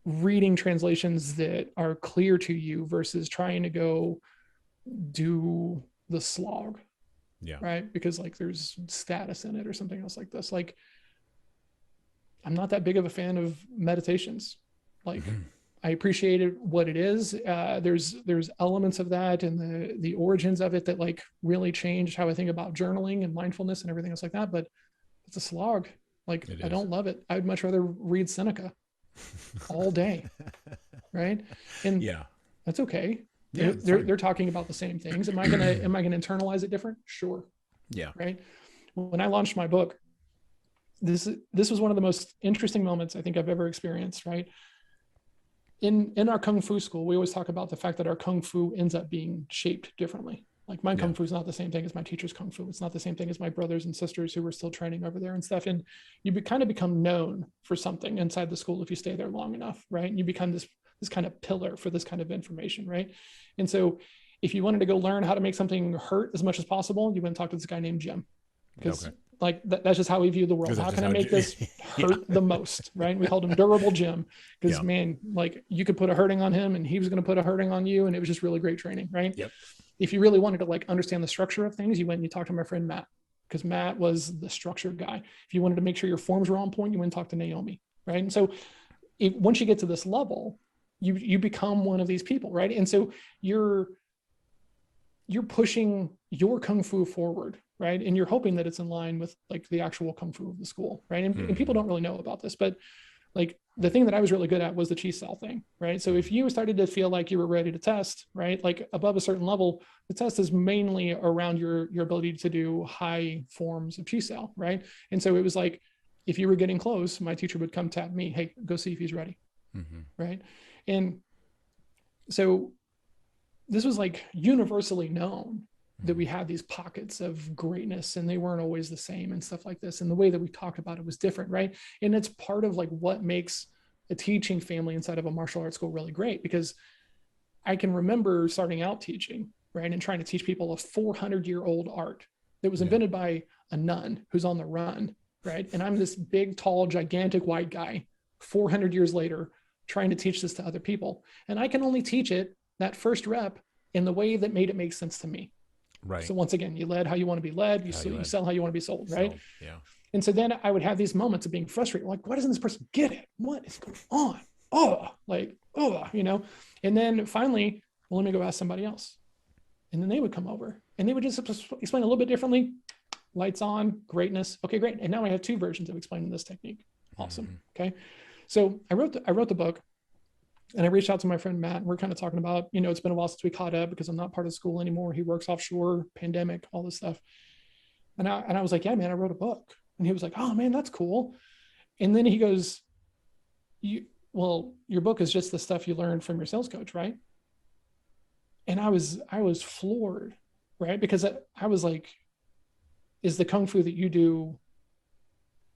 reading translations that are clear to you versus trying to go do the slog. Yeah. Right. Because like there's status in it or something else like this. Like, I'm not that big of a fan of meditations. Like, I appreciated what it is. There's elements of that and the origins of it that like really changed how I think about journaling and mindfulness and everything else like that. But it's a slog. Like, I don't love it. I'd much rather read Seneca all day. Right. And that's okay. Yeah, they're talking about the same things. Am I gonna internalize it different? Sure. Yeah. Right. When I launched my book, this was one of the most interesting moments I think I've ever experienced. Right. In our Kung Fu school, we always talk about the fact that our Kung Fu ends up being shaped differently. Like my Kung Fu is not the same thing as my teacher's Kung Fu. It's not the same thing as my brothers and sisters who were still training over there and stuff. And you kind of become known for something inside the school if you stay there long enough, right? And you become this kind of pillar for this kind of information, right? And so if you wanted to go learn how to make something hurt as much as possible, you went and talked to this guy named Jim. Because like that's just how we view the world. How can I make this hurt the most, right? We called him Durable Jim because man, like you could put a hurting on him and he was going to put a hurting on you. And it was just really great training, right? Yep. If you really wanted to like understand the structure of things, you went and you talked to my friend Matt, because Matt was the structured guy. If you wanted to make sure your forms were on point, you went and talked to Naomi, right? And so once you get to this level, you become one of these people, right? And so you're pushing your Kung Fu forward, right? And you're hoping that it's in line with like the actual Kung Fu of the school, right? And people don't really know about this, but like the thing that I was really good at was the cheese cell thing, right? So if you started to feel like you were ready to test, right, like above a certain level, the test is mainly around your ability to do high forms of cheese cell, right? And so it was like, if you were getting close, my teacher would come tap me, hey, go see if he's ready, right? And so this was like universally known that we had these pockets of greatness and they weren't always the same and stuff like this. And the way that we talked about it was different, right? And it's part of like what makes a teaching family inside of a martial arts school really great, because I can remember starting out teaching, right? And trying to teach people a 400-year-old art that was invented by a nun who's on the run, right? And I'm this big, tall, gigantic white guy 400 years later trying to teach this to other people. And I can only teach it that first rep in the way that made it make sense to me. Right. So once again, you led how you want to be led, you sell how you want to be sold, right? Yeah. And so then I would have these moments of being frustrated. Like, why doesn't this person get it? What is going on? And then finally, well, let me go ask somebody else. And then they would come over and they would just explain a little bit differently. Lights on, greatness. Okay, great. And now I have 2 versions of explaining this technique. Awesome. Okay. So I wrote the book. And I reached out to my friend Matt, and we're kind of talking about, it's been a while since we caught up because I'm not part of school anymore. He works offshore, pandemic, all this stuff. And I was like, yeah, man, I wrote a book. And he was like, oh man, that's cool. And then he goes, your book is just the stuff you learned from your sales coach, right? And I was floored, right? Because I was like, is the Kung Fu that you do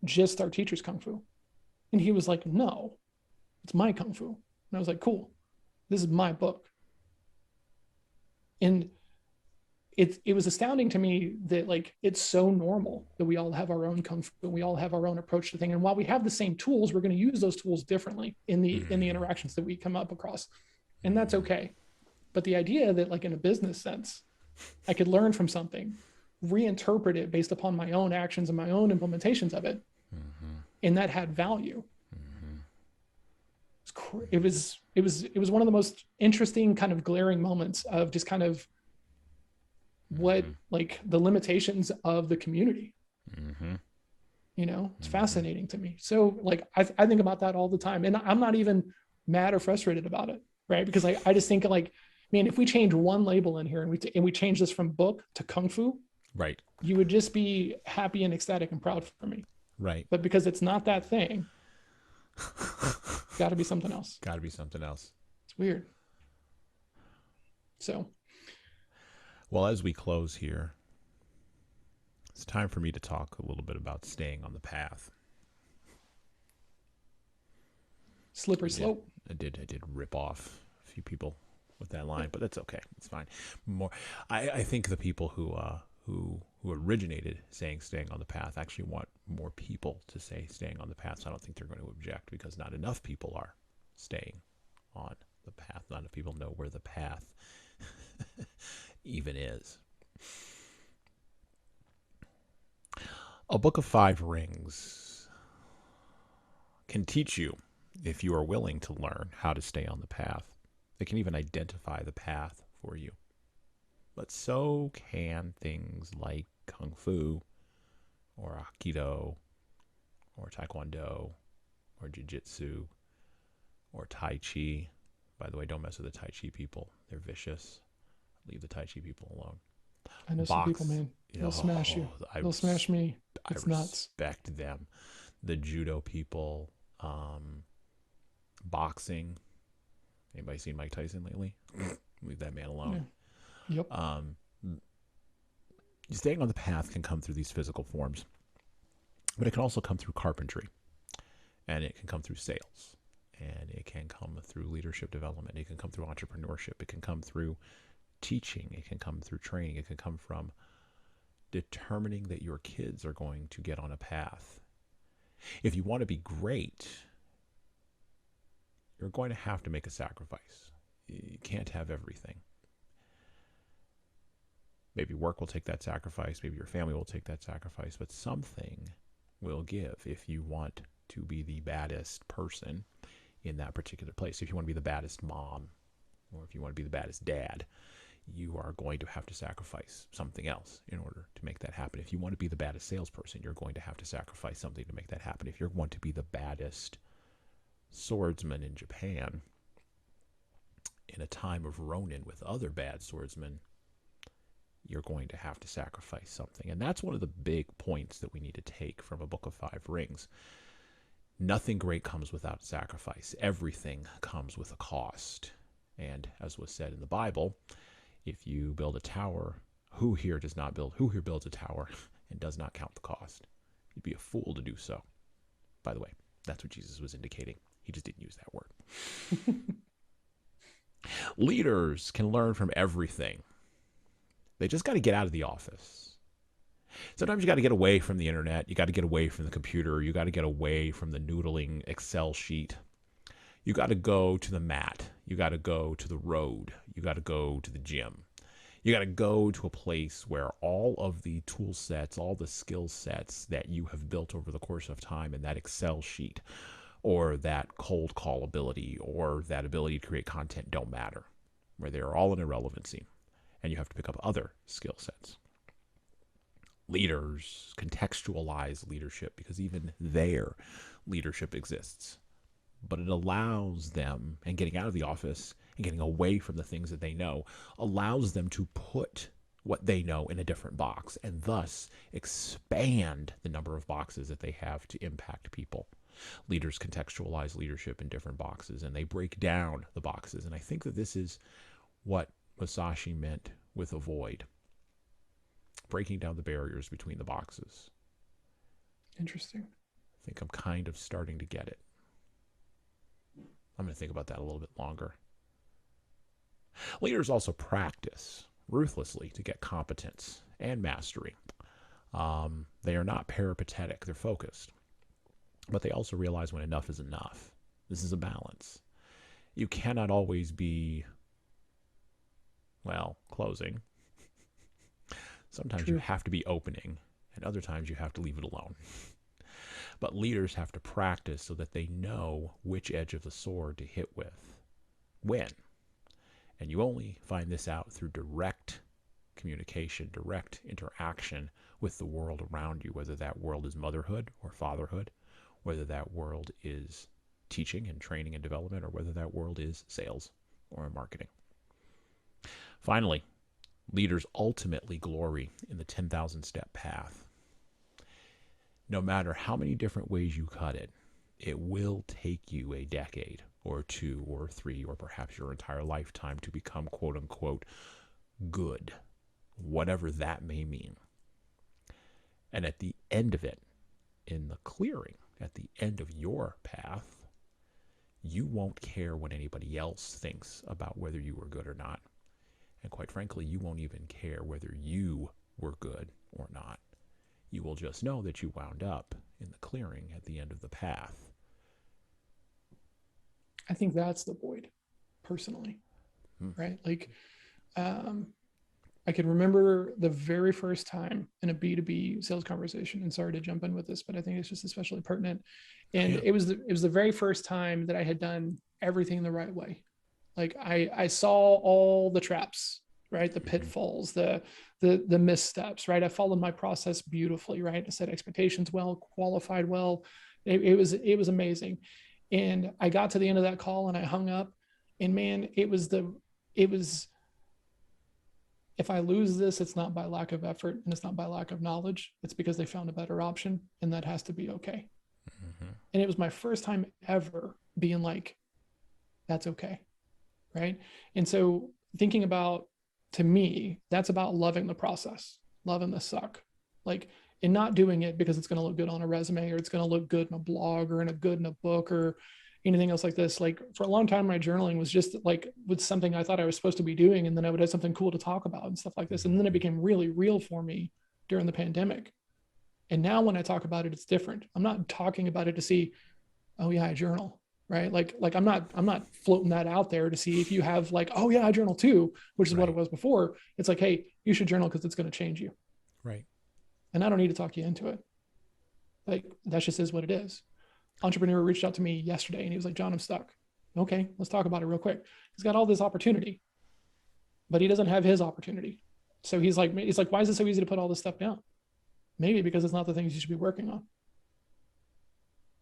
just our teacher's Kung Fu? And he was like, no, it's my Kung Fu. And I was like, cool, this is my book. And it was astounding to me that like, it's so normal that we all have our own Kung Fu and we all have our own approach to things. And while we have the same tools, we're going to use those tools differently in the interactions that we come up across. And that's okay. But the idea that like in a business sense, I could learn from something, reinterpret it based upon my own actions and my own implementations of it. And that had value. It was one of the most interesting kind of glaring moments of just kind of what like the limitations of the community. It's fascinating to me. So like I think about that all the time, and I'm not even mad or frustrated about it, right? Because like I just think like, man, if we change one label in here and we change this from book to Kung Fu, right, you would just be happy and ecstatic and proud for me, right? But because it's not that thing. Got to be something else. Got to be something else. It's weird. So, well, as we close here, it's time for me to talk a little bit about staying on the path. Slippery slope. I did rip off a few people with that line, but that's okay. It's fine. I think the people who originated saying staying on the path actually want more people to say staying on the path. So I don't think they're going to object, because not enough people are staying on the path. Not enough people know where the path even is. A Book of 5 Rings can teach you, if you are willing to learn, how to stay on the path. It can even identify the path for you. But so can things like Kung Fu, or Aikido, or Taekwondo, or Jiu-Jitsu, or Tai Chi. By the way, don't mess with the Tai Chi people. They're vicious. Leave the Tai Chi people alone. I know some people, man. They'll smash you. They'll smash me. It's nuts. I respect them. The Judo people, boxing. Anybody seen Mike Tyson lately? Leave that man alone. Yeah. Yep. Staying on the path can come through these physical forms, but it can also come through carpentry, and it can come through sales, and it can come through leadership development. It can come through entrepreneurship. It can come through teaching. It can come through training. It can come from determining that your kids are going to get on a path. If you want to be great, you're going to have to make a sacrifice. You can't have everything. Maybe work will take that sacrifice. Maybe your family will take that sacrifice. But something will give if you want to be the baddest person in that particular place. If you want to be the baddest mom, or if you want to be the baddest dad, you are going to have to sacrifice something else in order to make that happen. If you want to be the baddest salesperson, you're going to have to sacrifice something to make that happen. If you want to be the baddest swordsman in Japan, in a time of Ronin with other bad swordsmen, you're going to have to sacrifice something. And that's one of the big points that we need to take from a Book of Five Rings. Nothing great comes without sacrifice. Everything comes with a cost. And as was said in the Bible, if you build a tower, who here builds a tower and does not count the cost? You'd be a fool to do so. By the way, that's what Jesus was indicating. He just didn't use that word. Leaders can learn from everything. They just got to get out of the office. Sometimes you got to get away from the internet. You got to get away from the computer. You got to get away from the noodling Excel sheet. You got to go to the mat. You got to go to the road. You got to go to the gym. You got to go to a place where all of the tool sets, all the skill sets that you have built over the course of time in that Excel sheet, or that cold call ability, or that ability to create content don't matter, where they are all an irrelevancy. And you have to pick up other skill sets. Leaders contextualize leadership because even their leadership exists. But it allows them, and getting out of the office and getting away from the things that they know, allows them to put what they know in a different box and thus expand the number of boxes that they have to impact people. Leaders contextualize leadership in different boxes and they break down the boxes. And I think that this is what Musashi meant with avoid, breaking down the barriers between the boxes. Interesting. I think I'm kind of starting to get it. I'm going to think about that a little bit longer. Leaders also practice ruthlessly to get competence and mastery. They are not peripatetic, they're focused. But they also realize when enough is enough. This is a balance. You cannot always be, closing. Sometimes True. You have to be opening, and other times you have to leave it alone. But leaders have to practice so that they know which edge of the sword to hit with, when. And you only find this out through direct communication, direct interaction with the world around you, whether that world is motherhood or fatherhood, whether that world is teaching and training and development, or whether that world is sales or marketing. Finally, leaders ultimately glory in the 10,000 step path. No matter how many different ways you cut it, it will take you a decade or 2 or 3 or perhaps your entire lifetime to become quote unquote good, whatever that may mean. And at the end of it, in the clearing, at the end of your path, you won't care what anybody else thinks about whether you were good or not. And quite frankly, you won't even care whether you were good or not. You will just know that you wound up in the clearing at the end of the path. I think that's the void, personally, right? Like, I can remember the very first time in a B2B sales conversation, and sorry to jump in with this, but I think it's just especially pertinent. And it was the very first time that I had done everything the right way. Like I saw all the traps, right? The pitfalls, the missteps, right? I followed my process beautifully, right? I set expectations well, qualified well. It was amazing. And I got to the end of that call and I hung up, and man, it was if I lose this, it's not by lack of effort and it's not by lack of knowledge. It's because they found a better option, and that has to be okay. Mm-hmm. And it was my first time ever being like, that's okay. Right. And so thinking about, to me, that's about loving the process, loving the suck, like, and not doing it because it's going to look good on a resume, or it's going to look good in a blog, or in a book, or anything else like this. Like, for a long time, my journaling was just like, was something I thought I was supposed to be doing. And then I would have something cool to talk about and stuff like this. And then it became really real for me during the pandemic. And now when I talk about it, it's different. I'm not talking about it to see, oh yeah, I journal. Right. Like I'm not floating that out there to see if you have like, oh yeah, I journal too, which is what it was before. It's like, hey, you should journal because it's going to change you. Right. And I don't need to talk you into it. Like, that just is what it is. Entrepreneur reached out to me yesterday and he was like, John, I'm stuck. Okay, let's talk about it real quick. He's got all this opportunity, but he doesn't have his opportunity. So he's like, why is it so easy to put all this stuff down? Maybe because it's not the things you should be working on.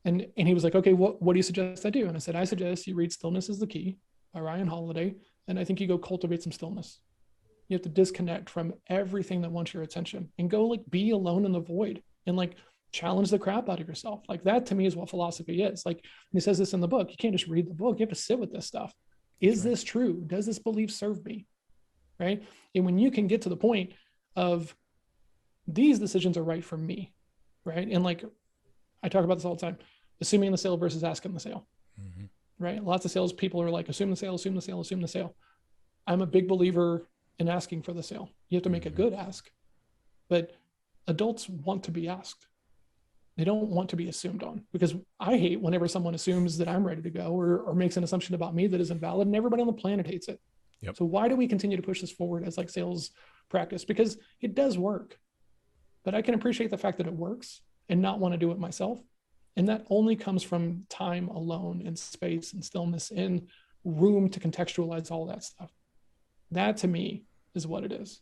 And he was like, okay, what do you suggest I do? And I said, I suggest you read Stillness is the Key by Ryan Holiday. And I think you go cultivate some stillness. You have to disconnect from everything that wants your attention and go like be alone in the void and like challenge the crap out of yourself. Like that to me is what philosophy is. Like he says this in the book, you can't just read the book. You have to sit with this stuff. Is this true? Does this belief serve me? Right. And when you can get to the point of these decisions are right for me. Right. And like I talk about this all the time, assuming the sale versus asking the sale. Mm-hmm. Right. Lots of sales people are like, assume the sale, assume the sale, assume the sale. I'm a big believer in asking for the sale. You have to make a good ask, but adults want to be asked. They don't want to be assumed on, because I hate whenever someone assumes that I'm ready to go or makes an assumption about me that isn't valid, and everybody on the planet hates it. Yep. So why do we continue to push this forward as like sales practice? Because it does work, but I can appreciate the fact that it works and not want to do it myself. And that only comes from time alone and space and stillness and room to contextualize all that stuff. That to me is what it is.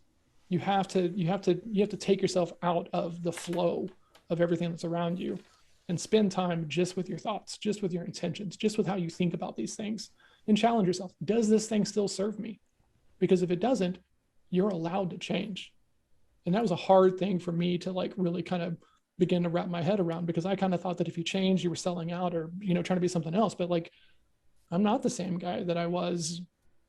You have to take yourself out of the flow of everything that's around you and spend time just with your thoughts, just with your intentions, just with how you think about these things, and challenge yourself. Does this thing still serve me? Because if it doesn't, you're allowed to change. And that was a hard thing for me to like really kind of begin to wrap my head around, because I kind of thought that if you change, you were selling out or, trying to be something else. But like, I'm not the same guy that I was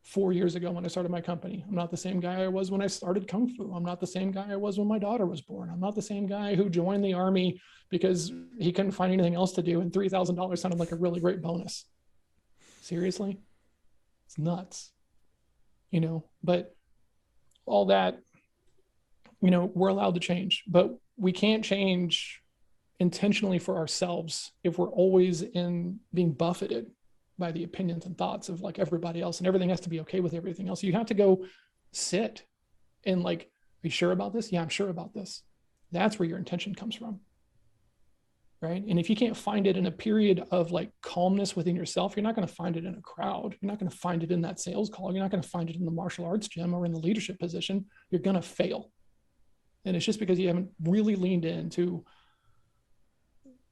4 years ago when I started my company. I'm not the same guy I was when I started Kung Fu. I'm not the same guy I was when my daughter was born. I'm not the same guy who joined the Army because he couldn't find anything else to do and $3,000 sounded like a really great bonus. Seriously? It's nuts. But all that, we're allowed to change, but we can't change intentionally for ourselves if we're always in being buffeted by the opinions and thoughts of like everybody else, and everything has to be okay with everything else. You have to go sit and like, are you sure about this? Yeah, I'm sure about this. That's where your intention comes from. Right. And if you can't find it in a period of like calmness within yourself, you're not going to find it in a crowd. You're not going to find it in that sales call. You're not going to find it in the martial arts gym or in the leadership position. You're going to fail. And it's just because you haven't really leaned into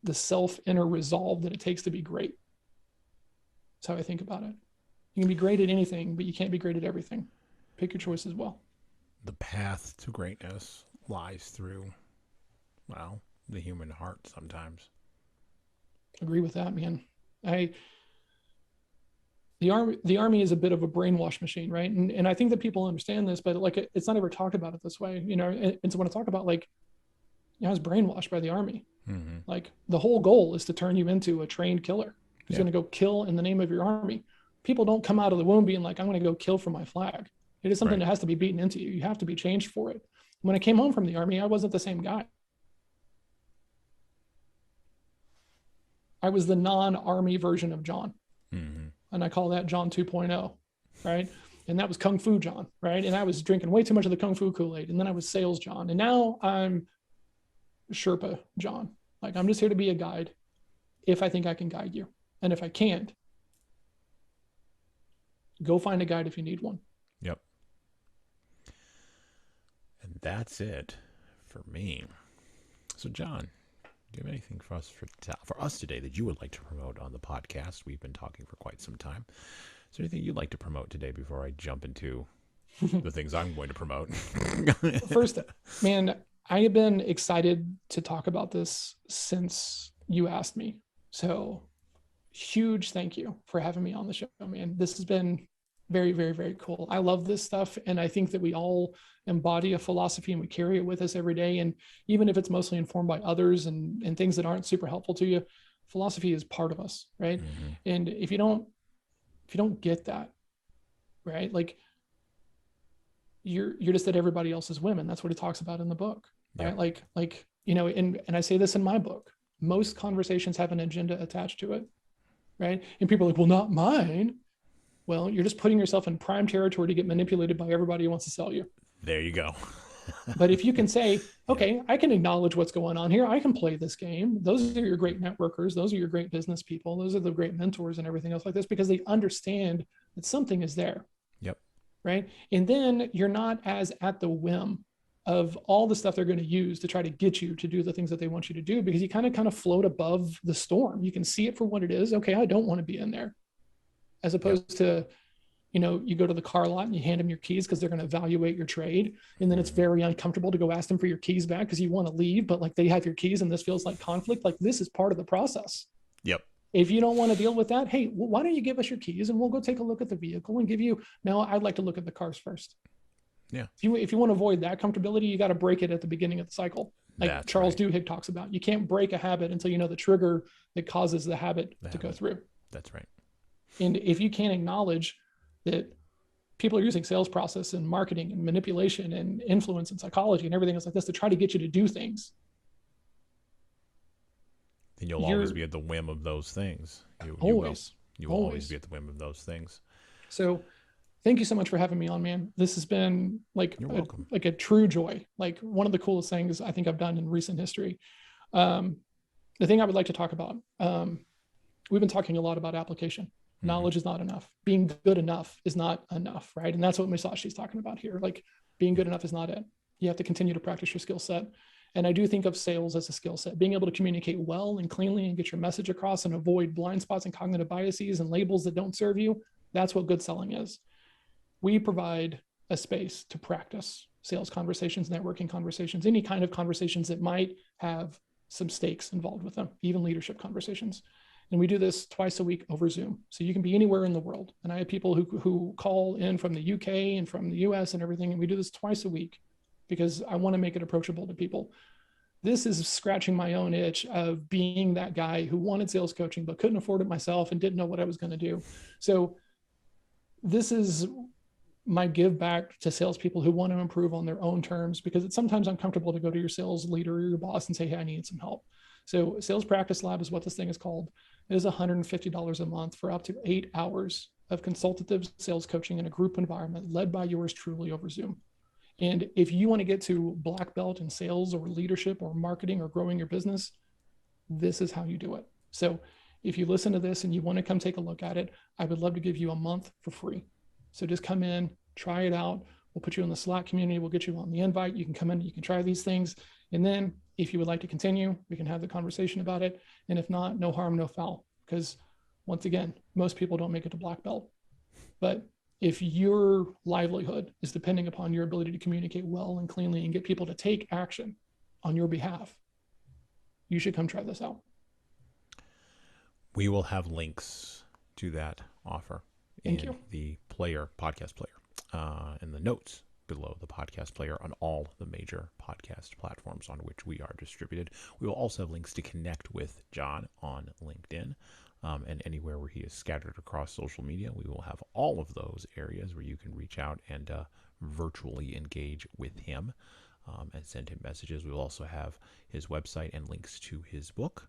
the self inner resolve that it takes to be great. That's how I think about it. You can be great at anything, but you can't be great at everything. Pick your choice as well. The path to greatness lies through, well, the human heart sometimes. Agree with that, man. The army is a bit of a brainwash machine, right? And I think that people understand this, but like it's not ever talked about it this way, And so when I talk about like, I was brainwashed by the army. Mm-hmm. Like the whole goal is to turn you into a trained killer who's going to go kill in the name of your army. People don't come out of the womb being like, I'm going to go kill for my flag. It is something that has to be beaten into you. You have to be changed for it. When I came home from the army, I wasn't the same guy. I was the non-army version of John. Mm-hmm. And I call that John 2.0, right? And that was Kung Fu John, right? And I was drinking way too much of the Kung Fu Kool-Aid. And then I was sales John. And now I'm Sherpa John. Like, I'm just here to be a guide if I think I can guide you. And if I can't, go find a guide if you need one. Yep. And that's it for me. So, John, do you have anything for us today that you would like to promote on the podcast? We've been talking for quite some time. Is there anything you'd like to promote today before I jump into the things I'm going to promote? First, man, I have been excited to talk about this since you asked me. So huge thank you for having me on the show, man. This has been very, very, very cool. I love this stuff. And I think that we all embody a philosophy and we carry it with us every day. And even if it's mostly informed by others and things that aren't super helpful to you, philosophy is part of us, right? Mm-hmm. And if you don't get that, right? Like you're just at everybody else's whim. And that's what he talks about in the book, right? Yeah. And I say this in my book, most conversations have an agenda attached to it, right? And people are like, well, not mine. Well, you're just putting yourself in prime territory to get manipulated by everybody who wants to sell you. There you go. But if you can say, okay, I can acknowledge what's going on here. I can play this game. Those are your great networkers. Those are your great business people. Those are the great mentors and everything else like this, because they understand that something is there. Yep. Right. And then you're not as at the whim of all the stuff they're going to use to try to get you to do the things that they want you to do, because you kind of float above the storm. You can see it for what it is. Okay, I don't want to be in there. As opposed to, you go to the car lot and you hand them your keys because they're going to evaluate your trade. And then it's very uncomfortable to go ask them for your keys back because you want to leave, but like they have your keys and this feels like conflict. Like this is part of the process. Yep. If you don't want to deal with that, hey, well, why don't you give us your keys and we'll go take a look at the vehicle and give you, no, I'd like to look at the cars first. Yeah. If you want to avoid that comfortability, you got to break it at the beginning of the cycle. Like that's Charles Duhigg talks about, you can't break a habit until you know the trigger that causes the habit to go through. That's right. And if you can't acknowledge that people are using sales process and marketing and manipulation and influence and psychology and everything else like this to try to get you to do things, then you'll always be at the whim of those things. You will always be at the whim of those things. So thank you so much for having me on, man. This has been like a true joy. Like one of the coolest things I think I've done in recent history. The thing I would like to talk about, we've been talking a lot about application. Knowledge is not enough. Being good enough is not enough, right? And that's what Musashi is talking about here. Like being good enough is not it. You have to continue to practice your skill set. And I do think of sales as a skill set, being able to communicate well and cleanly and get your message across and avoid blind spots and cognitive biases and labels that don't serve you. That's what good selling is. We provide a space to practice sales conversations, networking conversations, any kind of conversations that might have some stakes involved with them, even leadership conversations. And we do this twice a week over Zoom. So you can be anywhere in the world. And I have people who call in from the UK and from the US and everything. And we do this twice a week because I want to make it approachable to people. This is scratching my own itch of being that guy who wanted sales coaching, but couldn't afford it myself and didn't know what I was going to do. So this is my give back to salespeople who want to improve on their own terms, because it's sometimes uncomfortable to go to your sales leader or your boss and say, hey, I need some help. So Sales Practice Lab is what this thing is called. It is $150 a month for up to 8 hours of consultative sales coaching in a group environment led by yours truly over Zoom. And if you want to get to black belt in sales or leadership or marketing or growing your business, this is how you do it. So if you listen to this and you want to come take a look at it, I would love to give you a month for free. So just come in, try it out. We'll put you in the Slack community. We'll get you on the invite. You can come in, you can try these things. And then if you would like to continue, we can have the conversation about it. And if not, no harm, no foul. Because once again, most people don't make it to black belt. But if your livelihood is depending upon your ability to communicate well and cleanly and get people to take action on your behalf, you should come try this out. We will have links to that offer in the podcast player, in the notes below the podcast player on all the major podcast platforms on which we are distributed. We will also have links to connect with John on LinkedIn, and anywhere where he is scattered across social media. We will have all of those areas where you can reach out and virtually engage with him and send him messages. We will also have his website and links to his book,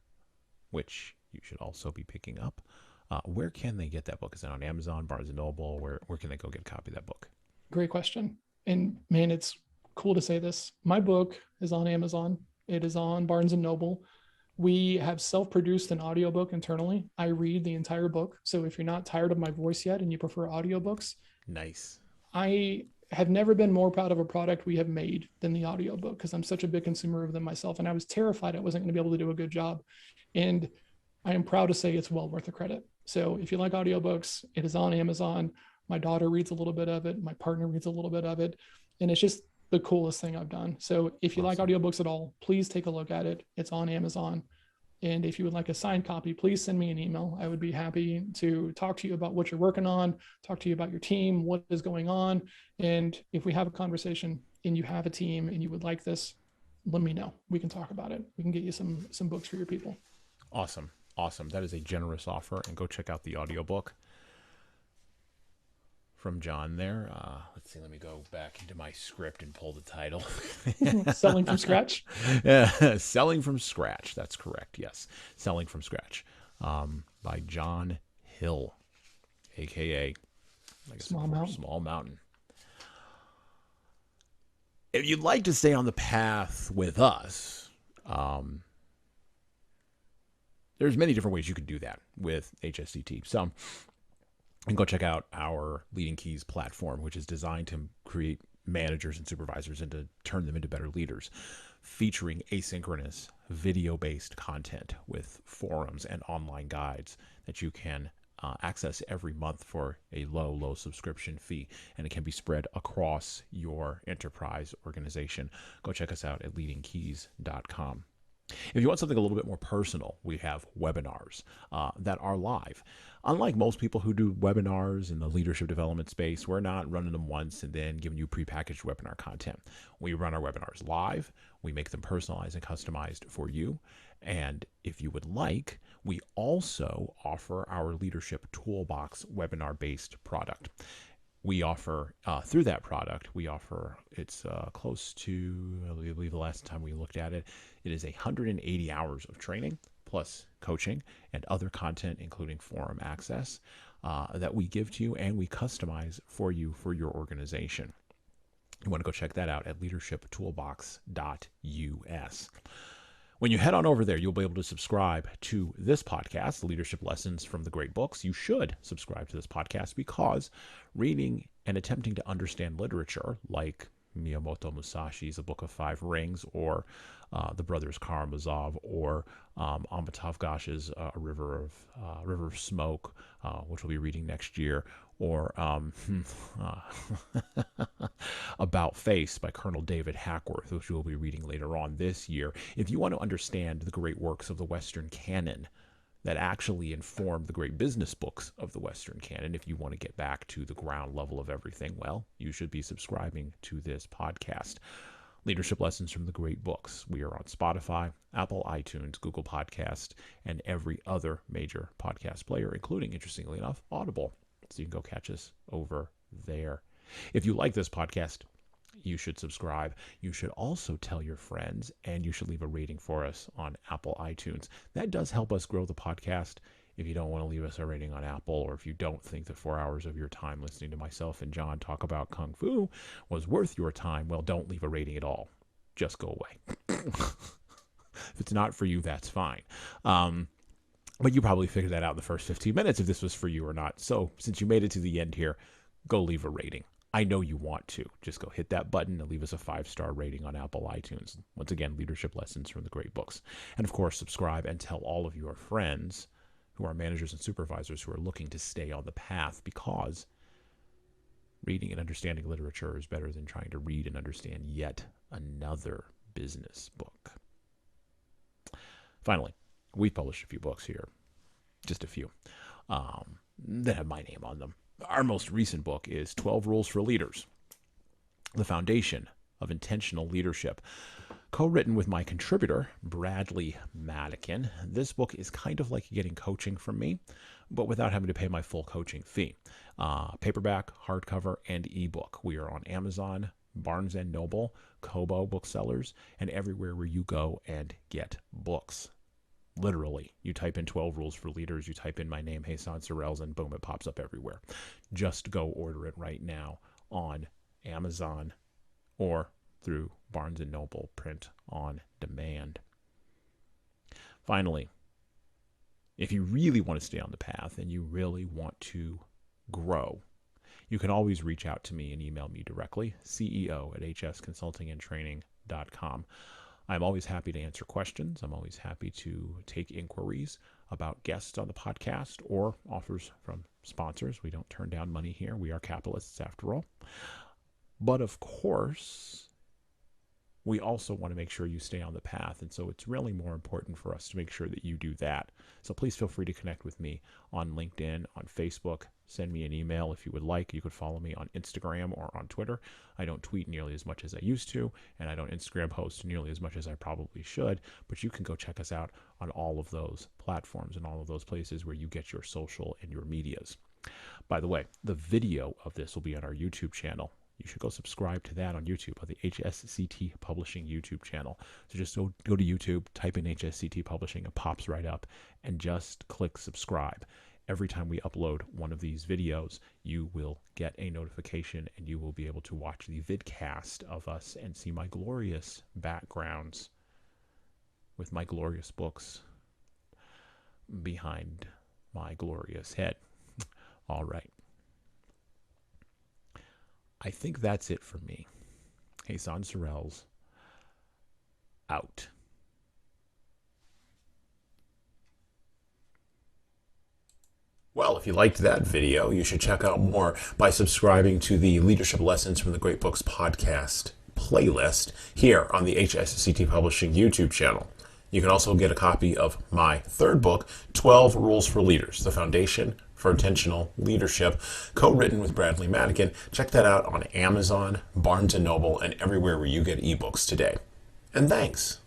which you should also be picking up. Where can they get that book? Is it on Amazon, Barnes & Noble? Where can they go get a copy of that book? Great question. And man, it's cool to say this. My book is on Amazon. It is on Barnes & Noble. We have self-produced an audiobook internally. I read the entire book. So if you're not tired of my voice yet and you prefer audiobooks, nice. I have never been more proud of a product we have made than the audiobook, because I'm such a big consumer of them myself. And I was terrified I wasn't going to be able to do a good job. And I am proud to say it's well worth the credit. So if you like audiobooks, it is on Amazon. My daughter reads a little bit of it. My partner reads a little bit of it. And it's just the coolest thing I've done. So if you like audiobooks at all, please take a look at it. It's on Amazon. And if you would like a signed copy, please send me an email. I would be happy to talk to you about what you're working on, talk to you about your team, what is going on. And if we have a conversation and you have a team and you would like this, let me know. We can talk about it. We can get you some books for your people. Awesome. That is a generous offer. And go check out the audiobook from John there. Let's see, let me go back into my script and pull the title. Selling from Scratch? Yeah, Selling from Scratch. That's correct. Yes. Selling from Scratch, by John Hill, aka Small Mountain. If you'd like to stay on the path with us, there's many different ways you could do that with HSCT. And go check out our LeadingKeys platform, which is designed to create managers and supervisors and to turn them into better leaders, featuring asynchronous video-based content with forums and online guides that you can access every month for a low subscription fee, and it can be spread across your enterprise organization. Go check us out at leadingkeys.com. If you want something a little bit more personal, we have webinars that are live. Unlike most people who do webinars in the leadership development space, we're not running them once and then giving you prepackaged webinar content. We run our webinars live. We make them personalized and customized for you. And if you would like, we also offer our Leadership Toolbox webinar-based product. We offer, through that product, it's close to, I believe the last time we looked at it, it is 180 hours of training, plus coaching and other content, including forum access, that we give to you and we customize for you for your organization. You want to go check that out at leadershiptoolbox.us. When you head on over there, you'll be able to subscribe to this podcast, Leadership Lessons from the Great Books. You should subscribe to this podcast because reading and attempting to understand literature like Miyamoto Musashi's A Book of Five Rings, or the Brothers Karamazov, or Amitav Ghosh's A River of Smoke, which we'll be reading next year, or About Face by Colonel David Hackworth, which we'll be reading later on this year. If you want to understand the great works of the Western canon that actually inform the great business books of the Western canon, if you want to get back to the ground level of everything, well, you should be subscribing to this podcast. Leadership Lessons from the Great Books. We are on Spotify, Apple, iTunes, Google Podcast, and every other major podcast player, including, interestingly enough, Audible. So you can go catch us over there. If you like this podcast, you should subscribe. You should also tell your friends, and you should leave a rating for us on Apple iTunes. That does help us grow the podcast. If you don't want to leave us a rating on Apple, or if you don't think the 4 hours of your time listening to myself and John talk about Kung Fu was worth your time, well, don't leave a rating at all. Just go away. If it's not for you, that's fine. But you probably figured that out in the first 15 minutes if this was for you or not. So since you made it to the end here, go leave a rating. I know you want to. Just go hit that button and leave us a 5-star rating on Apple iTunes. Once again, Leadership Lessons from the Great Books. And of course, subscribe and tell all of your friends who are managers and supervisors who are looking to stay on the path, because reading and understanding literature is better than trying to read and understand yet another business book. Finally, we've published a few books here, just a few, that have my name on them. Our most recent book is 12 Rules for Leaders, The Foundation of Intentional Leadership, co-written with my contributor, Bradley Madigan. This book is kind of like getting coaching from me, but without having to pay my full coaching fee. Paperback, hardcover, and ebook. We are on Amazon, Barnes & Noble, Kobo booksellers, and everywhere where you go and get books. Literally, you type in 12 Rules for Leaders, you type in my name, Hassan Sorrells, and boom, it pops up everywhere. Just go order it right now on Amazon or through Barnes & Noble print on demand. Finally, if you really want to stay on the path and you really want to grow, you can always reach out to me and email me directly, ceo@hsconsultingandtraining.com. I'm always happy to answer questions. I'm always happy to take inquiries about guests on the podcast or offers from sponsors. We don't turn down money here. We are capitalists after all. But of course, we also want to make sure you stay on the path. And so it's really more important for us to make sure that you do that. So please feel free to connect with me on LinkedIn, on Facebook. Send me an email if you would like. You could follow me on Instagram or on Twitter. I don't tweet nearly as much as I used to, and I don't Instagram post nearly as much as I probably should. But you can go check us out on all of those platforms and all of those places where you get your social and your medias. By the way, the video of this will be on our YouTube channel. You should go subscribe to that on YouTube, on the HSCT Publishing YouTube channel. So just go to YouTube, type in HSCT Publishing, it pops right up, and just click subscribe. Every time we upload one of these videos, you will get a notification and you will be able to watch the vidcast of us and see my glorious backgrounds with my glorious books behind my glorious head. All right. I think that's it for me. Hassan Sorrells, out. Well, if you liked that video, you should check out more by subscribing to the Leadership Lessons from the Great Books podcast playlist here on the HSCT Publishing YouTube channel. You can also get a copy of my third book, 12 Rules for Leaders, The Foundation for Intentional Leadership, co-written with Bradley Madigan. Check that out on Amazon, Barnes & Noble, and everywhere where you get ebooks today. And thanks.